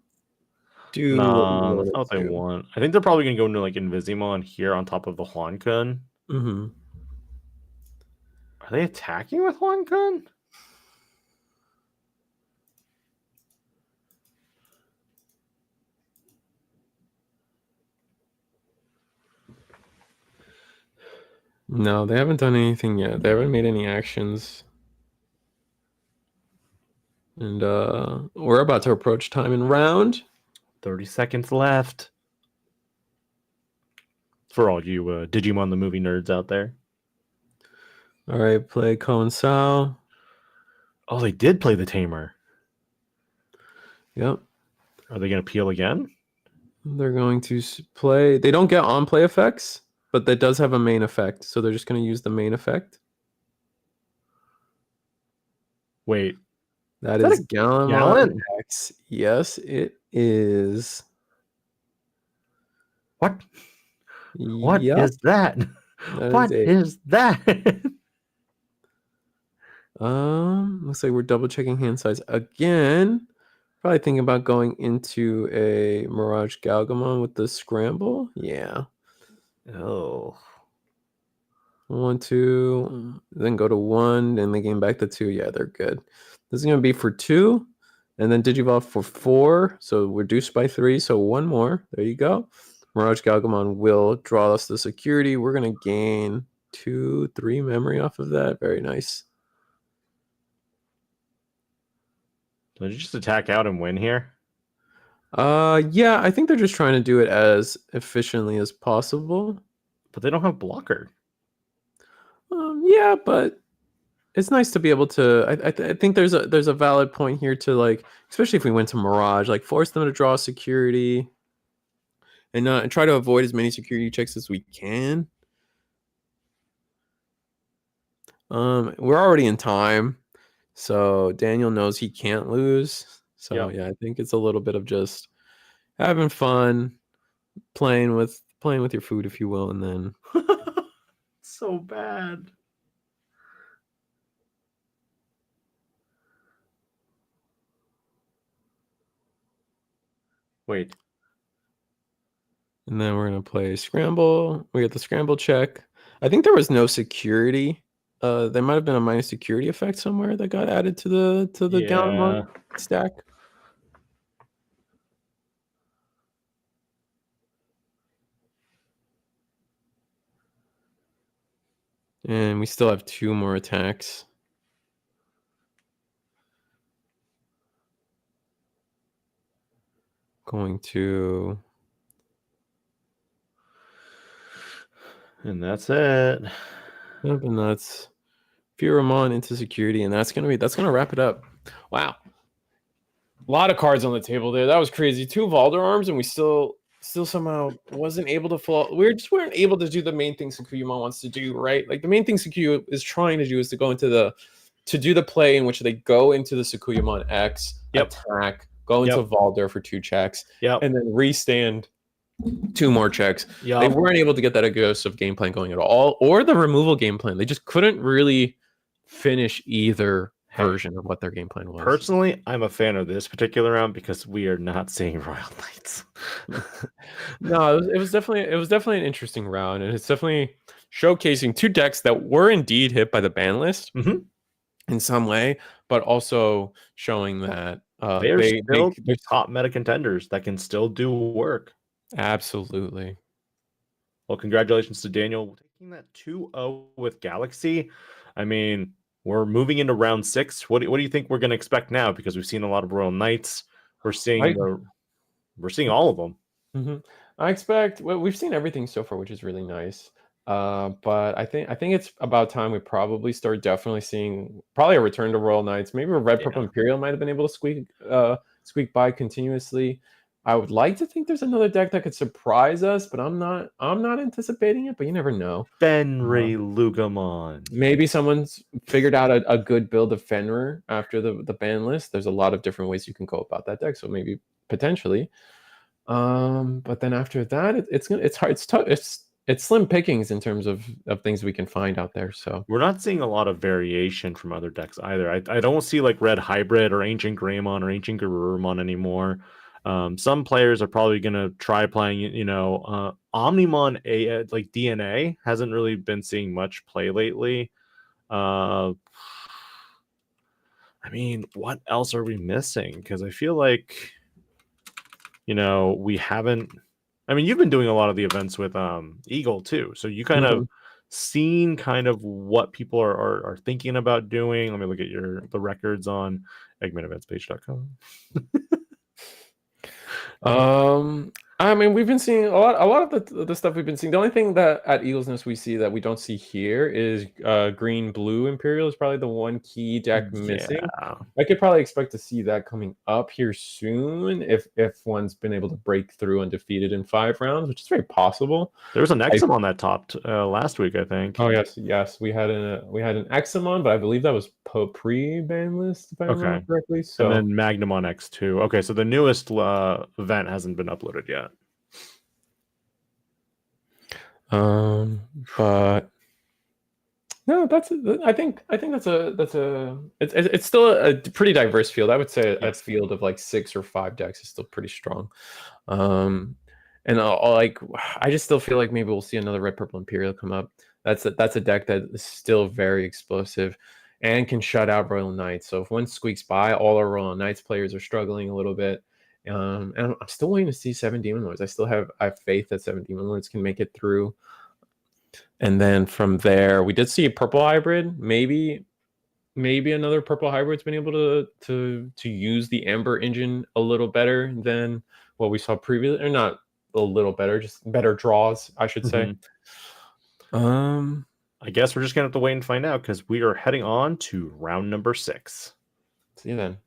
do Nah, that's not what they want. I think they're probably going to go into like Invisimon here on top of the Huankun. Mm-hmm. Are they attacking with Huankun? No, they haven't done anything yet. They haven't made any actions. And we're about to approach time in round. 30 seconds left. For all you Digimon the movie nerds out there. All right, play Ko Sao. Oh, they did play the Tamer. Yep. Are they going to peel again? They're going to play. They don't get on play effects, but that does have a main effect. So they're just going to use the main effect. Wait. That is Gallimon X. Yes, it is. What? What is that? What is that? Looks like we're double checking hand size again. Probably thinking about going into a Mirage Galgamon with the scramble. Yeah. Oh. 1, 2, then go to 1, and they game back to 2. Yeah, they're good. This is going to be for 2, and then Digivolve for 4. So reduced by 3. So 1 more. There you go. Mirage Galgamon will draw us the security. We're going to gain 2, 3 memory off of that. Very nice. Did you just attack out and win here? Yeah, I think they're just trying to do it as efficiently as possible. But they don't have blocker. Yeah, but it's nice to be able to. I think there's a valid point here to, like, especially if we went to Mirage, like force them to draw security, and try to avoid as many security checks as we can. We're already in time, so Daniel knows he can't lose. So yeah, I think it's a little bit of just having fun, playing with your food, if you will, and then so bad. Wait. And then we're gonna play scramble. We get the scramble check. I think there was no security. There might have been a minus security effect somewhere that got added to the Gallimon stack. And we still have 2 more attacks. Going to... And that's it. Yep, and that's Furamon into security, and that's gonna wrap it up. Wow. A lot of cards on the table there. That was crazy. 2 Valder arms, and we still somehow wasn't able to fall. We weren't able to do the main thing Sakuyama wants to do, right? Like the main thing Sakuya is trying to do is to go into to do the play in which they go into the Sakuyamon X, attack, go into Valder for 2 checks, and then restand 2 more checks. They weren't able to get that aggressive game plan going at all, or the removal game plan. They just couldn't really finish either version of what their game plan was. Personally, I'm a fan of this particular round because we are not seeing Royal Knights. No, it was definitely an interesting round, and it's definitely showcasing 2 decks that were indeed hit by the ban list in some way, but also showing that they're still top meta contenders that can still do work. Absolutely. Well, congratulations to Daniel taking that 2-0 with Galaxy. I mean, we're moving into round 6. What do you think we're going to expect now? Because we've seen a lot of Royal Knights. We're seeing all of them. I expect we've seen everything so far, which is really nice. But I think it's about time we probably start definitely seeing probably a return to Royal Knights. Maybe a red purple Imperial might have been able to squeak by continuously. I would like to think there's another deck that could surprise us, but I'm not anticipating it, but you never know. Fenrir Lugamon. Maybe someone's figured out a good build of Fenrir after the ban list. There's a lot of different ways you can go about that deck, so maybe potentially. But then after that, it's hard. It's tough. It's slim pickings in terms of things we can find out there. So we're not seeing a lot of variation from other decks either. I don't see like Red Hybrid or Ancient Greymon or Ancient Garurumon anymore. Some players are probably going to try playing, Omnimon like DNA hasn't really been seeing much play lately. I mean, what else are we missing? Because I feel like, we haven't. I mean, you've been doing a lot of the events with Eagle too, so you kind of seen kind of what people are thinking about doing. Let me look at the records on EggmanEventsPage.com. I mean, we've been seeing a lot of the stuff we've been seeing. The only thing that at Eagles Nest we see that we don't see here is green blue Imperial is probably the one key deck missing. I could probably expect to see that coming up here soon if one's been able to break through undefeated in 5 rounds, which is very possible. There was an Examon that topped last week, I think. Oh yes, we had an Examon, but I believe that was pre-ban list if I remember correctly. So and then Magnamon X2. Okay, so the newest event hasn't been uploaded yet. But no, I think it's still a pretty diverse field. I would say a field of like 6 or 5 decks is still pretty strong. And I just still feel like maybe we'll see another red purple Imperial come up. That's a deck that is still very explosive and can shut out Royal Knights. So if one squeaks by, all our Royal Knights players are struggling a little bit. And I'm still waiting to see 7 Demon Lords. I have faith that 7 Demon Lords can make it through. And then from there, we did see a purple hybrid. Maybe another purple hybrid's been able to use the Amber engine a little better than what we saw previously, or not a little better, just better draws, I should say. I guess we're just gonna have to wait and find out because we are heading on to round number 6. See you then.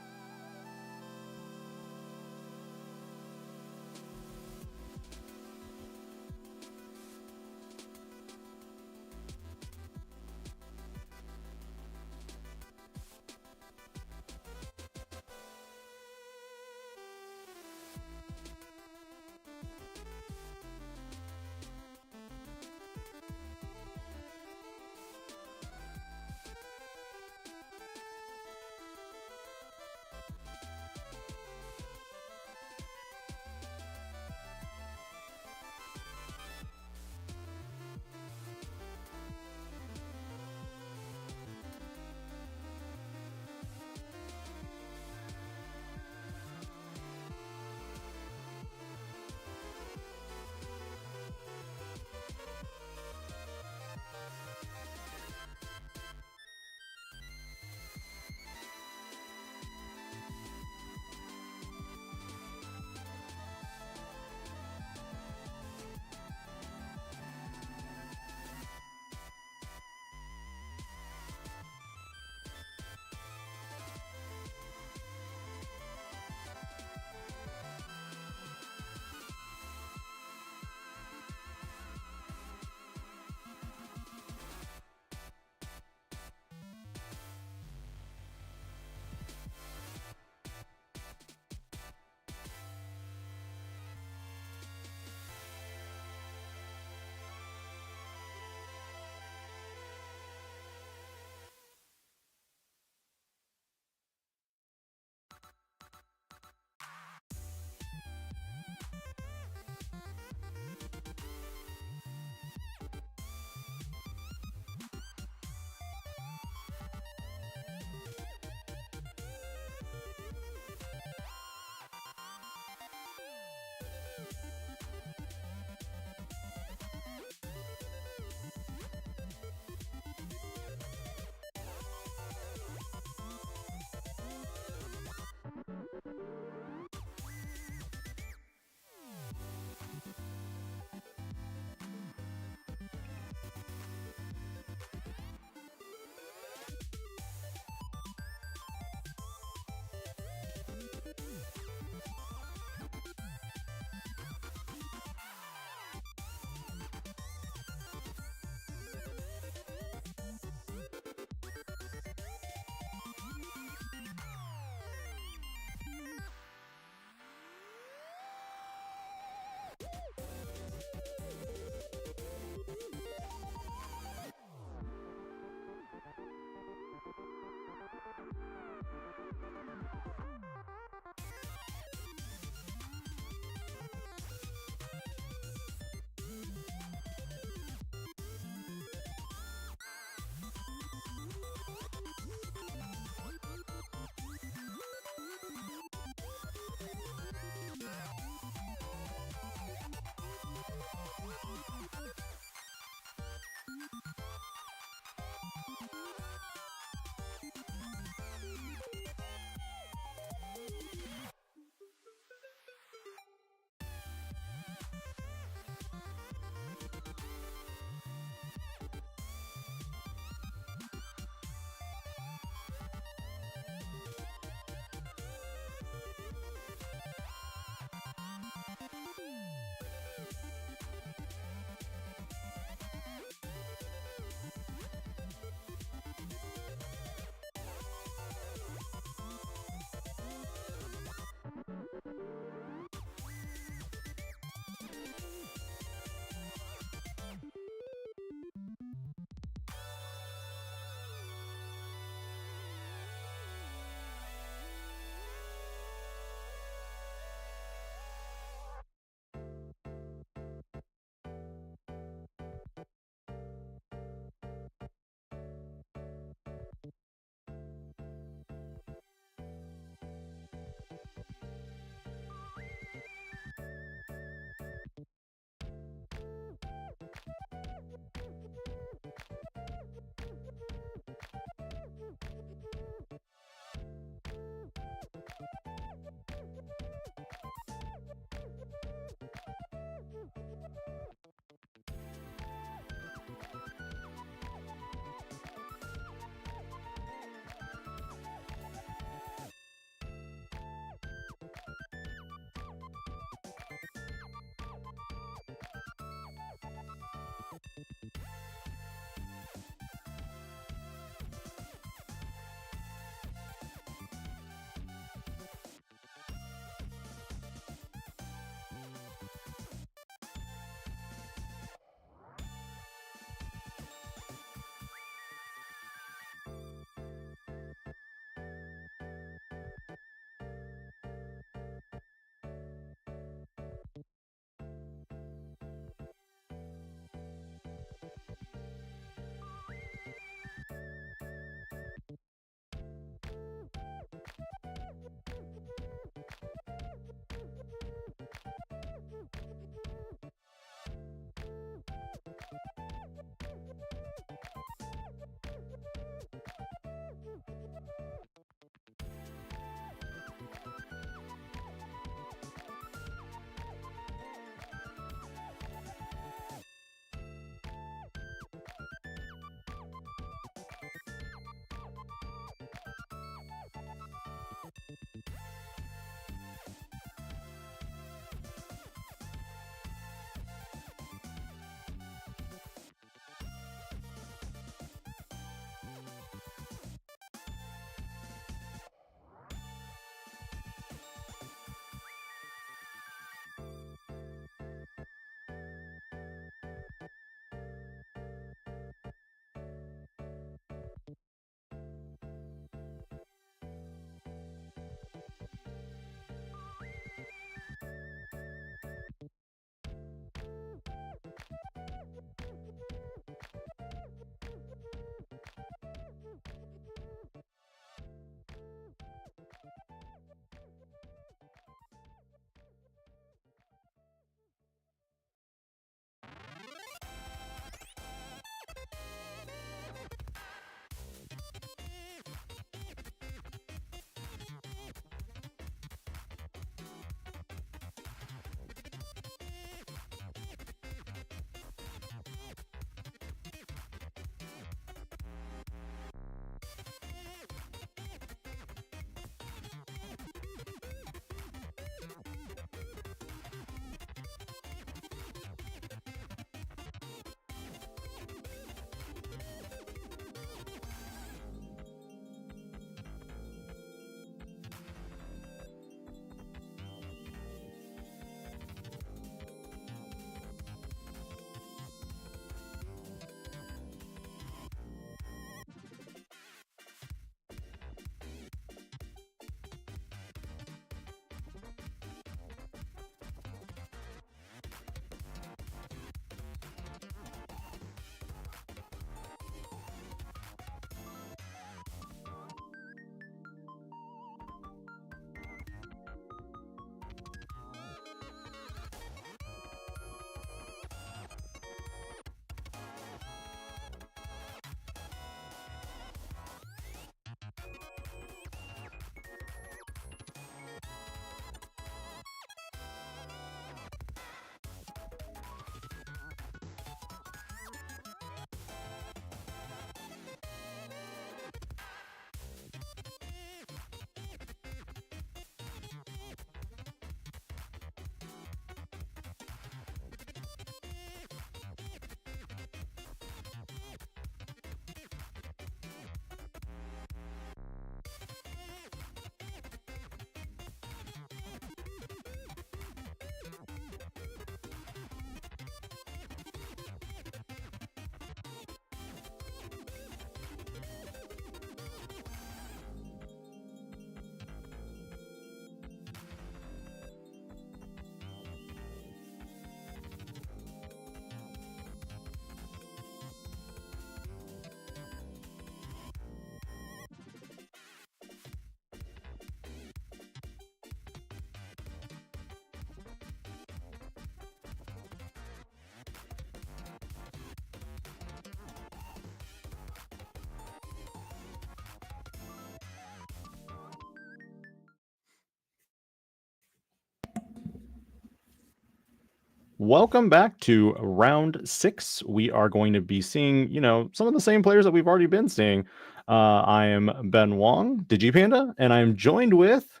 Welcome back to round 6. We are going to be seeing, some of the same players that we've already been seeing. I am Ben Wong, Digipanda, and I'm joined with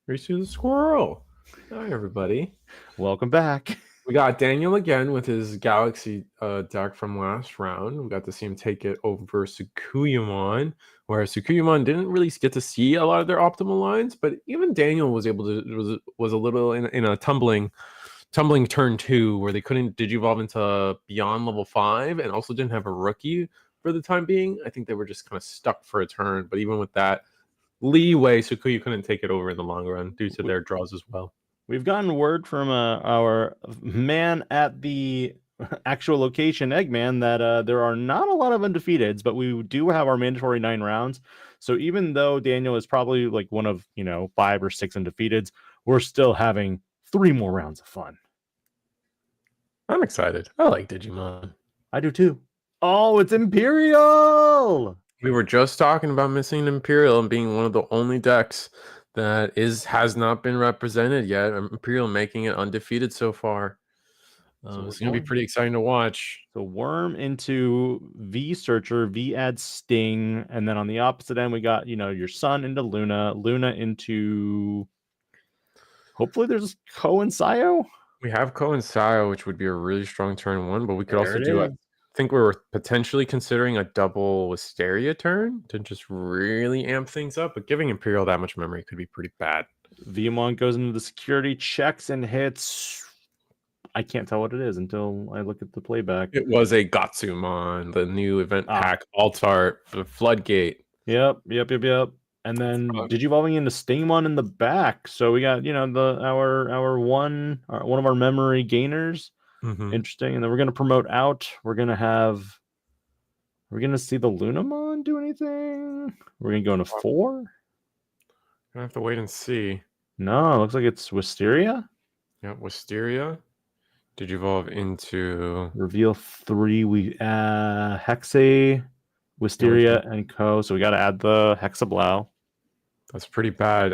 Reese the Squirrel. Hi, everybody. Welcome back. We got Daniel again with his Galaxy deck from last round. We got to see him take it over Sukuyamon, where Sukuyamon didn't really get to see a lot of their optimal lines, but even Daniel was able to was a little in a tumbling turn 2 where they couldn't digivolve into beyond level 5 and also didn't have a rookie for the time being. I think they were just kind of stuck for a turn, but even with that leeway, Sukuyu couldn't take it over in the long run due to their draws as well. We've gotten word from our man at the actual location, Eggman, that there are not a lot of undefeateds, but we do have our mandatory 9 rounds. So even though Daniel is probably like one of 5 or 6 undefeateds, we're still having 3 more rounds of fun. I'm excited. I like Digimon. I do too. Oh, it's Imperial! We were just talking about missing Imperial and being one of the only decks that has not been represented yet. Imperial making it undefeated so far. So it's going to be pretty exciting to watch. So Worm into V Searcher, V adds Sting, and then on the opposite end we got your Sun into Luna, Luna into. Hopefully there's Ko and Sayo. We have Ko and Sayo, which would be a really strong turn 1, but we could also do it. I think we were potentially considering a double Wisteria turn to just really amp things up, but giving Imperial that much memory could be pretty bad. Viamon goes into the security, checks and hits. I can't tell what it is until I look at the playback. It was a Gatsumon, the new event pack, Alt-Art, the Floodgate. Yep. And then digivolving into Stingmon in the back. So we got, our one of our memory gainers. Mm-hmm. Interesting. And then we're going to promote out. We're going to see the Lunamon do anything? We're going to go into 4? Gonna have to wait and see. No, it looks like it's Wisteria. Yeah, Wisteria. Digivolve into reveal 3. We Hexa, Wisteria, and Ko. So we got to add the Hexablow. That's pretty bad.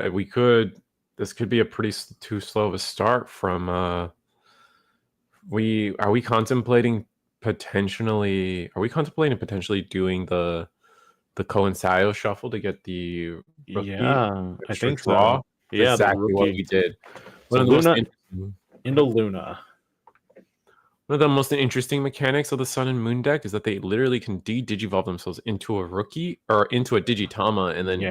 This could be a pretty too slow of a start from. Are we contemplating potentially doing the Ko and Sayo shuffle to get the rookie? Yeah, I think draw? So. Yeah, exactly what we did. So Luna into Luna. One of the most interesting mechanics of the Sun and Moon deck is that they literally can digivolve themselves into a rookie or into a Digitama, and then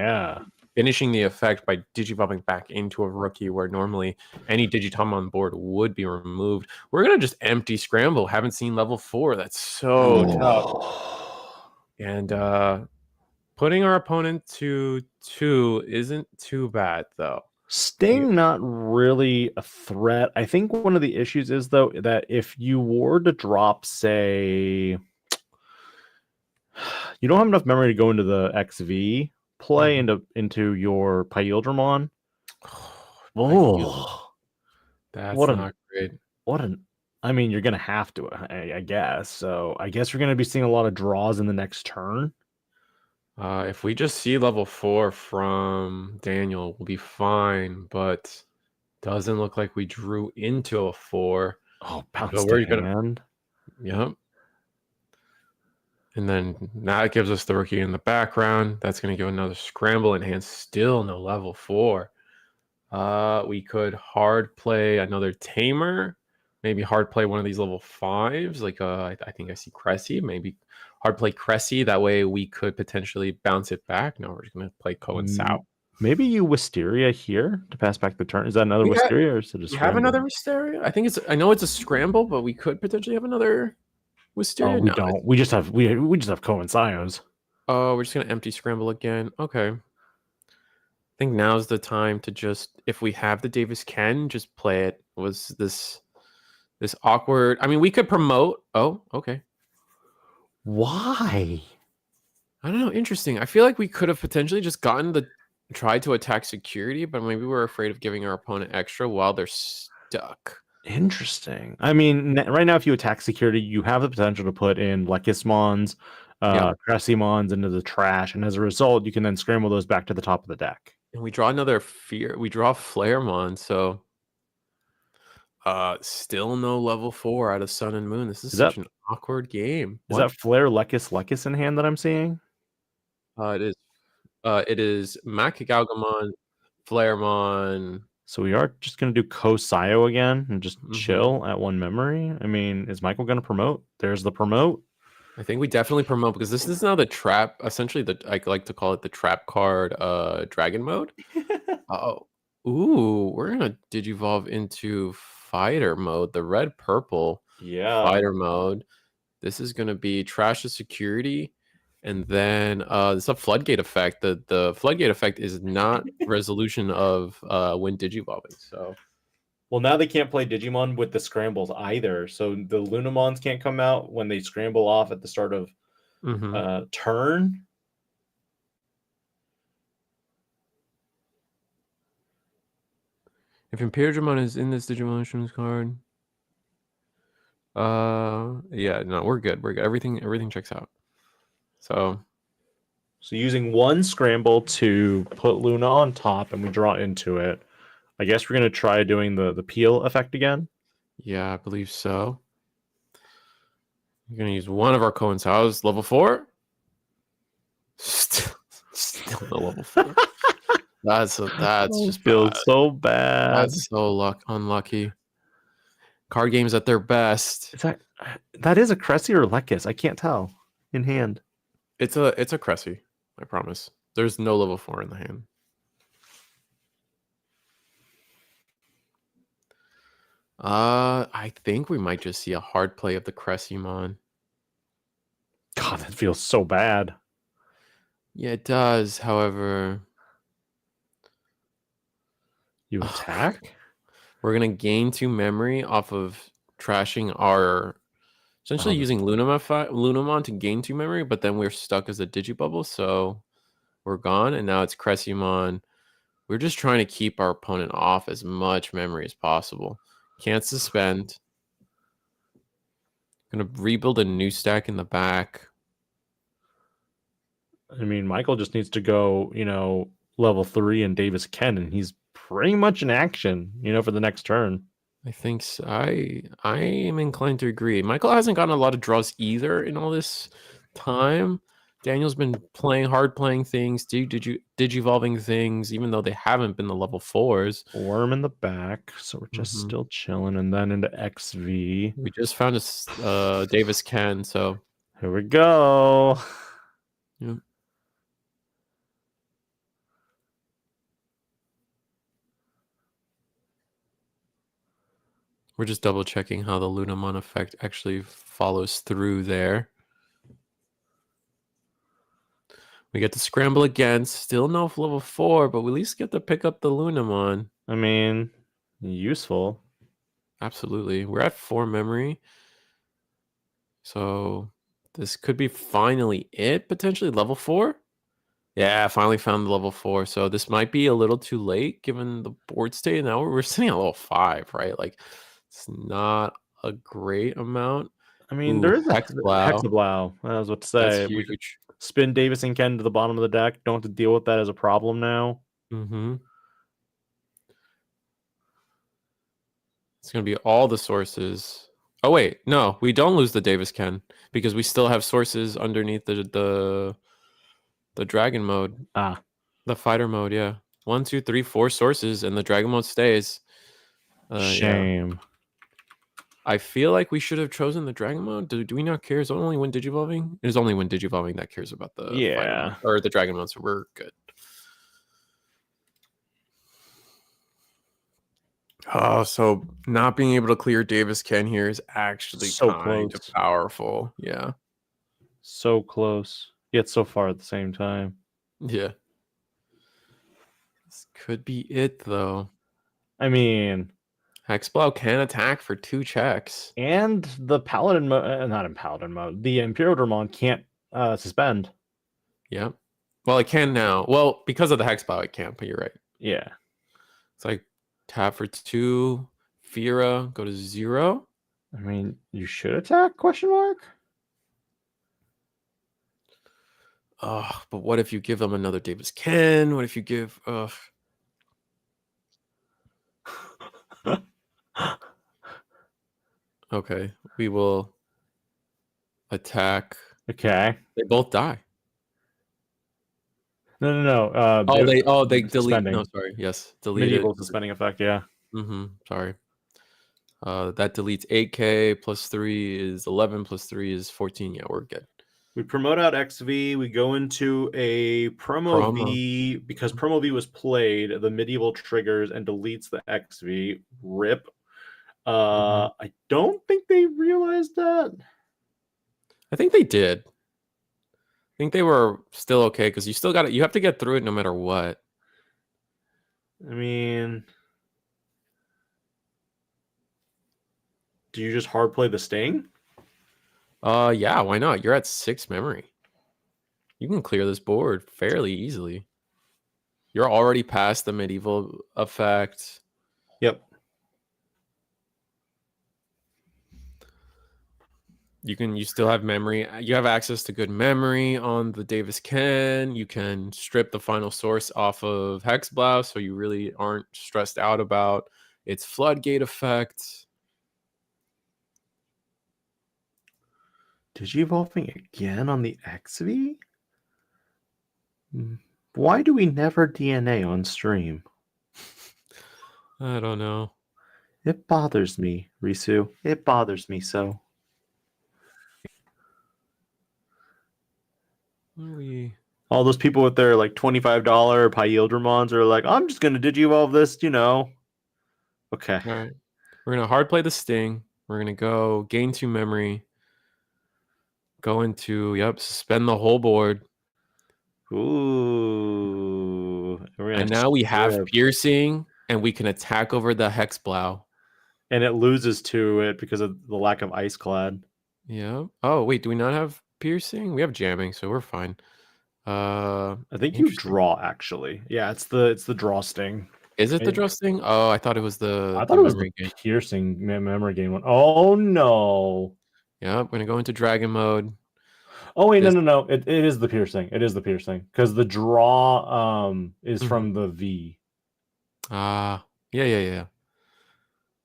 finishing the effect by digivolving back into a rookie, where normally any Digitama on board would be removed. We're gonna just empty scramble. Haven't seen level 4. That's so tough. And putting our opponent to 2 isn't too bad though. Sting not really a threat. I think one of the issues is though that if you were to drop, say, you don't have enough memory to go into the XV play into your Pyildramon. That's not great. I mean, you're gonna have to, I guess. So I guess you're gonna be seeing a lot of draws in the next turn. If we just see level 4 from Daniel, we'll be fine, but doesn't look like we drew into a 4. Oh, bounce to hand. Yep. And then now it gives us the rookie in the background. That's going to give another scramble in hand. Still no level 4. We could hard play another Tamer. Maybe hard play one of these level 5s. Like I think I see Cressy. Maybe hard play Cressy. That way we could potentially bounce it back. No, we're just going to play Ko and Sao. Maybe you Wisteria here to pass back the turn. Is that another Wisteria or is it a scramble? We have another Wisteria? I know it's a scramble, but we could potentially have another Wisteria. Oh, we don't. We just have Ko and Sayos. Oh, we're just gonna empty scramble again. Okay. I think now's the time to just, if we have the Davis Ken, just play it. Was this awkward? I mean, we could promote. Oh, okay. Why? I don't know. Interesting. I feel like we could have potentially just tried to attack security, but maybe we're afraid of giving our opponent extra while they're stuck. Interesting. I mean, right now, if you attack security, you have the potential to put in Lekismons, Cressimons into the trash, and as a result, you can then scramble those back to the top of the deck. And we draw another fear. We draw Flaremon, so Still no level 4 out of Sun and Moon. This is Is such that an awkward game. is What? that Flare Lekis in hand that I'm seeing? It is. It is Makigalgamon, Flaremon. So we are just gonna do Kosio again and just Mhm. chill at 1 memory. I mean, is Michael gonna promote? There's the promote. I think we definitely promote because this is now the trap. Essentially, I like to call it the trap card. Dragon mode. Oh, ooh, we're gonna digivolve into fighter mode. The red purple Yeah. fighter mode. This is gonna be trash the security, and then it's a floodgate effect. The floodgate effect is not resolution of when digivolving. So Well, now they can't play Digimon with the scrambles either. So the Lunamons can't come out when they scramble off at the start of turn. if Imperial Digimon is in this Digimon card, yeah, no, we're good. We're good. Everything checks out. So using 1 scramble to put Luna on top and we draw into it. I guess we're gonna try doing the peel effect again. yeah, I believe so. We're gonna use one of our Cohen's level 4. Still no level 4. That's just feels bad. so bad. That's so unlucky. Card games at their best. Is that is a Cressy or Lekis? I can't tell in hand. It's a Cressy, I promise. There's no level 4 in the hand. I think we might just see a hard play of the Cressymon. God, that feels so bad. Yeah, it does. However, you attack. We're gonna gain 2 memory off of trashing our, essentially using Lunamon to gain 2 memory, but then we're stuck as a Digibubble, so we're gone, and now it's Cressymon. We're just trying to keep our opponent off as much memory as possible. Can't suspend. Gonna rebuild a new stack in the back. I mean, Michael just needs to go, level 3 and Davis Ken, and he's pretty much in action, for the next turn. I think so. I am inclined to agree. Michael hasn't gotten a lot of draws either in all this time. Daniel's been playing things, digivolving things, even though they haven't been the level 4s. Worm in the back, so we're just still chilling, and then into XV. We just found a Davis Ken, so here we go. Yeah. We're just double checking how the Lunamon effect actually follows through there. We get to scramble again. Still no level 4, but we at least get to pick up the Lunamon. I mean, useful. Absolutely. We're at 4 memory. So this could be finally it, potentially level 4. Yeah, finally found the level 4. So this might be a little too late given the board state. Now we're sitting at level 5, right? Like, it's not a great amount. I mean, there is a Hexablow. I was about to say. That's huge. We could spin Davis and Ken to the bottom of the deck. Don't have to deal with that as a problem now. It's going to be all the sources. Oh, wait. No, we don't lose the Davis Ken because we still have sources underneath the dragon mode. The fighter mode, yeah. 1, 2, 3, 4 sources, and the dragon mode stays. Shame. Yeah. I feel like we should have chosen the dragon mode. Do we not care? Is it only when digivolving? It is only when digivolving that cares about the fighter mode, or the dragon mode, so we're good. Oh, so not being able to clear Davis Ken here is actually so kind of powerful. Yeah. So close, yet so far at the same time. Yeah. This could be it, though. I mean, Hexblow can attack for 2 checks. And the Paladin mode, not in Paladin mode, the Imperial Digimon can't suspend. Yeah. Well, it can now. Well, because of the Hexblow, it can't, but you're right. Yeah. It's like tap for 2, Fira, go to 0. I mean, you should attack, question mark? But what if you give them another Davis Ken? What if you give Okay, we will attack. Okay. They both die. No. They delete. No, Suspending. sorry. Yes, delete it. Medieval suspending effect, yeah. Sorry. That deletes 8K plus 3 is 11 plus 3 is 14. Yeah, we're good. We promote out XV. We go into a promo V because promo V was played. The medieval triggers and deletes the XV. Rip. I don't think they realized that. I think they did. I think they were still okay because you still got it. You have to get through it no matter what. I mean, do you just hard play the Sting? Yeah, why not? You're at 6 memory. You can clear this board fairly easily. You're already past the medieval effect. Yep. You still have memory. You have access to good memory on the Davis Ken. You can strip the final source off of Hexblow, so you really aren't stressed out about its floodgate effect. Digivolving again on the XV? Why do we never DNA on stream? I don't know. It bothers me, Risu. It bothers me so. All those people with their like $25 Pyildramons are like, I'm just gonna Digivolve this, Okay. All right. We're gonna hard play the Sting. We're gonna go gain 2 memory. Go into suspend the whole board. Ooh. And now we have piercing, and we can attack over the Hexblow. And it loses to it because of the lack of Ice Clad. Yeah. Oh, wait, do we not have piercing? We have jamming, so we're fine. I think you draw actually. Yeah, it's the draw Sting. Is it the draw Sting? Oh, I thought it was the I thought it was memory the gain. piercing memory gain one. Oh no. Yeah, we're gonna go into dragon mode. Oh wait, no. It is the piercing. It is the piercing because the draw is from the V. Yeah.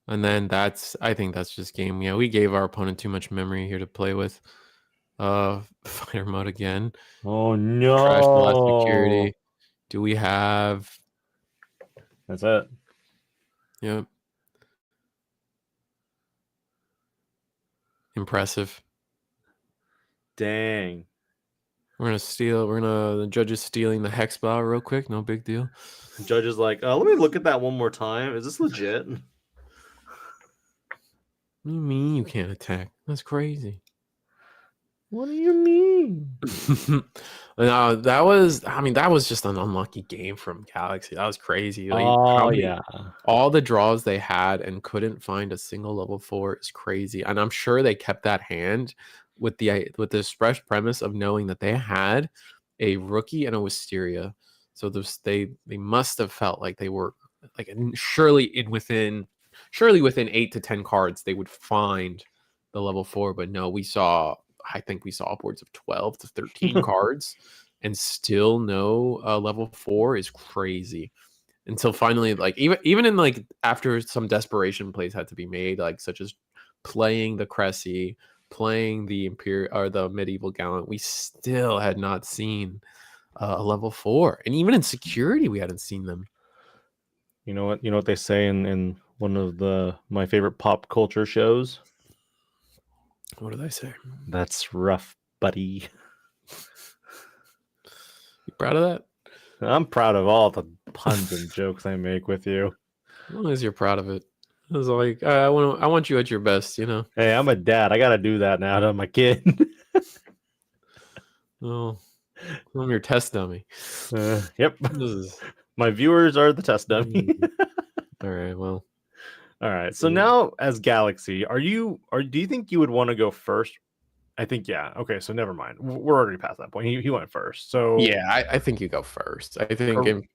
And then I think that's just game. Yeah, we gave our opponent too much memory here to play with. Fighter mode again. Oh no. Trash the last security. Do we have? That's it. Yep. Impressive. Dang. The judge is stealing the Hexblow real quick. No big deal. The judge is like, let me look at that one more time. Is this legit? What do you mean you can't attack? That's crazy. What do you mean? No, that was just an unlucky game from Galaxy. That was crazy. Yeah. All the draws they had and couldn't find a single level 4 is crazy. And I'm sure they kept that hand with the express premise of knowing that they had a rookie and a Wisteria. So they must have felt like they were like surely within 8 to 10 cards they would find the level 4. But no, I think we saw upwards of 12 to 13 cards and still no level 4 is crazy. Until finally, like even in like after some desperation plays had to be made, like such as playing the Cressy, playing the Imperial or the Medieval Gallant, we still had not seen a level 4. And even in security, we hadn't seen them. You know what they say in one of my favorite pop culture shows? What did I say? That's rough, buddy. You proud of that? I'm proud of all the puns and jokes I make with you. As long as you're proud of it. I was like, I want you at your best, Hey, I'm a dad. I gotta do that now to my kid. Oh, I'm your test dummy. Yep. My viewers are the test dummy. All right. Well. All right. So now, as Galaxy, do you think you would want to go first? I think yeah. Okay. So never mind. We're already past that point. He went first. So yeah, I think you go first. I think.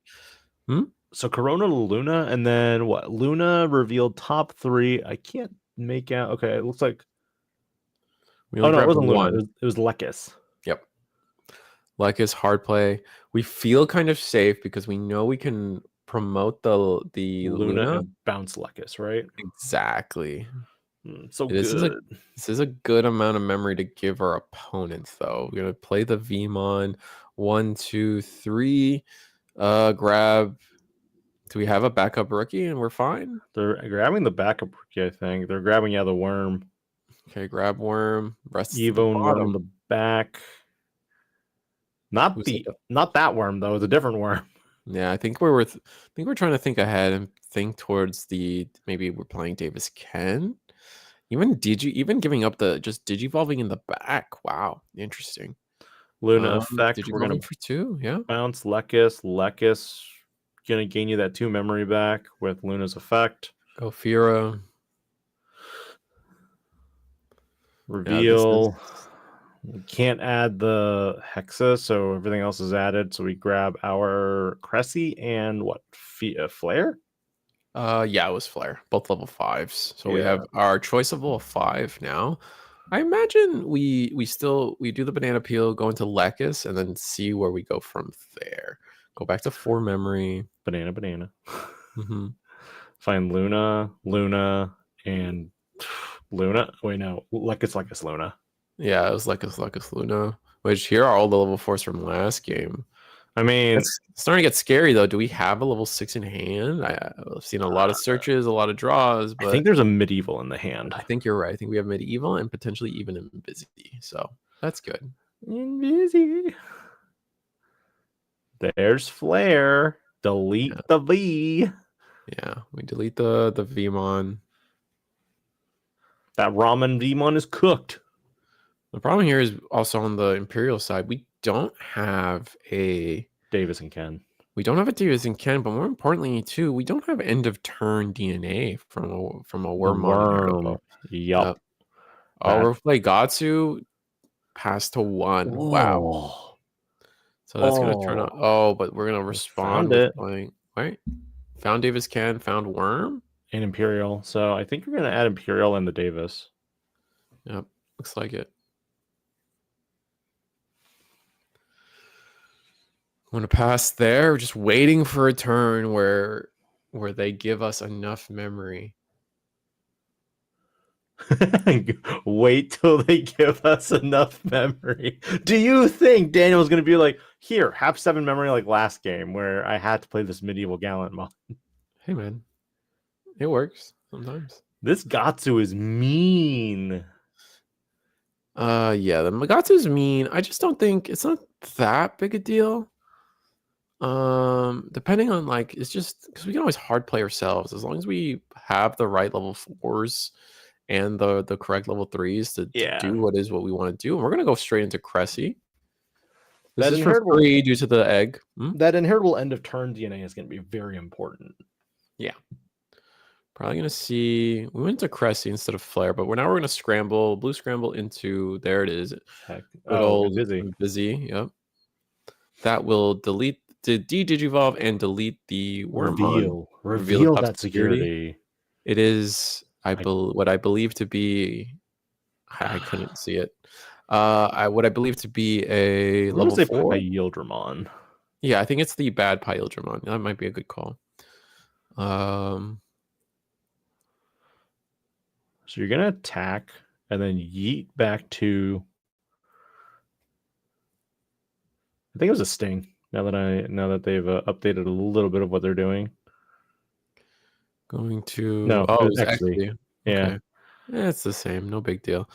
So Corona to Luna, and then what? Luna revealed top 3. I can't make out. Okay, it looks like. It wasn't Luna. It was Lekis. Yep. Lekis hard play. We feel kind of safe because we know we can promote the Luna and bounce Lekis, right? Exactly. So This is a good. this is a good amount of memory to give our opponents, though. We're gonna play the Vmon. 1, 2, 3. Grab. Do we have a backup rookie and we're fine? They're grabbing the backup rookie, I think. They're grabbing, yeah, the worm. Okay, grab worm. Rest to the Evo and worm on bottom. the back. Not Who's like not that worm though, it's a different worm. Yeah, I think we're trying to think ahead and think towards maybe we're playing Davis Ken. Even giving up the just digivolving in the back. Wow, interesting. Luna effect. We're gonna Digivolving for 2, yeah. bounce Lekis. Lekis gonna gain you that 2 memory back with Luna's effect. Go Fira. Reveal. We can't add the Hexa, so everything else is added. So we grab our Cressy and what? Flare? Yeah, it was Flare. Both level 5s. So we Yeah. have our choice of level 5 now. I imagine we do the banana peel, go into Lekis, and then see where we go from there. Go back to 4 memory. Banana. Mm-hmm. Find Luna, and Luna. Wait, no. Lekis, Luna. Yeah, it was Lekis Luna. Which here are all the level 4s from last game. I mean, It's starting to get scary though. Do we have a level 6 in hand? I've seen a lot of searches, a lot of draws, but I think there's a medieval in the hand. I think you're right. I think we have medieval and potentially even Invisi. So that's good. Invisi. There's Flare. Delete the V. Yeah, we delete the Vmon. That ramen Vmon is cooked. The problem here is also on the Imperial side. We don't have a Davis and Ken. We don't have a Davis and Ken, but more importantly, too, we don't have end of turn DNA from a worm. Yup. Oh, we'll play Gatsu pass to 1. Wow. So that's gonna turn out. Oh, but we're gonna respond with playing right. Found Davis Ken, found Worm and Imperial. So I think we're gonna add Imperial and the Davis. Yep, looks like it. I'm gonna pass there. We're just waiting for a turn where they give us enough memory. Wait till they give us enough memory. Do you think Daniel's going to be like, here, have 7 memory like last game where I had to play this medieval gallant mod? Hey, man. It works sometimes. This Gatsu is mean. Yeah, the Magatsu's mean. I just don't think it's not that big a deal. Depending on it's just because we can always hard play ourselves as long as we have the right level 4s and the correct level 3s to do what we want to do. And we're gonna go straight into Cressy. This is for free due to the egg. That inheritable end of turn DNA is going to be very important. Yeah. Probably gonna see we went to Cressy instead of Flare, but now we're gonna scramble, blue scramble into there it is. Good old busy. Yep. That will delete the digivolve and delete the reveal that security. It is what I believe to be I couldn't see it. What I believe to be a level 4 Paildramon. Yeah, I think it's the bad Paildramon. That might be a good call. So you're gonna attack and then yeet back to. I think it was a sting. Now that they've updated a little bit of what they're doing. Going to no, oh, it was actually yeah. Okay. It's the same. No big deal.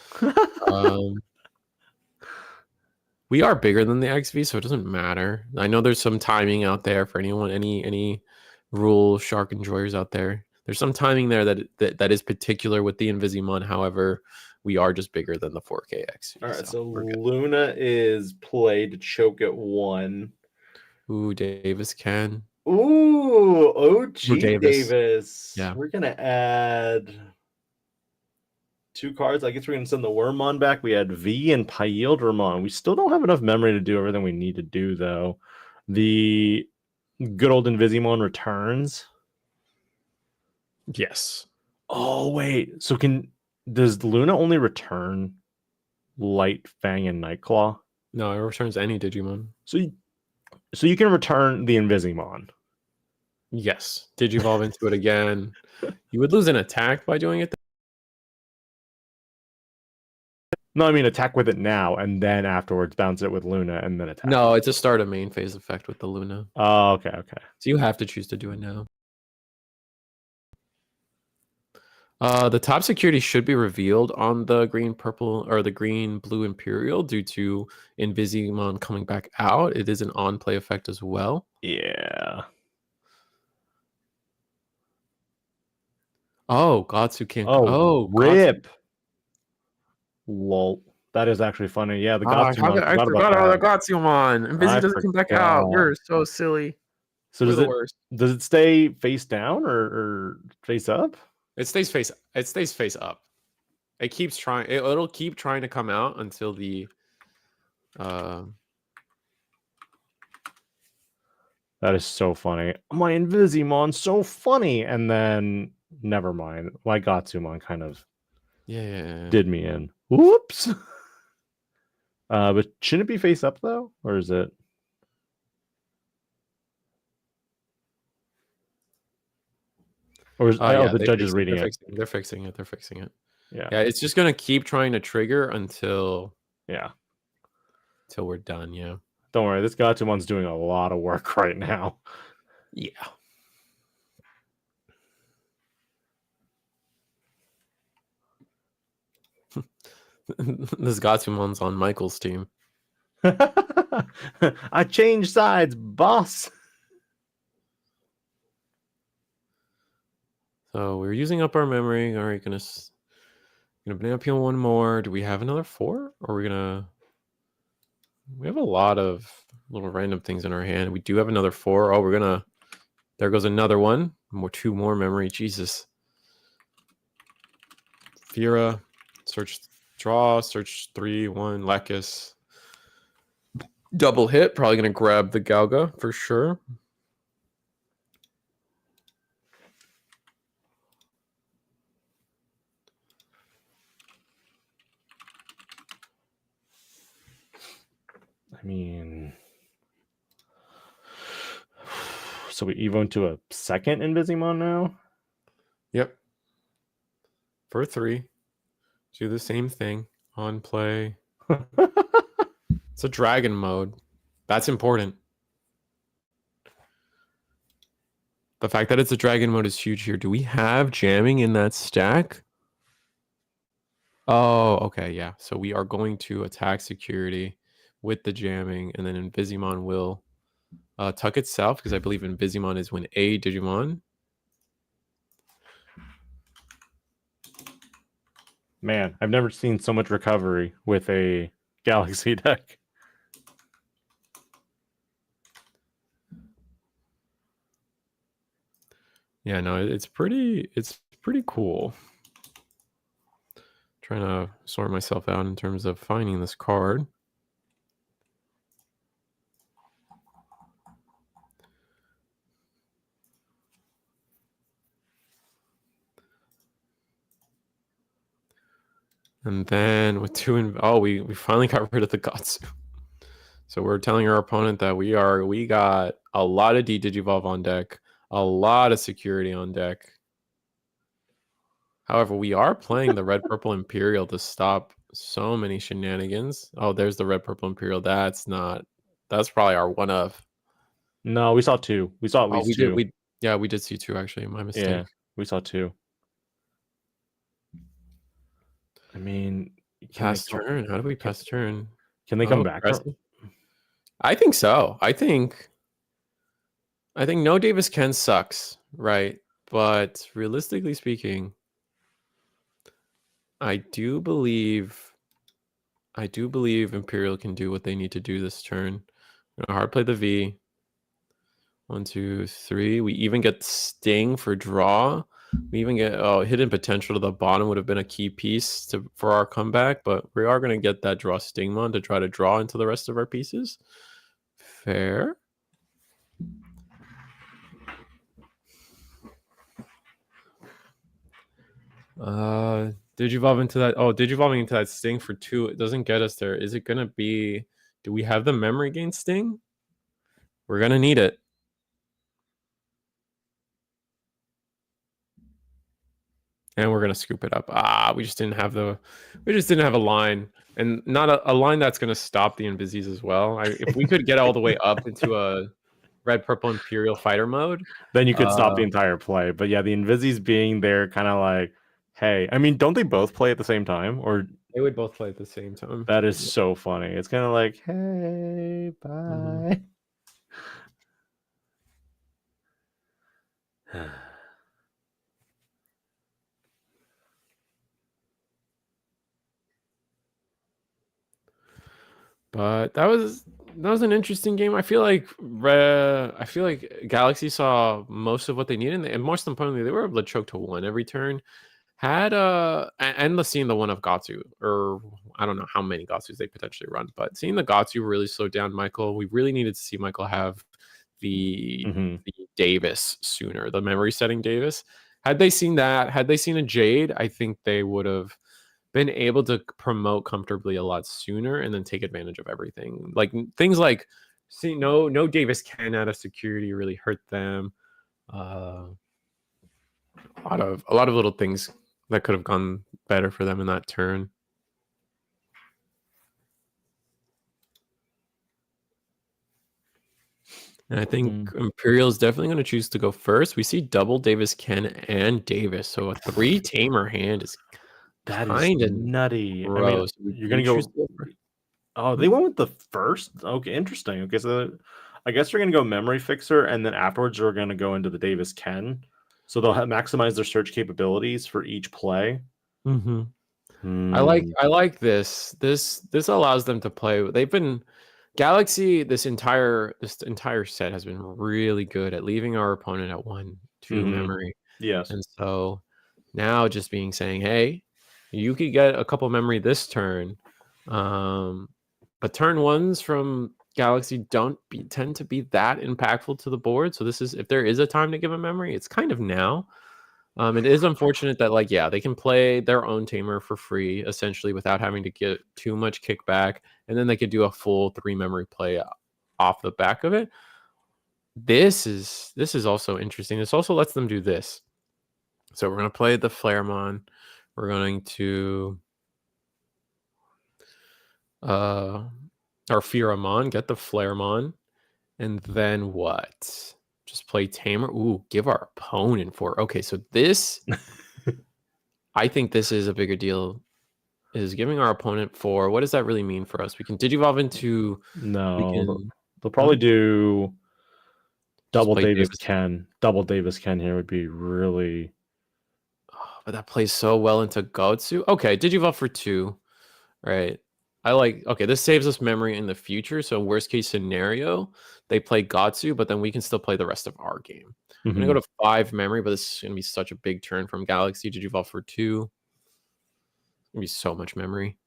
We are bigger than the XV, so it doesn't matter. I know there's some timing out there for anyone, any rule shark enjoyers out there. There's some timing there that is particular with the Invisimon. However, we are just bigger than the 4K XV. All right, so Luna is played to choke at 1. Ooh, Davis can. Ooh, OG Davis. Yeah. We're going to add 2 cards. I guess we're going to send the Wormmon back. We had V and Paildramon. We still don't have enough memory to do everything we need to do, though. The good old Invisimon returns. Yes. Oh, wait. So does Luna only return Light Fang and Nightclaw? No, it returns any Digimon. So you can return the Invisimon. Yes. Digivolve into it again. You would lose an attack by doing it. No, I mean attack with it now, and then afterwards bounce it with Luna, and then attack. No, it's a start of main phase effect with the Luna. Oh, okay, okay. So you have to choose to do it now. The top security should be revealed on the green purple or the green blue Imperial due to Invisimon coming back out. It is an on play effect as well. Yeah. Oh, Gatsu can't. Oh, Gatsu. rip. Lol. That is actually funny. Yeah, the I Gatsumon. forgot about the Gatsumon. Invisi I doesn't come back out. forgot. We're so silly. So We're the worst. does it stay face down or face up? It stays face up. It keeps trying. It'll keep trying to come out until the. That is so funny. My Invisimon, so funny. And then, never mind. My Gatsumon kind of did me in. Whoops. But shouldn't it be face up, though? Or is it? Or is, the judge is reading it. They're fixing it. They're fixing it. Yeah. Yeah, it's just going to keep trying to trigger until... Yeah. Till we're done, yeah. Don't worry, this Gatsumon's doing a lot of work right now. Yeah. This Gatsumon's on Michael's team. I changed sides, boss. So we're using up our memory. All right, gonna banana peel one more. Do we have another 4? Or are we gonna... We have a lot of little random things in our hand. We do have another 4. Oh, we're gonna... There goes another one. 2 more memory. Jesus. Fira. Search, draw. Search 3, 1. Lekis. Double hit. Probably gonna grab the Galga for sure. I mean, so we evo into a second Invisimon now? Yep. For 3. Do the same thing. On play. It's a dragon mode. That's important. The fact that it's a dragon mode is huge here. Do we have jamming in that stack? Oh, okay, yeah. So we are going to attack security with the jamming, and then Invisimon will tuck itself, because I believe Invisimon is when a Digimon. Man, I've never seen so much recovery with a Galaxy deck. Yeah, no, it's pretty cool. Trying to sort myself out in terms of finding this card. And then with 2 we finally got rid of the Gatsu. So we're telling our opponent that we got a lot of D-Digivolve on deck, a lot of security on deck. However, we are playing the red purple Imperial to stop so many shenanigans. Oh, there's the red purple Imperial. That's probably our one of. No, we saw 2. We saw at least 2. We did see 2 actually. My mistake. Yeah, we saw 2. I mean, pass turn. How do we pass turn? Can they come back? I think so. I think no Davis Ken sucks, right? But realistically speaking, I do believe Imperial can do what they need to do this turn. Hard play the V. 1, 2, 3. We even get Sting for draw. We even get hidden potential to the bottom would have been a key piece for our comeback, but we are going to get that draw Stingmon to try to draw into the rest of our pieces. Fair. Digivolving into that. Oh, Digivolving into that Sting for 2. It doesn't get us there. Is it going to be... Do we have the memory gain Sting? We're going to need it. And we're gonna scoop it up. We just didn't have a line, and not a line that's gonna stop the Invisis as well. If we could get all the way up into a red purple Imperial fighter mode, then you could stop the entire play. But yeah, the Invisis being there, kind of like, hey, I mean, don't they both play at the same time? Or they would both play at the same time. that is so funny. It's kind of like, hey, bye. But that was an interesting game. I feel like Galaxy saw most of what they needed, and most importantly, they were able to choke to 1 every turn. Had and seeing the one of Gatsu, or I don't know how many Gatsus they potentially run, but seeing the Gatsu really slowed down Michael. We really needed to see Michael have the Davis sooner, the memory setting Davis. Had they seen that, had they seen a Jade, I think they would have been able to promote comfortably a lot sooner and then take advantage of everything. Like things like no Davis can out of security really hurt them. A lot of little things that could have gone better for them in that turn. And I think Imperial is definitely going to choose to go first. We see double Davis Ken and Davis, so a 3 tamer hand is kind of nutty. gross. I mean, you're gonna go. Oh, they went with the first. Okay, interesting. Okay, so I guess they're gonna go memory fixer, and then afterwards they're gonna go into the Davis Ken. So they'll maximize their search capabilities for each play. I like this. This allows them to play. They've been Galaxy. This entire set has been really good at leaving our opponent at 1-2 memory. Yes, and so now just saying, hey, you could get a couple memory this turn, but turn ones from Galaxy tend to be that impactful to the board. So this is, if there is a time to give a memory, it's kind of now. It is unfortunate that they can play their own tamer for free essentially without having to get too much kickback, and then they could do a full 3 memory play off the back of it. This is also interesting. This also lets them do this. So we're going to play the Flaremon. We're going to our Pheramon, get the Flaremon, and then what? Just play Tamer. Ooh, give our opponent 4. Okay, so this I think this is a bigger deal. Is giving our opponent 4. What does that really mean for us? We can Digivolve into they'll probably do double Davis Ken. Double Davis Ken here would be really. But that plays so well into Gotsu. Okay, Digivolve for 2. Right. Okay, this saves us memory in the future. So worst case scenario, they play Gatsu, but then we can still play the rest of our game. I'm going to go to 5 memory, but this is going to be such a big turn from Galaxy. Digivolve for 2. It's going to be so much memory.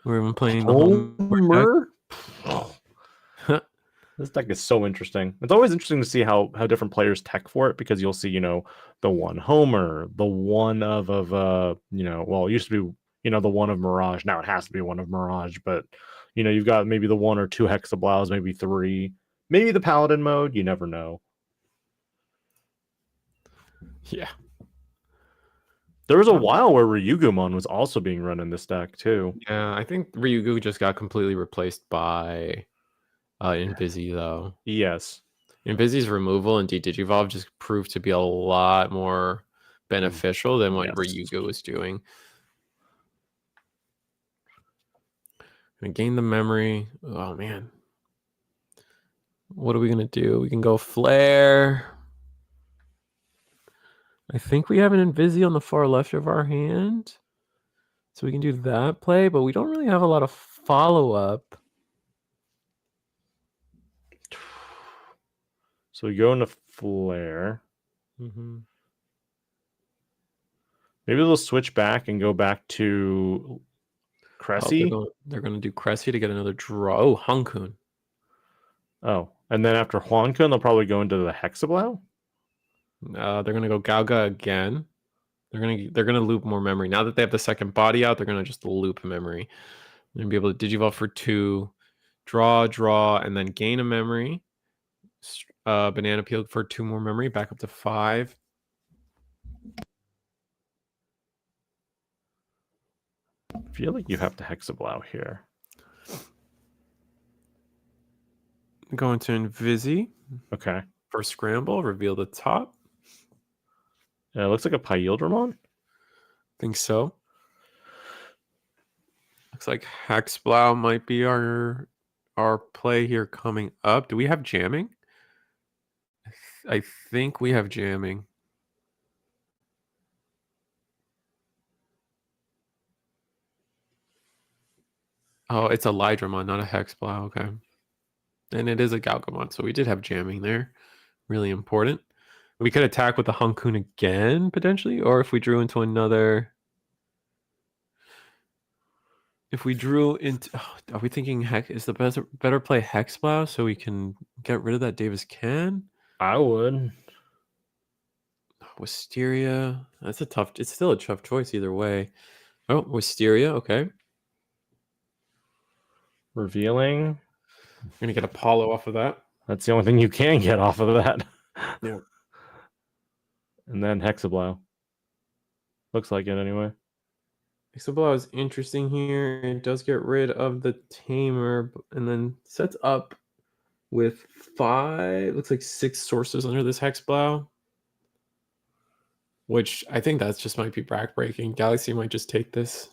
We're even playing the Homer. This deck is so interesting. It's always interesting to see how different players tech for it, because you'll see, the one Homer, the one of well, it used to be, the one of Mirage. Now it has to be one of Mirage, but you've got maybe the 1 or 2 Hexablaus, maybe 3, maybe the Paladin mode. You never know. Yeah. There was a while where Ryugumon was also being run in this deck too. Yeah, I think Ryugu just got completely replaced by Invisi though. Yes. Invisi's removal and Digivolve just proved to be a lot more beneficial than what Ryugu was doing. And gain the memory. Oh man. What are we gonna do? We can go Flare. I think we have an Invisi on the far left of our hand. So we can do that play, but we don't really have a lot of follow-up. So we go into Flare. Maybe they'll switch back and go back to Cressy. They're going to do Cressy to get another draw. Oh, Hankun. Oh, and then after Hankun, they'll probably go into the Hexablow. They're going to go Galga again. They're gonna loop more memory. Now that they have the second body out, they're going to just loop memory. They're going to be able to Digivolve for 2, draw, and then gain a memory. Banana Peel for 2 more memory, back up to 5. feel like you have to Hexablow here. Going to Invisi. Okay. For scramble, reveal the top. It looks like a Pyildramon. Think so. Looks like Hexblow might be our play here coming up. Do we have jamming? I think we have jamming. Oh, it's a Lydramon, not a Hexblow. Okay. And it is a Galgamon, so we did have jamming there. Really important. We could attack with the Hankun again, potentially, or if we drew into another... If we drew into... are we thinking Hex is the better play Hexblow so we can get rid of that Davis Can? I would. Wisteria. That's a tough... It's still a tough choice either way. Oh, Wisteria. Okay. Revealing. We're going to get Apollo off of that. That's the only thing you can get off of that. Yeah. And then Hexablow. Looks like it anyway. Hexablow is interesting here. It does get rid of the Tamer and then sets up with 5, looks like 6 sources under this Hexblow. Which I think that's just might be backbreaking. Galaxy might just take this.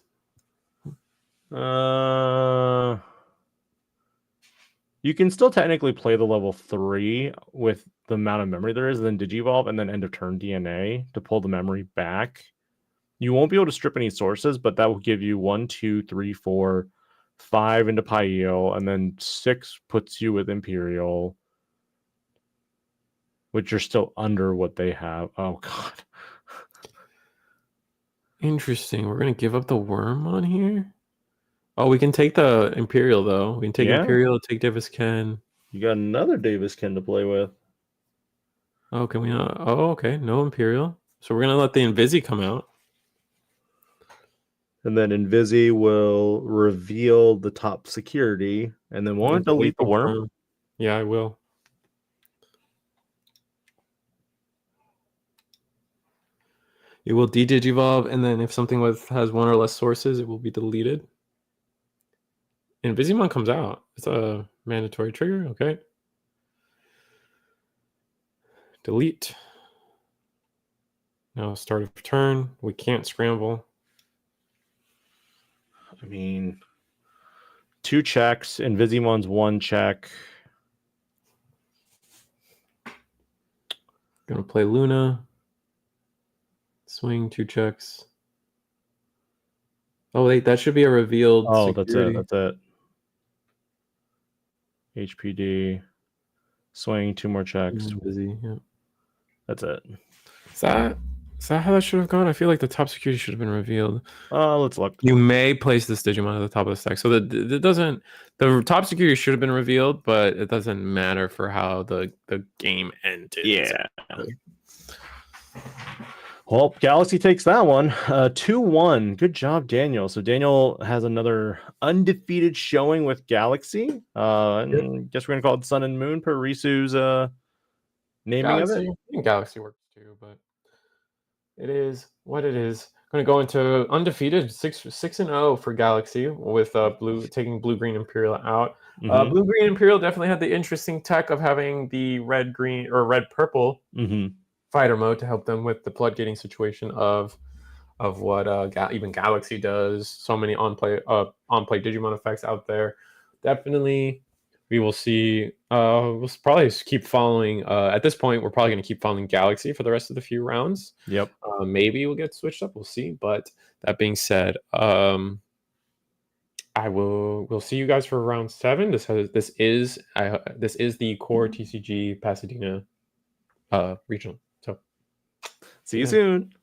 You can still technically play the level 3 with the amount of memory there is, and then Digivolve, and then end of turn DNA to pull the memory back. You won't be able to strip any sources, but that will give you 1, 2, 3, 4, 5 into Pyeel, and then 6 puts you with Imperial, which are still under what they have. Oh, God. Interesting. We're going to give up the worm on here? Oh, we can take the Imperial, though. We can take Imperial, take Davis Ken. You got another Davis Ken to play with. Oh, can we not? Oh, okay. No Imperial. So we're going to let the Invisi come out. And then Invisi will reveal the top security, and then won't delete the worm? Yeah, I will. It will de-digivolve, and then if something has 1 or less sources, it will be deleted. And Invisimonn comes out. It's a mandatory trigger. Okay. Delete. Now start of turn. We can't scramble. I mean, 2 checks. Invisimonn's 1 check. Gonna play Luna. Swing 2 checks. Oh wait, that should be a revealed. Oh, security. That's it. HPD. Swing 2 more checks. Busy. Yeah. That's it. Is that how that should have gone? I feel like the top security should have been revealed. Let's look. You may place this Digimon at the top of the stack. So the top security should have been revealed, but it doesn't matter for how the game ended. Yeah. Well, Galaxy takes that one. 2-1. Good job, Daniel. So Daniel has another undefeated showing with Galaxy. And guess we're gonna call it Sun and Moon per Risu's naming Galaxy, of it. Galaxy works too, but it is what it is. Going to go into undefeated 6-0 for Galaxy with taking Blue Green Imperial out. Blue Green Imperial definitely had the interesting tech of having the red green or red purple fighter mode to help them with the floodgating situation of what even Galaxy does. So many on play Digimon effects out there. Definitely, we will see. We'll probably keep following. At this point, we're probably going to keep following Galaxy for the rest of the few rounds. Yep. Maybe we'll get switched up. We'll see. But that being said, we'll see you guys for round 7. This is the CoreTCG Pasadena regional. So see you soon.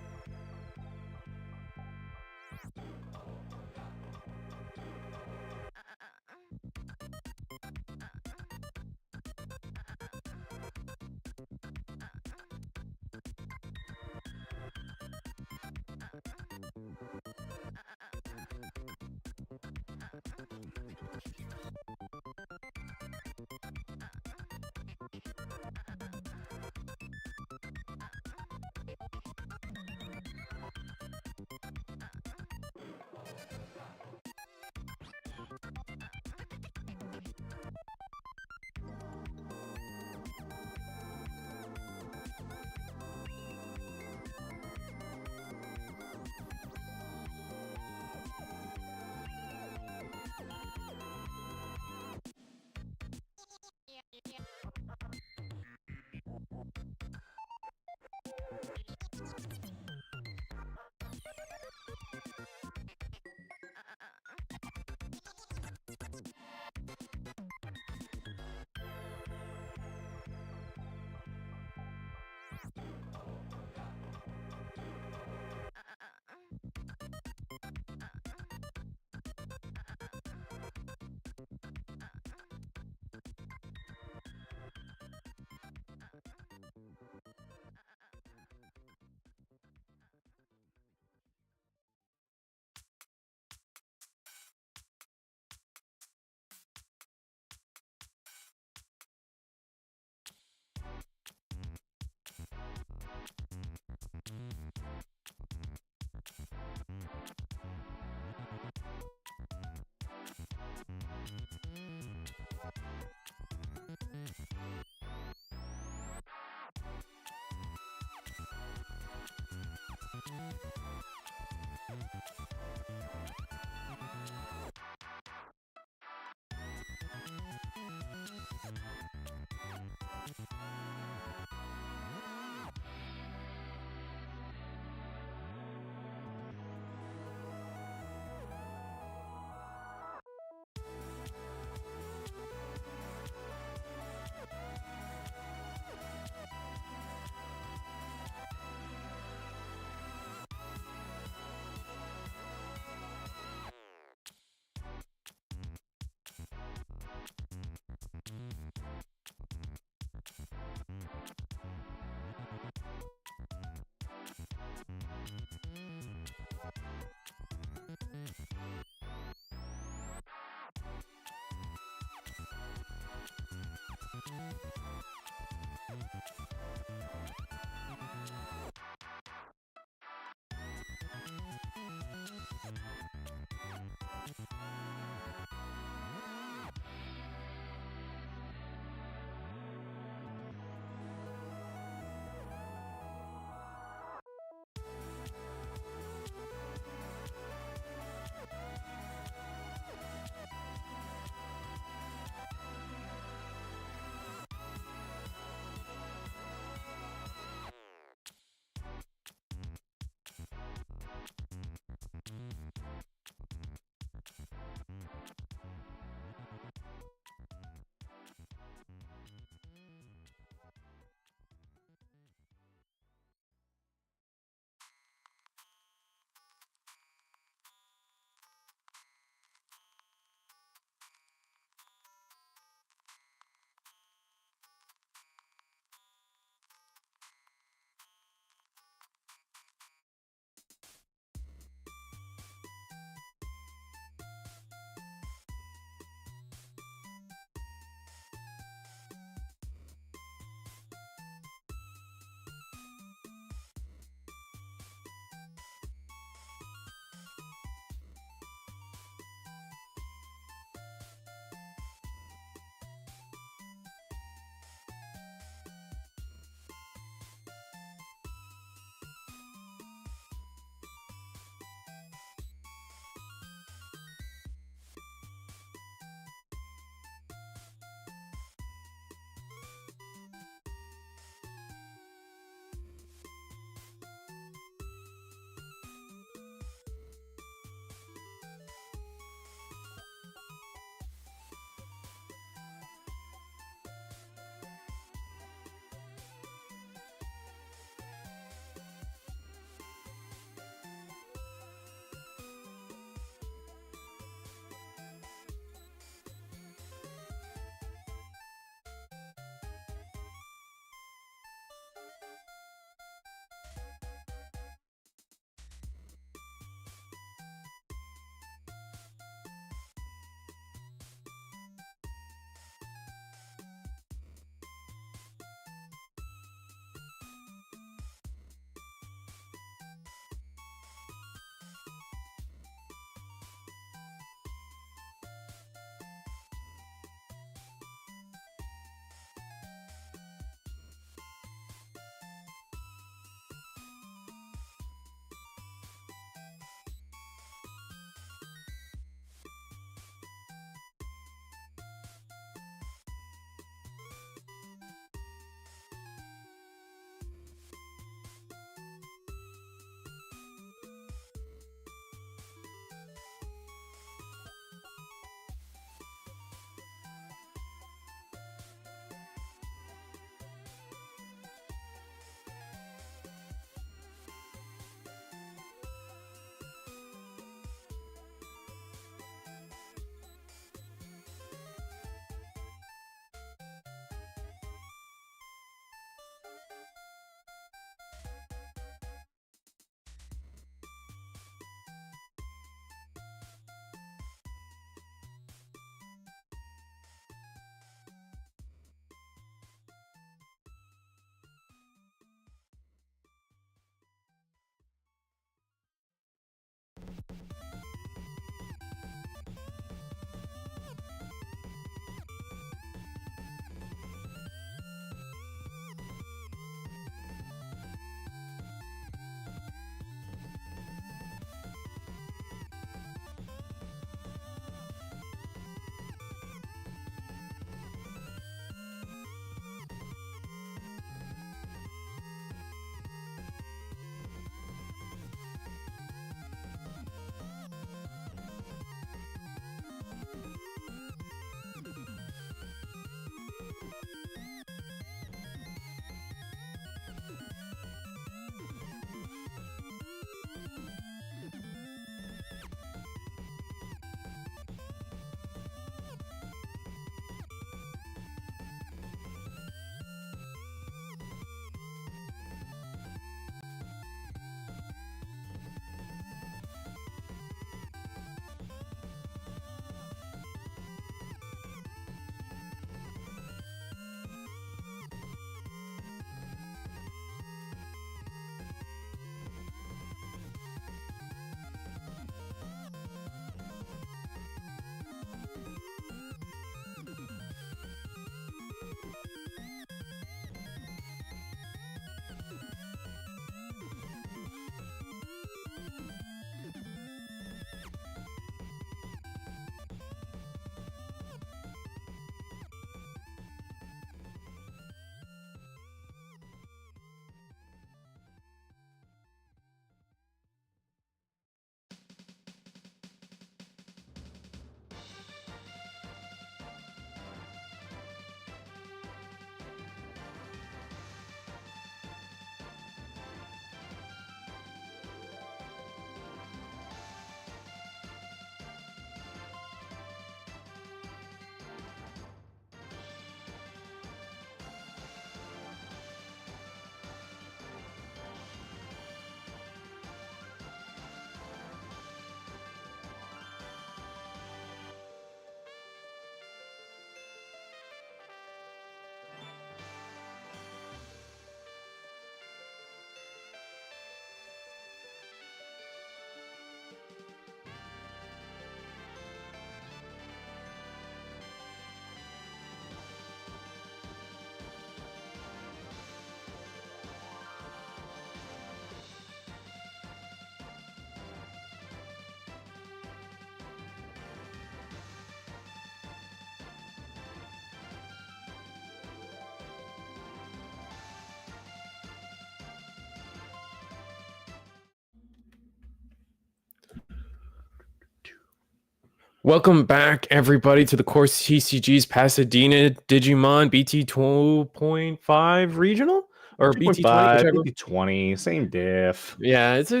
Welcome back, everybody, to the CoreTCG's Pasadena Digimon BT2.5 regional or BT20, 2.5, whichever. BT20, same diff. Yeah, it's a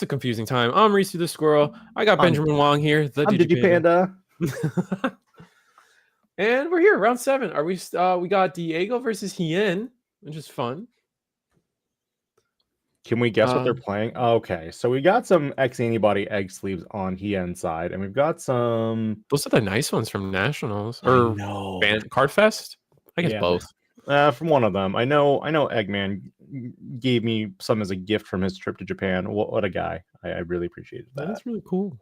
confusing time. I'm Risu the Squirrel. I got I'm Benjamin Wong here, the I'm Digipanda, DigiPanda. and we're here, round 7. Are we? We got Diego versus Hien, which is fun. Can we guess what they're playing? Okay, so we got some X antibody egg sleeves on Hien side, and we've got some. Those are the nice ones from Nationals I or know. Card Fest. I guess Yeah, both. from one of them. I know Eggman gave me some as a gift from his trip to Japan. What a guy! I really appreciated that. That's really cool.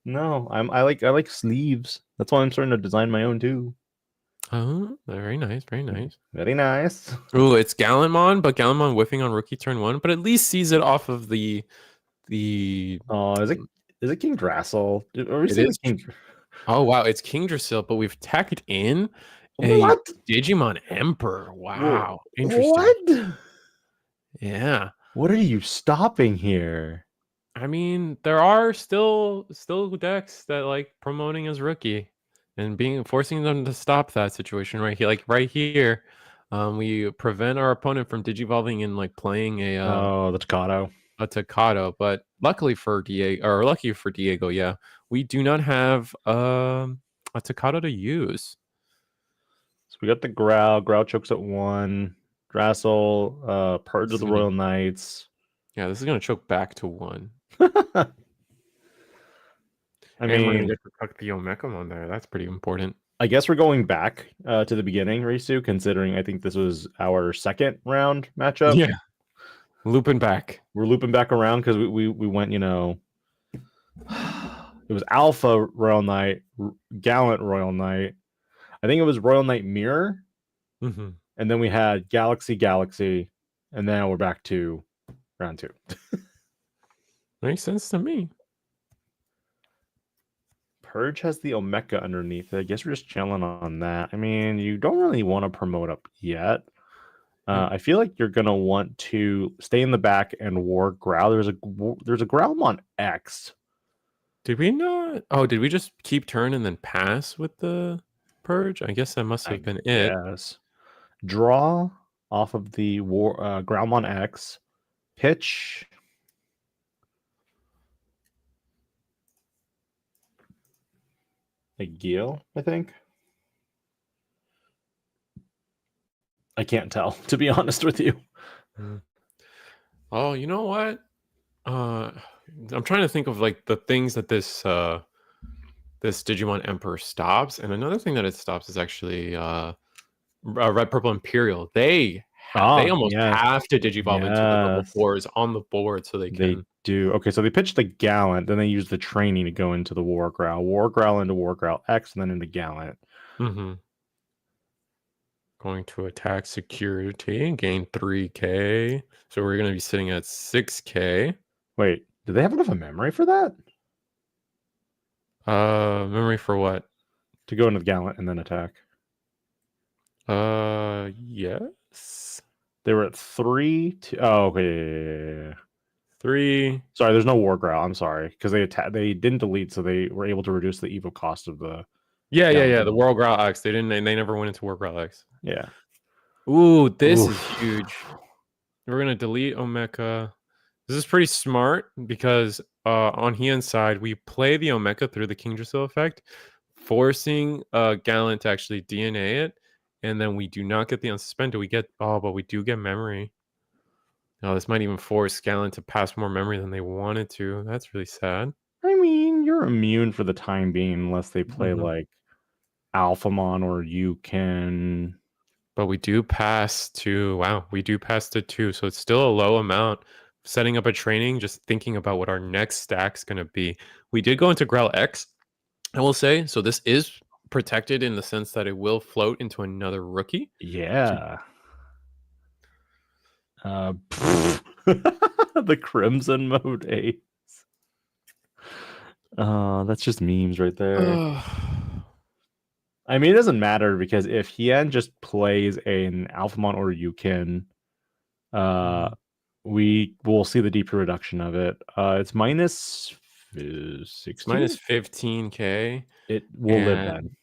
No, I like sleeves. That's why I'm starting to design my own too. Oh, very nice, very nice. Very nice. Ooh, it's Gallimon, but Gallimon whiffing on rookie turn 1, but at least sees it off of the Oh, is it King Drassel? Are we it seeing is. King? Oh wow, it's King Drasil, but we've tacked in a What? Digimon Emperor. Wow, interesting. What? Yeah. What are you stopping here? I mean, there are still decks that like promoting as rookie and forcing them to stop that situation right here. Like right here, we prevent our opponent from digivolving and like playing Oh, the Takato. a Takato, but luckily for Diego, yeah, we do not have a Takato to use. So we got the Growl. Growl chokes at 1. Drassel, Purge of the Royal Knights. Yeah, this is gonna choke back to 1. I And we're gonna mean, get to tuck the Omekamon there. That's pretty important. I guess we're going back to the beginning, Risu, considering I think this was our second round matchup. Yeah, looping back. We're looping back around because we went, it was Alpha Royal Knight, Gallant Royal Knight. I think it was Royal Knight Mirror. Mm-hmm. And then we had Galaxy, and now we're back to round 2. Makes sense to me. Purge has the Omeka underneath it. I guess we're just chilling on that. I mean, you don't really want to promote up yet. I feel like you're gonna want to stay in the back and war Growl. There's a Growlmon X. Did we not? Oh, did we just keep turn and then pass with the Purge? I guess that must have been it. Yes. Draw off of the war Growlmon X. Pitch. A Geel, I think. I can't tell, to be honest with you. Oh, you know what? I'm trying to think of like the things that this Digimon Emperor stops, and another thing that it stops is actually Red Purple Imperial. They almost have to digivolve into the level 4s on the board so they can. They do. Okay, so they pitch the Gallant, then they use the training to go into the War Growl into War Growl X, and then into Gallant. Mm-hmm. Going to attack security and gain 3k. So we're going to be sitting at 6k. Wait, do they have enough of memory for that? Memory for what? To go into the Gallant and then attack. Yes. They were at 3. Oh, okay. Yeah. 3. Sorry, there's no War Growl. I'm sorry, because they didn't delete, so they were able to reduce the Evo cost of the. Yeah. The World Growl X. They never went into War Growl X. Yeah. Ooh, this is huge. We're gonna delete Omeka. This is pretty smart because on Hien's side, we play the Omeka through the King Drasil effect, forcing Gallant to actually DNA it, and then we do not get the unsuspended. But we do get memory. Oh, this might even force Gallant to pass more memory than they wanted to. That's really sad. I mean, you're immune for the time being unless they play like Alphamon or you can. But we do pass to 2, so it's still a low amount. Setting up a training, just thinking about what our next stack's gonna be. We did go into Growl X, I will say, so this is protected in the sense that it will float into another rookie. Yeah. The Crimson Mode Ace. That's just memes right there. I mean, it doesn't matter because if Hien just plays an Alphamon or Yukin, we will see the DP reduction of it. It's minus is It's 16. minus 15k. It will live and then.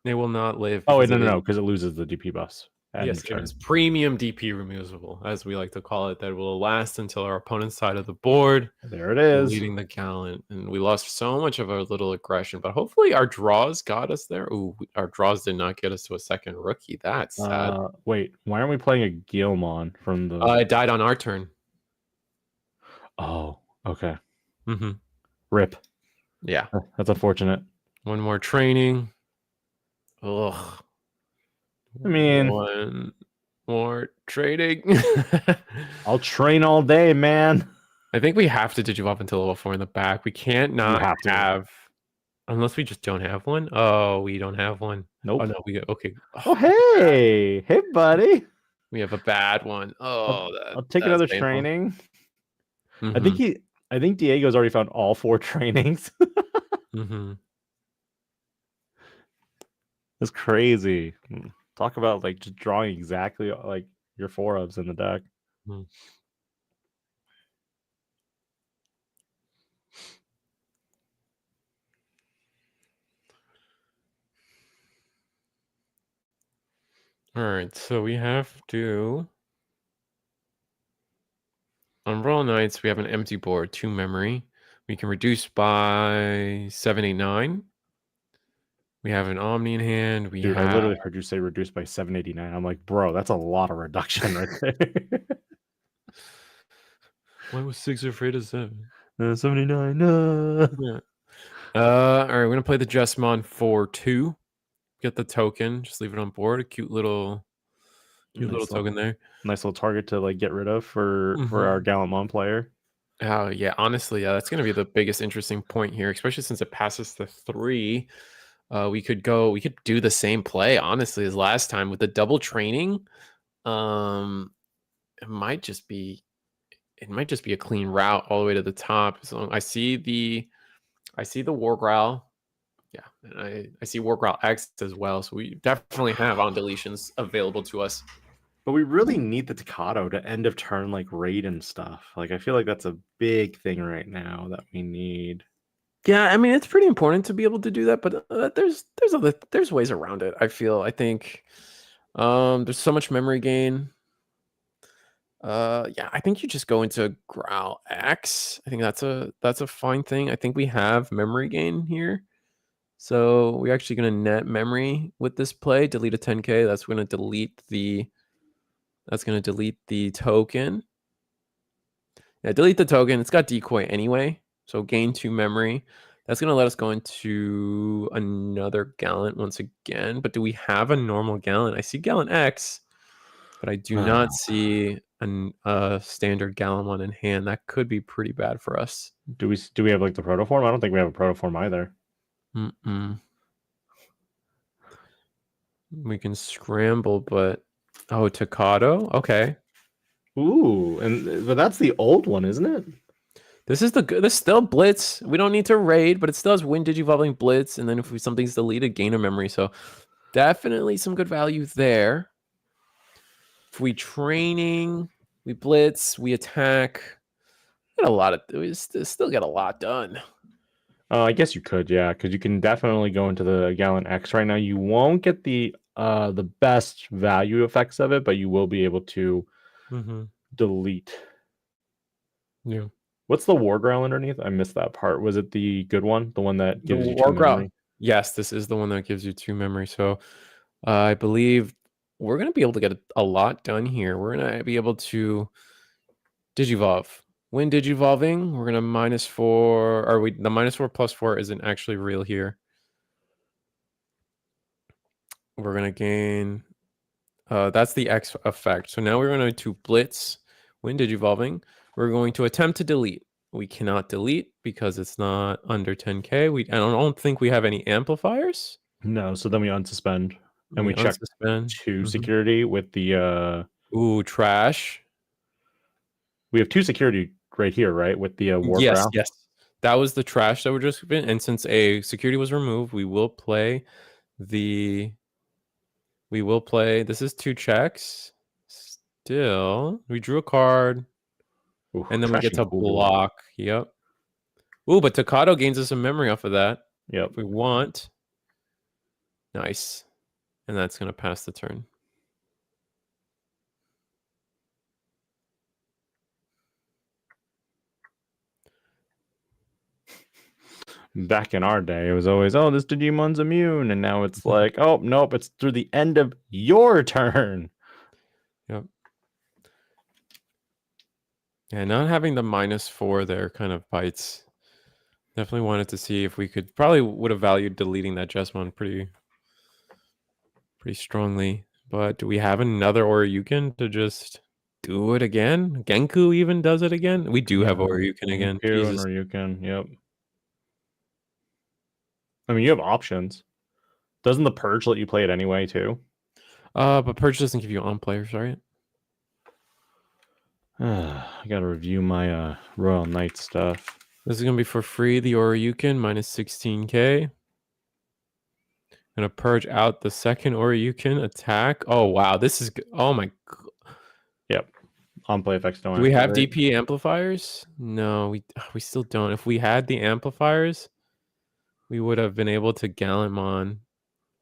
They will not live. Oh wait, Because no, because it loses the DP buffs. Yes, it is premium DP removable, as we like to call it, that will last until our opponent's side of the board. There it is. Leading the gallant. And we lost so much of our little aggression, but hopefully our draws got us there. Ooh, our draws did not get us to a second rookie. That's sad. Wait, why aren't we playing a Gilmon from the... It died on our turn. Oh, okay. Mm-hmm. Rip. Yeah. That's unfortunate. One more training. Ugh. I mean... One more trading. I'll train all day, man. I think we have to digivolve until level 4 in the back. We can't not have... Unless we just don't have one. Oh, we don't have one. Nope. Oh, no, we get... Okay. Oh, hey. Hey, buddy. We have a bad one. Oh, I'll take another training. Mm-hmm. I think Diego's already found all 4 trainings. Mm-hmm. That's crazy. Talk about like just drawing exactly like your 4-ofs in the deck. Mm-hmm. All right, so we have to... On Royal Knights, we have an empty board, 2 memory. We can reduce by 789. We have an Omni in hand. Dude, I literally heard you say reduced by 789. I'm like, bro, that's a lot of reduction right there. Why was 6 afraid of 7? 79. No. Yeah. All right, we're gonna play the Jessamon for 2. Get the token. Just leave it on board. A cute little token there. Nice little target to like get rid of for our Gallantmon player. Oh yeah, honestly, yeah, that's gonna be the biggest interesting point here, especially since it passes the 3. We could do the same play, honestly, as last time with the double training. It might just be a clean route all the way to the top. So I see the War Growl. Yeah, and I see War Growl X as well. So we definitely have on deletions available to us. But we really need the Tocado to end of turn like raid and stuff. Like I feel like that's a big thing right now that we need. Yeah, I mean it's pretty important to be able to do that, but there's ways around it. I think there's so much memory gain. Yeah, I think you just go into Growl X. I think that's a fine thing. I think we have memory gain here. So we're actually going to net memory with this play, delete a 10k. That's going to delete the token. Yeah, delete the token. It's got decoy anyway. So gain 2 memory. That's going to let us go into another Gallant once again. But do we have a normal Gallant? I see Gallant X, but I do not see a standard Gallantmon in hand. That could be pretty bad for us. Do we have like the protoform? I don't think we have a protoform either. We can scramble, but Tocado. Okay. Ooh, but that's the old one, isn't it? This is still Blitz. We don't need to raid, but it still has Wind Digivolving Blitz, and then if something's deleted, gain a memory. So definitely some good value there. If we training, we blitz, we attack. We still get a lot done. I guess you could, yeah, because you can definitely go into the Gallant X right now. You won't get the best value effects of it, but you will be able to delete. Yeah. What's the War Growl underneath? I missed that part. Was it the good one? The one that gives you 2 memory? Yes, this is the one that gives you 2 memory. So I believe we're going to be able to get a lot done here. We're going to be able to Digivolve. When Digivolving, we're going to -4. Or the -4 +4 isn't actually real here. We're going to gain... that's the X effect. So now we're going to Blitz. When Digivolving, we're going to attempt to delete. We cannot delete because it's not under 10k. I don't think we have any amplifiers. No, so then we unsuspend. And we check 2 security with the... Ooh, trash. We have 2 security right here, right? With the War Growl? Yes. That was the trash that we're just been. And since a security was removed, we will play the... This is 2 checks. Still, we drew a card. Ooh, and then we get to block. Yep. Ooh, but Tocado gains us some memory off of that. Yep. If we want. Nice. And that's going to pass the turn. Back in our day, it was always, oh, this Digimon's immune. And now it's like, oh, nope, it's through the end of your turn. Yep. Yeah, not having the -4 there kind of bites. Definitely wanted to see if we could. Probably would have valued deleting that Jessamon pretty strongly. But do we have another Oryuken to just do it again? Genku even does it again? We do have Oryuken again. Jesus. Or you can, yep. I mean, you have options. Doesn't the Purge let you play it anyway, too? But Purge doesn't give you on players, right? I gotta review my Royal Knight stuff. This is gonna be for free. The Oryuken -16k. Gonna purge out the second Oryuken attack. Oh wow, this is oh my. Yep, on play effects don't. Do we have DP amplifiers? No, we still don't. If we had the amplifiers, we would have been able to Gallantmon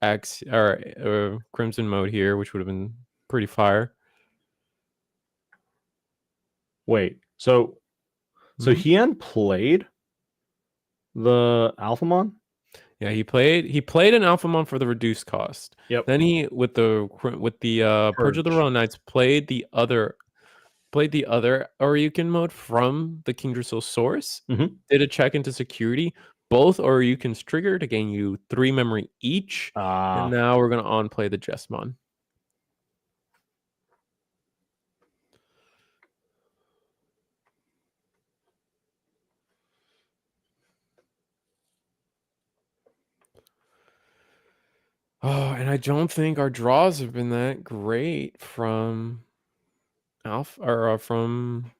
X or Crimson mode here, which would have been pretty fire. Wait, so Hien played the Alphamon? Yeah, he played an Alphamon for the reduced cost. Yep. Then he with the Purge of the Royal Knights played the other Oryuken mode from the Kingdrasil source. Did a check into security. Both Oryukens trigger to gain you 3 memory each. And now we're gonna on play the Jessamon. Oh, and I don't think our draws have been that great from Alpha or from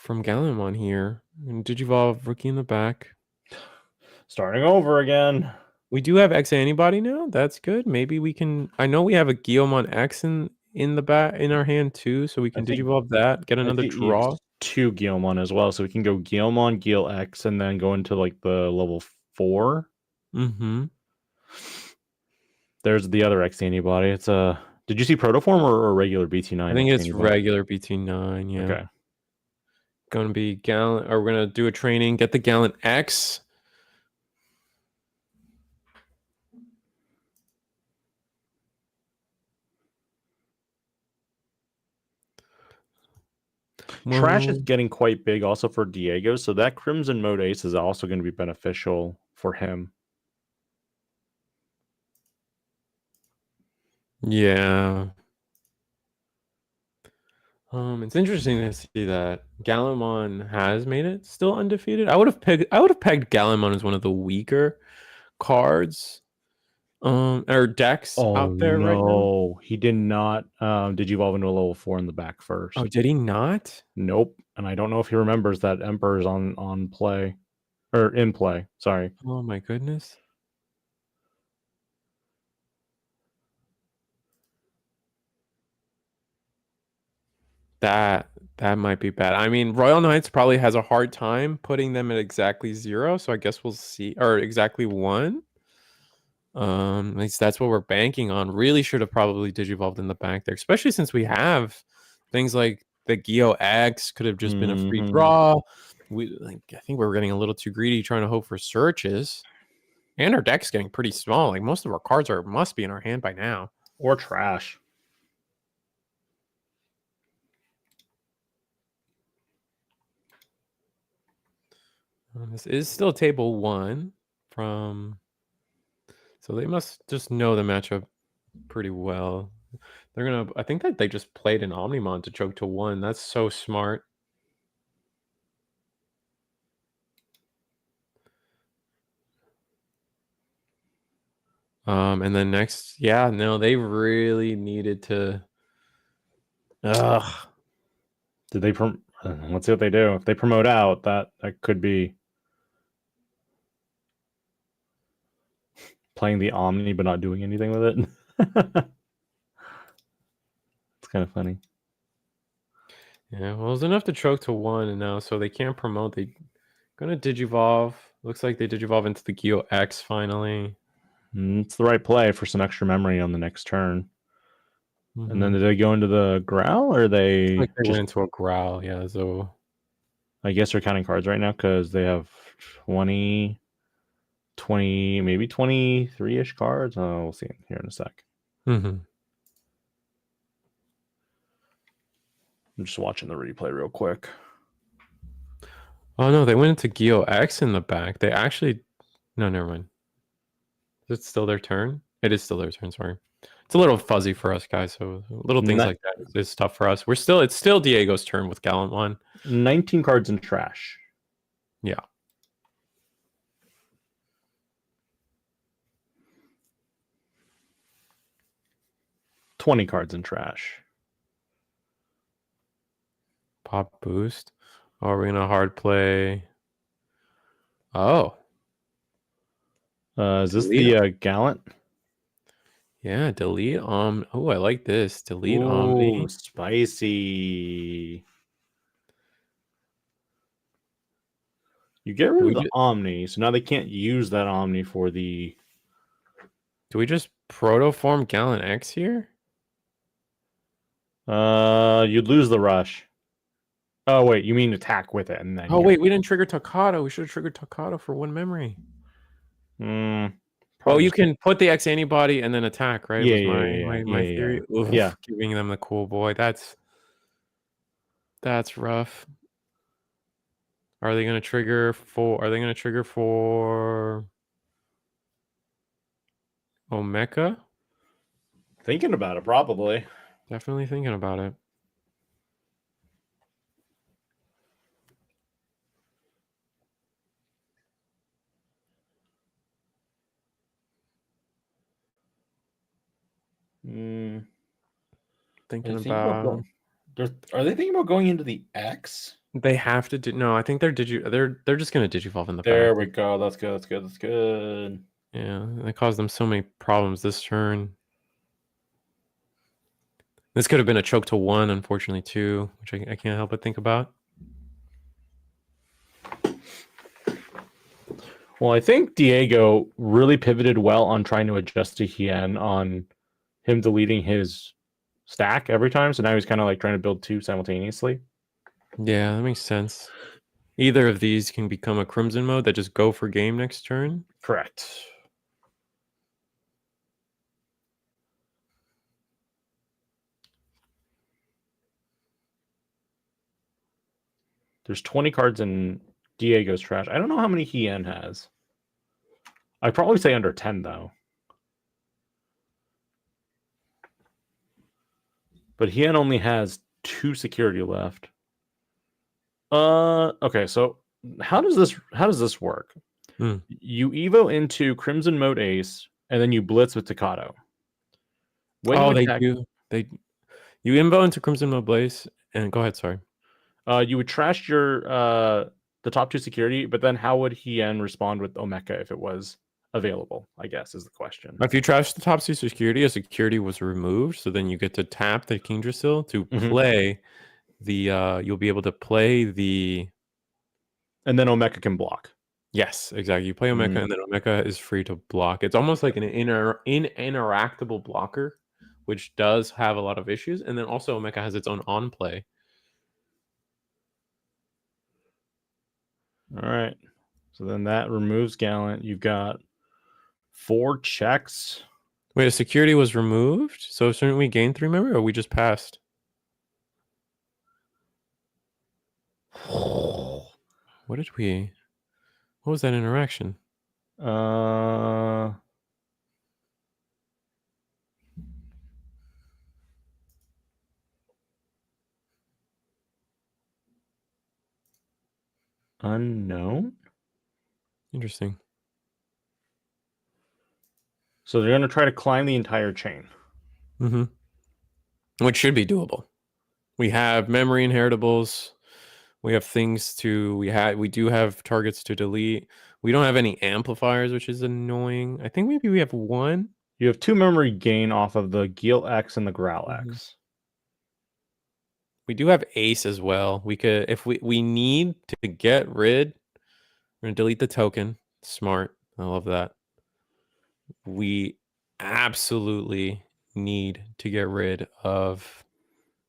Gallantmon here. And Digivolve rookie in the back. Starting over again. We do have X antibody now. That's good. Maybe we can. I know we have a Guilmon X in the back in our hand too, so we can Digivolve that. Get another draw. 2 Guilmon as well, so we can go Guilmon, Gil X, and then go into like the level 4. There's the other X antibody. It's a. Did you see Protoform or regular BT9? I think it's regular BT9. Yeah. Okay. Gonna be Gallant, or we're gonna do a training. Get the Gallant X. Trash is getting quite big also for Diego, so that Crimson Mode Ace is also going to be beneficial for him. Yeah. It's interesting to see that Gallantmon has made it still undefeated. I would have pegged Gallantmon as one of the weaker cards or decks out there right now. He did not Digivolve into a level 4 in the back first. Oh, did he not? Nope. And I don't know if he remembers that Emperor's on play or in play. Sorry. Oh my goodness. That might be bad. I mean, Royal Knights probably has a hard time putting them at exactly 0, so I guess we'll see, or exactly 1. At least that's what we're banking on. Really should have probably Digivolved in the back there, especially since we have things like the Geo X could have just been a free draw. I think we're getting a little too greedy trying to hope for searches. And our deck's getting pretty small. Like most of our cards must be in our hand by now. Or trash. This is still table 1 from, so they must just know the matchup pretty well. They're gonna. I think that they just played an Omnimon to choke to 1. That's so smart. And then next, yeah, no, they really needed to. Ugh. Did they? Let's see what they do. If they promote out, that could be playing the Omni but not doing anything with it. It's kind of funny. Yeah, well, it was enough to choke to 1, and now so they can't promote. Gonna digivolve. Looks like they digivolve into the Geo X finally. It's the right play for some extra memory on the next turn. And then Mhm. did they go into the growl, or they Like they just? went into a growl, yeah. So I guess they're counting cards right now because they have 20, maybe 23-ish cards. Oh, we'll see here in a sec. mhm. I'm just watching the replay real quick. Oh no, they went into Geo X in the back. They actually no, never mind. Is it still their turn? It is still their turn, sorry. It's a little fuzzy for us guys, so little things like that is tough for us. It's still Diego's turn with Gallant One. 19 cards in trash. Yeah. $20 cards in trash. Pop boost. Oh, are we gonna hard play? Oh. Is this Delete. the Gallant? Yeah, delete oh, I like this. Delete Ooh, Omni. spicy. You get rid Do of we, the Omni, so now they can't use that Omni for the. do we just protoform Gallant X here? You'd lose the rush. Oh wait, you mean attack with it, and then Oh wait, we didn't trigger Takato. We should have triggered Takato for one memory. Probably Well, you just can put the X antibody and then attack, right? yeah, Was yeah, my theory. Oof, yeah. giving them the cool boy. That's rough. Are they gonna trigger for Omeka? Thinking about it, probably. Definitely thinking about it. Thinking about Are they thinking about going into the X? they have to do no, I think they're just gonna digivolve in the There back. we go. That's good. That's good. That's good. Yeah, it caused them so many problems this turn. This could have been a choke to 1, unfortunately, too, which I can't help but think about. Well, I think Diego really pivoted well on trying to adjust to Hien on him deleting his stack every time. So now he's kind of like trying to build 2 simultaneously. Yeah, that makes sense. Either of these can become a Crimson mode that just go for game next turn. Correct. There's 20 cards in Diego's trash. I don't know how many Hien has. I'd probably say under 10, though. But Hien only has 2 security left. Okay, so how does this work? You Evo into Crimson Mode Ace, and then you blitz with Takato. When you attack, you invo into Crimson Mode Blaze, and go ahead, sorry. You would trash your the top 2 security, but then how would Hien respond with Omeka if it was available? I guess is the question. If you trash the top 2 security, a security was removed, so then you get to tap the Kingdra Seal to play the you'll be able to play the and then Omeka can block. Yes, exactly. You play Omeka and then Omeka is free to block. It's almost like an interactable blocker, which does have a lot of issues. And then also Omeka has its own on play. All right. So then that removes Gallant. You've got 4 checks. Wait, a security was removed? So shouldn't we gain 3 memory or we just passed? What was that interaction? Unknown. Interesting. So they're going to try to climb the entire chain. Which should be doable. We have memory inheritables. We have things we do have targets to delete. We don't have any amplifiers, which is annoying. I think maybe we have 1. You have 2 memory gain off of the Gil X and the Growl X. We do have Ace as well. We could, if we need to get rid We're gonna delete the token. Smart. I love that. We absolutely need to get rid of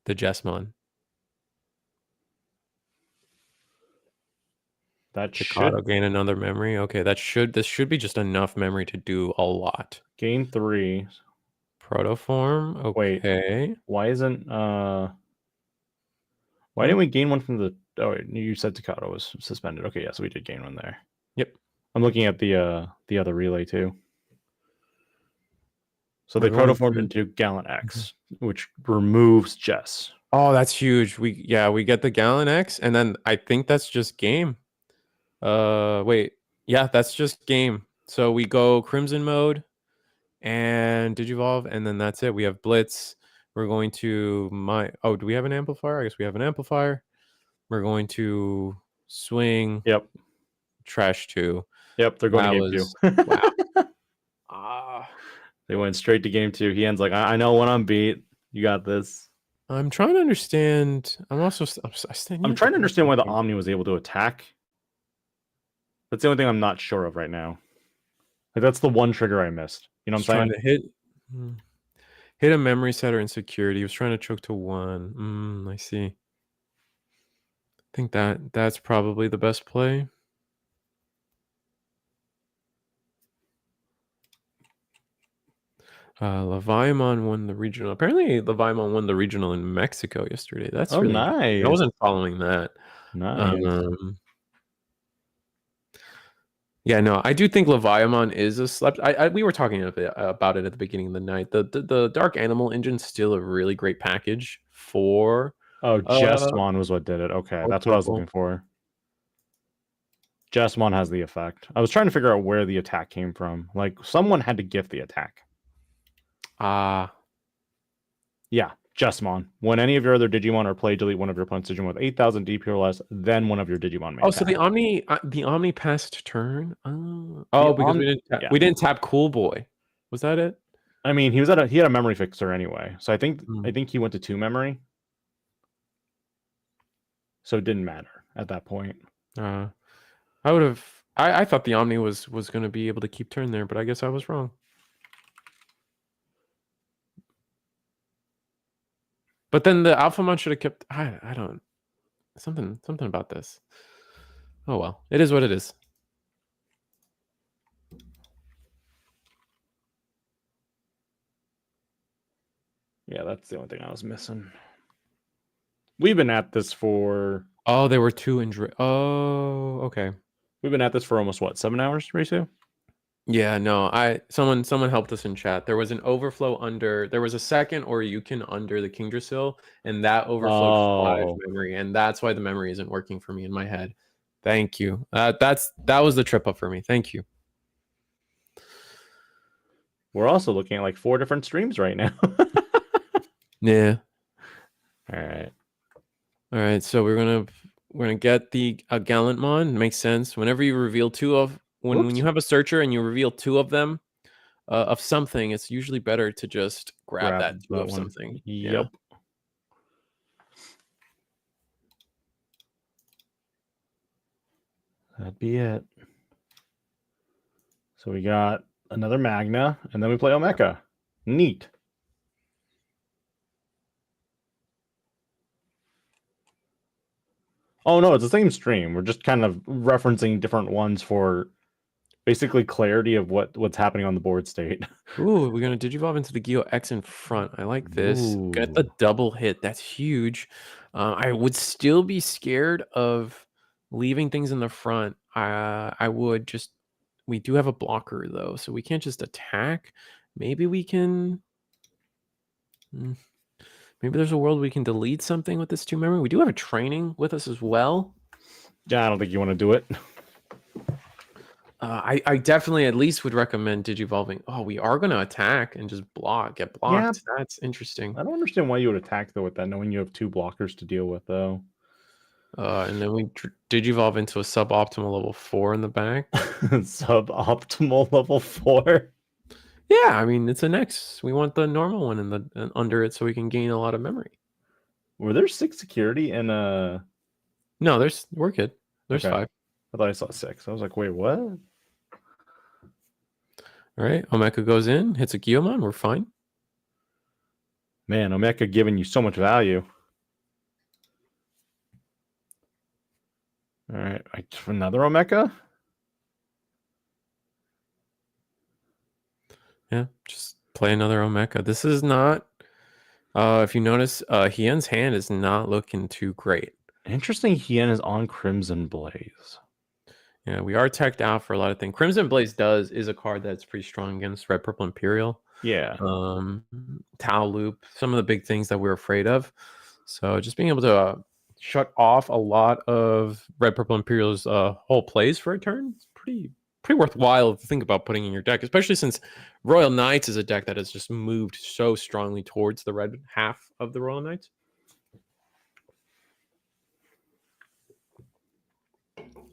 the Jessmon. That Chikado should gain another memory. Okay, this should be just enough memory to do a lot. gain 3. Protoform. Wait, Okay. why isn't why Huh? didn't we gain one from the? Oh, wait, you said Takata was suspended. Okay, yeah, so we did gain one there. Yep. I'm looking at the other relay too. So We're they going protoformed to... into Gallant X, which removes Jess. Oh, that's huge. We get the Gallon X, and then I think that's just game. Wait. Yeah, that's just game. So we go Crimson mode and Digivolve, and then that's it. We have Blitz. We're going to do we have an amplifier? I guess we have an amplifier. We're going to swing. Yep. Trash 2. Yep, they're going to game 2. Wow. They went straight to game 2. He ends like, I know when I'm beat. You got this. I'm trying to understand. I'm trying to understand why the Omni was able to attack. That's the only thing I'm not sure of right now. Like, that's the one trigger I missed. You know what I'm saying? Trying to hit a memory set or insecurity. He was trying to choke to 1. I see. I think that's probably the best play. Leviamon won the regional. Apparently, Leviamon won the regional in Mexico yesterday. That's really nice. I wasn't following that. Nice. Yeah, no, I do think Leviamon is a slept. We were talking a bit about it at the beginning of the night. The Dark Animal engine's still a really great package for. Oh, Jessmon was what did it. Okay, that's what I was looking for. Jessmon has the effect. I was trying to figure out where the attack came from. Like, someone had to gift the attack. Yeah, Jessmon. When any of your other Digimon are played, delete one of your opponent's Digimon with 8,000 DP or less, then one of your Digimon may attack. So the Omni passed turn. Because we didn't tap Cool Boy. Was that it? I mean, he had a memory fixer anyway, so I think he went to 2 memory. So it didn't matter at that point. I would have. I thought the Omni was going to be able to keep turn there, but I guess I was wrong. But then the Alphamon should have kept. I don't. Something about this. Oh well, it is what it is. Yeah, that's the only thing I was missing. We've been at this for. Oh, there were 2 in. Oh, okay. We've been at this for almost what, 7 hours, Risu? Yeah, no. Someone helped us in chat. There was an overflow under. There was a second or you can under the Kingdrasil, and that overflowed 5 memory, and that's why the memory isn't working for me in my head. Thank you. That was the trip up for me. Thank you. We're also looking at like 4 different streams right now. Yeah. All right. So we're gonna get the Gallantmon. Makes sense. Whenever you reveal 2 of when you have a searcher and you reveal 2 of them of something, it's usually better to just grab that 2 of something. Yep. Yeah. That'd be it. So we got another Magna, and then we play Omeka. Neat. Oh no, it's the same stream. We're just kind of referencing different ones for basically clarity of what's happening on the board state. Ooh, we're gonna Digivolve into the Geo X in front. I like this. Get the double hit. That's huge. I would still be scared of leaving things in the front. I would just. We do have a blocker though, so we can't just attack. Maybe we can. Maybe there's a world we can delete something with this 2 memory. We do have a training with us as well. Yeah, I don't think you want to do it. I definitely at least would recommend digivolving. Oh, we are going to attack and just get blocked. Yeah. That's interesting. I don't understand why you would attack though with that, knowing you have 2 blockers to deal with though. And then we digivolve into a suboptimal level 4 in the back. Suboptimal level 4. Yeah, I mean it's an X. We want the normal one in the under it so we can gain a lot of memory. Were there 6 security and No, we're good. There's 5. I thought I saw 6. I was like, wait, what? All right, Omeka goes in, hits a Guillemon. We're fine. Man, Omeka giving you so much value. All right, another Omeka? Yeah, just play another Omeka. This is not, if you notice, Hien's hand is not looking too great. Interesting, Hien is on Crimson Blaze. Yeah, we are teched out for a lot of things. Crimson Blaze is a card that's pretty strong against Red Purple Imperial. Yeah. Tau Loop, some of the big things that we're afraid of. So just being able to shut off a lot of Red Purple Imperial's whole plays for a turn, it's pretty worthwhile to think about putting in your deck, especially since Royal Knights is a deck that has just moved so strongly towards the red half of the Royal Knights.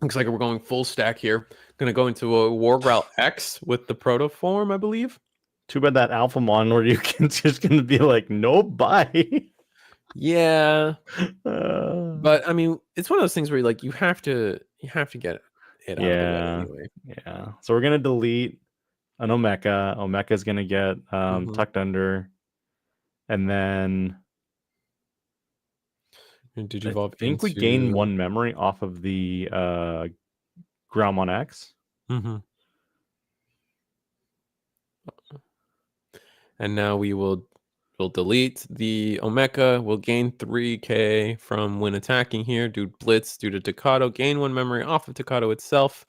Looks like we're going full stack here. Going to go into a War Growl X with the Proto form, I believe. Too bad that Alpha Mon or you can just going to be like, no, bye. Yeah. But I mean, it's one of those things where like you have to get it out of the way anyway. Yeah. So we're going to delete an Omeka. Omeka is going to get tucked under. And then I think we gain 1 memory off of the Groundmon X. And now we'll delete the Omeka. We'll gain 3k from when attacking here. Do Blitz due to Takato. Gain 1 memory off of Takato itself.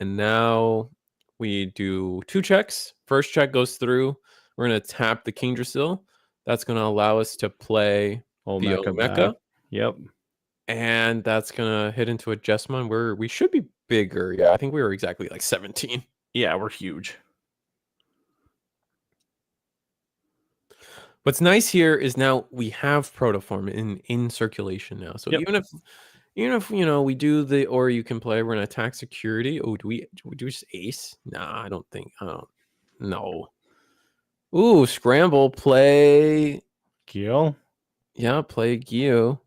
And now we do 2 checks. First check goes through. We're going to tap the Kingdrasil. That's going to allow us to play the Omeka. Yep. And that's going to hit into a Jessamon where we should be bigger. Yeah, I think we were exactly like 17. Yeah, we're huge. What's nice here is now we have Protoform in circulation now. So even if you know we do the or you can play, we're gonna attack security. Oh, do we just ace? Nah, I don't think. No. Ooh, scramble, play Geo. Yeah, play Geo.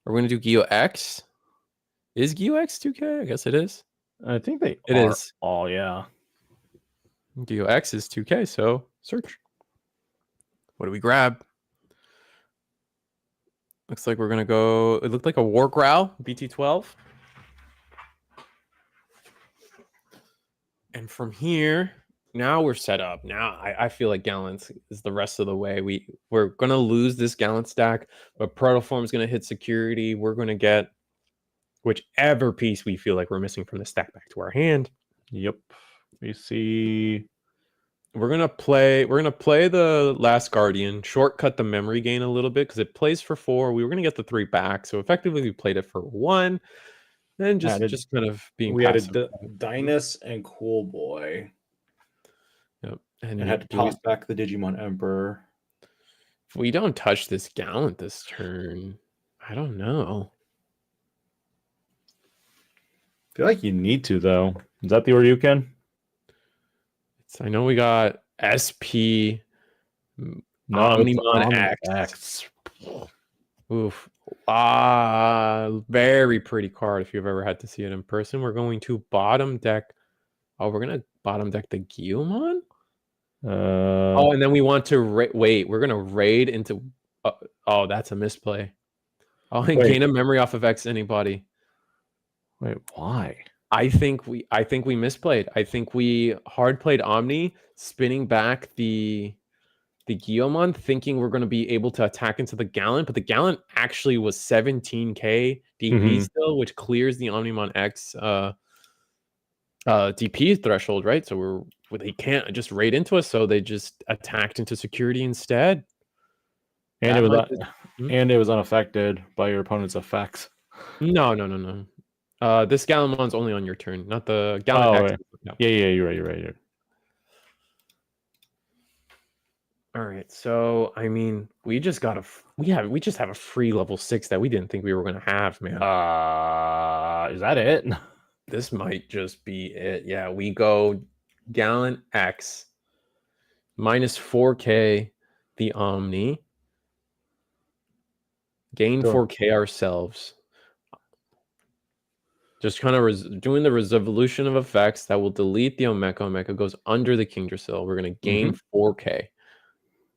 Are we gonna do Geo X? Is Geo X 2K? I guess it is. I think it is. Oh yeah. Geo X is 2K, so search. What do we grab? Looks like we're gonna go. It looked like a War Growl, BT12. And from here, now we're set up. Now I feel like Gallants is the rest of the way. We're gonna lose this Gallant stack, but Protoform is gonna hit security. We're gonna get whichever piece we feel like we're missing from the stack back to our hand. Yep. We see. We're gonna play the Last Guardian, shortcut the memory gain a little bit because it plays for 4. We were gonna get the 3 back, so effectively we played it for 1. Then just kind of being we passive. Had a Dynus and Cool Boy. Yep. And had to toss back the Digimon Emperor. If we don't touch this Gallant this turn, I don't know. I feel like you need to, though. Is that the Oryuken? I know we got SP Omnimon X. Oof. Very pretty card if you've ever had to see it in person. We're going to bottom deck. Oh, we're going to bottom deck the Guillemon? Oh, and then we want to wait. We're going to raid into... oh, that's a misplay. Oh, and gain a memory off of X anybody. Wait, why? I think we misplayed. I think we hard played Omni, spinning back the Guillemon, thinking we're going to be able to attack into the Gallant, but the Gallant actually was 17k DP still, which clears the Omnimon X DP threshold, right? So they can't just raid into us, so they just attacked into security instead. And it was unaffected by your opponent's effects. No. This Gallemon's only on your turn, not the Gallant X. No. Yeah, you're right. All right, so I mean, we just have a free level 6 that we didn't think we were gonna have, man. Is that it? This might just be it. Yeah, we go Gallant X minus 4k the Omni, gain 4k ourselves. Just kind of doing the resolution of effects that will delete the Omeka. Omeka goes under the Kingdrasil. We're going to gain 4K.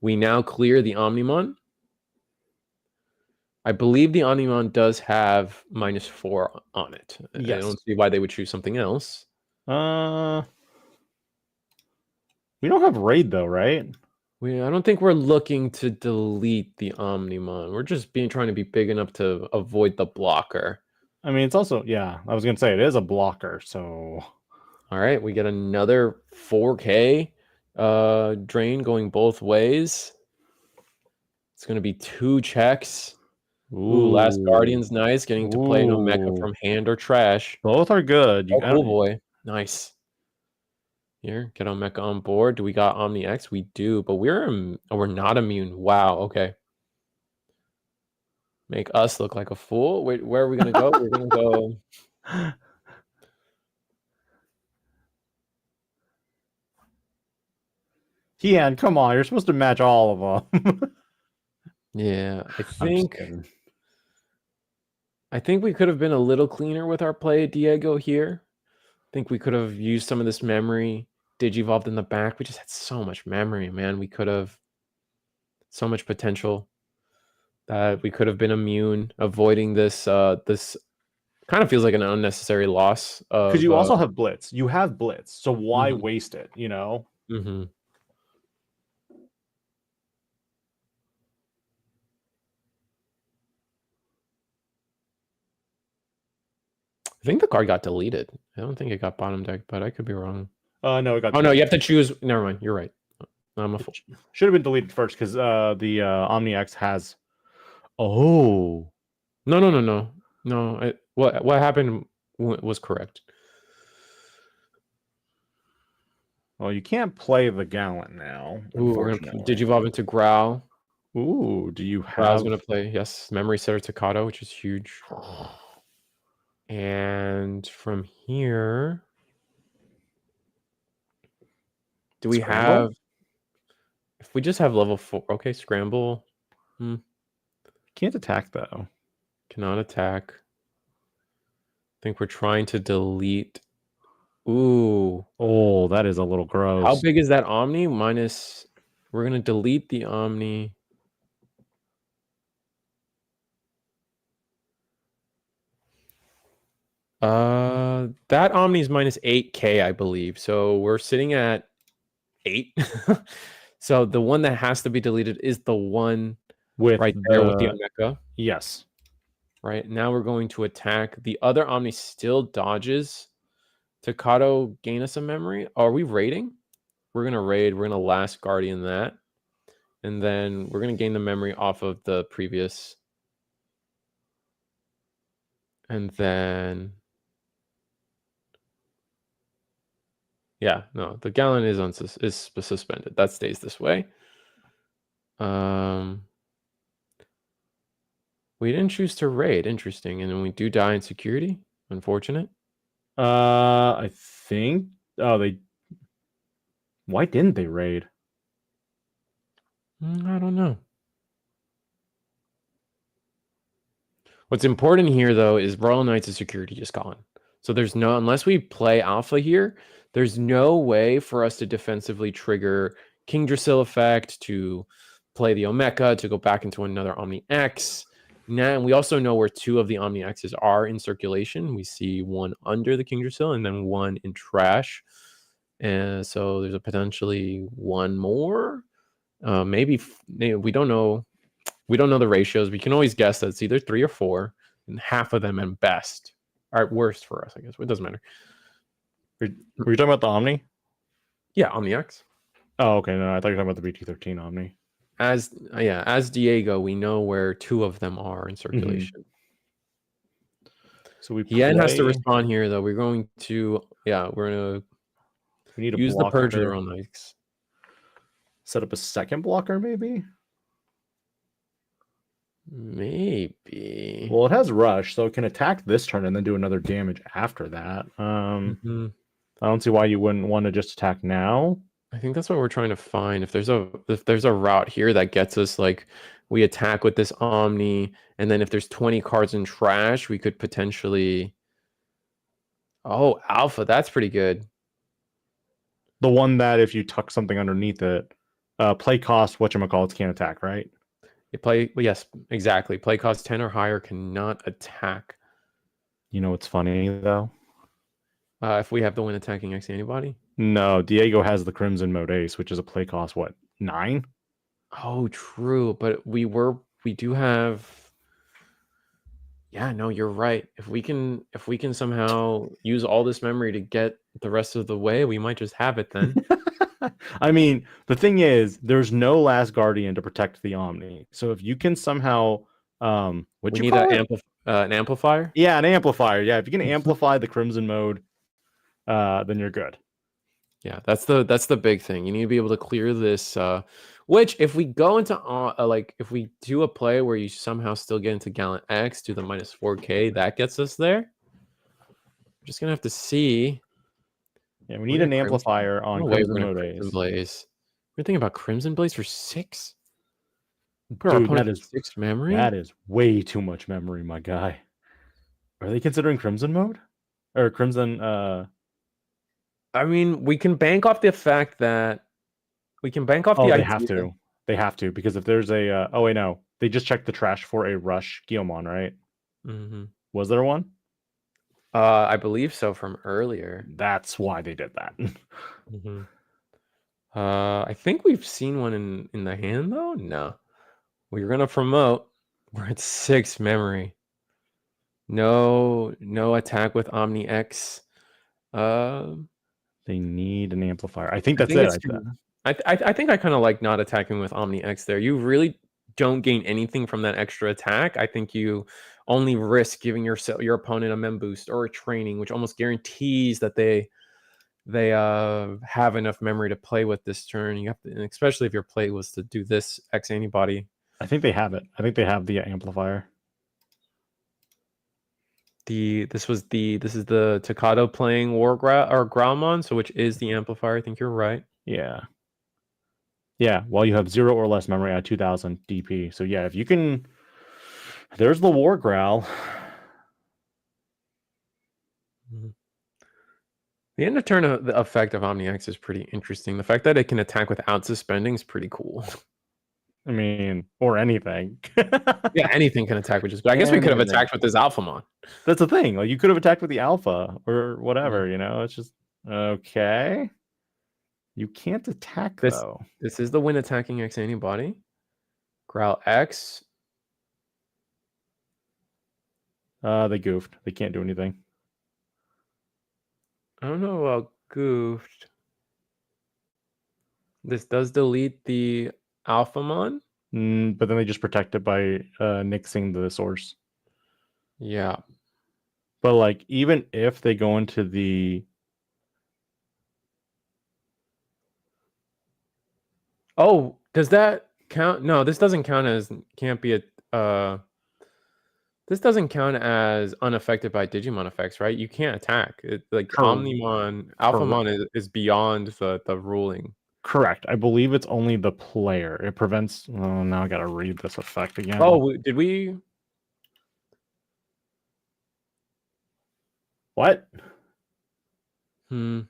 We now clear the Omnimon. I believe the Omnimon does have -4 on it. Yes. I don't see why they would choose something else. We don't have raid though, right? I don't think we're looking to delete the Omnimon. We're just trying to be big enough to avoid the blocker. I mean, it's also, yeah, I was going to say it is a blocker, so. All right, we get another 4K drain going both ways. It's going to be 2 checks. Ooh, Last Guardian's nice. Getting to play an Omeka from hand or trash. Both are good. Oh, cool boy. Nice. Here, get Omeka on board. Do we got Omni X? We do, but we're not immune. Wow, okay. Make us look like a fool. Wait, where are we going to go? We're going to go... Kian, come on. You're supposed to match all of them. Yeah, I think we could have been a little cleaner with our play, Diego, here. I think we could have used some of this memory. Digivolved in the back. We just had so much memory, man. We could have so much potential that we could have been immune, avoiding this. This kind of feels like an unnecessary loss. Because you also have Blitz. You have Blitz, so why waste it? You know. I think the card got deleted. I don't think it got bottom deck, but I could be wrong. No, it got. Oh no, you have to choose. Never mind. You're right. I'm a fool. Should have been deleted first because the Omni X has. Oh. No. What happened was correct. Well, you can't play the Gallant now. Ooh, we're gonna Digivolve into Growl. Ooh, do you have? Growl's gonna play, yes, Memory Setter Tocado, which is huge. And from here, do we have? If we just have level 4, okay, Scramble. Can't attack though. Cannot attack. I think we're trying to delete. Ooh. Oh, that is a little gross. How big is that Omni? Minus. We're gonna delete the Omni. That Omni is minus 8K, I believe. So we're sitting at 8. So the one that has to be deleted is the one with right there with the Omeka. Yes. Right. Now we're going to attack. The other Omni still dodges. Tocado gain us a memory. Are we raiding? We're gonna raid. We're gonna Last Guardian that. And then we're gonna gain the memory off of the previous. And then yeah, no, the Gallant is suspended. That stays this way. We didn't choose to raid. Interesting. And then we do die in security. Unfortunate. I think. Oh, they. Why didn't they raid? I don't know. What's important here, though, is Royal Knights' security just gone. So there's no, unless we play Alpha here, there's no way for us to defensively trigger Kingdrasil effect, to play the Omeka, to go back into another Omni X. Now, we also know where 2 of the Omni X's are in circulation. We see one under the Kingdrasil and then one in trash. And so there's a potentially one more. Maybe we don't know. We don't know the ratios. We can always guess that it's either 3 or 4, and half of them at best are at worst for us, I guess. It doesn't matter. Were you talking about the Omni? Yeah, Omni X. Oh, okay. No, I thought you were talking about the BT13 Omni. As Diego, we know where 2 of them are in circulation. So Hien has to respond here, though. We're going to, we need to use the Purge of the Royal Knights. Set up a second blocker, maybe? Maybe. Well, it has Rush, so it can attack this turn and then do another damage after that. I don't see why you wouldn't want to just attack now. I think that's what we're trying to find. If there's a route here that gets us, like, we attack with this Omni, and then if there's 20 cards in trash, we could potentially Oh, alpha. That's pretty good. The one that if you tuck something underneath it, play cost, whatchamacallits can't attack, right? You play. Well, yes, exactly. Play cost 10 or higher cannot attack. You know what's funny though? If we have the win attacking X antibody. No, Diego has the Crimson Mode Ace, which is a play cost, what, 9? Oh, true. But we do have. Yeah, no, you're right. If we can somehow use all this memory to get the rest of the way, we might just have it then. I mean, the thing is, there's no Last Guardian to protect the Omni. So if you can somehow, We what'd you need call it? an amplifier. Yeah, an amplifier. Yeah, if you can amplify the Crimson Mode, then you're good. Yeah, that's the big thing. You need to be able to clear this. Which, if we go into like, if we do a play where you somehow still get into Gallant X, do the -4K, that gets us there. We're just gonna have to see. Yeah, we need an amplifier on Crimson Mode Ace. Crimson Blaze. We're thinking about Crimson Blaze for 6. Put our Dude, opponent that at is 6 memory. That is way too much memory, my guy. Are they considering Crimson Mode or Crimson? I mean, we can bank off the fact that we can bank off the Oh, they idea. have to. They have to because if there's a oh wait no, they just checked the trash for a Rush Guilmon, right? Mm-hmm. Was there one? I believe so from earlier. That's why they did that. Mm-hmm. I think we've seen one in the hand though. No, we're gonna promote. We're at 6 memory. No attack with Omni X. They need an amplifier. I think that's I think I kind of like not attacking with Omni X there. You really don't gain anything from that extra attack. I think you only risk giving your opponent a mem boost or a training, which almost guarantees that they have enough memory to play with this turn. You have to, and especially if your play was to do this X antibody. I think they have it. I think they have the amplifier. This is the Takado playing Growlmon, so which is the amplifier. I think you're right. Yeah. Yeah, while you have 0 or less memory at 2000 DP. So yeah, if you can, there's the War Growl. Mm-hmm. The end of turn the effect of Omni X is pretty interesting. The fact that it can attack without suspending is pretty cool. I mean, or anything. Yeah, anything can attack with just. But I guess we could have attacked with this Alphamon. That's the thing. Like you could have attacked with the Alpha or whatever. You know, it's just okay. You can't attack though. This is the win attacking X antibody. Growl X. They goofed. They can't do anything. I don't know about goofed. This does delete the Alphamon. But then they just protect it by nixing the source. Yeah. But like even if they go into the Oh, does that count? No, this doesn't count as this doesn't count as unaffected by Digimon effects, right? You can't attack. Like Omnimon, Alphamon is beyond the ruling. Correct. I believe it's only the player. It prevents. Oh, now I gotta read this effect again. Oh, did we? What? I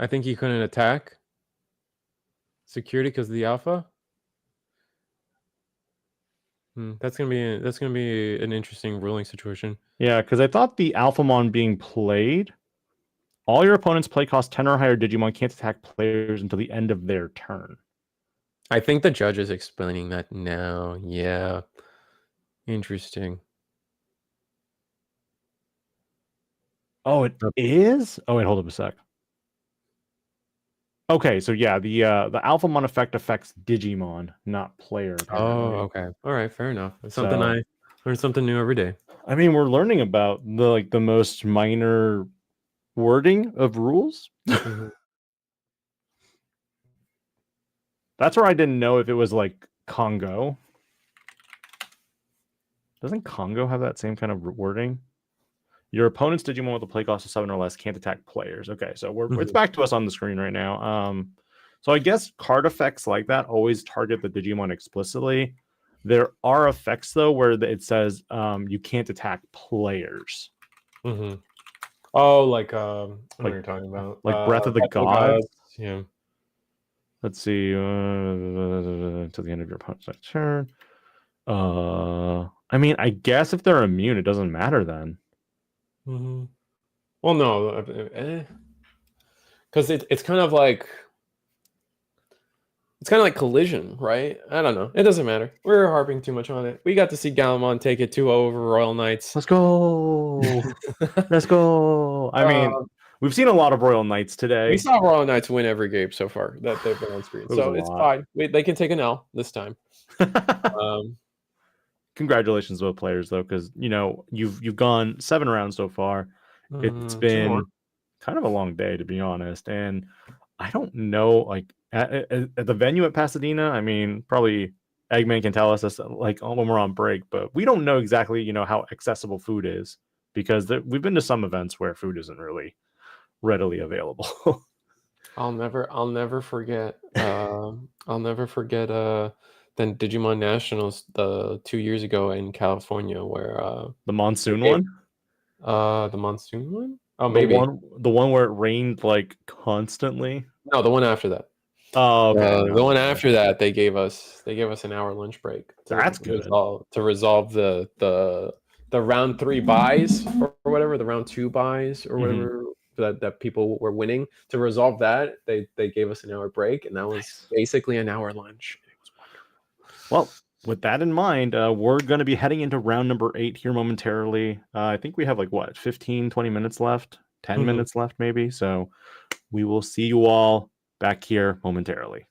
think he couldn't attack security because of the alpha. That's gonna be an interesting ruling situation. Yeah, because I thought the Alphamon being played, all your opponents play cost 10 or higher Digimon can't attack players until the end of their turn. I think the judge is explaining that now. Yeah. Interesting. Oh, it is? Oh, wait, hold up a sec. Okay, so yeah, the Alphamon effect affects Digimon, not player. Apparently. Oh, okay. All right, fair enough. It's something I learn something new every day. I mean, we're learning about the most minor wording of rules. Mm-hmm. That's where I didn't know if it was like Congo. Doesn't Congo have that same kind of wording? Your opponent's Digimon with a play cost of 7 or less can't attack players. Okay, so it's back to us on the screen right now. So I guess card effects like that always target the Digimon explicitly. There are effects though where it says you can't attack players. Oh, like what Like are you talking about? Breath of the Battle of the Gods. Gods. Yeah. Let's see. To the end of your opponent's turn. I mean, I guess if they're immune, it doesn't matter then. Hmm. Well, no, because it's kind of like collision, right? I don't know. It doesn't matter. We're harping too much on it. We got to see Galamon take it 2-0 over Royal Knights. Let's go. Let's go. I mean, Uh, we've seen a lot of Royal Knights today. we saw Royal Knights win every game so far that they've been on screen, It was a so it's lot. fine. They can take an L this time. Congratulations to both players though, because you've gone 7 rounds so far. It's 2 more. been kind of a long day, to be honest, and I don't know, like at the venue at Pasadena. I mean, probably Eggman can tell us this like when we're on break, but we don't know exactly how accessible food is, because we've been to some events where food isn't really readily available. I'll never forget. I'll never forget. Then Digimon Nationals the 2 years ago in California, where The monsoon gave, one, the monsoon one. Oh, the maybe one where it rained like constantly. no, the one after that. Oh, okay. The one after that, they gave us an hour lunch break to That's good. resolve the round 3 buys or whatever, the round 2 buys or whatever that people were winning. To resolve that, they gave us an hour break, and that was basically an hour lunch. It was wonderful. Well, with that in mind, we're going to be heading into round number 8 here momentarily. I think we have like 15, 20 minutes left, 10 minutes left maybe. So we will see you all back here momentarily.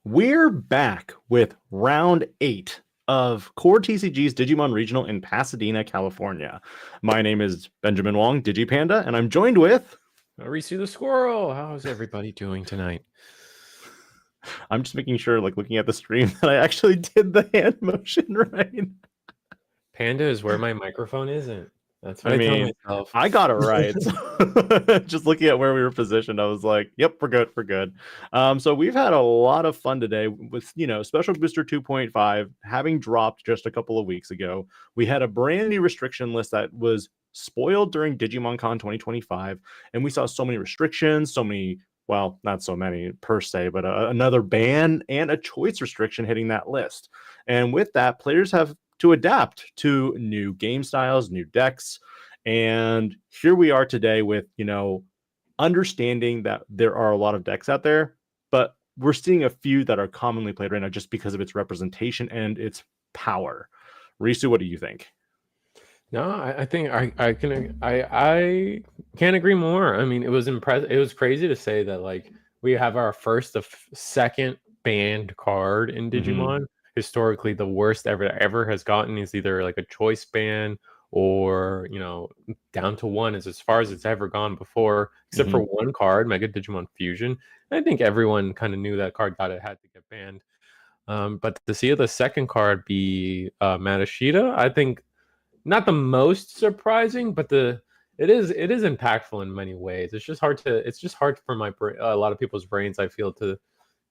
We're back with round 8 of CoreTCG's Digimon Regional in Pasadena, California. My name is Benjamin Wong, DigiPanda, and I'm joined with Reese the Squirrel. How's everybody doing tonight? I'm just making sure, like looking at the stream, that I actually did the hand motion right. Panda is where my microphone isn't. That's what I I tell mean, myself. I got it right. So just looking at where we were positioned, I was like, yep, we're good. We're good. So we've had a lot of fun today with, Special Booster 2.5 having dropped just a couple of weeks ago. We had a brand new restriction list that was spoiled during Digimon Con 2025. And we saw so many restrictions, well, not so many per se, but another ban and a choice restriction hitting that list. And with that, players have to adapt to new game styles, new decks. And here we are today with, understanding that there are a lot of decks out there, but we're seeing a few that are commonly played right now just because of its representation and its power. Risu, what do you think? No, I think I can't agree more. I mean, it was impressive. It was crazy to say that like we have our first of second banned card in Digimon. Historically, the worst ever has gotten is either like a choice ban or down to one is as far as it's ever gone before, except for one card, Mega Digimon Fusion. I think everyone kind of knew that card got it had to get banned. But to see the second card be Matashita, I think not the most surprising, but it is impactful in many ways. It's just hard for a lot of people's brains, I feel, to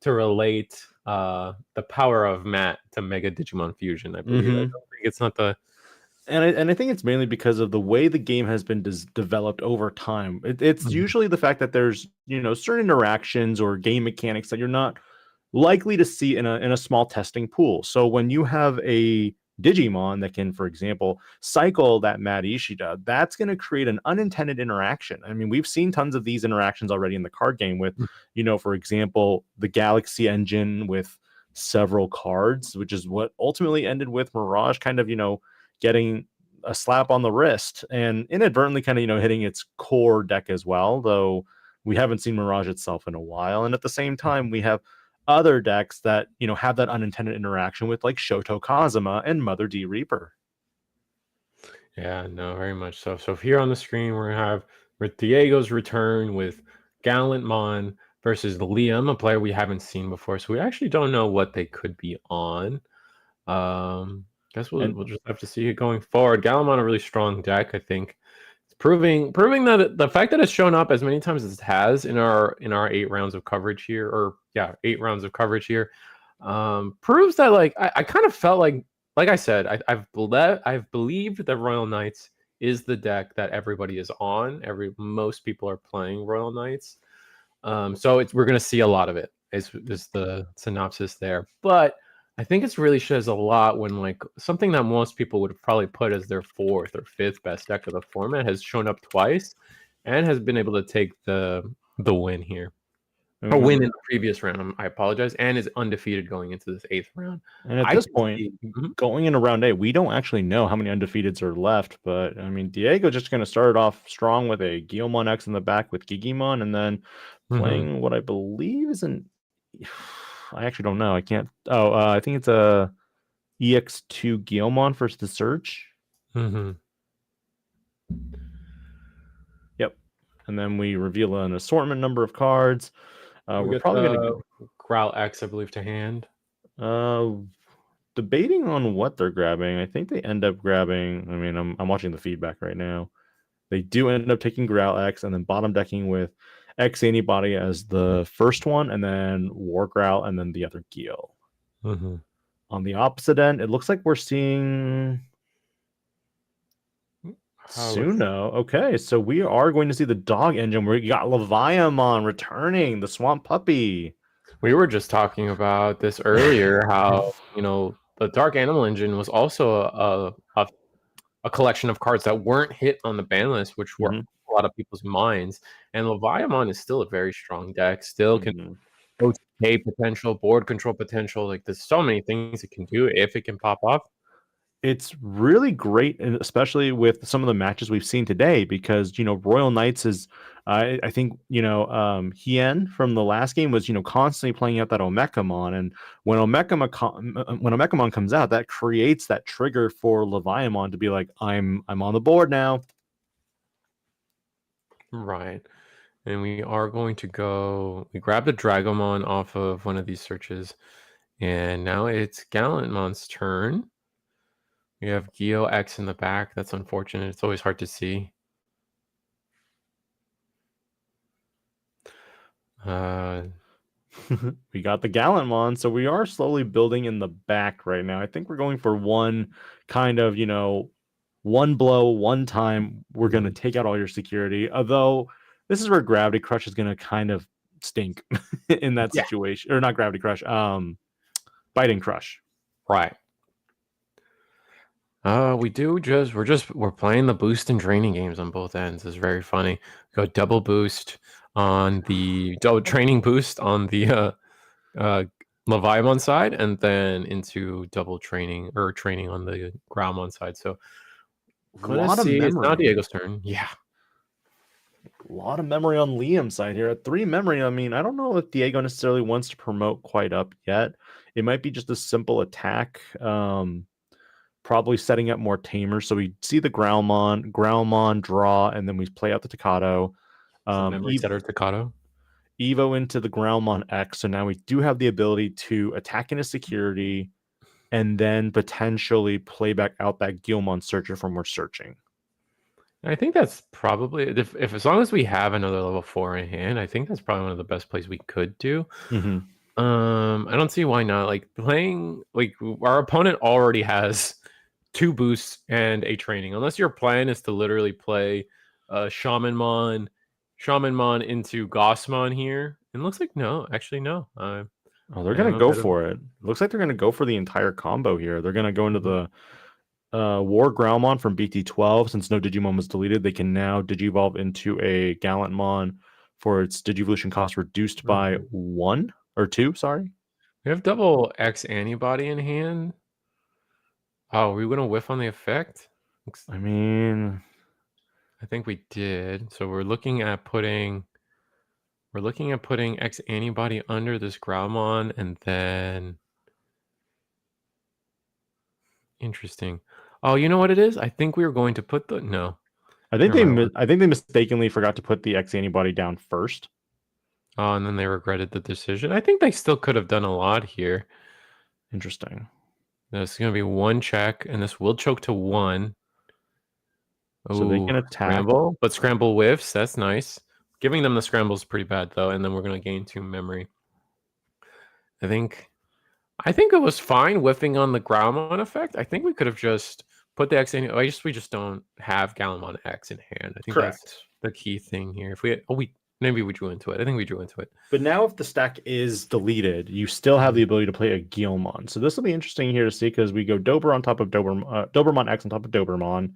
relate the power of Matt to Mega Digimon Fusion. I believe. I don't think it's not the. And I think it's mainly because of the way the game has been developed over time. It's usually the fact that there's certain interactions or game mechanics that you're not likely to see in a small testing pool. So when you have a Digimon that can, for example, cycle that Mad Ishida, that's going to create an unintended interaction. I mean, we've seen tons of these interactions already in the card game with, for example, the Galaxy engine with several cards, which is what ultimately ended with Mirage kind of, getting a slap on the wrist and inadvertently kind of, hitting its core deck as well, though we haven't seen Mirage itself in a while. And at the same time, we have other decks that have that unintended interaction with like Shoto Kazuma and Mother D Reaper. Yeah, no, very much so. So here on the screen we're gonna have with Diego's return with Gallantmon versus Liam, a player we haven't seen before. So we actually don't know what they could be on. Guess we'll just have to see it going forward. Gallantmon, a really strong deck, I think. Proving that the fact that it's shown up as many times as it has in our 8 rounds of coverage here, 8 rounds of coverage here, proves that like I kind of felt like I said, I've believed that Royal Knights is the deck that everybody is on. Most people are playing Royal Knights, so we're gonna see a lot of it. Is the synopsis there, but I think it really shows a lot when like something that most people would probably put as their 4th or 5th best deck of the format has shown up twice and has been able to take the win here. A win in the previous round, I apologize, and is undefeated going into this 8th round. And at this point, going into round 8, we don't actually know how many undefeateds are left, but I mean, Diego just going to start it off strong with a Guilmon X in the back with Gigimon, and then playing what I believe is an I actually don't know. I can't. I think it's a EX2 Guilmon versus the Surge. Yep. And then we reveal an assortment number of cards. We're probably going to Growl X, I believe, to hand. Debating on what they're grabbing. I think they end up grabbing. I mean, I'm watching the feedback right now. They do end up taking Growl X and then bottom decking with X Antibody as the first one, and then War Growl, and then the other Gil. On the opposite end, it looks like we're seeing Suno. Okay, so we are going to see the dog engine where you got Leviamon returning, the swamp puppy. We were just talking about this earlier, how the Dark Animal Engine was also a collection of cards that weren't hit on the ban list, which were a lot of people's minds. And Leviathan is still a very strong deck. Still can OTK potential, board control potential. Like there's so many things it can do if it can pop off. It's really great, and especially with some of the matches we've seen today, because Royal Knights is, I think Hien from the last game was constantly playing out that Omekamon, and when Omekamon comes out, that creates that trigger for Leviathan to be like, I'm on the board now. Right. And we are going to go. We grab the Dragomon off of one of these searches, and now it's Gallantmon's turn. We have Geo X in the back. That's unfortunate. It's always hard to see. We got the Gallantmon, so we are slowly building in the back right now. I think we're going for one kind of, one blow, one time. We're going to take out all your security. Although this is where Gravity Crush is going to kind of stink in that situation. Or not Gravity Crush, Biting Crush. Right. We're playing the boost and training games on both ends. It's very funny. Go double boost on the training boost on the Leviathan side, and then into double training or training on the Groundmon side. So a lot of memory. It's now Diego's turn. Yeah. A lot of memory on Liam's side here. At 3 memory, I mean, I don't know if Diego necessarily wants to promote quite up yet. It might be just a simple attack. Probably setting up more tamers. So we see the Groundmon draw, and then we play out the Tocado. Memory setter Tocado. Evo into the Groundmon X. So now we do have the ability to attack into security and then potentially play back out that Guilmon Searcher from we're searching. I think that's probably if as long as we have another level 4 in hand, I think that's probably one of the best plays we could do. I don't see why not. Like playing, like our opponent already has 2 boosts and a training. Unless your plan is to literally play Shamanmon into Gossmon here. And it looks like no, actually no. Oh, they're gonna go for it. Looks like they're gonna go for the entire combo here. They're gonna go into the War Groundmon from BT12. Since no Digimon was deleted, they can now Digivolve into a Gallantmon for its Digivolution cost reduced by 1 or 2. Sorry. We have double X antibody in hand. Oh, are we gonna whiff on the effect? I mean, I think we did. So we're looking at putting X antibody under this Groundmon, and then interesting. Oh, you know what it is? I think we were going to put the no. I think they mistakenly forgot to put the X antibody down first. Oh, and then they regretted the decision. I think they still could have done a lot here. Interesting. This is going to be 1 check, and this will choke to 1. So they can attack. Scramble, but scramble whiffs. That's nice. Giving them the scramble is pretty bad, though, and then we're going to gain 2 memory. I think it was fine whiffing on the Groundmon effect. I think we could have just put the X in. We just don't have Gallantmon X in hand. I think that's the key thing here. If maybe we drew into it. I think we drew into it. But now if the stack is deleted, you still have the ability to play a Guilmon. So this will be interesting here to see, because we go Dober on top of Dobermon X on top of Dobermon.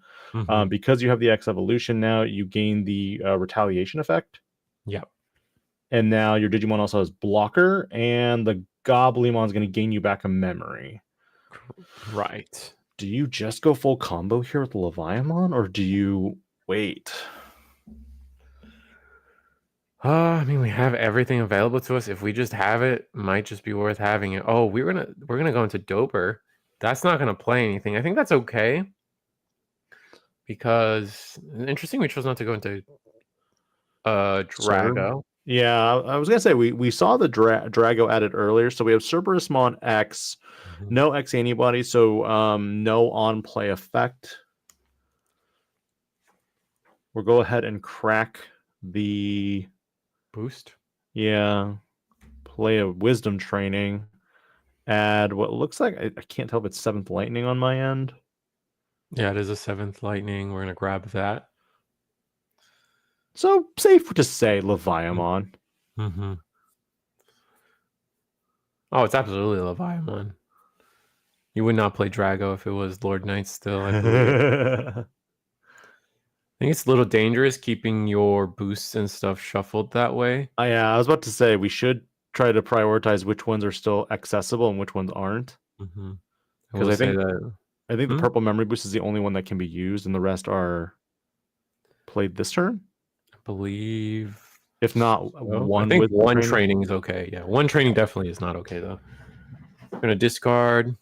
Because you have the X evolution now, you gain the retaliation effect. Yep. And now your Digimon also has blocker, and the Goblimon is going to gain you back a memory. Right. Do you just go full combo here with Leviathan, or do you wait? I mean, we have everything available to us. If we just have it, might just be worth having it. Oh, we're gonna go into Doper. That's not gonna play anything. I think that's okay, because interesting. We chose not to go into Drago. Yeah, I was gonna say we saw the Drago added earlier, so we have Cerberusmon X, no X antibody, so no on play effect. We'll go ahead and crack the boost. Yeah, play a Wisdom training. Add what looks like I can't tell if it's 7th Lightning on my end. Yeah, it is a 7th Lightning. We're gonna grab that. So safe to say Leviathan. Oh, it's absolutely Leviathan. You would not play Drago if it was Lord Knight still, I believe. I think it's a little dangerous keeping your boosts and stuff shuffled that way. Yeah, I was about to say we should try to prioritize which ones are still accessible and which ones aren't. Mm-hmm. I Because will say that. I think the purple memory boost is the only one that can be used, and the rest are played this turn. I believe. If not So. one I think with one training is okay. Yeah, one training definitely is not okay though. I'm gonna discard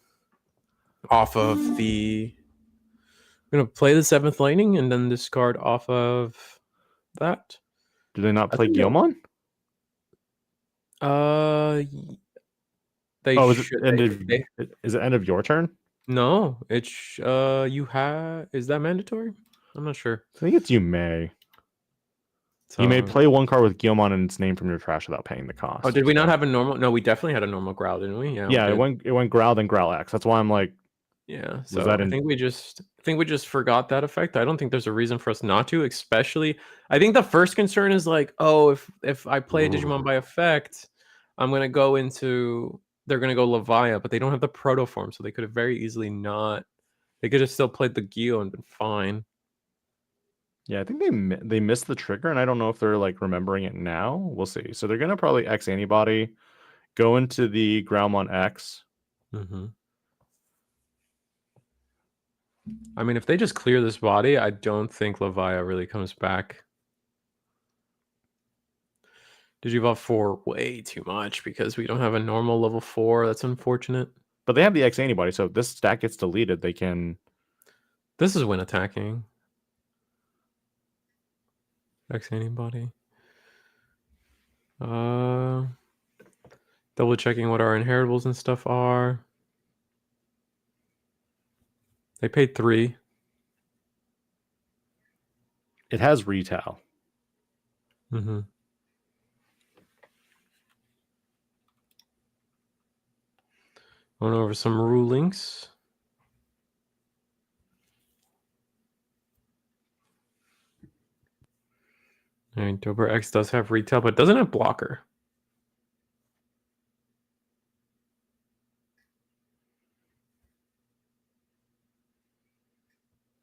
off of the. I'm gonna play the 7th lightning and then discard off of that. Do they not I play think Guilmon? They Oh, should. Is it end of your turn? No, it's you have. Is that mandatory? I'm not sure. I think it's you may. So, you may play one card with Guilmon and its name from your trash without paying the cost. Oh, did we not have a normal? No, we definitely had a normal growl, didn't we? Yeah, it went growl then growl X. That's why I'm like, yeah. So I think we just forgot that effect. I don't think there's a reason for us not to. Especially, I think the first concern is like, oh, if I play Digimon by effect, I'm gonna go into. They're gonna go Levia, but they don't have the proto form, so they could have very easily not. They could have still played the Gyo and been fine. Yeah, I think they missed the trigger, and I don't know if they're like remembering it now. We'll see. So they're gonna probably X antibody, go into the Growlmon X. Mm-hmm. I mean, if they just clear this body, I don't think Levia really comes back. Digivolve 4 way too much because we don't have a normal level 4. That's unfortunate. But they have the X antibody, so if this stack gets deleted, they can. This is when attacking. X antibody. Double checking what our inheritables and stuff are. They paid 3. It has retail. Mm-hmm. Going over some rulings. All right, Dober X does have retail, but doesn't have blocker.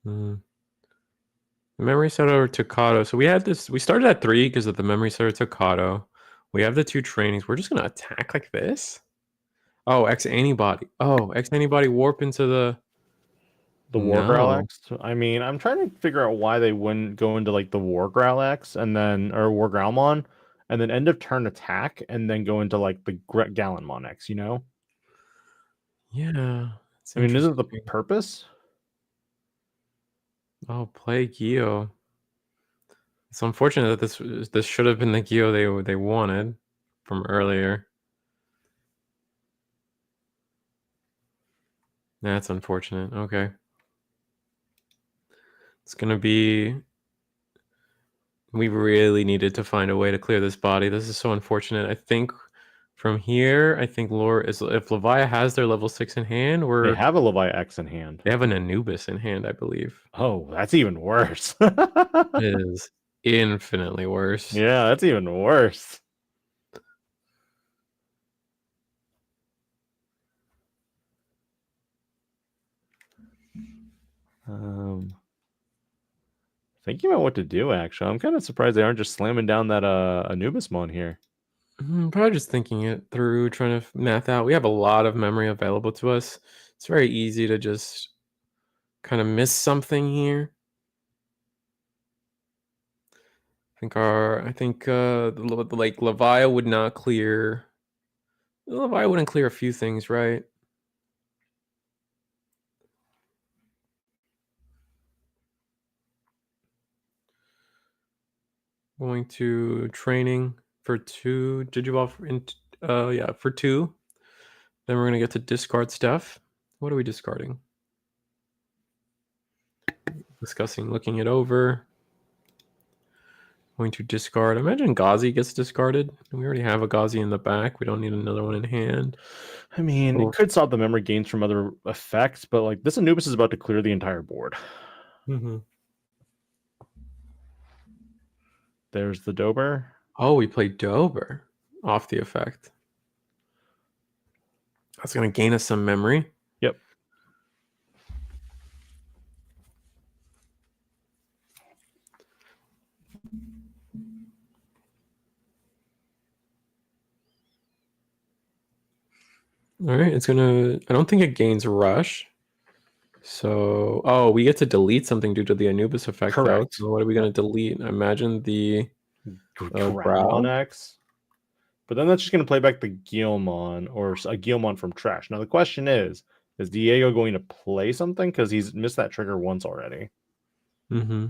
The memory setter Tocado. So we had this. We started at 3 because of the memory setter Tocado. We have the 2 trainings. We're just gonna attack like this. Oh, X antibody. Oh, X antibody warp into the War Growl X. I mean, I'm trying to figure out why they wouldn't go into like the War Growl X and then or War Growlmon, and then end of turn attack and then go into like the Gallonmon X. You know? Yeah. I mean, isn't the purpose? Oh, play Gyo. It's unfortunate that this should have been the Gyo they wanted from earlier. That's unfortunate. Okay. It's gonna be. We really needed to find a way to clear this body. This is so unfortunate. I think from here, I think Lore is if Levia has their level 6 in hand, They have a Levia X in hand. They have an Anubis in hand, I believe. Oh, that's even worse. It is infinitely worse. Yeah, that's even worse. Thinking about what to do, actually. I'm kind of surprised they aren't just slamming down that Anubismon here. Probably just thinking it through, trying to math out. We have a lot of memory available to us. It's very easy to just kind of miss something here. I think like Levia would not clear. Levia wouldn't clear a few things, right? Going to training for 2. Digivolve for 2. Then we're gonna get to discard stuff. What are we discarding? Discussing, looking it over. Going to discard. Imagine Ghazi gets discarded. We already have a Ghazi in the back. We don't need another one in hand. I mean, it could stop the memory gains from other effects, but like this Anubis is about to clear the entire board. Mm-hmm. There's the Dober. Oh, we played Dober off the effect. That's going to gain us some memory. Yep. All right, it's gonna. I don't think it gains rush. So, oh, we get to delete something due to the Anubis effect, though. Correct. So what are we gonna delete? I imagine the Growlmon Growl. X. But then that's just going to play back the Guilmon or a Guilmon from trash. Now the question is Diego going to play something? Because he's missed that trigger once already. Mm-hmm.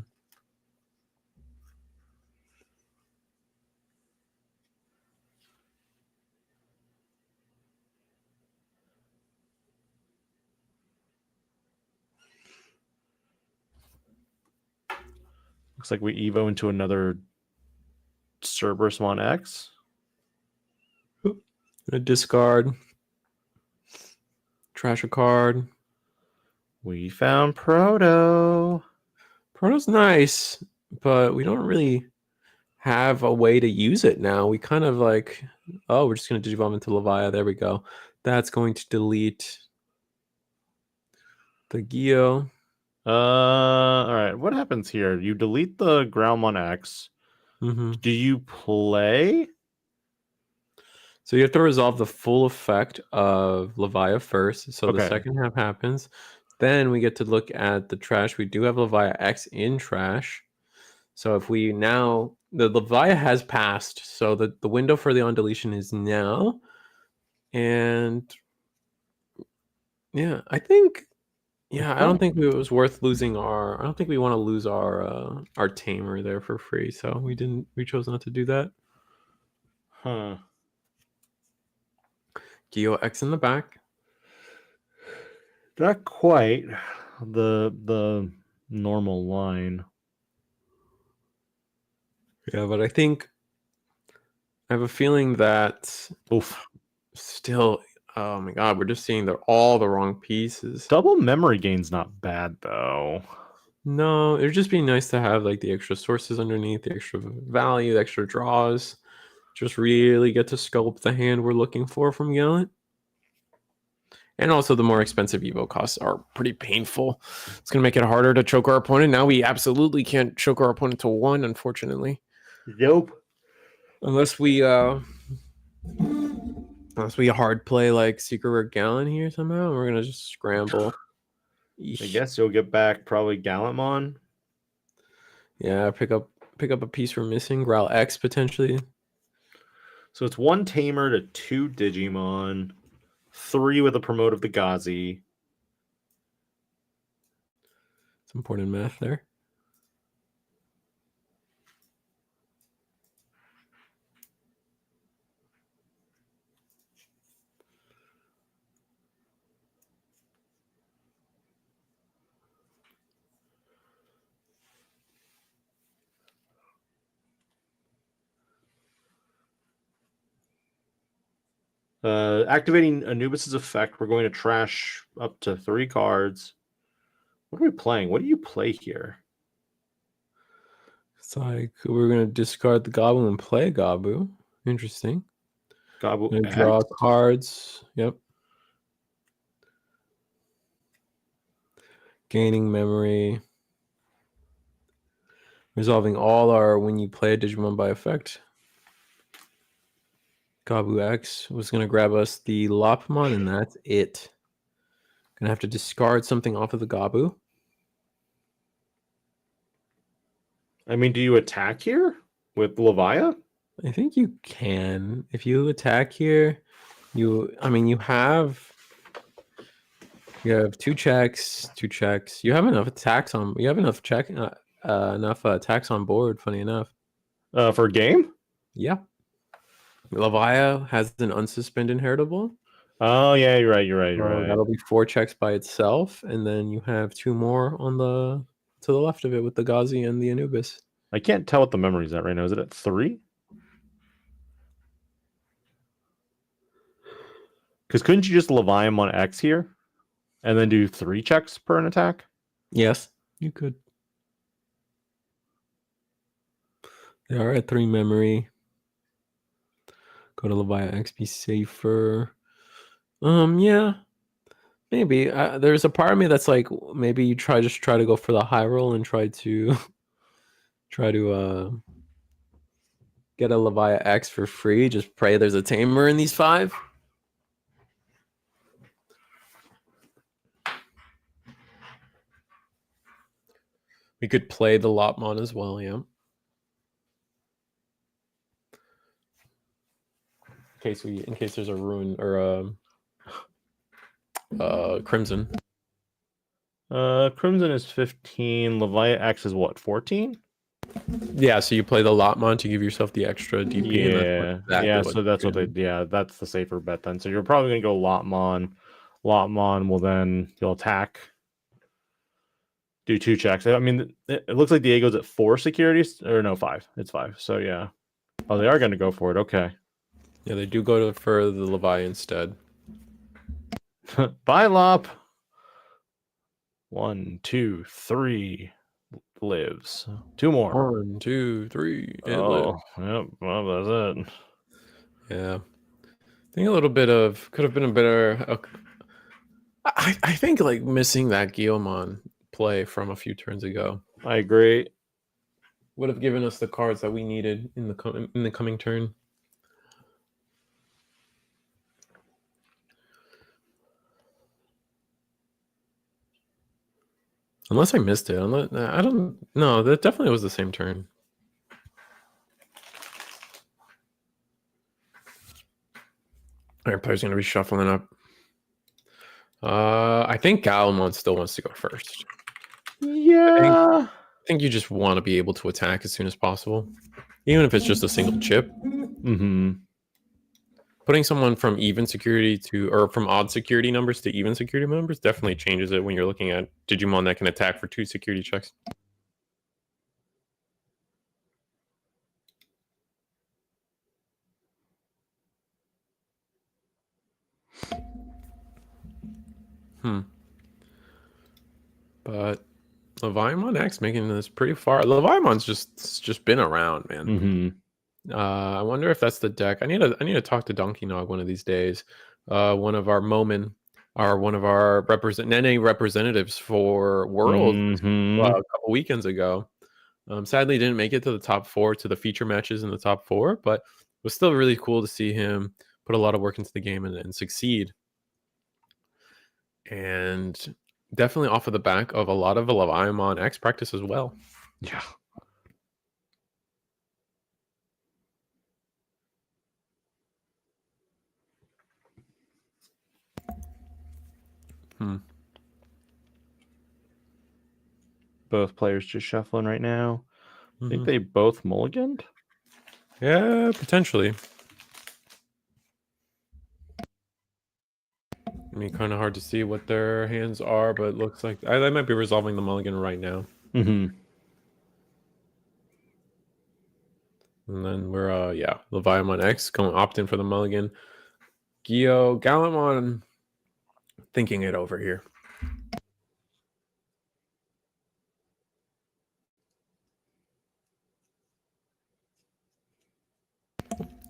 Looks like we Evo into another Cerberusmon X. A discard. Trash a card. We found Proto. Proto's nice, but we don't really have a way to use it now. We kind of like, oh, we're just going to digivolve into Levia. There we go. That's going to delete the Geo. All right. What happens here? You delete the Growlmon X. Mm-hmm. Do you play? So you have to resolve the full effect of Levia first. So the Okay. second half happens. Then we get to look at the trash. We do have Levia X in trash. So if we now, the Levia has passed. So the window for the on deletion is now. And yeah, I think, yeah, I don't think it was worth losing our, I don't think we want to lose our tamer there for free. So we chose not to do that. Huh. Geo X in the back. Not quite the normal line. Yeah, but I think I have a feeling that Oof. still, oh my god, we're just seeing all the wrong pieces. Double memory gain's not bad though. No, it'd just be nice to have like the extra sources underneath, the extra value, the extra draws. Just really get to sculpt the hand we're looking for from Gallant. And also the more expensive Evo costs are pretty painful. It's going to make it harder to choke our opponent. Now we absolutely can't choke our opponent to 1, unfortunately. Nope. Unless we hard play like Secret Rare Gallant here somehow. We're going to just scramble. I guess you'll get back probably Gallantmon. Yeah, pick up a piece we're missing. Growl X potentially. So it's 1 Tamer to 2 Digimon, 3 with a promote of the Gazi. It's important math there. Activating Anubis's effect, we're going to trash up to 3 cards. What are we playing? What do you play here? It's like we're gonna discard the Gabu and play Gabu. Interesting. Gabu Gonna X? draw cards. Yep. Gaining memory. Resolving all our when you play a Digimon by effect. Gabu X was gonna grab us the Lopmon, and that's it. Gonna have to discard something off of the Gabu. I mean, do you attack here with Levia? I think you can. If you attack here, you have 2 checks, 2 checks. You have enough attacks on enough attacks on board, funny enough. For game? Yeah. Levia has an unsuspended inheritable. Oh yeah, you're right. That'll be 4 checks by itself, and then you have 2 more on to the left of it with the Ghazi and the Anubis. I can't tell what the memory's at right now. Is it at 3? Because couldn't you just Levia him on X here? And then do 3 checks per an attack? Yes, you could. They are at 3 memory. Go to Levia X, be safer. Yeah. Maybe. There's a part of me that's like, maybe you try to go for the high roll and try to get a Levia X for free. Just pray there's a tamer in these 5. We could play the Lopmon as well, yeah. In case there's a ruin or Crimson. Crimson is 15. Leviat X is what, 14? Yeah, so you play the Lopmon to give yourself the extra DP. Yeah, And that's yeah. So that's what they. Yeah, that's the safer bet then. So you're probably gonna go Lotmon. Lotmon will then you'll attack. Do 2 checks. I mean, it looks like Diego's at 4 securities, or no, 5. It's 5. So yeah. Oh, they are gonna go for it. Okay. Yeah, they do go for the Levi instead. Bye, Lop. 1, 2, 3 lives. 2 more. 1, 2, 3. Oh, yep. Well, that's it. Yeah. I think a little bit of could have been a better. I think like missing that Guillemon play from a few turns ago. I agree. Would have given us the cards that we needed in the coming turn. Unless I missed it. I don't know. That definitely was the same turn. Our player's gonna be shuffling up. I think Galamon still wants to go first. Yeah. I think you just want to be able to attack as soon as possible, even if it's just a single chip. Mm-hmm. Putting someone from even security or from odd security numbers to even security numbers definitely changes it when you're looking at Digimon that can attack for 2 security checks. But Leviamon X making this pretty far. Leviamon's just been around, man. Mm-hmm. I wonder if that's the deck. I need to talk to Donkey Nog one of these days. One of our one of our NA representatives for Worlds Mm-hmm. a couple weekends ago. Sadly, didn't make it to the top 4 to the feature matches in the top 4, but it was still really cool to see him put a lot of work into the game and succeed. And definitely off of the back of a lot of Leviamon X practice as well. Yeah. Both players just shuffling right now. I think they both mulliganed. Yeah, potentially. I mean, kind of hard to see what their hands are, but it looks like they might be resolving the mulligan right now. Mm-hmm. And then we're Leviamon X going opt in for the mulligan. Galamon thinking it over here.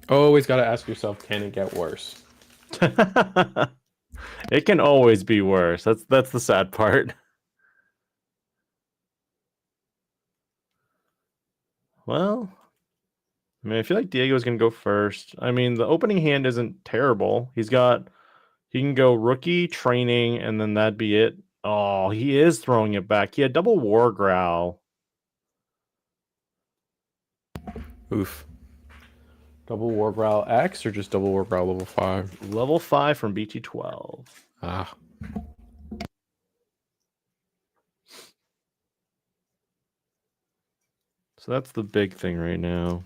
Always got to ask yourself, can it get worse? It can always be worse. That's the sad part. Well, I mean, I feel like Diego's gonna go first. I mean, the opening hand isn't terrible. He can go rookie, training, and then that'd be it. Oh, he is throwing it back. He had double War Growl. Oof. Double War Growl X or just double War Growl level 5? Level 5 from BT12. Ah. So that's the big thing right now.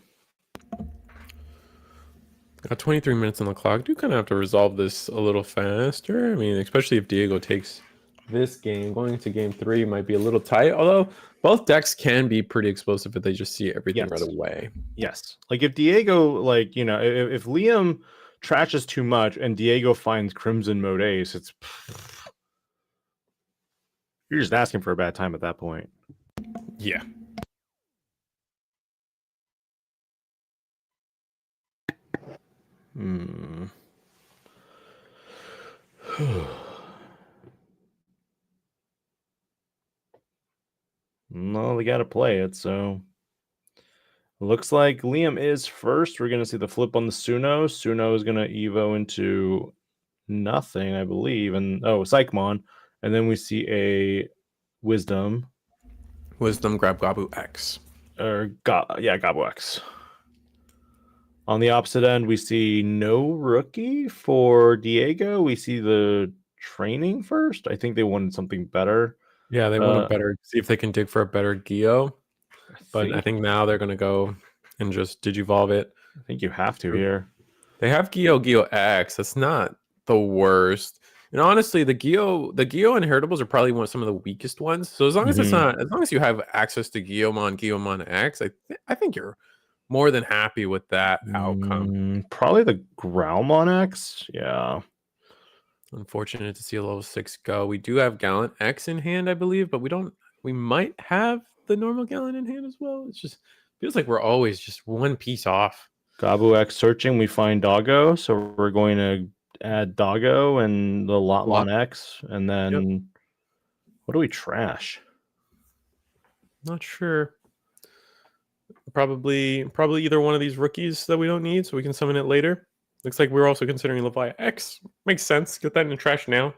Got 23 minutes on the clock. Do kind of have to resolve this a little faster. I mean, especially if Diego takes this game. Going into game 3 might be a little tight, although both decks can be pretty explosive if they just see everything right away. Yes. Like if Diego, if Liam trashes too much and Diego finds Crimson Mode Ace, you're just asking for a bad time at that point. Yeah. No, they got to play it, so looks like Liam is first. We're going to see the flip on the Suno. Suno is going to Evo into nothing, I believe. And Psychmon. And then we see a Wisdom. Wisdom, grab Gabu X. Gabo X. On the opposite end, we see no rookie for Diego. We see the training first. I think they wanted something better. Yeah, they want a better, see if they can dig for a better Geo. But I think now they're going to go and just Digivolve it. I think you have to here. They have Geo X. That's not the worst. And honestly, the Geo inheritables are probably some of the weakest ones. So as long as it's not, as long as you have access to Geomon X, I think you're more than happy with that outcome. Probably the Growlmon X. Yeah. Unfortunate to see a level 6 go. We do have Gallant X in hand, I believe, but we might have the normal Gallant in hand as well. It just feels like we're always just one piece off. Gabu X searching, we find Doggo, so we're going to add Doggo and the Lotmon X, and then what do we trash? Not sure. Probably either one of these rookies that we don't need, so we can summon it later. Looks like we're also considering Levi X. Makes sense. Get that in the trash now.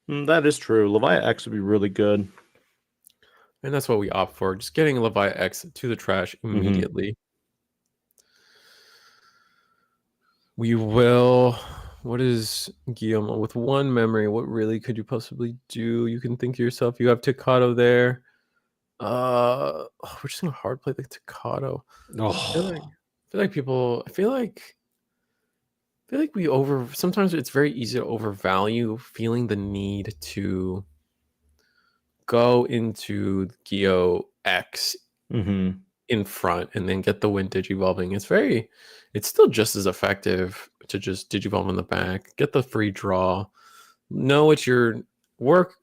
That is true. Levi X would be really good. And that's what we opt for. Just getting Levi X to the trash immediately. We will... What is Guillaume? With one memory, what really could you possibly do? You can think to yourself, you have Tocado there. We're just gonna hard play the Tocado. I feel like we sometimes it's very easy to overvalue feeling the need to go into Geo X in front and then get the win digivolving. It's still just as effective to just digivolve in the back, get the free draw, know what your work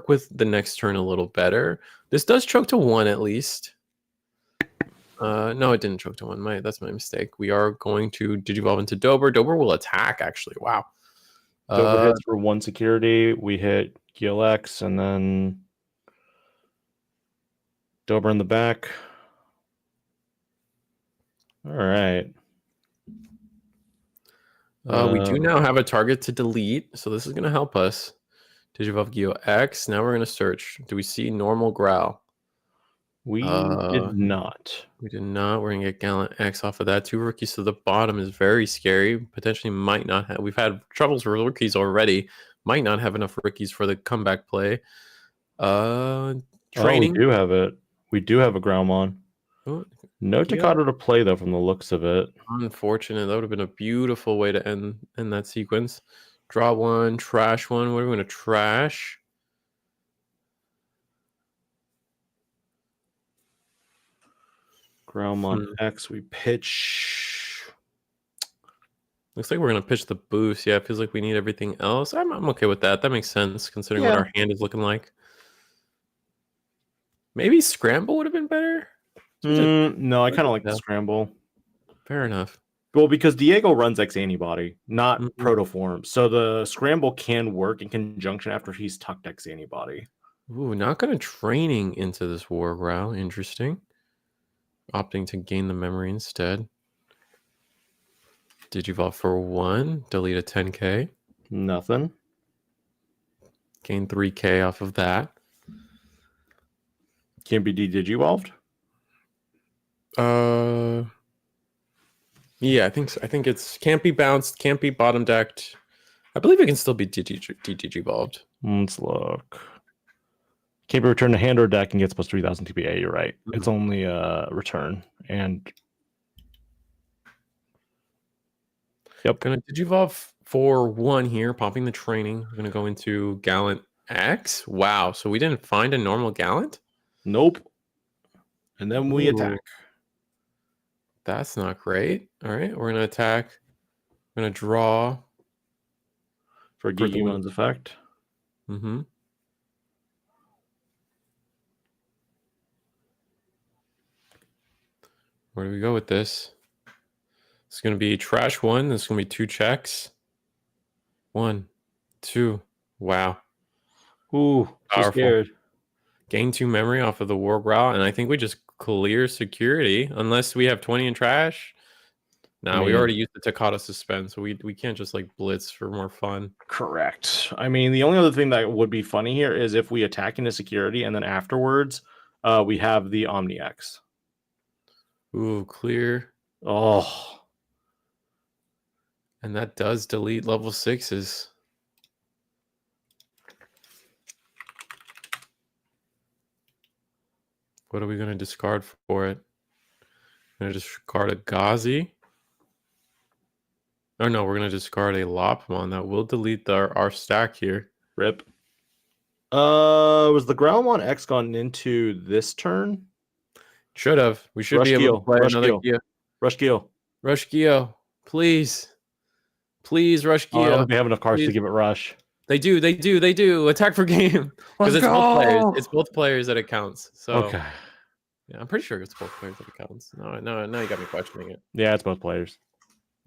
with the next turn a little better. This does choke to 1 at least. No, it didn't choke to 1. That's my mistake. We are going to digivolve into Dober. Dober will attack, actually. Wow. Dober hits for 1 security. We hit Gil X and then Dober in the back. All right. We do now have a target to delete, so this is going to help us. Digivolve Geo X. Now we're going to search. Do we see normal Growl? We did not. We did not. We're going to get Gallant X off of that. 2 rookies to the bottom is very scary. Potentially might not have. We've had troubles with rookies already. Might not have enough rookies for the comeback play. Training. We do have it. We do have a Growlmon. No Tocado to play, though, from the looks of it. Unfortunate. That would have been a beautiful way to end that sequence. Draw 1, trash 1. What are we going to trash? Growlmon X, we pitch. Looks like we're going to pitch the boost. Yeah, it feels like we need everything else. I'm okay with that. That makes sense, considering what our hand is looking like. Maybe Scramble would have been better? No, I kind of like the Scramble. Fair enough. Well, because Diego runs X Antibody, not Protoform. So the Scramble can work in conjunction after he's tucked X Antibody. Ooh, not going to training into this War Growl. Interesting. Opting to gain the memory instead. Digivolve for 1. Delete a 10k. Nothing. Gain 3k off of that. Can't be digivolved? Yeah, I think so. I think it's can't be bounced, can't be bottom decked. I believe it can still be digivolved. Let's look. Can't be returned to hand or deck and gets plus 3,000 TPA. You're right. It's only a return. And Gonna digivolve for 1 here, popping the training. We're gonna go into Gallant X. Wow, so we didn't find a normal Gallant? Nope. And then we attack. That's not great. All right, we're gonna attack. We're gonna draw for Digimon's effect. Where do we go with this? It's gonna be trash 1. This is gonna be 2 checks. 1, 2. Wow. Ooh, so scared. Gain 2 memory off of the War Growl, and I think we just clear security unless we have 20 in trash. Nah, we already used the Tocado suspend, so we can't just like blitz for more fun. Correct. I mean, the only other thing that would be funny here is if we attack into security and then afterwards We have the Omni X. Ooh, clear. Oh, And that does delete level 6s. What are we going to discard for it? Going to discard a Ghazi. Oh no, we're going to discard a Lopmon. That will delete our stack here. rip. Was the Growlmon X gone into this turn? Should have. We should Rush be able Geo, to play Rush another Geo. Geo. Rush Geo. Rush Geo. Please. Please, Rush Oh, I don't Geo. think they have enough cards to Please. give it Rush. They do. Attack for game. Because it's both players. It's both players that it counts. So Okay. yeah, I'm pretty sure it's both players that it counts. No, you got me questioning it. Yeah, it's both players.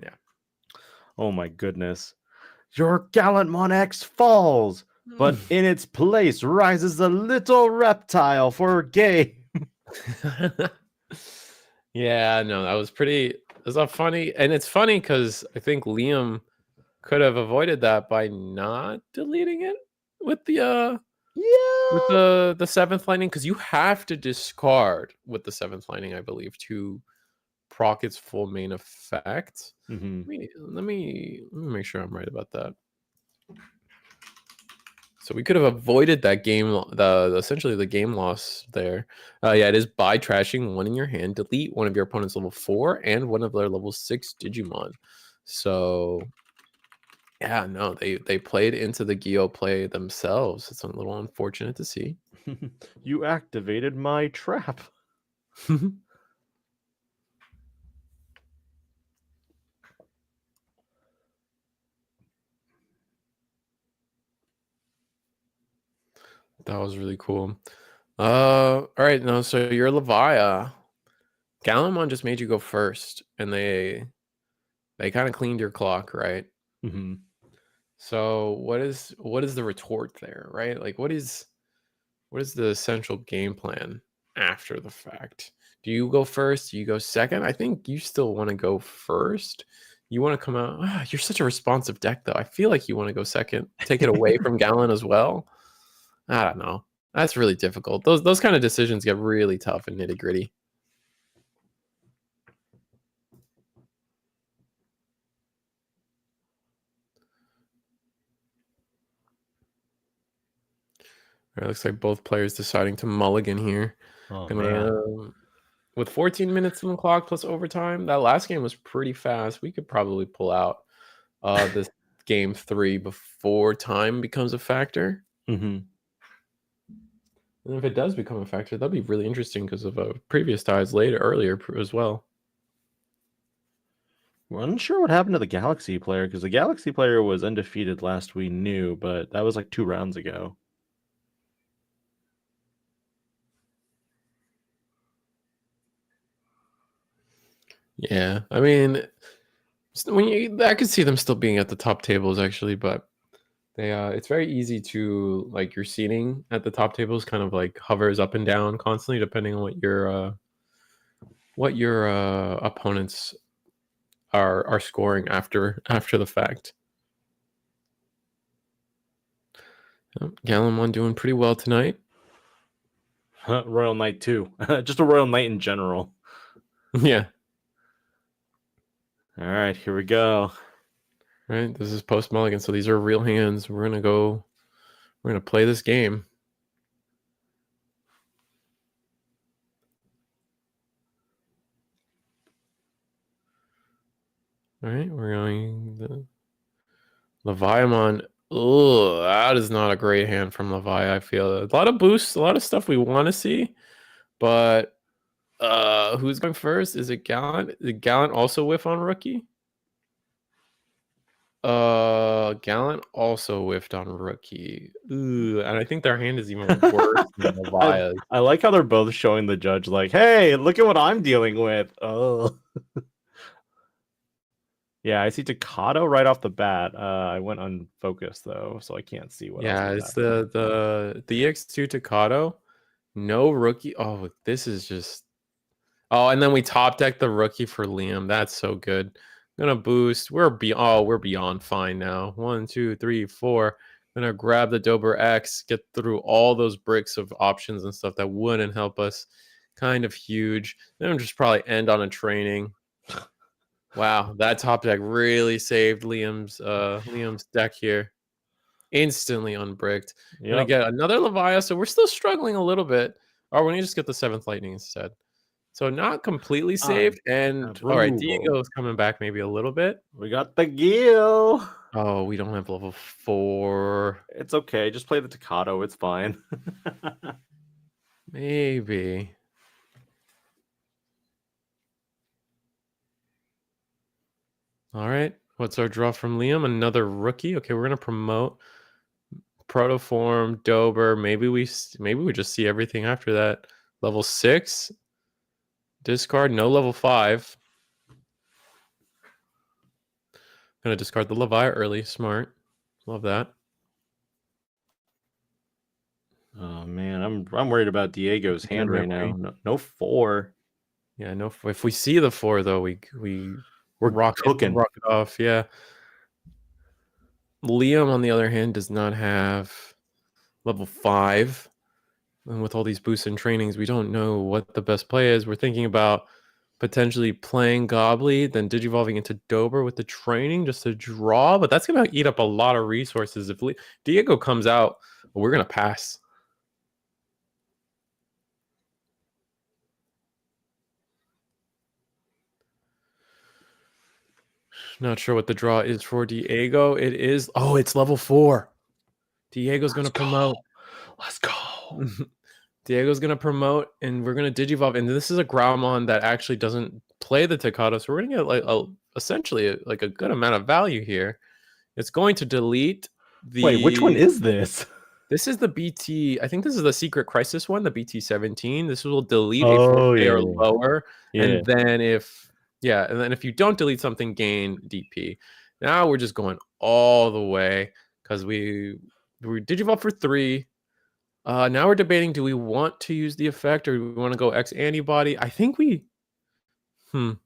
Yeah. Oh my goodness. Your Gallantmon X falls, but in its place rises a little reptile for game. Yeah, no, that was pretty. Is that funny? And it's funny because I think Liam could have avoided that by not deleting it with the with the seventh lightning, because you have to discard with the seventh lightning, I believe, to proc its full main effect. Let me make sure I'm right about that. So we could have avoided that game, essentially the game loss there. Yeah, it is by trashing one in your hand, delete one of your opponent's level 4 and one of their level 6 Digimon. So yeah, no, they played into the Geo play themselves. It's a little unfortunate to see. You activated my trap. That was really cool. All right, no, so you're Levia. Galamon just made you go first, and they kind of cleaned your clock, right? So what is the retort there, right? Like what is the essential game plan after the fact? Do you go first? Do you go second? I think you still want to go first. You want to come out. You're such a responsive deck, though. I feel like you want to go second. Take it away from Gallon as well. I don't know. That's really difficult. Those kind of decisions get really tough and nitty gritty. All right, looks like both players deciding to mulligan here. Oh, man. With 14 minutes on the clock plus overtime, that last game was pretty fast. We could probably pull out this game 3 before time becomes a factor. And if it does become a factor, that'll be really interesting because of previous ties earlier as well. We're unsure what happened to the Galaxy player, because the Galaxy player was undefeated last we knew, but that was like 2 rounds ago. Yeah, I mean, I could see them still being at the top tables actually, but they it's very easy to, like, your seating at the top tables kind of like hovers up and down constantly depending on what your opponents are scoring after the fact. Galamon doing pretty well tonight. Royal Knight too. Just a Royal Knight in general. Yeah. All right, here we go. All right, this is post mulligan, so these are real hands. We're gonna play this game. All right, we're going the Leviamon. Oh, that is not a great hand from Levi. I feel a lot of boosts, a lot of stuff we want to see, but who's going first? Is it Gallant? Did Gallant also whiff on rookie? Gallant also whiffed on rookie. Ooh, and I think their hand is even worse than Levi's. I like how they're both showing the judge like, hey, look at what I'm dealing with. Oh. Yeah, I see Takado right off the bat. I went unfocused though, so I can't see what else. Yeah, it's the EX2 Takado. No rookie. Oh, this is just. Oh, and then we top deck the rookie for Liam. That's so good. Gonna boost. We're beyond fine now. 1, 2, 3, 4. Gonna grab the Dober X, get through all those bricks of options and stuff that wouldn't help us. Kind of huge. Then I'm just probably end on a training. Wow, that top deck really saved Liam's deck here. Instantly unbricked. Gonna Yep. get another Leviathan, so we're still struggling a little bit. Or we're gonna just get the 7th Lightning instead. So not completely saved. And all right, Diego's coming back maybe a little bit. We got the Gil. Oh, we don't have level 4. It's okay. Just play the Takato. It's fine. Maybe. All right. What's our draw from Liam? Another rookie. Okay, we're gonna promote Protoform, Dober. Maybe we just see everything after that. Level 6. Discard. No level 5. Gonna discard the Levi early. Smart. Love that. Oh man, I'm worried about Diego's hand right now. No 4. Yeah, no. If we see the 4 though, we're cooking. Rock it off. Yeah. Liam, on the other hand, does not have level 5. And with all these boosts and trainings, we don't know what the best play is. We're thinking about potentially playing Gobbly, then digivolving into Dober with the training just to draw. But that's going to eat up a lot of resources. If Diego comes out, we're going to pass. Not sure what the draw is for Diego. It is, oh, it's level 4. Diego's going to promote. Let's go. Diego's going to promote, and we're going to digivolve. And this is a Graumon that actually doesn't play the Takato, so we're going to get like essentially a good amount of value here. It's going to delete the... Wait, which one is this? This is the BT... I think this is the Secret Crisis one, the BT17. This will delete a 4K or lower. Yeah. And then if you don't delete something, gain DP. Now we're just going all the way because we digivolve for 3. Now we're debating, do we want to use the effect or do we want to go X antibody? I think we... I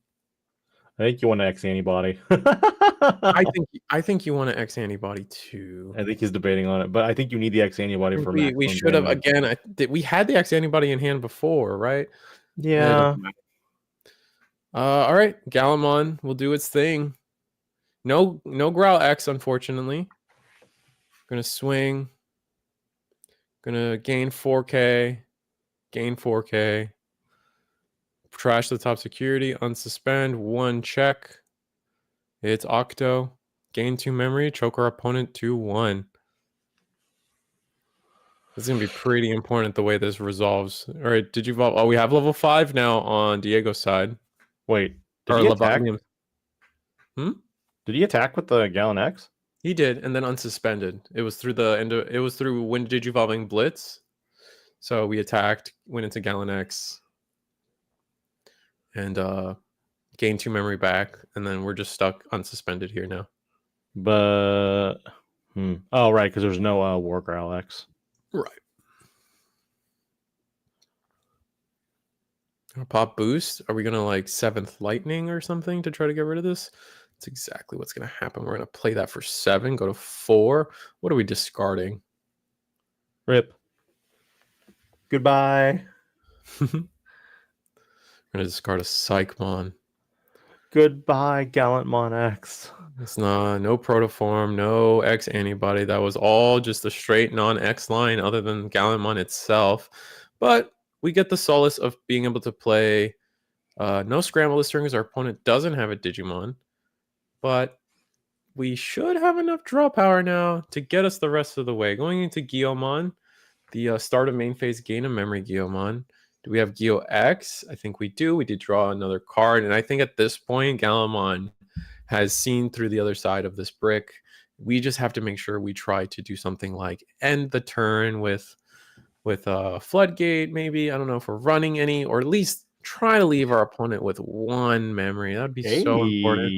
think you want to X antibody. I think you want to X antibody too. I think he's debating on it, but I think you need the X antibody for we should have again. We had the X antibody in hand before, right? Yeah. All right, Galamon will do its thing. No Growl X, unfortunately. Gonna swing. Gonna gain 4K. Gain 4K. Trash the top security. Unsuspend. 1 check. It's Octo. Gain 2 memory. Choke our opponent 2-1. This is going to be pretty important the way this resolves. All right, did you evolve? Oh, we have level 5 now on Diego's side. Wait, did he attack? Did he attack with the Gallon X? He did, and then unsuspended. It was through it was through when digivolving Blitz. So we attacked, went into Gallon X, and gained 2 memory back, and then we're just stuck unsuspended here now. But oh right, because there's no War Growl X. Right. Pop boost. Are we gonna like 7th Lightning or something to try to get rid of this? That's exactly what's gonna happen. We're gonna play that for 7, go to 4. What are we discarding? Rip. Goodbye. I'm gonna discard a Psychmon. Goodbye, Gallantmon X. It's no Protoform, no X antibody. That was all just a straight non-X line other than Gallantmon itself. But we get the solace of being able to play no Scramble this turn because our opponent doesn't have a Digimon. But we should have enough draw power now to get us the rest of the way. Going into Guillaumon, the start of main phase, gain a memory Guillaumon. Do we have Geo X? I think we do. We did draw another card. And I think at this point, Galamon has seen through the other side of this brick. We just have to make sure we try to do something like end the turn with a Floodgate, maybe. I don't know if we're running any, or at least try to leave our opponent with 1 memory. That would be so important.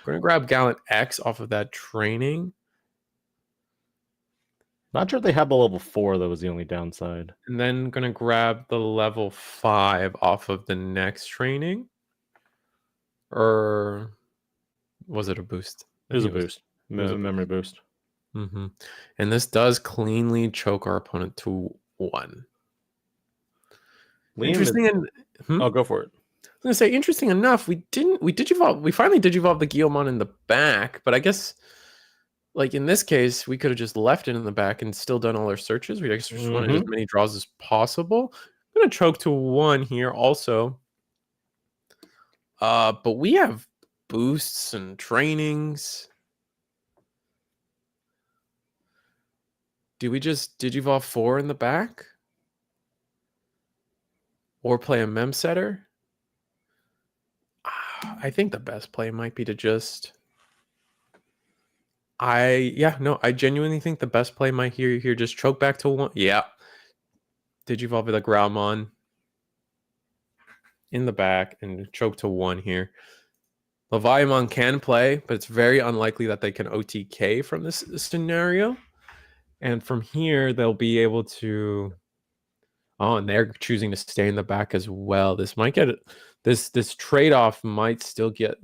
We're going to grab Gallant X off of that training. Not sure if they have the level 4, that was the only downside. And then going to grab the level 5 off of the next training. Or was it a boost? It was a boost. It was a memory boost. Mm-hmm. And this does cleanly choke our opponent to 1. Liam is... Interesting. And Oh, go for it. I was gonna say, interesting enough, we digivolve. We finally digivolved the Guillemon in the back, but I guess, like in this case, we could have just left it in the back and still done all our searches. We just wanted as many draws as possible. I'm gonna choke to 1 here also. But we have boosts and trainings. Do we just digivolve 4 in the back? Or play a mem setter? I think the best play might be to just... I genuinely think the best play might here just choke back to 1. Yeah. Digivolve the Growlmon in the back and choke to 1 here. Leviamon can play, but it's very unlikely that they can OTK from this scenario. And from here, they'll be able to... Oh, and they're choosing to stay in the back as well. This might get... This trade-off might still get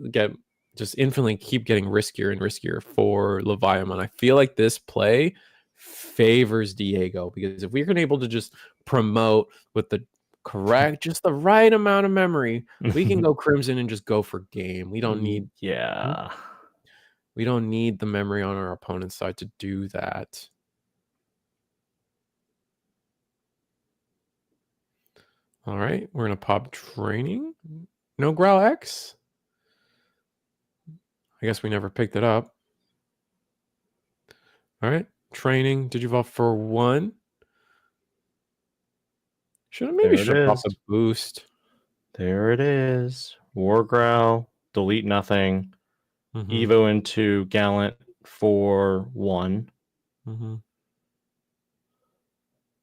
just infinitely keep getting riskier and riskier for Leviamon. I feel like this play favors Diego, because if we're able to just promote with the correct, just the right amount of memory, we can go Crimson and just go for game. We don't need... Yeah. We don't need the memory on our opponent's side to do that. All right, we're gonna pop training. No Growl X. I guess we never picked it up. All right, training. Digivolve for 1. Should pop the boost. There it is. War Growl. Delete nothing. Evo into Gallant for 1.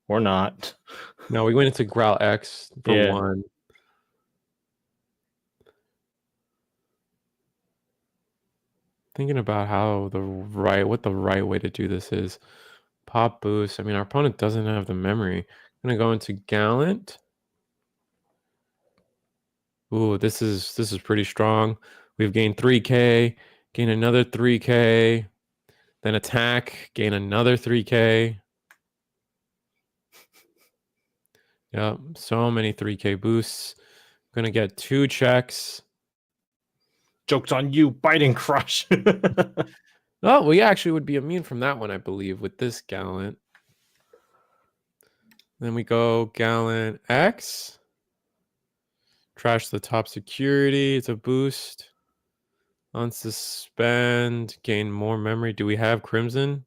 Or not. No, we went into Growl X for 1. Thinking about what the right way to do this is. Pop boost. I mean, our opponent doesn't have the memory. I'm gonna go into Gallant. Ooh, this is pretty strong. We've gained 3K, gain another 3K, then attack, gain another 3K. Yep, so many 3K boosts. Gonna get 2 checks. Joke's on you, Biting Crush. Oh, we actually would be immune from that one, I believe, with this Gallant. Then we go Gallant X. Trash the top security. It's a boost. Unsuspend. Gain more memory. Do we have Crimson?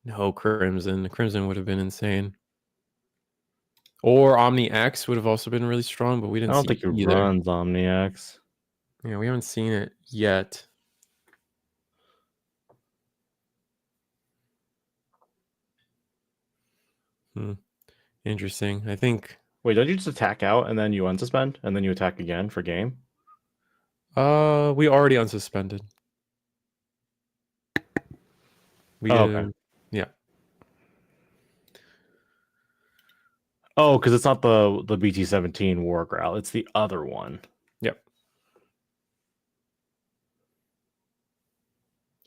No Crimson. Crimson would have been insane. Or Omni X would have also been really strong, but we didn't see it. I don't think it runs Omni X. Yeah, we haven't seen it yet. Interesting. I think... Wait, don't you just attack out and then you unsuspend and then you attack again for game? We already unsuspended. Okay. Yeah. Oh, because it's not the BT17 War Growl. It's the other one. Yep.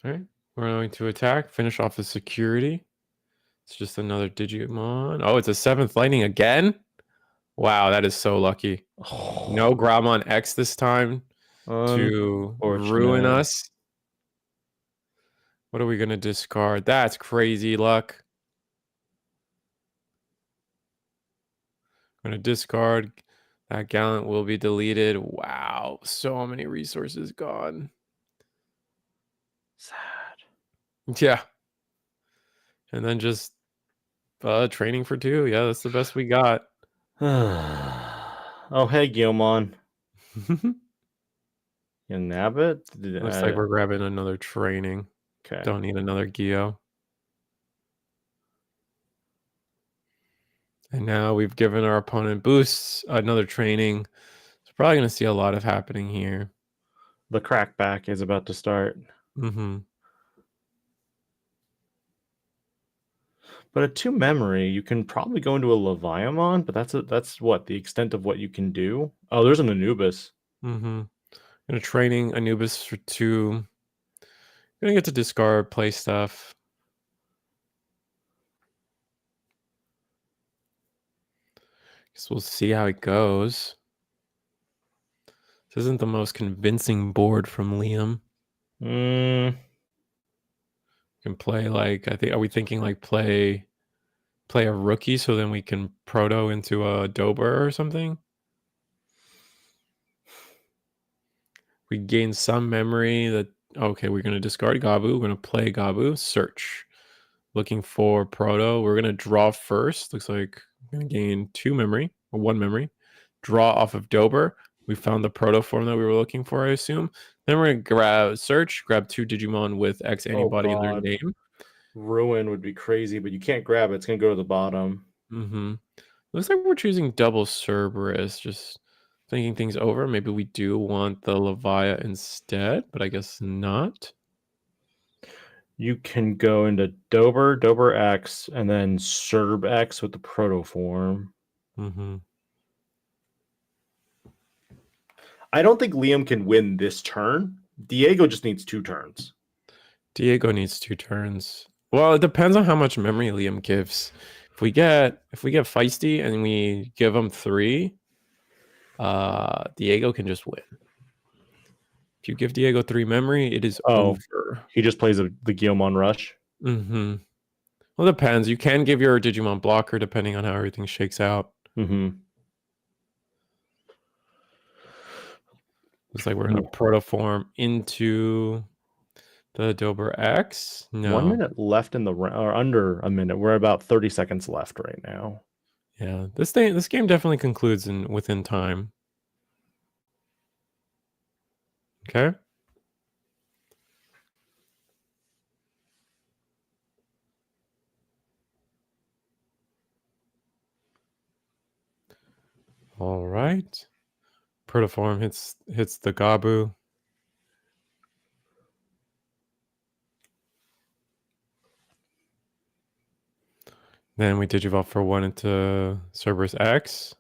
All right. We're going to attack. Finish off the security. It's just another Digimon. Oh, it's a 7th Lightning again? Wow, that is so lucky. No Growlmon X this time to ruin us. What are we going to discard? That's crazy luck. I'm going to discard. That Gallant will be deleted. Wow, so many resources gone. Sad. Yeah. And then just training for 2. Yeah, that's the best we got. Oh, hey, Guillemon. You nab it? Looks like we're grabbing another training. Okay. Don't need another Geo. And now we've given our opponent boosts, another training. It's probably going to see a lot of happening here. The crackback is about to start. But at 2 memory, you can probably go into a Leviamon, but that's what the extent of what you can do. Oh, there's an Anubis. Gonna training Anubis for 2. Gonna get to discard, play stuff. Guess we'll see how it goes. This isn't the most convincing board from Liam. Can play like, I think, are we thinking like play a rookie so then we can proto into a Dober or something? We gain some memory that, okay, we're going to discard Gabu. We're going to play Gabu. Search. Looking for proto. We're going to draw first. Looks like we're going to gain 2 memory or 1 memory. Draw off of Dober. We found the proto form that we were looking for, I assume. Then we're going to grab search, grab 2 Digimon with X antibody in their name. Ruin would be crazy, but you can't grab it. It's going to go to the bottom. Looks like we're choosing double Cerberus. Just thinking things over. Maybe we do want the Levia instead, but I guess not. You can go into Dober X, and then Cerb X with the proto form. I don't think Liam can win this turn. Diego just needs 2 turns. Diego needs 2 turns. Well, it depends on how much memory Liam gives. If we get feisty and we give him 3, Diego can just win. If you give Diego 3 memory, it is over. He just plays the Guillemon Rush. Well, it depends. You can give your Digimon blocker depending on how everything shakes out. Looks like we're going to protoform into the Dober X. No. 1 minute left in the round, or under a minute. We're about 30 seconds left right now. Yeah, this game definitely concludes within time. Okay. All right. Protoform hits the Gabu. Then we Digivolve for 1 into Cerberus X.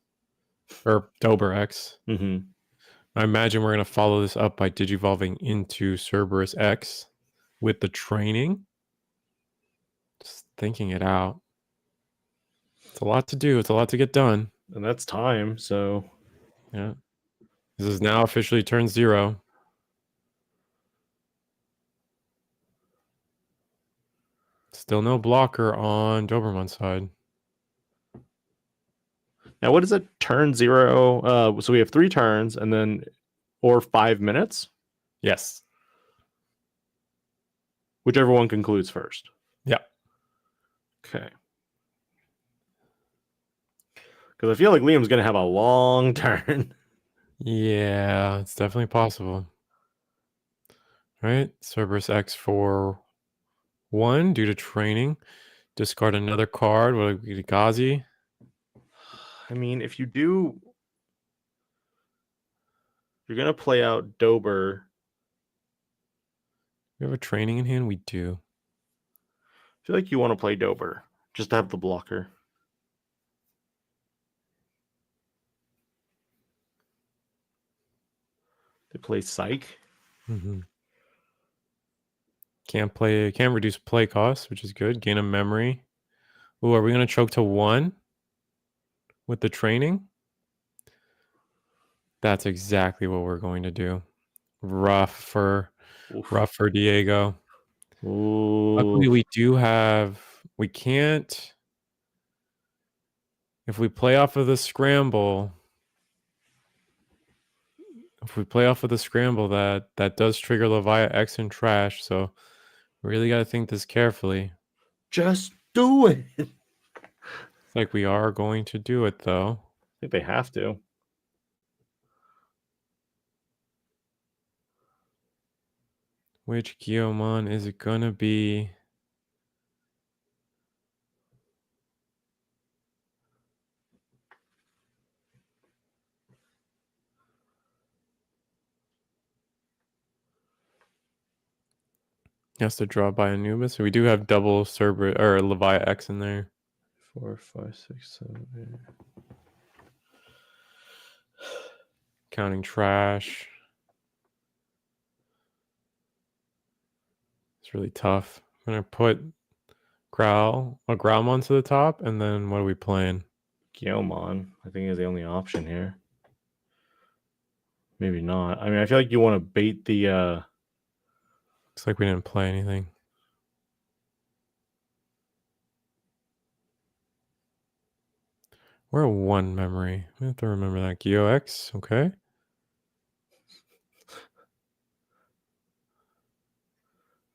Or Dober X. I imagine we're going to follow this up by Digivolving into Cerberus X with the training. Just thinking it out. It's a lot to do. It's a lot to get done. And that's time, so... Yeah. This is now officially turn 0. Still no blocker on Doberman's side. Now, what is it? Turn 0. So we have 3 turns, and then... Or 5 minutes? Yes. Whichever one concludes first. Yeah. Okay. Because I feel like Liam's going to have a long turn. Yeah, it's definitely possible. Right? Cerberus X for 1 due to training. Discard another card. What would be Gazi? I mean, if you do... You're going to play out Dober. We have a training in hand? We do. I feel like you want to play Dober. Just to have the blocker. They play Psych. Can't reduce play costs, which is good. Gain a memory. Ooh, are we going to choke to 1 with the training? That's exactly what we're going to do. Rough for Diego. Luckily, we do have... We can't... If we play off of the scramble... that does trigger Levia X and trash, so we really got to think this carefully. Just do it. It's like we are going to do it, though. I think they have to. Which Guillemon is it going to be? He has to draw by Anubis. So we do have double Cerberus or Levia X in there. 4, 5, 6, 7, 8. Counting trash. It's really tough. I'm gonna put Growlmon to the top, and then what are we playing? Guilmon, I think, is the only option here. Maybe not. I mean, I feel like you want to bait the. Looks like we didn't play anything. We're one memory. We have to remember that. GeoX, okay.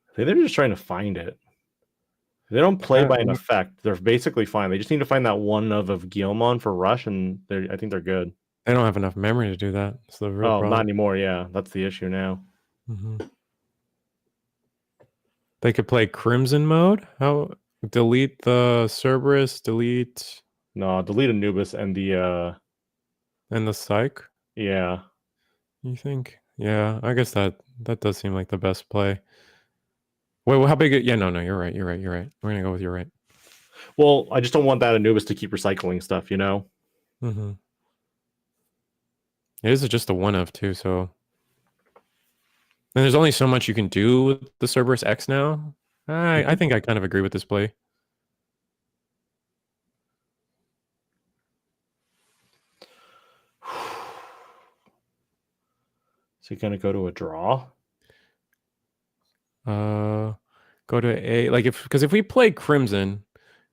I think they're just trying to find it. If they don't play by an effect, they're basically fine. They just need to find that one of Guilmon for rush, and I think they're good. They don't have enough memory to do that. It's the real problem. Not anymore. Yeah, that's the issue now. They could play Crimson mode. How delete the Cerberus? Delete. No, delete Anubis and the Psych. Yeah. You think? Yeah, I guess that does seem like the best play. Wait, well, how big? Yeah, no, you're right. We're gonna go with you're right. Well, I just don't want that Anubis to keep recycling stuff, you know? It is just a 1 of 2, so. And there's only so much you can do with the Cerberus X now. I think I kind of agree with this play. So you're gonna go to a draw? Go to 8. Like because if we play Crimson,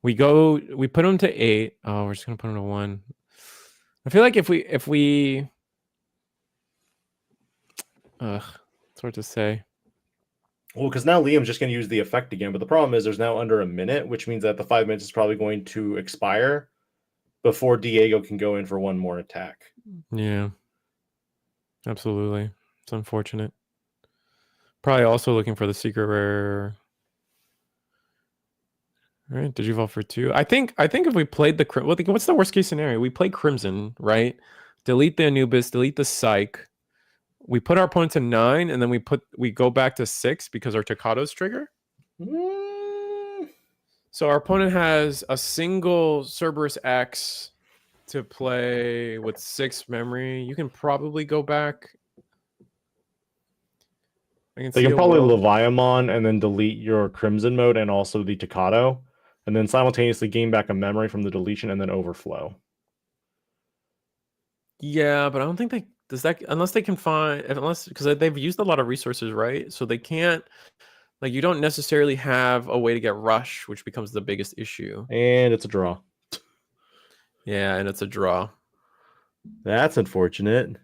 we put him to 8. Oh, we're just gonna put him to 1. I feel like if we it's hard to say. Well, because now Liam's just going to use the effect again, but the problem is there's now under a minute, which means that the 5 minutes is probably going to expire before Diego can go in for one more attack. Yeah, absolutely. It's unfortunate. Probably also looking for the secret rare. All right, did you evolve for 2? I think if we played the what's the worst case scenario? We play Crimson, right? Delete the Anubis, delete the Psych. We put our opponent to 9, and then we go back to 6 because our Takados trigger. So our opponent has a single Cerberus X to play with 6 memory. You can probably go back. They can probably Leviamon and then delete your Crimson mode and also the Takado, and then simultaneously gain back a memory from the deletion and then overflow. Yeah, but I don't think unless they can because they've used a lot of resources, right? So they can't, like, you don't necessarily have a way to get rush, which becomes the biggest issue. And it's a draw. Yeah, and it's a draw. That's unfortunate.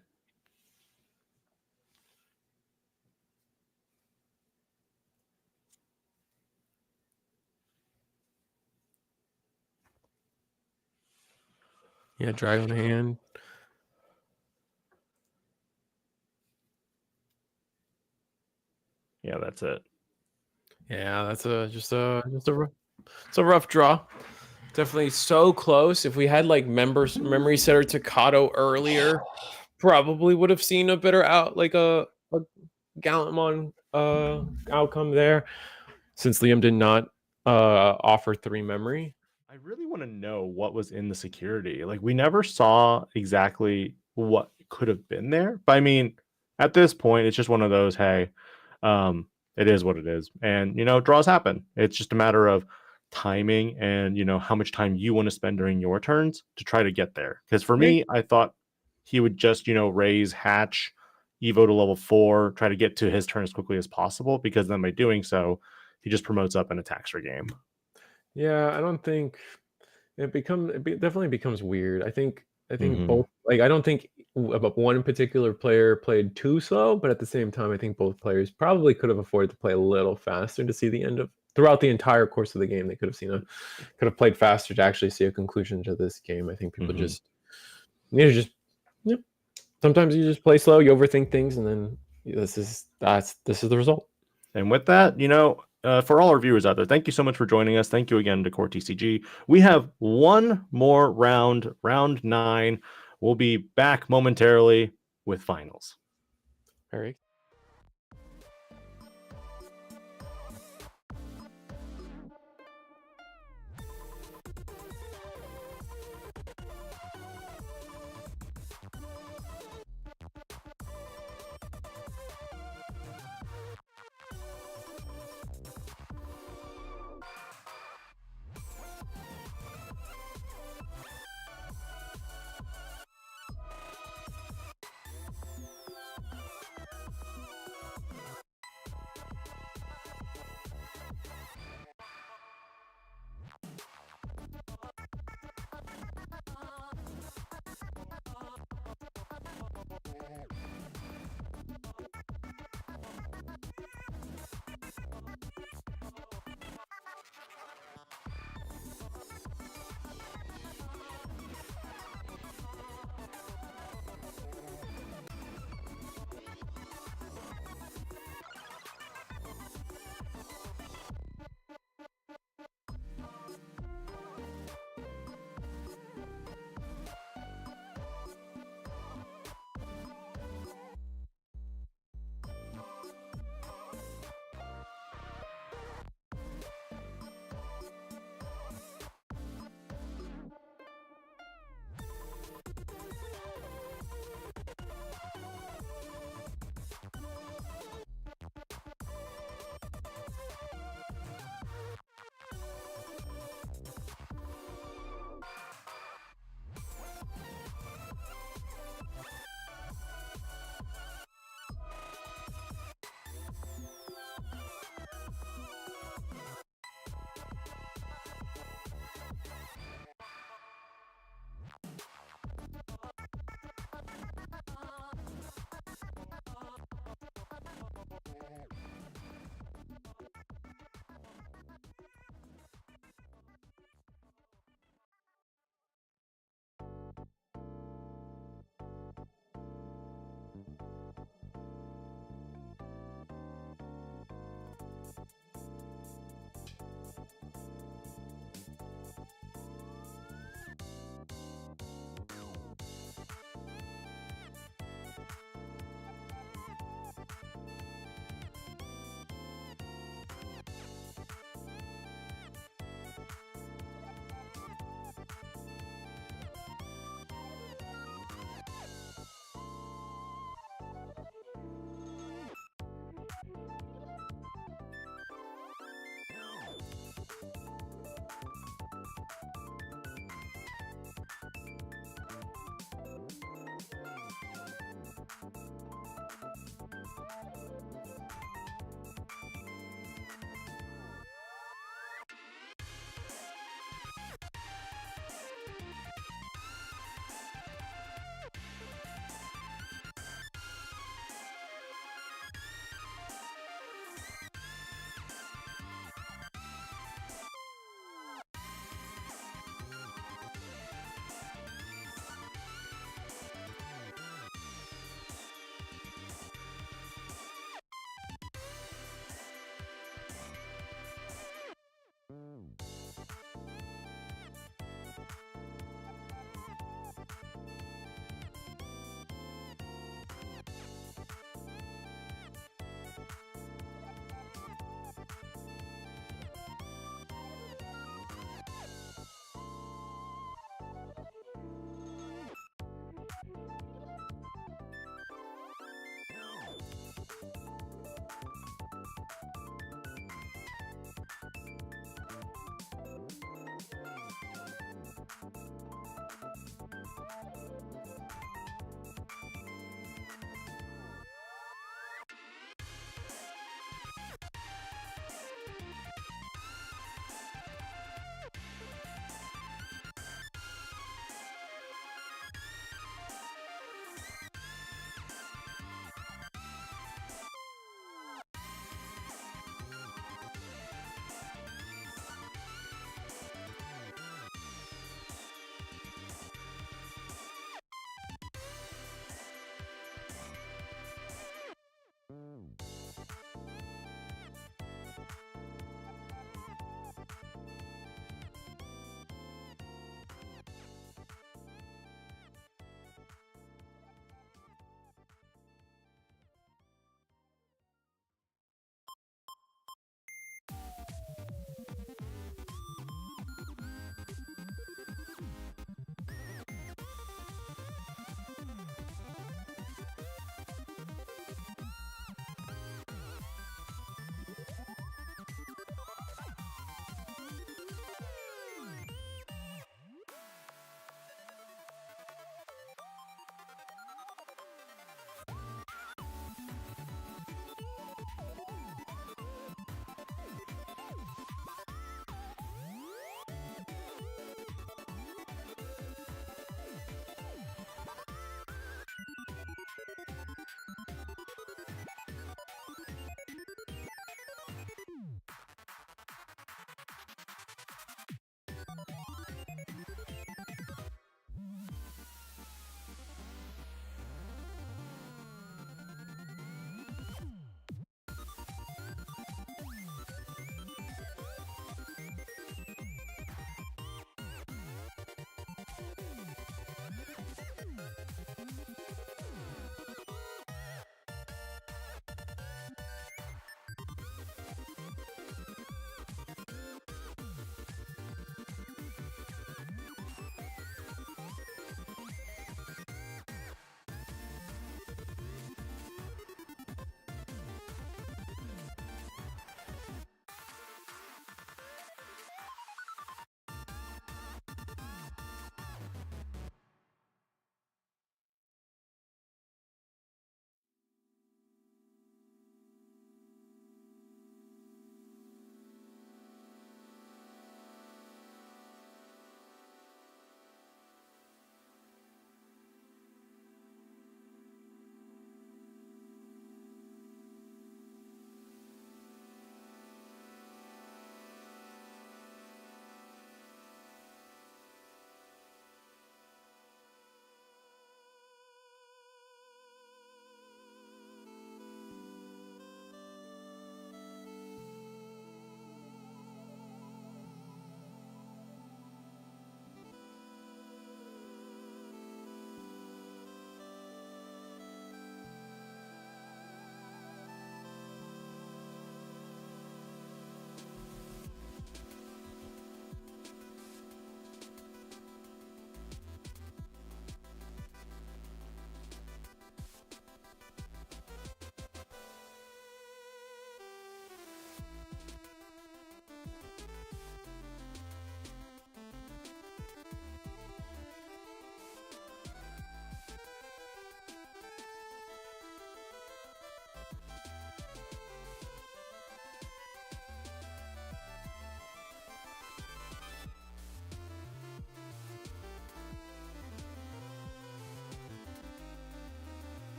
Yeah, Dragon Hand. Yeah, that's it. Yeah, that's it's a rough draw. Definitely so close. If we had like memory setter Takato earlier, probably would have seen a better a Gallantmon outcome there. Since Liam did not offer 3 memory. I really want to know what was in the security. Like, we never saw exactly what could have been there. But I mean, at this point, it's just one of those, hey, it is what it is. And, draws happen. It's just a matter of timing and, how much time you want to spend during your turns to try to get there. Because for me, I thought he would just, raise Hatch, Evo to level 4, try to get to his turn as quickly as possible, because then by doing so, he just promotes up and attacks your game. Yeah, I don't think it definitely becomes weird. I think both, like, I don't think one particular player played too slow, but at the same time, I think both players probably could have afforded to play a little faster to see the end of throughout the entire course of the game. They could have played faster to actually see a conclusion to this game. I think people just need to just, sometimes you just play slow, you overthink things, and then this is the result. And with that, for all our viewers out there, thank you so much for joining us. Thank you again to CoreTCG. We have one more round, round 9. We'll be back momentarily with finals. All right.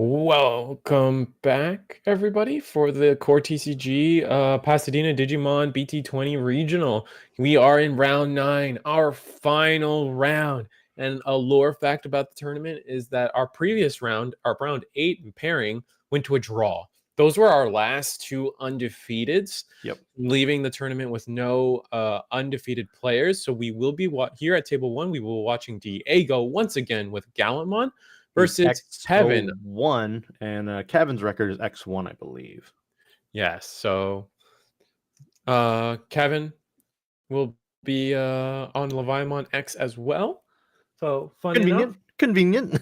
Welcome back, everybody, for the CoreTCG Pasadena Digimon BT20 Regional. We are in round 9, our final round. And a lore fact about the tournament is that our previous round, our round 8 pairing, went to a draw. Those were our last 2 undefeateds, leaving the tournament with no undefeated players. So we will be here at table 1. We will be watching Diego once again with Gallantmon versus Kevin. X01, and Kevin's record is X1, I believe. Yes, so Kevin will be on Leviathan X as well. So Convenient.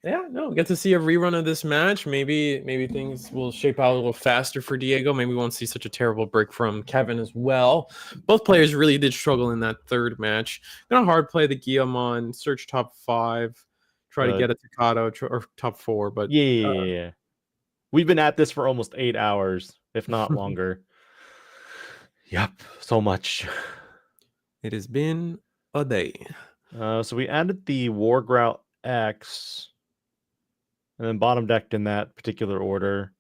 Yeah, no, get to see a rerun of this match. Maybe things will shape out a little faster for Diego. Maybe we won't see such a terrible break from Kevin as well. Both players really did struggle in that third match. Gonna hard play the Guillamon, search top 5, try to get a Takado or top 4, but yeah. We've been at this for almost 8 hours, if not longer. Yep, so much. It has been a day. So we added the Wargrout X, and then bottom decked in that particular order.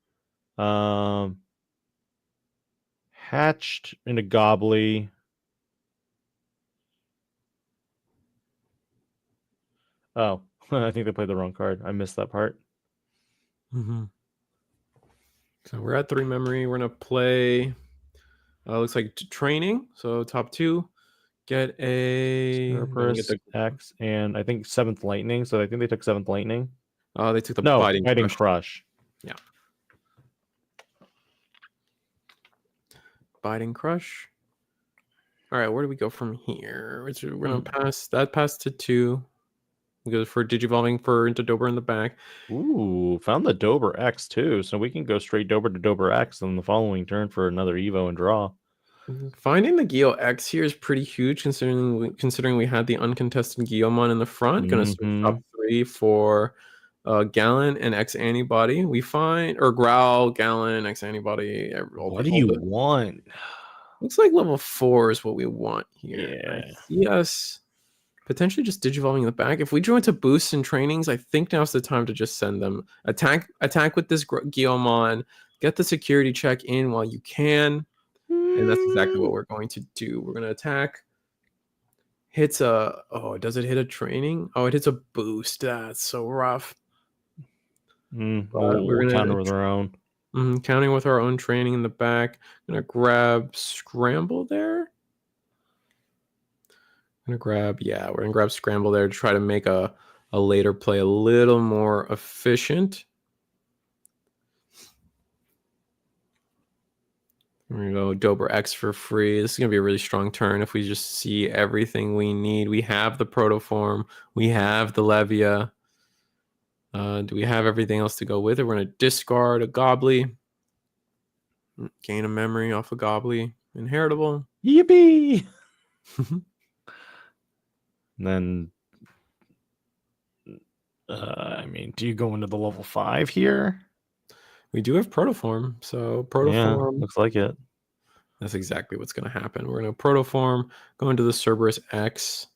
Hatched into Gobbly. Oh, I think they played the wrong card. I missed that part. So we're at 3 memory. We're gonna play. Looks like training. So top 2. Get a Cerberus X, and I think 7th Lightning. So I think they took 7th Lightning. They took the Biting Crush. Yeah. Biting Crush. All right, where do we go from here? We're gonna pass to 2. We go for Digivolving into Dober in the back. Ooh, found the Dober X too, so we can go straight Dober to Dober X on the following turn for another Evo and draw. Finding the Geo X here is pretty huge, considering we had the uncontested Guillamon in the front. Gonna switch top 3 for Gallon and X Antibody. We find Growl, Gallon, X Antibody. What do you want? Looks like level 4 is what we want here. Yeah. I see us potentially just Digivolving in the back. If we join to boosts and trainings, I think now's the time to just send them. Attack with this Guillamon. Get the security check in while you can. And that's exactly what we're going to do. We're going to attack. Hits a... Oh, does it hit a training? Oh, it hits a boost. That's so rough. We're going to counter with our own. Counting with our own training in the back. Going to grab Scramble there. We're going to grab Scramble there to try to make a later play a little more efficient. Here we go, Dober X for free. This is going to be a really strong turn if we just see everything we need. We have the Protoform. We have the Levia. Do we have everything else to go with it? We're going to discard a Gobbly. Gain a memory off a Gobbly. Inheritable. Yippee! And then, do you go into the level 5 here? We do have Protoform, so Protoform. Yeah, looks like it. That's exactly what's going to happen. We're going to Protoform, go into the Cerberus X.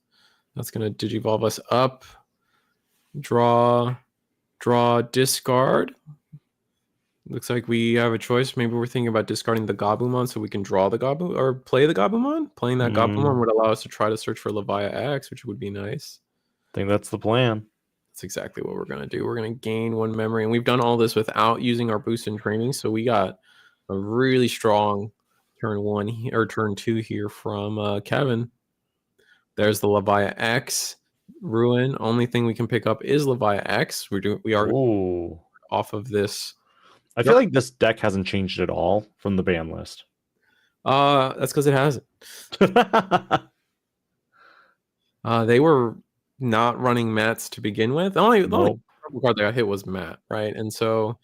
That's going to Digivolve us up. Draw, discard. Looks like we have a choice. Maybe we're thinking about discarding the Gabumon so we can draw the Gabumon or play the Gabumon. Playing that Gabumon would allow us to try to search for Levia X, which would be nice. I think that's the plan. That's exactly what we're going to do. We're going to gain 1 memory, and we've done all this without using our boost in training. So we got a really strong turn 1 or turn 2 here from Kevin. There's the Levia X Ruin. Only thing we can pick up is Levia X. We are off of this. I feel like this deck hasn't changed at all from the ban list. That's because it hasn't. They were not running Mats to begin with. The only card they hit was Matt, right? And so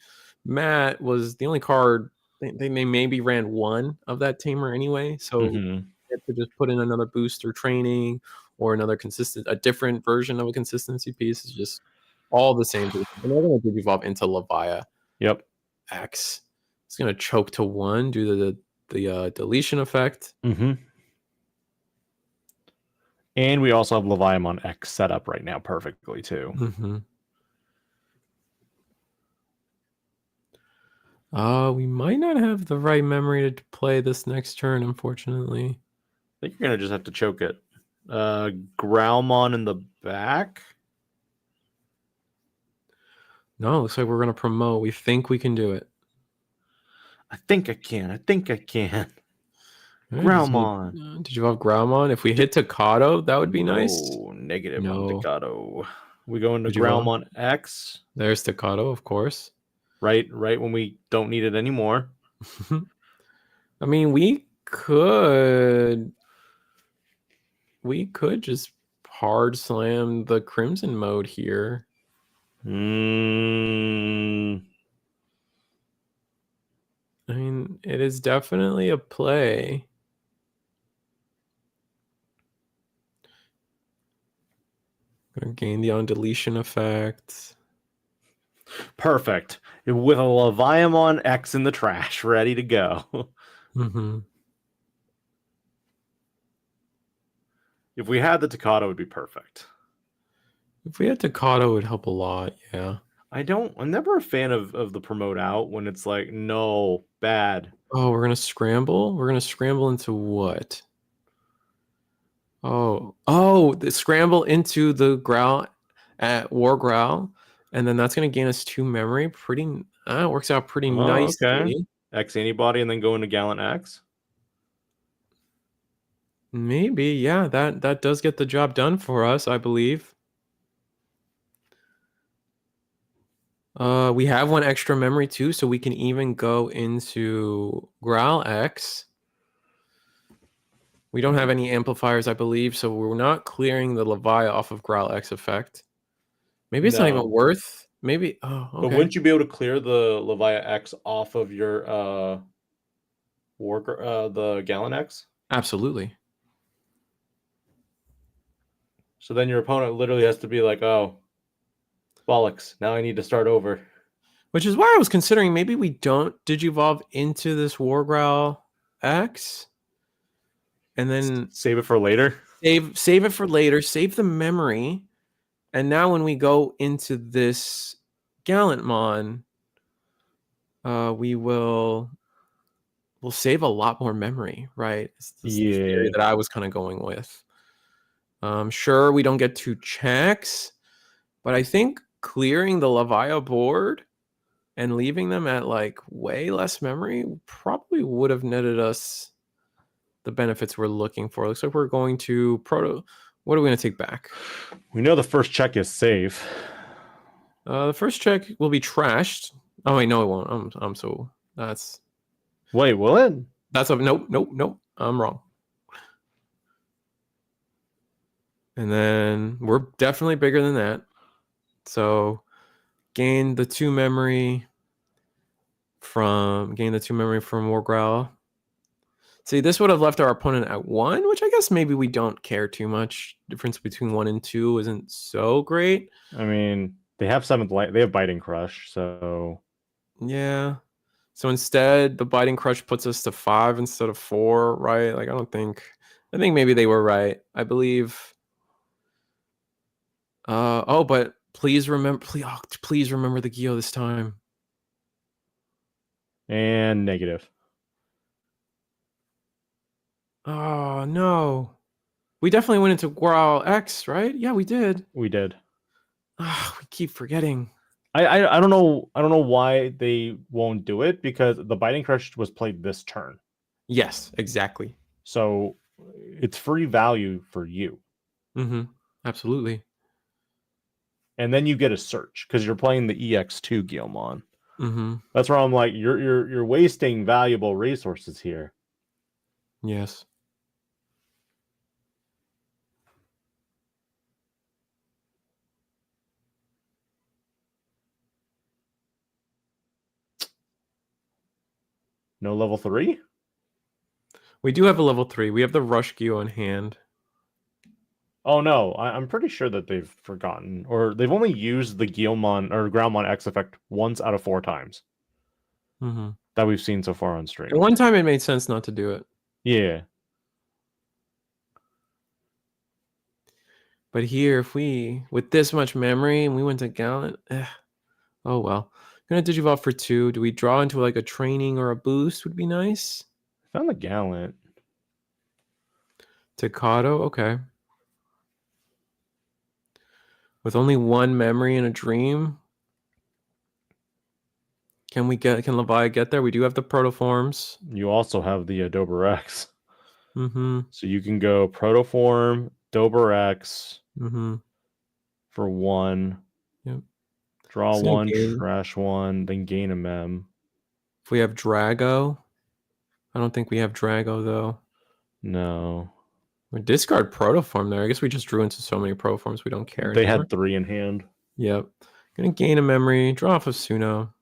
Matt was the only card. They maybe ran 1 of that tamer anyway. So they had to just put in another booster training or a different version of a consistency piece. Is just all the same. And they're going to evolve into Levia. Yep. X. It's going to choke to 1 due to the deletion effect. And we also have Leviathan X set up right now perfectly too. We might not have the right memory to play this next turn, unfortunately. I think you're gonna just have to choke it. Growlmon in the back. No, looks like we're gonna promote. We think we can do it. I think I can. All right, Growlmon. did you have Growlmon? If we hit Tocado, that would be nice. No, negative on No. Tocado. We go into Did you have? Growlmon X. There's Tocado, of course. Right when we don't need it anymore. I mean, we could just hard slam the Crimson mode here. I mean, it is definitely a play. Gonna gain the on deletion effect. Perfect. With a Leviamon X in the trash, ready to go. Mm-hmm. If we had the Tocado, it would be perfect. If we had Tocado, it would help a lot, yeah. I'm never a fan of the promote out when it's like, no, bad. Oh, we're gonna scramble? We're gonna scramble into what? Oh, the scramble into the Growl at War Growl, and then that's gonna gain us 2 memory. It works out pretty nicely. Okay. X antibody and then go into Gallant X. Maybe, yeah, that does get the job done for us, I believe. We have 1 extra memory too, so we can even go into Growl X. We don't have any amplifiers, I believe, so we're not clearing the Levi off of Growl X effect. Maybe it's not even worth. Maybe. Oh, okay. But wouldn't you be able to clear the Levia X off of your the Gallant X? Absolutely. So then your opponent literally has to be like, oh, bollocks, now I need to start over. Which is why I was considering maybe we don't Digivolve into this War Growl X. And then save it for later. Save it for later. Save the memory. And now when we go into this Gallantmon, we'll save a lot more memory, right? It's the theory that I was kind of going with. Sure, we don't get 2 checks, but I think clearing the Levia board and leaving them at like way less memory probably would have netted us the benefits we're looking for. Looks like we're going to what are we going to take back? We know the first check is safe. The first check will be trashed. Oh wait, no, it won't. I'm so that's. Wait, will it? That's a nope. I'm wrong. And then we're definitely bigger than that. So gain the 2 memory from War Growl. See, this would have left our opponent at 1, which I guess maybe we don't care too much. Difference between 1 and 2 isn't so great. I mean, they have 7th light. They have Biting Crush, so yeah. So instead, the Biting Crush puts us to 5 instead of 4, right? Like I think maybe they were right. I believe. But please remember the Gyo this time. And negative. Oh no. We definitely went into Growl X, right? Yeah, we did. We did. We keep forgetting. I don't know why they won't do it, because the Biting Crush was played this turn. Yes, exactly. So it's free value for you. Mm-hmm. Absolutely. And then you get a search because you're playing the EX2 Guilmon. Mm-hmm. That's where I'm like, you're wasting valuable resources here. Yes. No level 3? We do have a level 3. We have the Rush Gyo on hand. Oh no, I'm pretty sure that they've forgotten, or they've only used the Guilmon or Groundmon X effect once out of 4 times that we've seen so far on stream. And one time it made sense not to do it. Yeah. But here, if we, with this much memory, and we went to Gallant, oh well. Gonna Digivolve for 2. Do we draw into like a training or a boost? Would be nice. Found the Gallant. Takato, okay. With only one memory in a dream. Can Levi get there? We do have the protoforms. You also have the Dober-X. Mm-hmm. So you can go Protoform, Dober-X for 1. Yep. Draw 1, trash 1, then gain a mem. If we have Drago, I don't think we have Drago though. No. We discard Protoform there. I guess we just drew into so many Protoforms we don't care They anymore. had 3 in hand. Yep. Gonna gain a memory, draw off of Suno.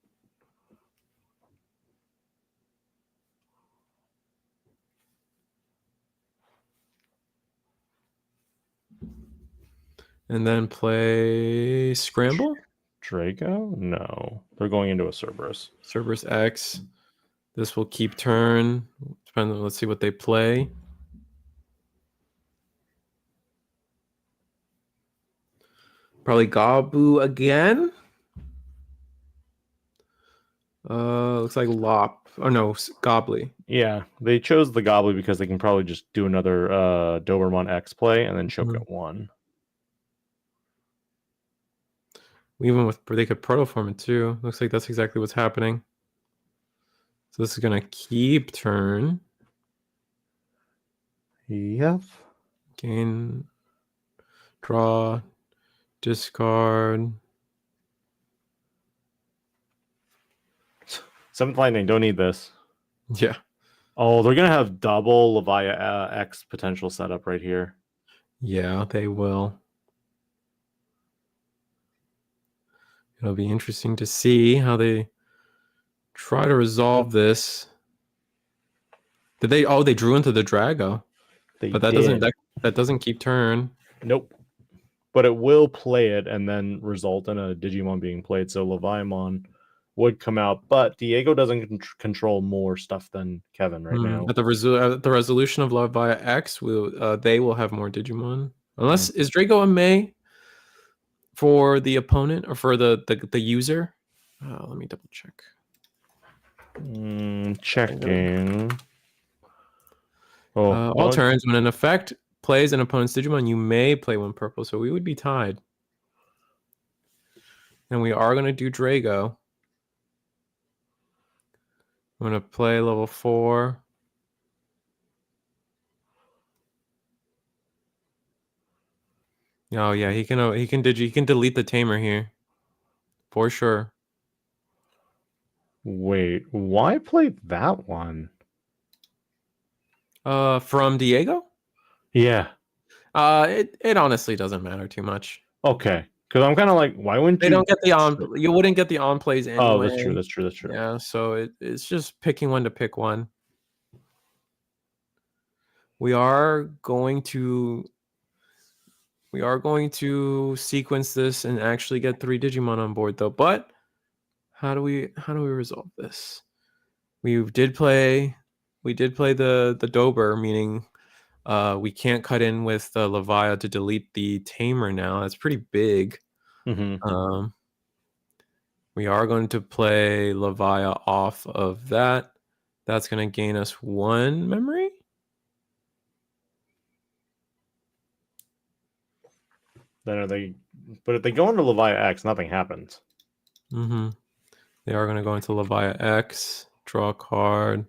And then play Scramble? Draco? No. They're going into a Cerberus. Cerberus X. This will keep turn. Depends on, let's see what they play. Probably Gabu again. Looks like Lop. Oh no, Gobbly. Yeah, they chose the Gobbly because they can probably just do another Doberman X play and then choke at 1. Even with they could protoform it too. Looks like that's exactly what's happening. So this is gonna keep turn. Yep. Gain, draw, discard. 7th Lightning, don't need this. Yeah. Oh, they're gonna have double Levia X potential setup right here. Yeah, they will. It'll be interesting to see how they try to resolve this. Did they? Oh, they drew into the Drago. But that doesn't keep turn. Nope. But it will play it and then result in a Digimon being played. So Leviamon would come out, but Diego doesn't control more stuff than Kevin right now. At the resolution of Levia X, they will have more Digimon. Unless is Draco a May for the opponent or for the user? Let me double check. Checking. All turns, when an effect plays an opponent's Digimon, you may play 1 purple, so we would be tied. And we are going to do Drago. I'm going to play level 4. Oh yeah, he can delete the tamer here. For sure. Wait, why play that one? From Diego? Yeah. It honestly doesn't matter too much. Okay. Because I'm kind of like, why wouldn't you don't get the on? You wouldn't get the on plays anyway. Oh, that's true. That's true. That's true. Yeah, so it's just picking one to pick one. We are going to sequence this and actually get 3 Digimon on board though. But how do we resolve this? We did play the Dober, meaning we can't cut in with the Levia to delete the tamer now. That's pretty big. We are going to play Levia off of that. That's going to gain us 1 memory. Then but if they go into Levia X, nothing happens. They are going to go into Levia X, draw a card.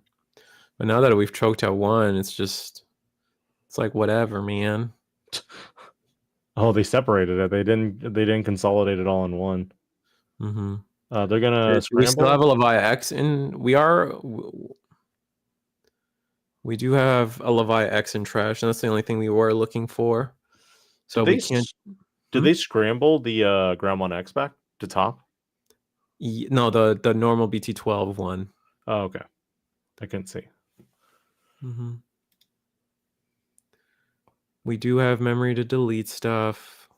But now that we've choked out 1, it's like whatever, man. Oh, they separated it. They didn't consolidate it all in one. They're gonna scramble. We still have a Levia X, and we do have a Levia X in trash, and that's the only thing we were looking for. So we can't. Did they scramble the Groundmon X back to top? No, the normal BT12 one. Oh, okay. I couldn't see. We do have memory to delete stuff.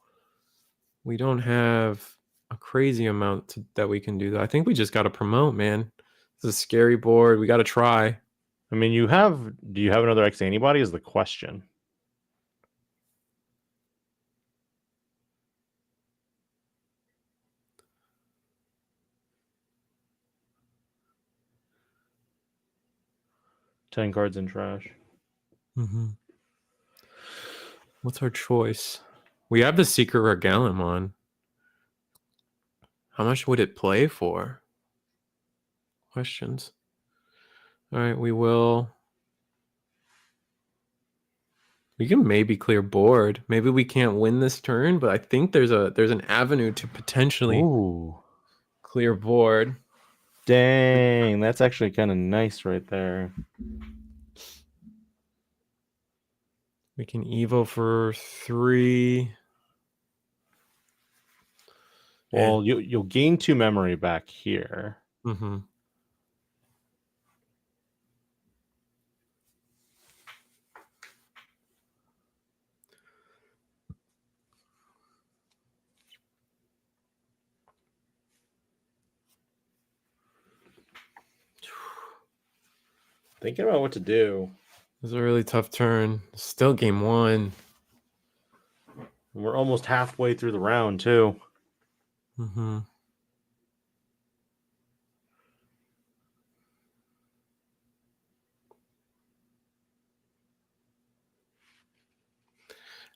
We don't have a crazy amount that we can do. I think we just got to promote, man. It's a scary board. We got to try. I mean, do you have another X antibody is the question. 10 cards in trash. What's our choice? We have the Secret Regalimon. How much would it play for? Questions. All right, we will. We can maybe clear board. Maybe we can't win this turn, but I think there's an avenue to potentially clear board. Dang, that's actually kind of nice right there. We can Evo for 3. Well, you'll gain 2 memory back here. Thinking about what to do. This is a really tough turn. Still game 1. We're almost halfway through the round, too. I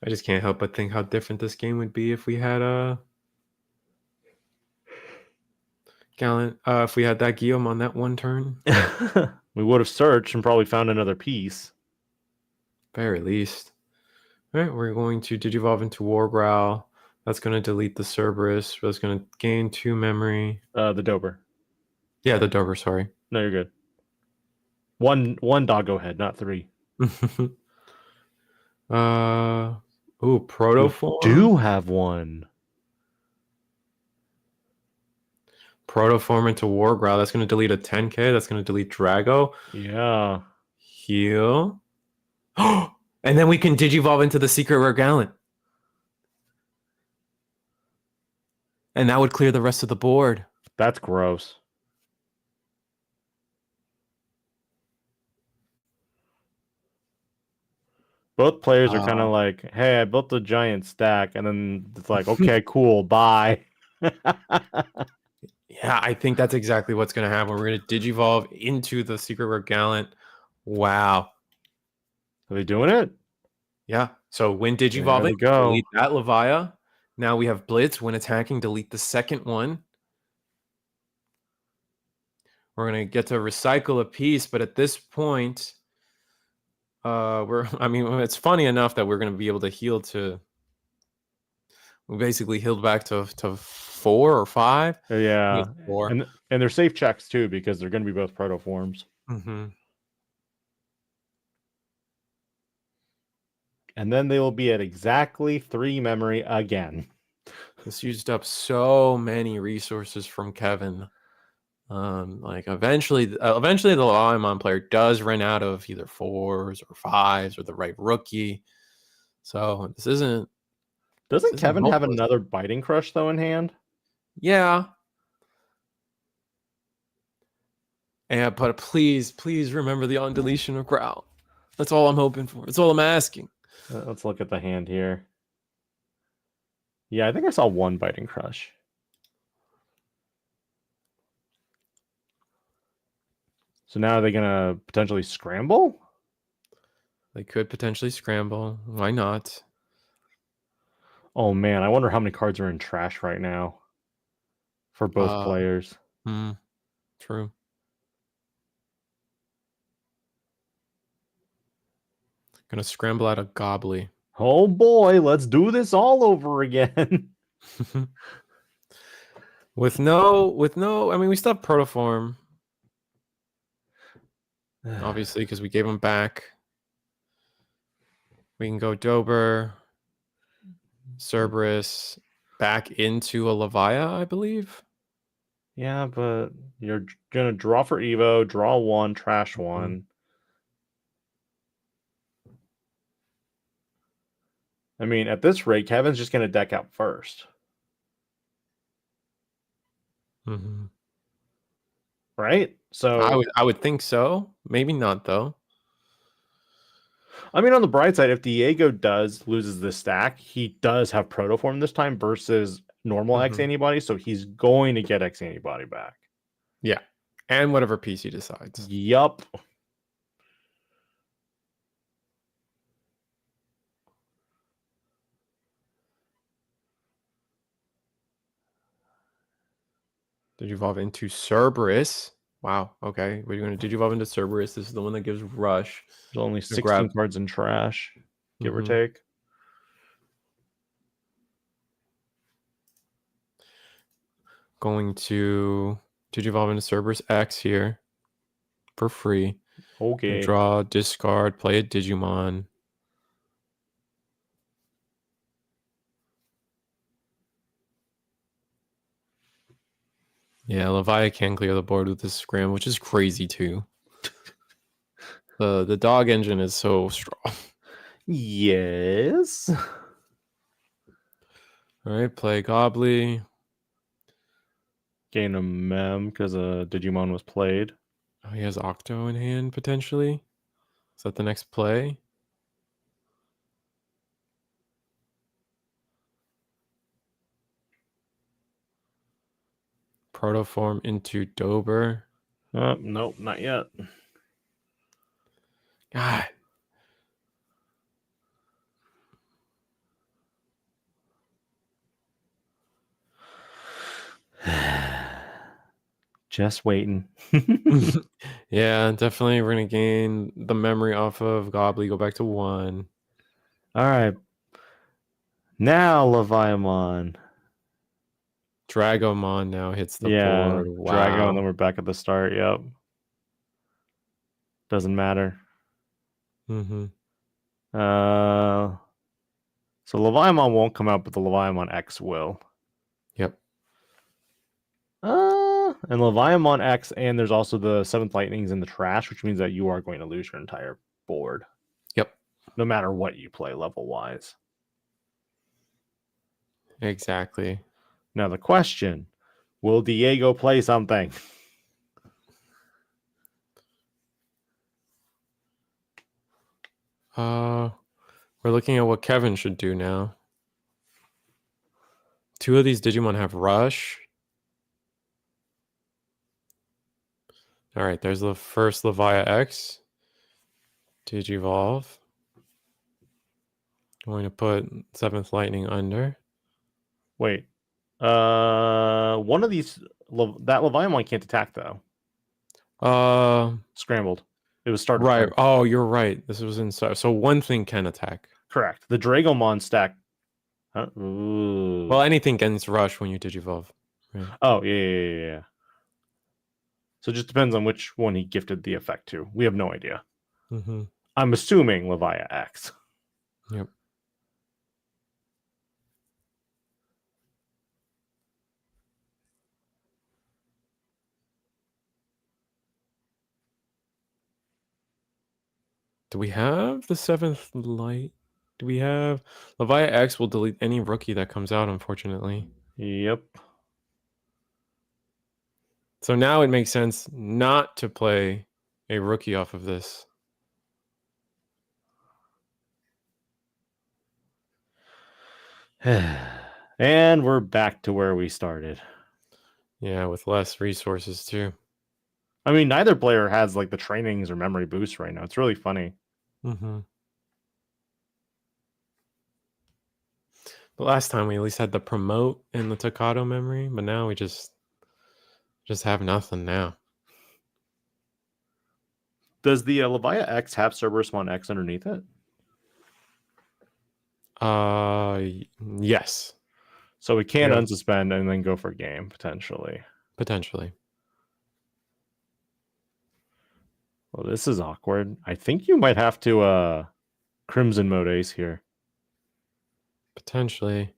just can't help but think how different this game would be if we had a Gallant. If we had that Guillaume on that one turn. We would have searched and probably found another piece. Very least. All right, we're going to Digivolve into Wargrowl. That's going to delete the Cerberus. That's going to gain 2 memory. The Dober. Yeah, the Dober, sorry. No, you're good. One doggo head, not 3. Protoform. You do have one. Protoform into Wargrowl. That's going to delete a 10k. That's going to delete Drago. Yeah. Heal. And then we can Digivolve into the Secret Rare Gallant. And that would clear the rest of the board. That's gross. Both players are kind of like, hey, I built a giant stack. And then it's like, okay, cool, bye. Yeah, I think that's exactly what's going to happen. We're going to Digivolve into the Secret Rare Gallant. Wow. Are they doing it? Yeah. So when Digivolving, delete that Levia. Now we have Blitz. When attacking, delete the second one. We're going to get to recycle a piece, but at this point, it's funny enough that we're going to be able to heal to. We basically healed back to 4 or 5. Yeah. 4. And they're safe checks too, because they're going to be both protoforms. And then they will be at exactly 3 memory again. This used up so many resources from Kevin. Eventually the Livestream player does run out of either 4s or 5s or the right rookie. So this isn't. Doesn't Kevin have another Biting Crush though in hand? Yeah. Yeah, but please remember the on deletion of Growl. That's all I'm hoping for. That's all I'm asking. Let's look at the hand here. Yeah, I think I saw 1 Biting Crush. So now are they going to potentially scramble? They could potentially scramble. Why not? Oh, man. I wonder how many cards are in trash right now for both players. True. Gonna scramble out a Gobbly. Oh, boy. Let's do this all over again. with no, we still have Protoform. Obviously, because we gave him back. We can go Dober, Cerberus, back into a Levia, I believe. Yeah, but you're going to draw for Evo, draw 1, trash 1. I mean, at this rate, Kevin's just going to deck out first. Right? So I would think so. Maybe not, though. I mean, on the bright side, if Diego loses this stack, he does have Protoform this time versus normal X antibody, so he's going to get X antibody back. Yeah. And whatever piece he decides. Yup. Digivolve into Cerberus. Wow. Okay. We're going to Digivolve into Cerberus. This is the one that gives Rush. There's only To 16 grab. cards in trash, give or Mhm. take. Going to Digivolve into Cerberus X here for free. Okay. Draw, discard, play a Digimon. Yeah, Leviathan can clear the board with this scram, which is crazy too. The dog engine is so strong. Yes. All right, play Gobbly. Gain a mem because a Digimon was played. Oh, he has Octo in hand potentially. Is that the next play? Protoform into Dober. Nope, not yet. God. Just waiting. Yeah, definitely we're gonna gain the memory off of Gobbly, go back to 1. All right. Now Leviathan. Dragomon now hits the Yeah, board. Drago, and Wow. then we're back at the start. Yep. Doesn't matter. Mm-hmm. So Leviathan won't come out, but the Leviathan X will. Yep. And Leviathan X, and there's also the 7th Lightnings in the trash, which means that you are going to lose your entire board. Yep. No matter what you play level wise. Exactly. Now the question, will Diego play something? We're looking at what Kevin should do now. 2 of these Digimon have Rush. All right, there's the first Leviathan X. Digivolve. Going to put 7th Lightning under. Wait. One of these, that Leviathan can't attack though. Scrambled. It was started Right. first. Oh, you're right. This was inside. So one thing can attack. Correct. The Dragomon stack. Huh? Ooh. Well, anything gets Rush when you Digivolve. Right. Oh, yeah. So it just depends on which one he gifted the effect to. We have no idea. Mm-hmm. I'm assuming Leviathan X. Yep. Do we have the 7th light? Do we have Leviathan X will delete any rookie that comes out, unfortunately. Yep. So now it makes sense not to play a rookie off of this. And we're back to where we started. Yeah, with less resources too. I mean, neither player has like the trainings or memory boost right now. It's really funny. Mm-hmm. The last time we at least had the promote and the Tocado memory, but now we just have nothing now. Does the Leviathan X have Cerberusmon X underneath it? Yes. So we can Yeah. unsuspend and then go for game, potentially. Potentially. Well, this is awkward. I think you might have to Crimson Mode Ace here. Potentially.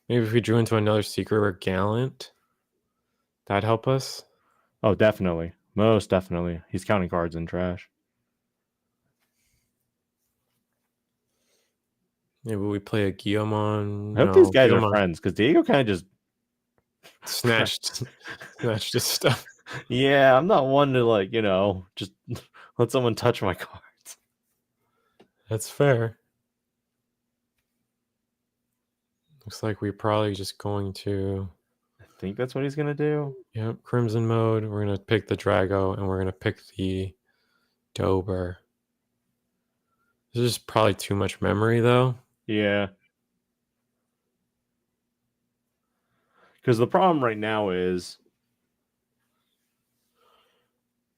Maybe if we drew into another Secret or Gallant, that'd help us. Oh, definitely. Most definitely. He's counting cards in trash. Maybe we play a Guillemon. I hope these guys are friends, because Diego kind of just snatched his stuff. Yeah, I'm not one to like, just let someone touch my cards. That's fair. Looks like we're probably just going to... I think that's what he's going to do. Yep, Crimson Mode. We're going to pick the Drago, and we're going to pick the Dober. This is probably too much memory, though. Yeah. Because the problem right now is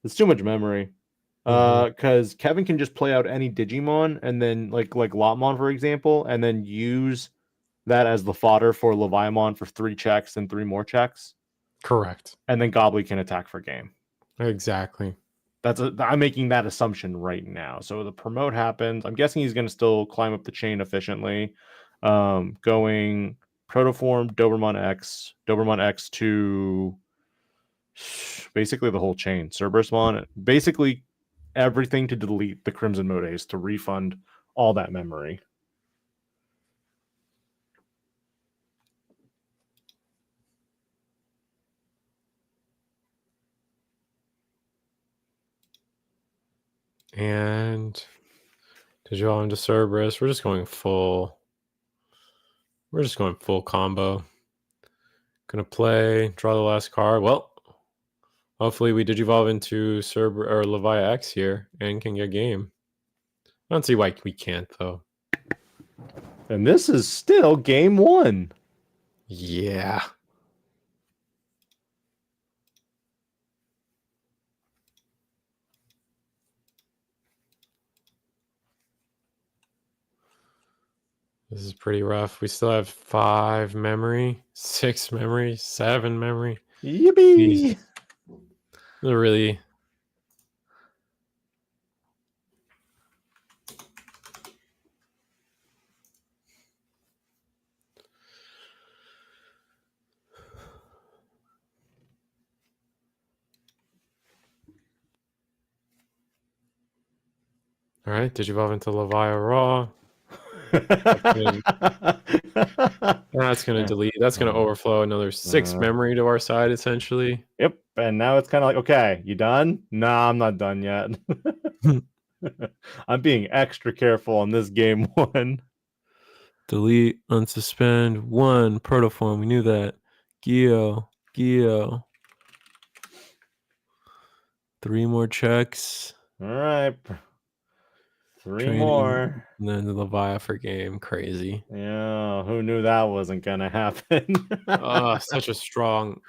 It's too much memory. Mhm. Because Kevin can just play out any Digimon and then like Lotmon, for example, and then use that as the fodder for Leviamon for 3 checks and 3 more checks. Correct. And then Gobbly can attack for game. Exactly. I'm making that assumption right now. So the promote happens. I'm guessing he's going to still climb up the chain efficiently. Going Protoform, Doberman X to basically the whole chain. Cerberusmon, basically everything to delete the Crimson Modes to refund all that memory. And Digimon into Cerberus. We're just going full. We're just going full combo. Gonna play, draw the last card. Well, hopefully we Digivolve into Cerberus or Levi X here and can get game. I don't see why we can't though. And this is still game 1. Yeah. This is pretty rough. We still have 5 memory, 6 memory, 7 memory. Yippee! They're really. All right, Digivolve into Levi Raw. That's going to delete. That's going to overflow another 6 memory to our side, essentially. Yep. And now it's kind of like, okay, you done? Nah, I'm not done yet. I'm being extra careful on this game 1. Delete, unsuspend, 1, protoform. We knew that. Geo. 3 more checks. All right. 3 more. And then the Levi for game. Crazy. Yeah, who knew that wasn't gonna happen? Such a strong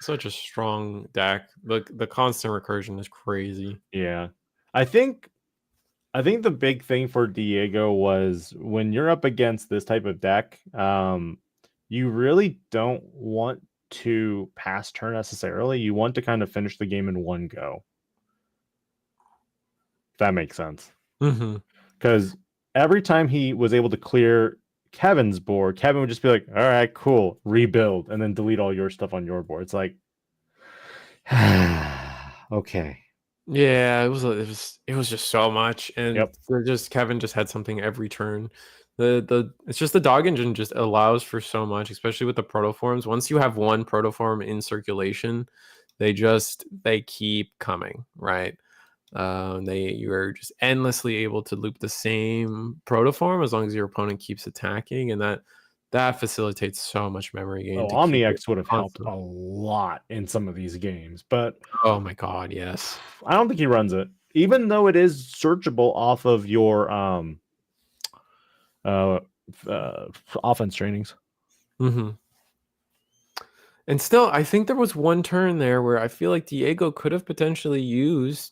deck. The constant recursion is crazy. Yeah. I think the big thing for Diego was when you're up against this type of deck, you really don't want to pass turn necessarily. You want to kind of finish the game in one go. If that makes sense. Because every time he was able to clear Kevin's board, Kevin would just be like, all right, cool, rebuild, and then delete all your stuff on your board. It's like, okay. Yeah, it was just so much, and Kevin just had something every turn. It's just the dog engine just allows for so much, especially with the protoforms. Once you have one protoform in circulation, they keep coming, right? You are just endlessly able to loop the same protoform as long as your opponent keeps attacking, and that facilitates so much memory gain. Oh, OmniX would have helped a lot in some of these games, but oh my god, yes. I don't think he runs it, even though it is searchable off of your offense trainings. And still, I think there was one turn there where I feel like Diego could have potentially used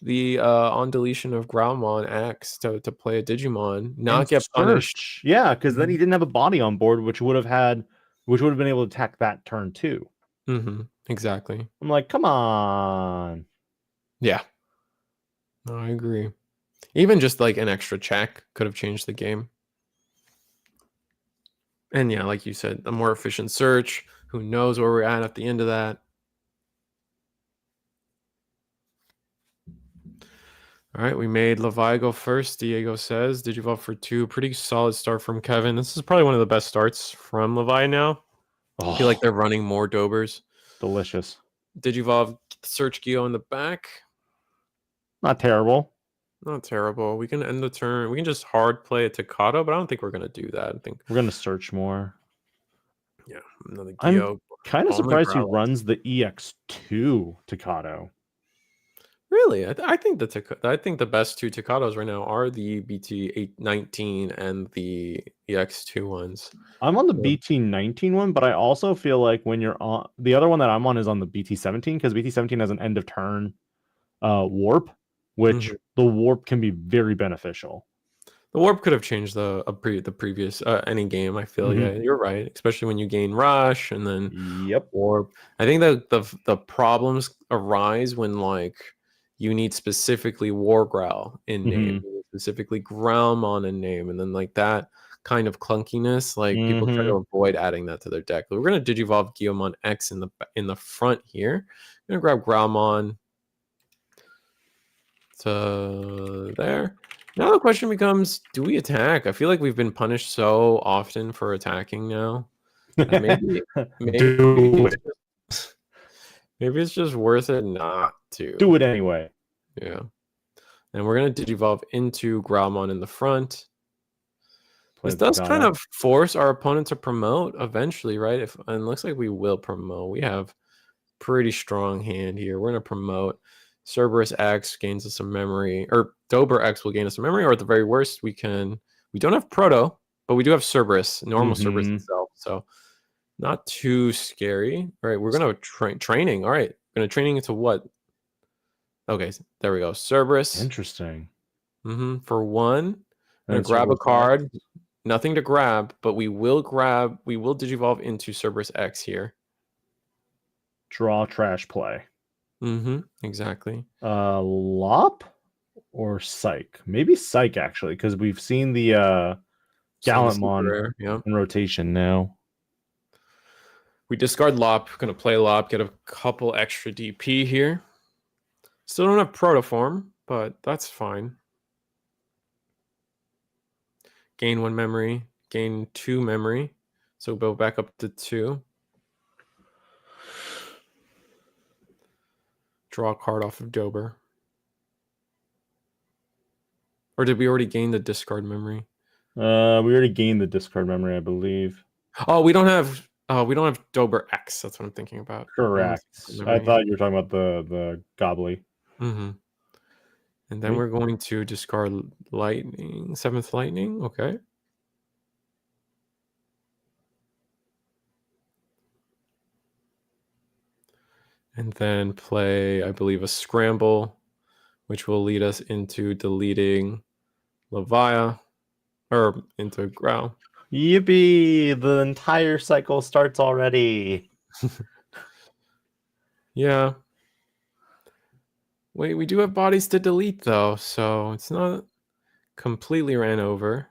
the on deletion of Growlmon X to play a Digimon, not get punished. Yeah, because then he didn't have a body on board, which would have been able to attack that turn too. Exactly. I'm like, come on. Yeah. No, I agree. Even just like an extra check could have changed the game. And yeah, like you said, a more efficient search. Who knows where we're at the end of that? All right, we made Levi go first. Diego says, Digivolve for 2. Pretty solid start from Kevin. This is probably one of the best starts from Levi now. I feel like they're running more Dobers. Delicious. Digivolve, search Geo in the back. Not terrible. Not terrible. We can end the turn. We can just hard play a Takata, but I don't think we're going to do that. I think we're going to search more. Yeah, another Geo. I'm kind of surprised he runs the EX2 Takata. Really? I think the best 2 Takatos right now are the BT19 and the EX2 ones. I'm on the BT19 one, but I also feel like when you're on the other one that I'm on is on the BT17, because BT17 has an end of turn warp, which Mhm. the warp can be very beneficial. The warp could have changed the previous any game. I feel Mm-hmm. yeah, you're right. Especially when you gain rush and then Yep. warp. I think the problems arise when like you need specifically war growl in name, Mm-hmm. you need specifically Growlmon in name, and then like that kind of clunkiness. Like people try Mm-hmm. to avoid adding that to their deck. But we're gonna Digivolve Guilmon X in the front here. I'm gonna grab Growlmon to there. Now the question becomes, do we attack? I feel like we've been punished so often for attacking now that maybe Do it. maybe it's just worth it not Do to. it anyway. Yeah. And we're gonna Digivolve into Growlmon in the front. Play This the does kind Takata. of force our opponent to promote eventually, right? If and it looks like we will promote. We have pretty strong hand here. We're gonna promote. Cerberus X gains us some memory, or Dober X will gain us some memory, or at the very worst, we don't have Proto, but we do have Cerberus, normal Cerberus Mm-hmm. itself. So not too scary. All right, we're gonna training. All right, we're gonna training into what? Okay, there we go. Cerberus. Interesting. For one, I'm gonna And grab a Cerberus X. card. Nothing to grab, but we will Digivolve into Cerberus X here. Draw, trash, play. Exactly. Lop or Psych? Maybe Psych actually, because we've seen the Seen the super Gallantmon rare. Yeah. in rotation now. We discard Lop. Gonna play Lop. Get a couple extra DP here. Still don't have Protoform, but that's fine. Gain 1 memory. Gain 2 memory. So go back up to 2. Draw a card off of Dober. Or did we already gain the discard memory? We already gained the discard memory, I believe. Oh, we don't have Dober X. That's what I'm thinking about. Correct. I thought you were talking about the Gobbly. And then Wait. we're going to discard Lightning, 7th Lightning. Okay. And then play, I believe, a Scramble, which will lead us into deleting Levia, or into Growl. Yippee! The entire cycle starts already. Yeah. Wait, we do have bodies to delete, though, so it's not completely ran over.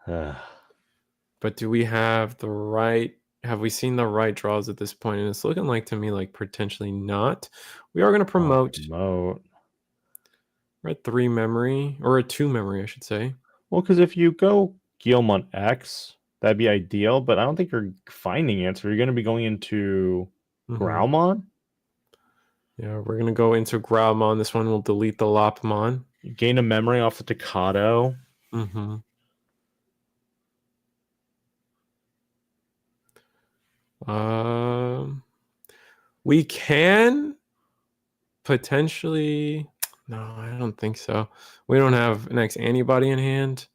But do we have the right... Have we seen the right draws at this point? And it's looking like to me like potentially not. We are going to promote. Promote. We're at 3 memory, or a 2 memory, I should say. Well, because if you go Guilmon X, that'd be ideal, but I don't think you're finding it. So you're going to be going into Growlmon? Yeah, we're going to go into Growlmon. This one will delete the Lopmon. You gain a memory off the Takata. We can potentially... No, I don't think so. We don't have an X antibody in hand.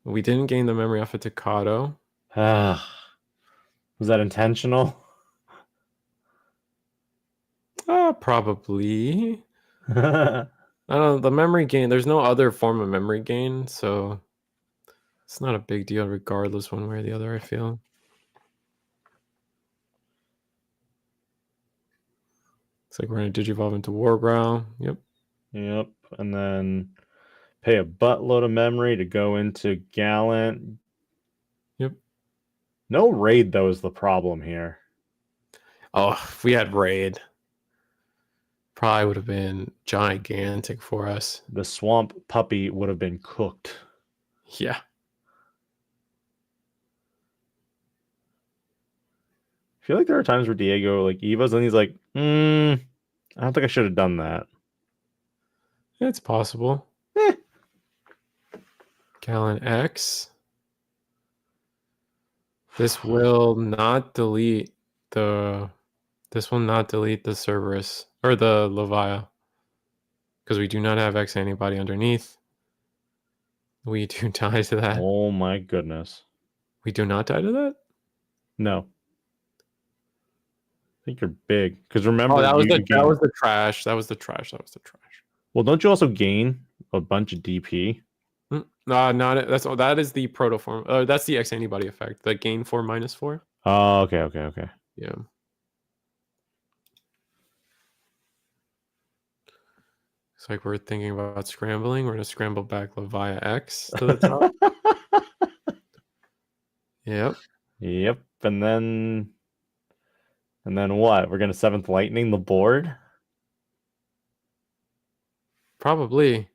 We didn't gain the memory off of Takado. Was that intentional? Probably. I don't know. The memory gain, there's no other form of memory gain, so it's not a big deal regardless one way or the other, I feel. It's like we're going to Digivolve into War Growl. Yep. Yep. And then pay a buttload of memory to go into Gallant. Yep. No raid, though, is the problem here. Oh, if we had raid, probably would have been gigantic for us. The Swamp Puppy would have been cooked. Yeah. I feel like there are times where Diego like Evas and he's like, I don't think I should have done that. It's possible. Gallon X. This will not delete the Cerberus or the Levia. Because we do not have X antibody underneath. We do die to that. Oh my goodness. We do not die to that? No. think you're big because remember Oh, that was you that gain. was the trash. That was the trash. That was the trash. Well, don't you also gain a bunch of DP? No, not that's that is the protoform. That's the X antibody effect. The gain 4 minus 4. Oh, okay. Yeah. It's like we're thinking about scrambling. We're gonna scramble back Levia X to the top. Yep. Yep, and then what? We're gonna seventh lightning the board. Probably.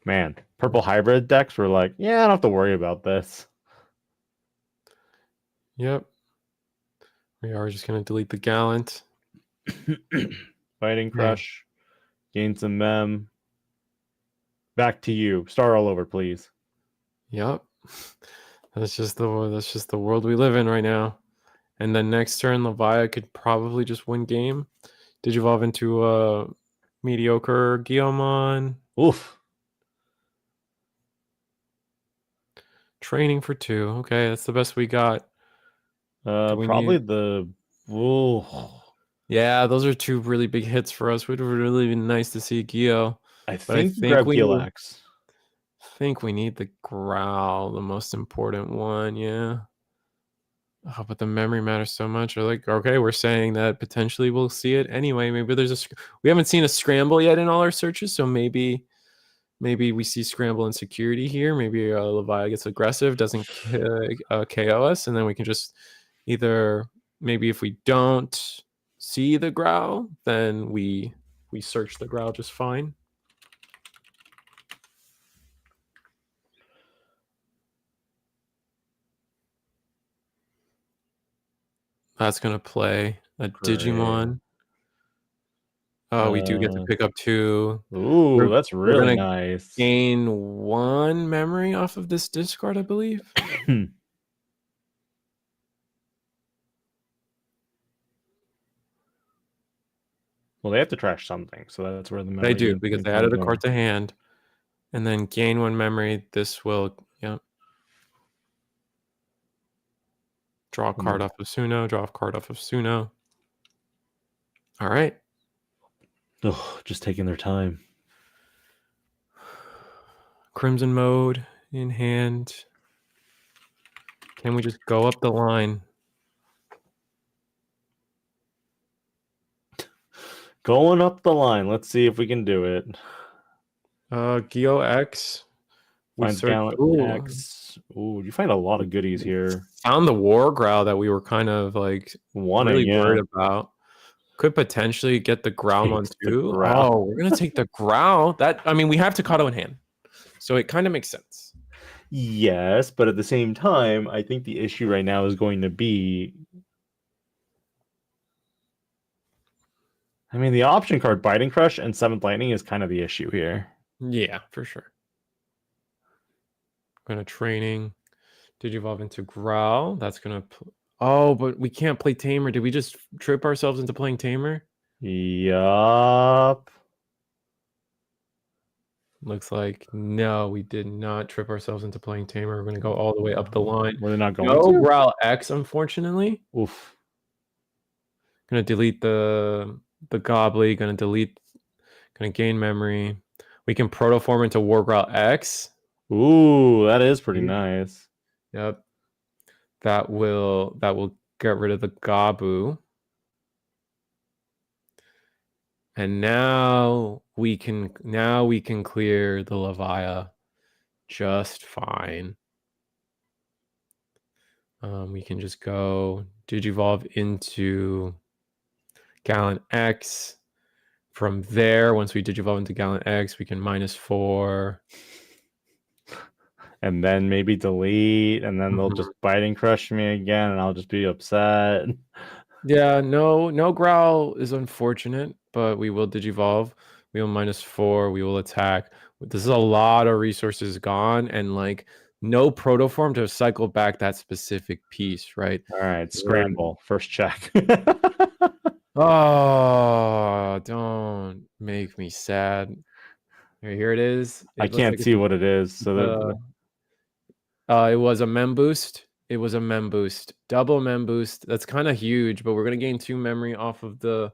Man, purple hybrid decks were like, yeah, I don't have to worry about this. Yep. We are just gonna delete the Gallant. Fighting Crush, gain some mem. Back to you. Start all over, please. Yep. That's just the world we live in right now. And then next turn, Levia could probably just win game. Digivolve into a mediocre Guillemon. Oof. Training for 2. Okay, that's the best we got. Probably the. Ooh. Yeah, those are 2 really big hits for us. Would really be nice to see Geo. I But I think think grab we Gilax. need the Growl, the most important one. Yeah. Oh, but the memory matters so much. Or like, okay, we're saying that potentially we'll see it anyway. Maybe there's we haven't seen a scramble yet in all our searches, so maybe we see scramble and security here. Maybe Levia gets aggressive, doesn't KO us, and then we can just either maybe if we don't see the Growl, then we search the Growl just fine. That's gonna play a Great. Digimon. Oh, we do get to pick up 2. Ooh, that's really nice. Gain 1 memory off of this discard, I believe. Well, they have to trash something, so that's where the memory. They do because they added a card to hand, and then gain 1 memory. This will, draw a card off of Suno. Draw a card off of Suno. All right. Oh, just taking their time. Crimson mode in hand. Can we just go up the line? Going up the line. Let's see if we can do it. Geo X. Finds Gallant X. Ooh, you find a lot of goodies here. Found the War Growl that we were kind of like really worried about. Could potentially get the Growlmon too. Oh, we're gonna take the Growl. We have Takato in hand, so it kind of makes sense. Yes, but at the same time, I think the issue right now is going to be. The option card Biting Crush and 7th Lightning is kind of the issue here. Yeah, for sure. Gonna training. Digivolve into Growl. That's gonna. Oh, but we can't play Tamer. Did we just trip ourselves into playing Tamer? Yup. Looks like no, we did not trip ourselves into playing Tamer. We're gonna go all the way up the line. We're not going to Growl X, unfortunately. Oof. Gonna delete the Gobbly. Gonna gain memory. We can protoform into War Growl X. Ooh, that is pretty nice. Yep. That will get rid of the Gabu. And now we can clear the Levia just fine. We can just go Digivolve into Gallant X. From there, once we Digivolve into Gallant X, we can -4. And then maybe delete, and then they'll just Biting Crush me again, and I'll just be upset. Yeah, no Growl is unfortunate, but we will Digivolve. We will -4. We will attack. This is a lot of resources gone, and like no protoform to cycle back that specific piece, right? All right, scramble. First check. Oh, don't make me sad. Here it is. I can't see what it is. So it was a mem boost. It was a mem boost, double mem boost. That's kind of huge, but we're gonna gain 2 memory off of that.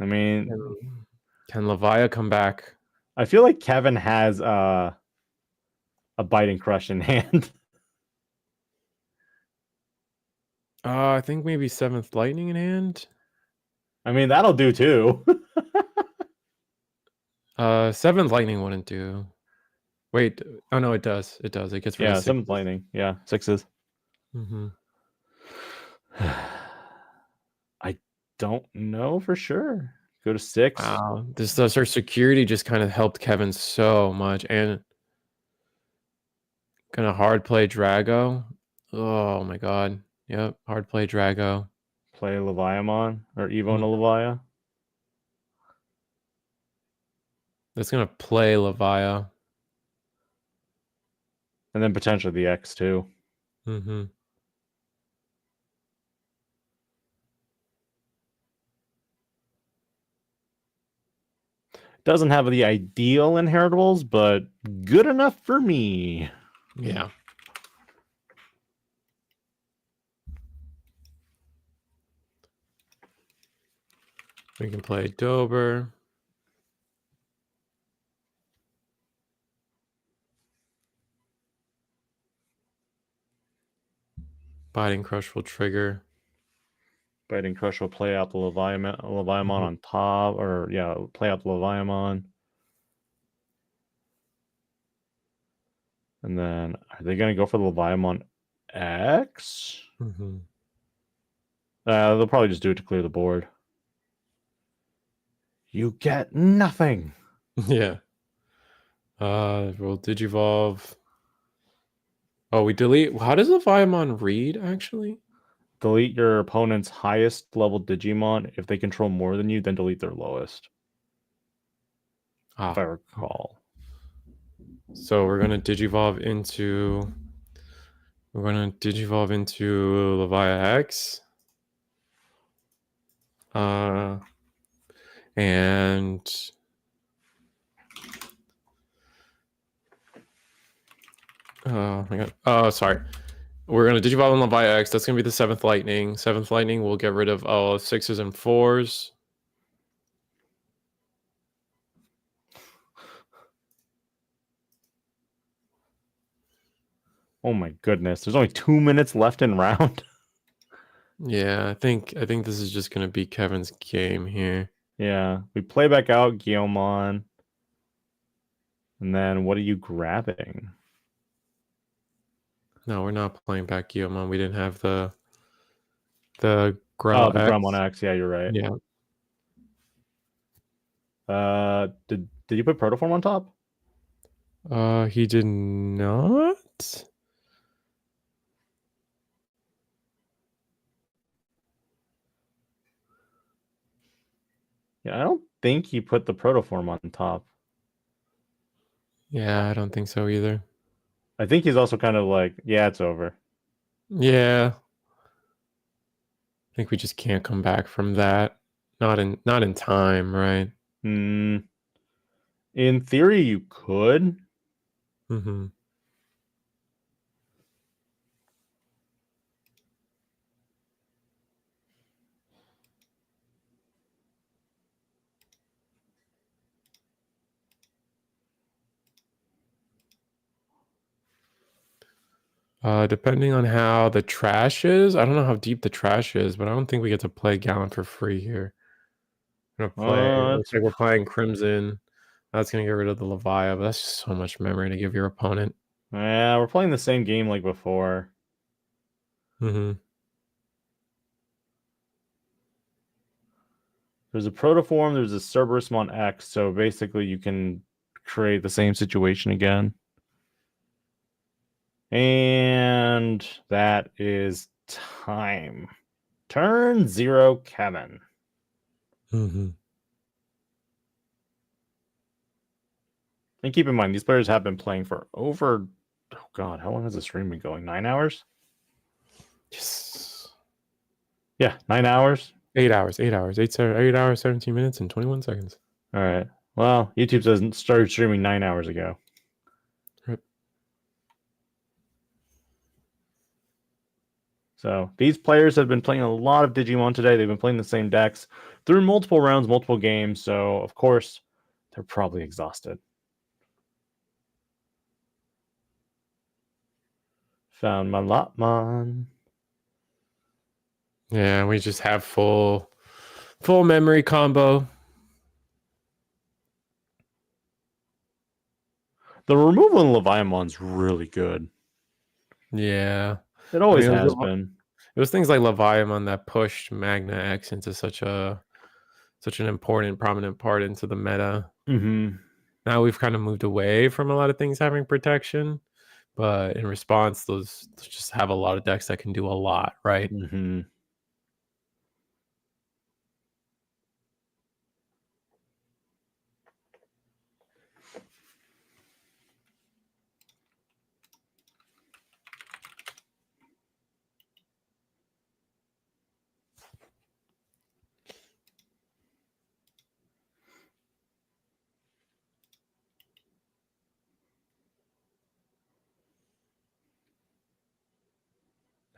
I mean, can Levia come back? I feel like Kevin has a biting crush in hand. I think maybe 7th lightning in hand. I mean, that'll do too. 7th lightning wouldn't do. Wait, oh no, it does. It does. It gets rid of 7th lightning. Yeah, 6s. I don't know for sure. Go to 6. Wow, this does our security just kind of helped Kevin so much, and gonna hard play Drago. Oh my god. Yep, hard play Drago. Play Leviamon or Evo and Levia. That's gonna play Levia. And then potentially the X too. Doesn't have the ideal inheritables, but good enough for me. Yeah. We can play Dober. Biting Crush will trigger. Biting Crush will play out the Leviamon on top, or yeah, play out the Leviamon. And then are they going to go for the Leviamon X? They'll probably just do it to clear the board. You get nothing. Yeah. We'll Digivolve. Oh, we delete. How does the Leviamon read actually? Delete your opponent's highest level Digimon. If they control more than you, then delete their lowest. If I recall. So we're gonna Digivolve into. We're gonna Digivolve into Levia X. And oh my god. Oh, sorry. We're gonna Digivolve on Levia X. That's gonna be the 7th lightning. 7th lightning will get rid of all 6s and 4s. Oh my goodness. There's only 2 minutes left in round. Yeah, I think this is just gonna be Kevin's game here. Yeah. We play back out Guillemon. And then what are you grabbing? No, we're not playing back Guillemon. We didn't have the Grell the X. Grellmon X. Yeah, you're right. Yeah. Did you put Protoform on top? He did not. Yeah, I don't think he put the Protoform on top. Yeah, I don't think so either. I think he's also kind of like, yeah, it's over. Yeah. I think we just can't come back from that. Not in time, right? In theory, you could. Depending on how the trash is, I don't know how deep the trash is, but I don't think we get to play Gallant for free here. We're gonna play. Looks like we're playing Crimson. That's gonna get rid of the Levia, but that's just so much memory to give your opponent. Yeah, we're playing the same game like before. There's a Protoform, there's a Cerberusmon X, so basically you can create the same situation again. And that is time. Turn 0, Kevin. And keep in mind, these players have been playing for over, oh god, how long has the stream been going? 9 hours? Yes. Yeah, 9 hours. 8 hours. 8 hours. 8 hours, 17 minutes, and 21 seconds. All right. Well, YouTube says started streaming 9 hours ago. Yep. So these players have been playing a lot of Digimon today. They've been playing the same decks through multiple rounds, multiple games. So of course, they're probably exhausted. Found my Lotmon. Yeah, we just have full memory combo. The removal in Leviamon's really good. Yeah. It always I mean, has been. It was things like Leviathan that pushed Magna X into such an important, prominent part into the meta. Mm-hmm. Now we've kind of moved away from a lot of things having protection, but in response, those just have a lot of decks that can do a lot, right? Mm-hmm.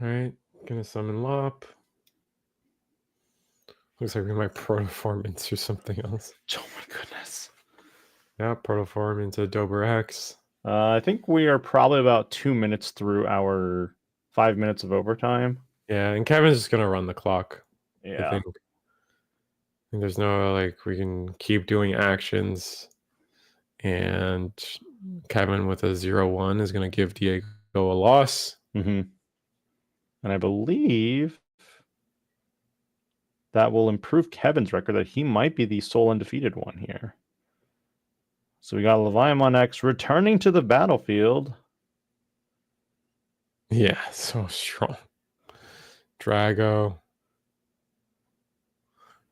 All right, gonna summon Lop. Looks like we might protoform into something else. Oh my goodness. Yeah, protoform into Dober X. I think we are probably about 2 minutes through our 5 minutes of overtime. Yeah, and Kevin's just gonna run the clock. Yeah. I think there's no we can keep doing actions, and Kevin with a 0-1 is gonna give Diego a loss. Mm-hmm. And I believe that will improve Kevin's record, that he might be the sole undefeated one here. So we got Leviamon X returning to the battlefield. Yeah, so strong. Drago.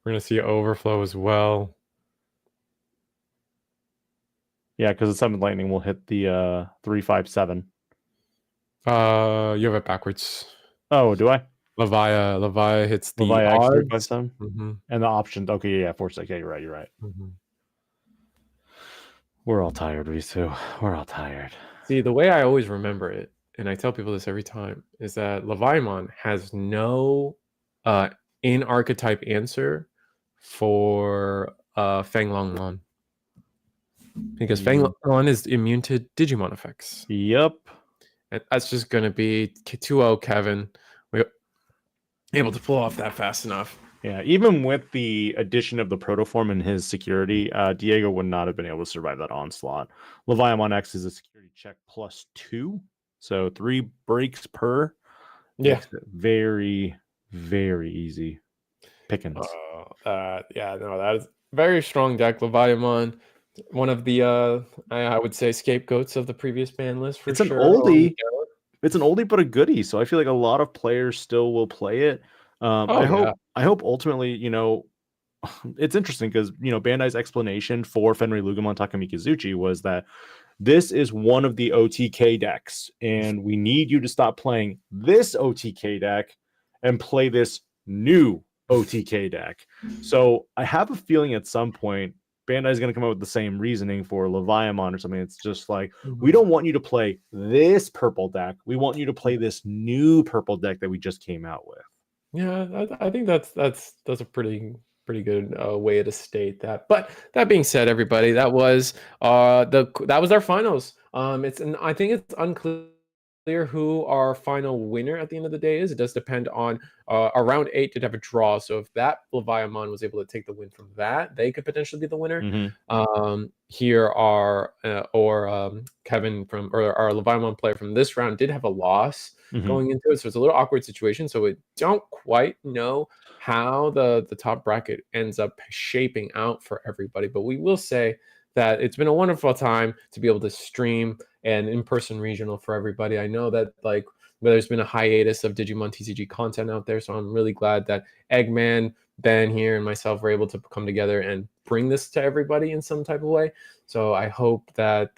We're going to see Overflow as well. Yeah, because the 7th Lightning will hit the 3-5-7. You have it backwards. Oh, do I? Levi hits the Levi X odds. 3-5-7? Mm-hmm. And the options. Okay, yeah, 4-6. Yeah, you're right. Mm-hmm. We're all tired, Risu. We're all tired. See, the way I always remember it, and I tell people this every time, is that Leviamon has no in-archetype answer for Feng Longmon. Because Feng Longmon is immune to Digimon effects. Yep. And that's just going to be 2-0 Kevin. We're able to pull off that fast enough. Yeah, even with the addition of the protoform and his security, Diego would not have been able to survive that onslaught. Leviamon X is a security check +2, so 3 breaks per. Yeah. Very, very easy pickings. That is very strong deck. Leviamon, one of the I would say scapegoats of the previous ban list for sure. It's an oldie but a goodie, so I feel like a lot of players still will play it. I hope ultimately, it's interesting because Bandai's explanation for Fenrir Lugumon Takamikazuchi was that this is one of the OTK decks, and we need you to stop playing this OTK deck and play this new OTK deck. So I have a feeling at some point Bandai is going to come up with the same reasoning for Leviamon or something. It's just like, we don't want you to play this purple deck. We want you to play this new purple deck that we just came out with. Yeah, I think that's a pretty good way to state that. But that being said, everybody, that was our finals. I think it's unclear who our final winner at the end of the day is. It does depend on round 8 did have a draw. So if that Leviamon was able to take the win from that, they could potentially be the winner. Mm-hmm. Here are Kevin our Leviamon player from this round did have a loss going into it, so it's a little awkward situation. So we don't quite know how the top bracket ends up shaping out for everybody, but we will say that it's been a wonderful time to be able to stream an in-person regional for everybody. I know that there's been a hiatus of Digimon TCG content out there, so I'm really glad that Eggman, Ben here, and myself were able to come together and bring this to everybody in some type of way. So I hope that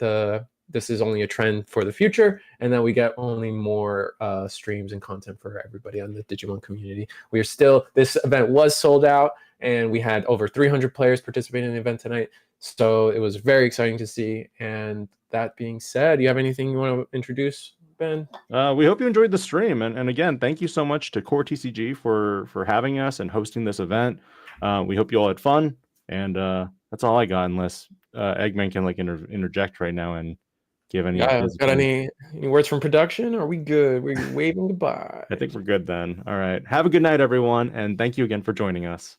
this is only a trend for the future, and that we get only more streams and content for everybody on the Digimon community. This event was sold out, and we had over 300 players participating in the event tonight. So it was very exciting to see. And that being said, do you have anything you want to introduce, Ben? We hope you enjoyed the stream, and again, thank you so much to CoreTCG for having us and hosting this event. We hope you all had fun, and that's all I got. Unless Eggman can like interject right now and give any of Yeah, his got opinion. any words from production? Are we good? We're waving goodbye. I think we're good then. All right, have a good night, everyone, and thank you again for joining us.